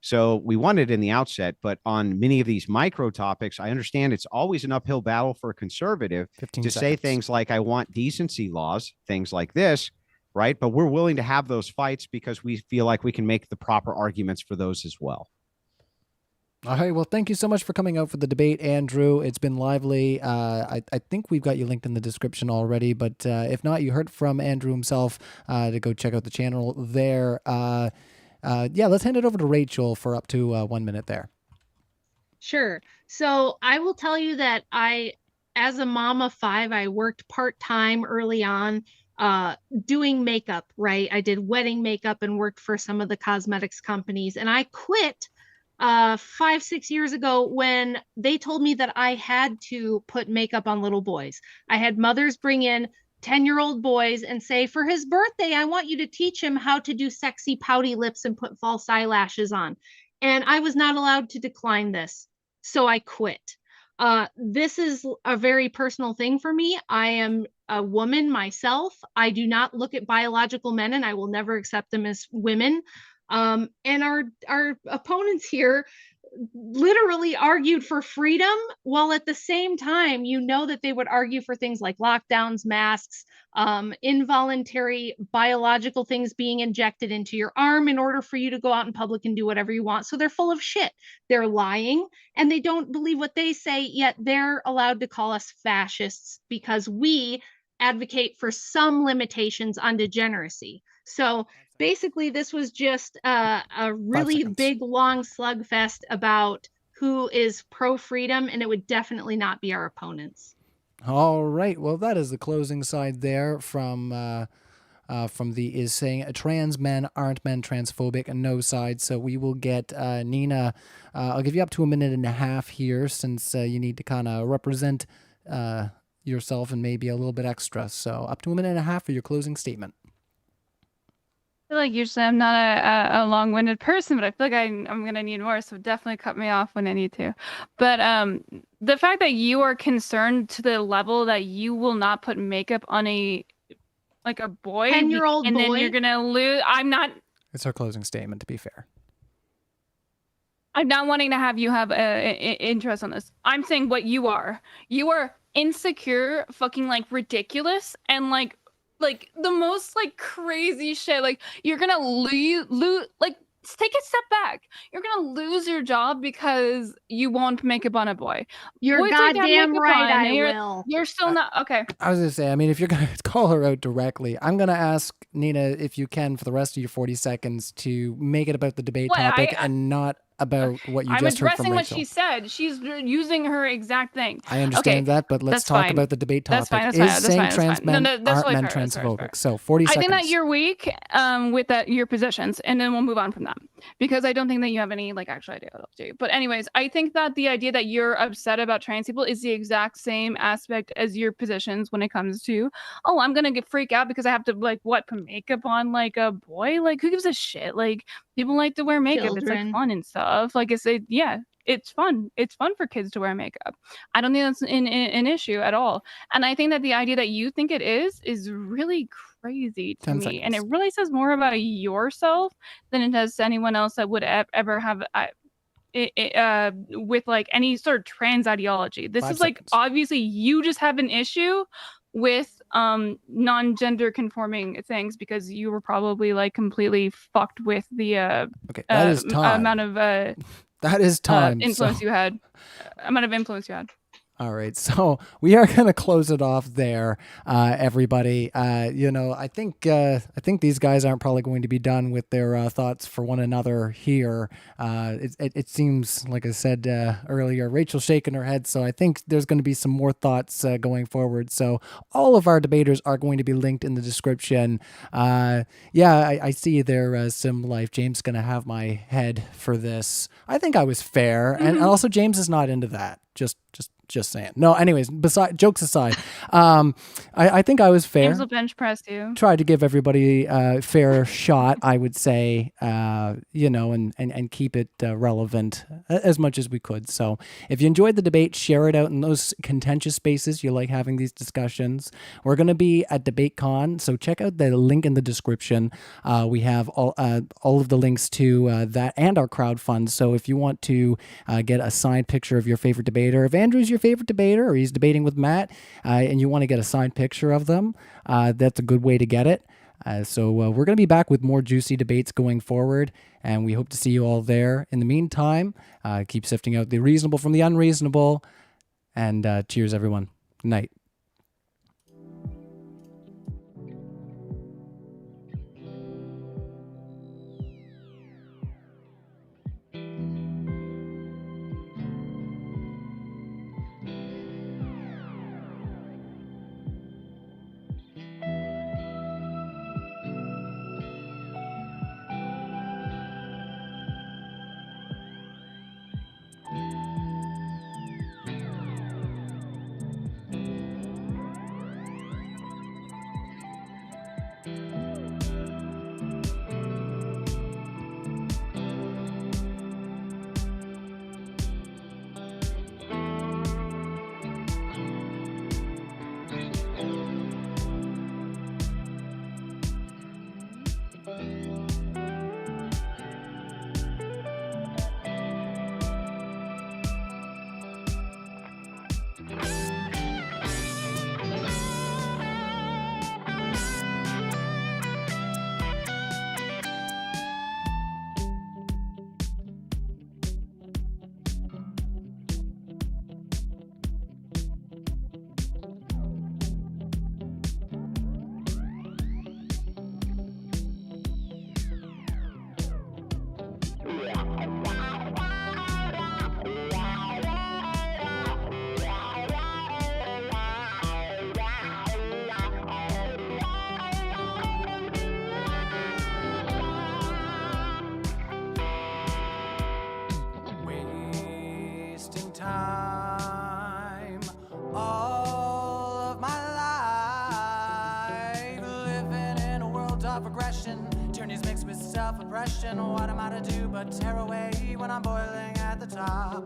So we won it in the outset, but on many of these micro topics, I understand it's always an uphill battle for a conservative to say things like, I want decency laws, things like this, right? But we're willing to have those fights because we feel like we can make the proper arguments for those as well.
All right. Well, thank you so much for coming out for the debate, Andrew. It's been lively. I think we've got you linked in the description already, but if not, you heard from Andrew himself to go check out the channel there. Let's hand it over to Rachel for up to 1 minute there.
Sure. So I will tell you that as a mom of 5, I worked part-time early on doing makeup, right? I did wedding makeup and worked for some of the cosmetics companies. And I quit 5-6 years ago when they told me that I had to put makeup on little boys. I had mothers bring in 10-year-old boys and say, for his birthday, I want you to teach him how to do sexy pouty lips and put false eyelashes on. And I was not allowed to decline this. So I quit. This is a very personal thing for me. I am a woman myself. I do not look at biological men and I will never accept them as women. And our opponents here literally argued for freedom, while at the same time, you know that they would argue for things like lockdowns, masks, involuntary biological things being injected into your arm in order for you to go out in public and do whatever you want. So they're full of shit. They're lying and they don't believe what they say, yet they're allowed to call us fascists because we advocate for some limitations on degeneracy. So basically, this was just a really big, long slugfest about who is pro-freedom, and it would definitely not be our opponents.
All right. Well, that is the closing side there from the is saying trans men aren't men transphobic and no side. So we will get Neeina. I'll give you up to a minute and a half here since you need to kind of represent yourself and maybe a little bit extra. So up to a minute and a half for your closing statement.
I feel like usually I'm not a long-winded person, but I feel like I'm gonna need more, so definitely cut me off when I need to. But the fact that you are concerned to the level that you will not put makeup on a boy,
10-year-old
and
boy,
then you're gonna lose. I'm not.
It's her closing statement, to be fair.
I'm not wanting to have you have interest on this. I'm saying what you are. You are insecure, fucking ridiculous, and like the most crazy shit. Like you're gonna lose take a step back. You're gonna lose your job because you won't makeup on a boy.
You're
Boys
goddamn right.
On,
I
you're,
will.
You're still not okay.
I was gonna say, I mean, if you're gonna call her out directly, I'm gonna ask Neeina if you can for the rest of your 40 seconds to make it about the debate topic and not about what you just heard from Rachel.
I'm addressing what she said. She's using her exact thing.
I understand that, but let's talk about the debate topic.
That's fine.
Is saying trans men aren't men transphobic? So 40 seconds.
I think that you're weak with your positions, and then we'll move on from that because I don't think that you have any actual idea what I'll do. But anyways, I think that the idea that you're upset about trans people is the exact same aspect as your positions when it comes to, oh, I'm gonna freak out because I have to put makeup on a boy. Who gives a shit? People like to wear makeup.
Children.
It's fun and stuff. It's fun. It's fun for kids to wear makeup. I don't think that's an issue at all. And I think that the idea that you think it is really crazy to me.
Seconds.
And it really says more about yourself than it does to anyone else that would ever have with any sort of trans ideology. This
5
is
seconds.
Obviously you just have an issue with non-gender conforming things because you were probably completely fucked with the
okay, that is time.
amount of
that is time
influence you had. Amount of influence you had.
All right, so we are going to close it off there, everybody. I think these guys aren't probably going to be done with their thoughts for one another here. It seems, like I said earlier, Rachel's shaking her head, so I think there's going to be some more thoughts going forward. So all of our debaters are going to be linked in the description. I see there, Sim Life. James is going to have my head for this. I think I was fair, and also James is not into that. Just saying. No, anyways, jokes aside, I think I was fair.
James will bench press you.
Tried to give everybody a fair shot, I would say, and keep it relevant as much as we could. So if you enjoyed the debate, share it out in those contentious spaces. You like having these discussions. We're going to be at DEBATECON, so check out the link in the description. We have all of the links to that and our crowdfund. So if you want to get a signed picture of your favorite debater, if Andrew's your favorite debater or he's debating with Matt and you want to get a signed picture of them, that's a good way to get it. So we're going to be back with more juicy debates going forward, and we hope to see you all there. In the meantime, keep sifting out the reasonable from the unreasonable, and cheers, everyone. Good night. Wasting time, all of my life, living in a world of aggression, tyranny's mixed with self-oppression. What am I to do but tear away when I'm boiling at the top?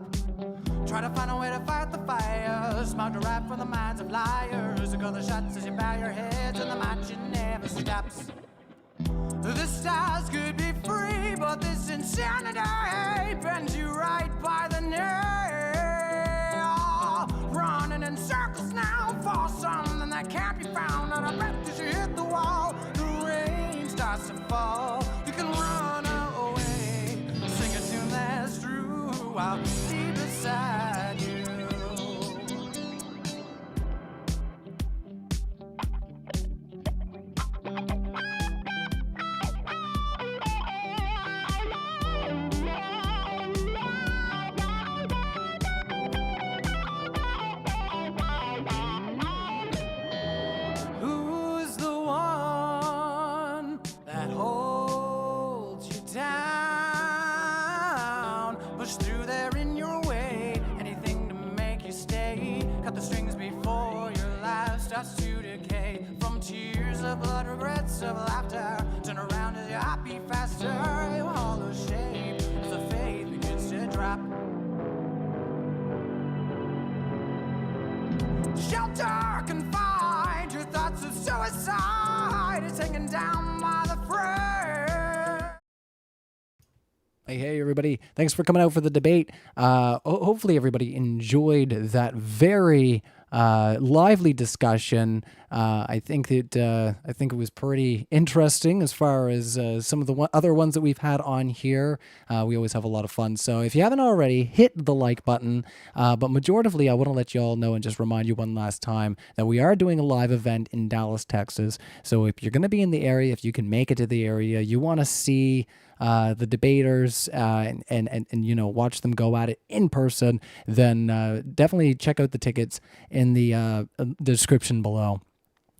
Try to find a way to fight the fire, smart derived from the minds of liars. Call the shots as you bow your heads, and the march never stops. The stars could be free, but this insanity bends you right by the knee. Running in circles now for something that can't be found. And I bet as you hit the wall, the rain starts to fall. You can run away, sing a tune that's true. I'll be beside you. Who's the one that holds you down? Push through there in your way, anything to make you stay. Cut the strings before your life starts to decay. From tears of blood, regrets of laughter, turn around as your heart beat faster. Your hollow shape as the faith begins to drop. Shelter can find your thoughts of suicide. It's hanging down by the thread. Hey, everybody. Thanks for coming out for the debate. Hopefully everybody enjoyed that very lively discussion. I think it was pretty interesting as far as some of the other ones that we've had on here. We always have a lot of fun. So if you haven't already, hit the like button. But majoritively, I want to let you all know and just remind you one last time that we are doing a live event in Dallas, Texas. So if you're going to be in the area, if you can make it to the area, you want to see the debaters and you know, watch them go at it in person, then definitely check out the tickets in the description below.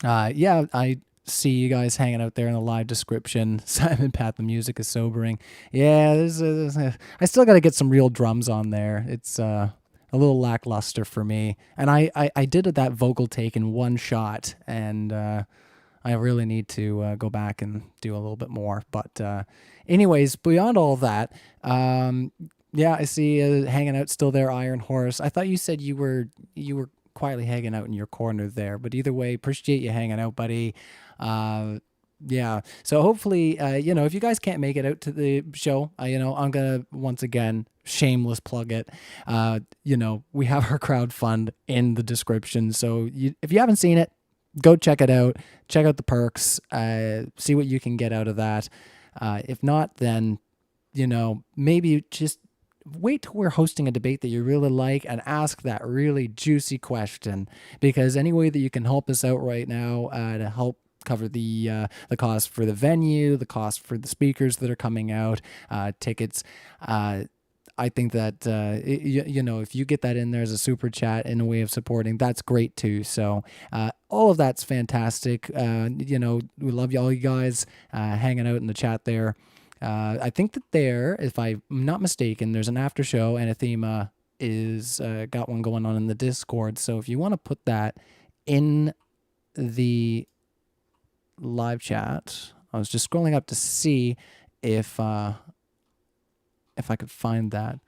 Yeah, I see you guys hanging out there in the live description. Simon Pat, the music is sobering. Yeah, I still got to get some real drums on there. It's a little lackluster for me. And I did that vocal take in one shot, and I really need to go back and do a little bit more. But anyways, beyond all that, yeah, I see hanging out still there, Iron Horse. I thought you said you were quietly hanging out in your corner there, but either way, appreciate you hanging out, buddy. Yeah, so hopefully, you know, if you guys can't make it out to the show, you know, I'm gonna once again shameless plug it. You know, we have our crowdfund in the description, so if you haven't seen it, go check it out. Check out the perks. See what you can get out of that. If not, then, you know, maybe just wait till we're hosting a debate that you really like and ask that really juicy question, because any way that you can help us out right now to help cover the cost for the venue, the cost for the speakers that are coming out, tickets, I think that, you know, if you get that in there as a super chat in a way of supporting, that's great too. So all of that's fantastic. You know, we love all you guys hanging out in the chat there. I think that there, if I'm not mistaken, there's an after show, and Athema is got one going on in the Discord. So if you want to put that in the live chat, I was just scrolling up to see if I could find that,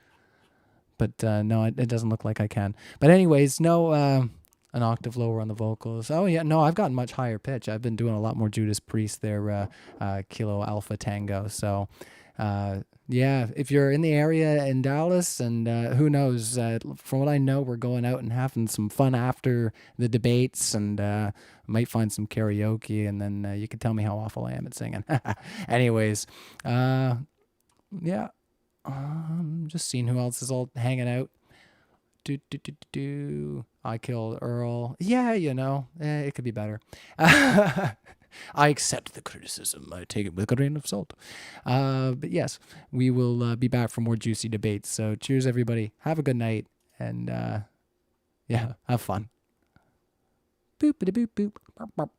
but no, it doesn't look like I can. But anyways, no, an octave lower on the vocals. Oh yeah, no, I've gotten much higher pitch. I've been doing a lot more Judas Priest there, Kilo Alpha Tango. So yeah, yeah, if you're in the area in Dallas, and who knows, from what I know, we're going out and having some fun after the debates, and might find some karaoke, and then you can tell me how awful I am at singing. Anyways, yeah, just seeing who else is all hanging out. I killed Earl. Yeah, you know, it could be better. I accept the criticism. I take it with a grain of salt. But yes, we will be back for more juicy debates. So cheers, everybody. Have a good night. And yeah, have fun. Boop, boop, boop, boop. Boop.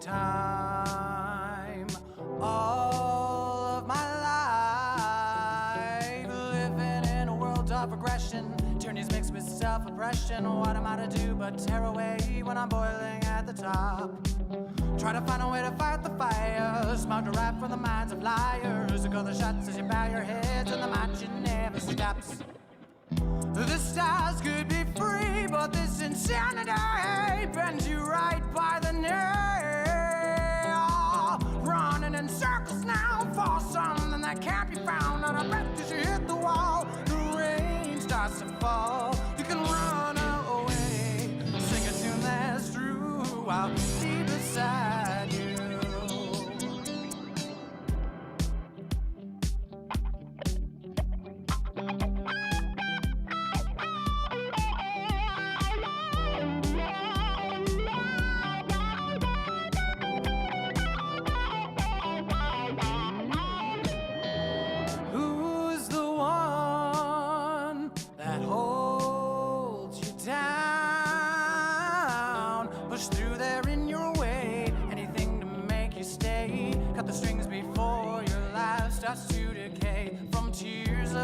Time, all of my life, living in a world of aggression, tyranny's mixed with self-oppression. What am I to do but tear away when I'm boiling at the top? Try to find a way to fight the fire, smart to rap from the minds of liars, call the shots as you bow your heads, and the march never stops. The stars could be free, but this insanity bends you right by the knee. Running in circles now for something that can't be found. And I bet as you hit the wall, the rain starts to fall. You can run away, sing a tune that's true. I'll be beside you.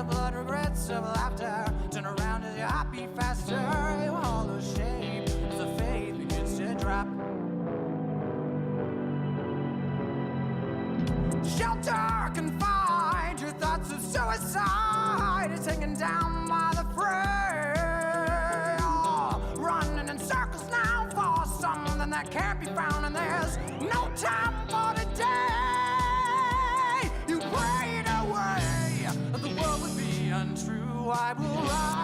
Blood, regrets of laughter, turn around as your heart beat faster. Your hollow shape as the faith begins to drop. Shelter can find your thoughts of suicide. It's hanging down by the fray. Oh, running in circles now for something that can't be found, and there's no time for today. You prayed away. The world would be untrue. I will rise.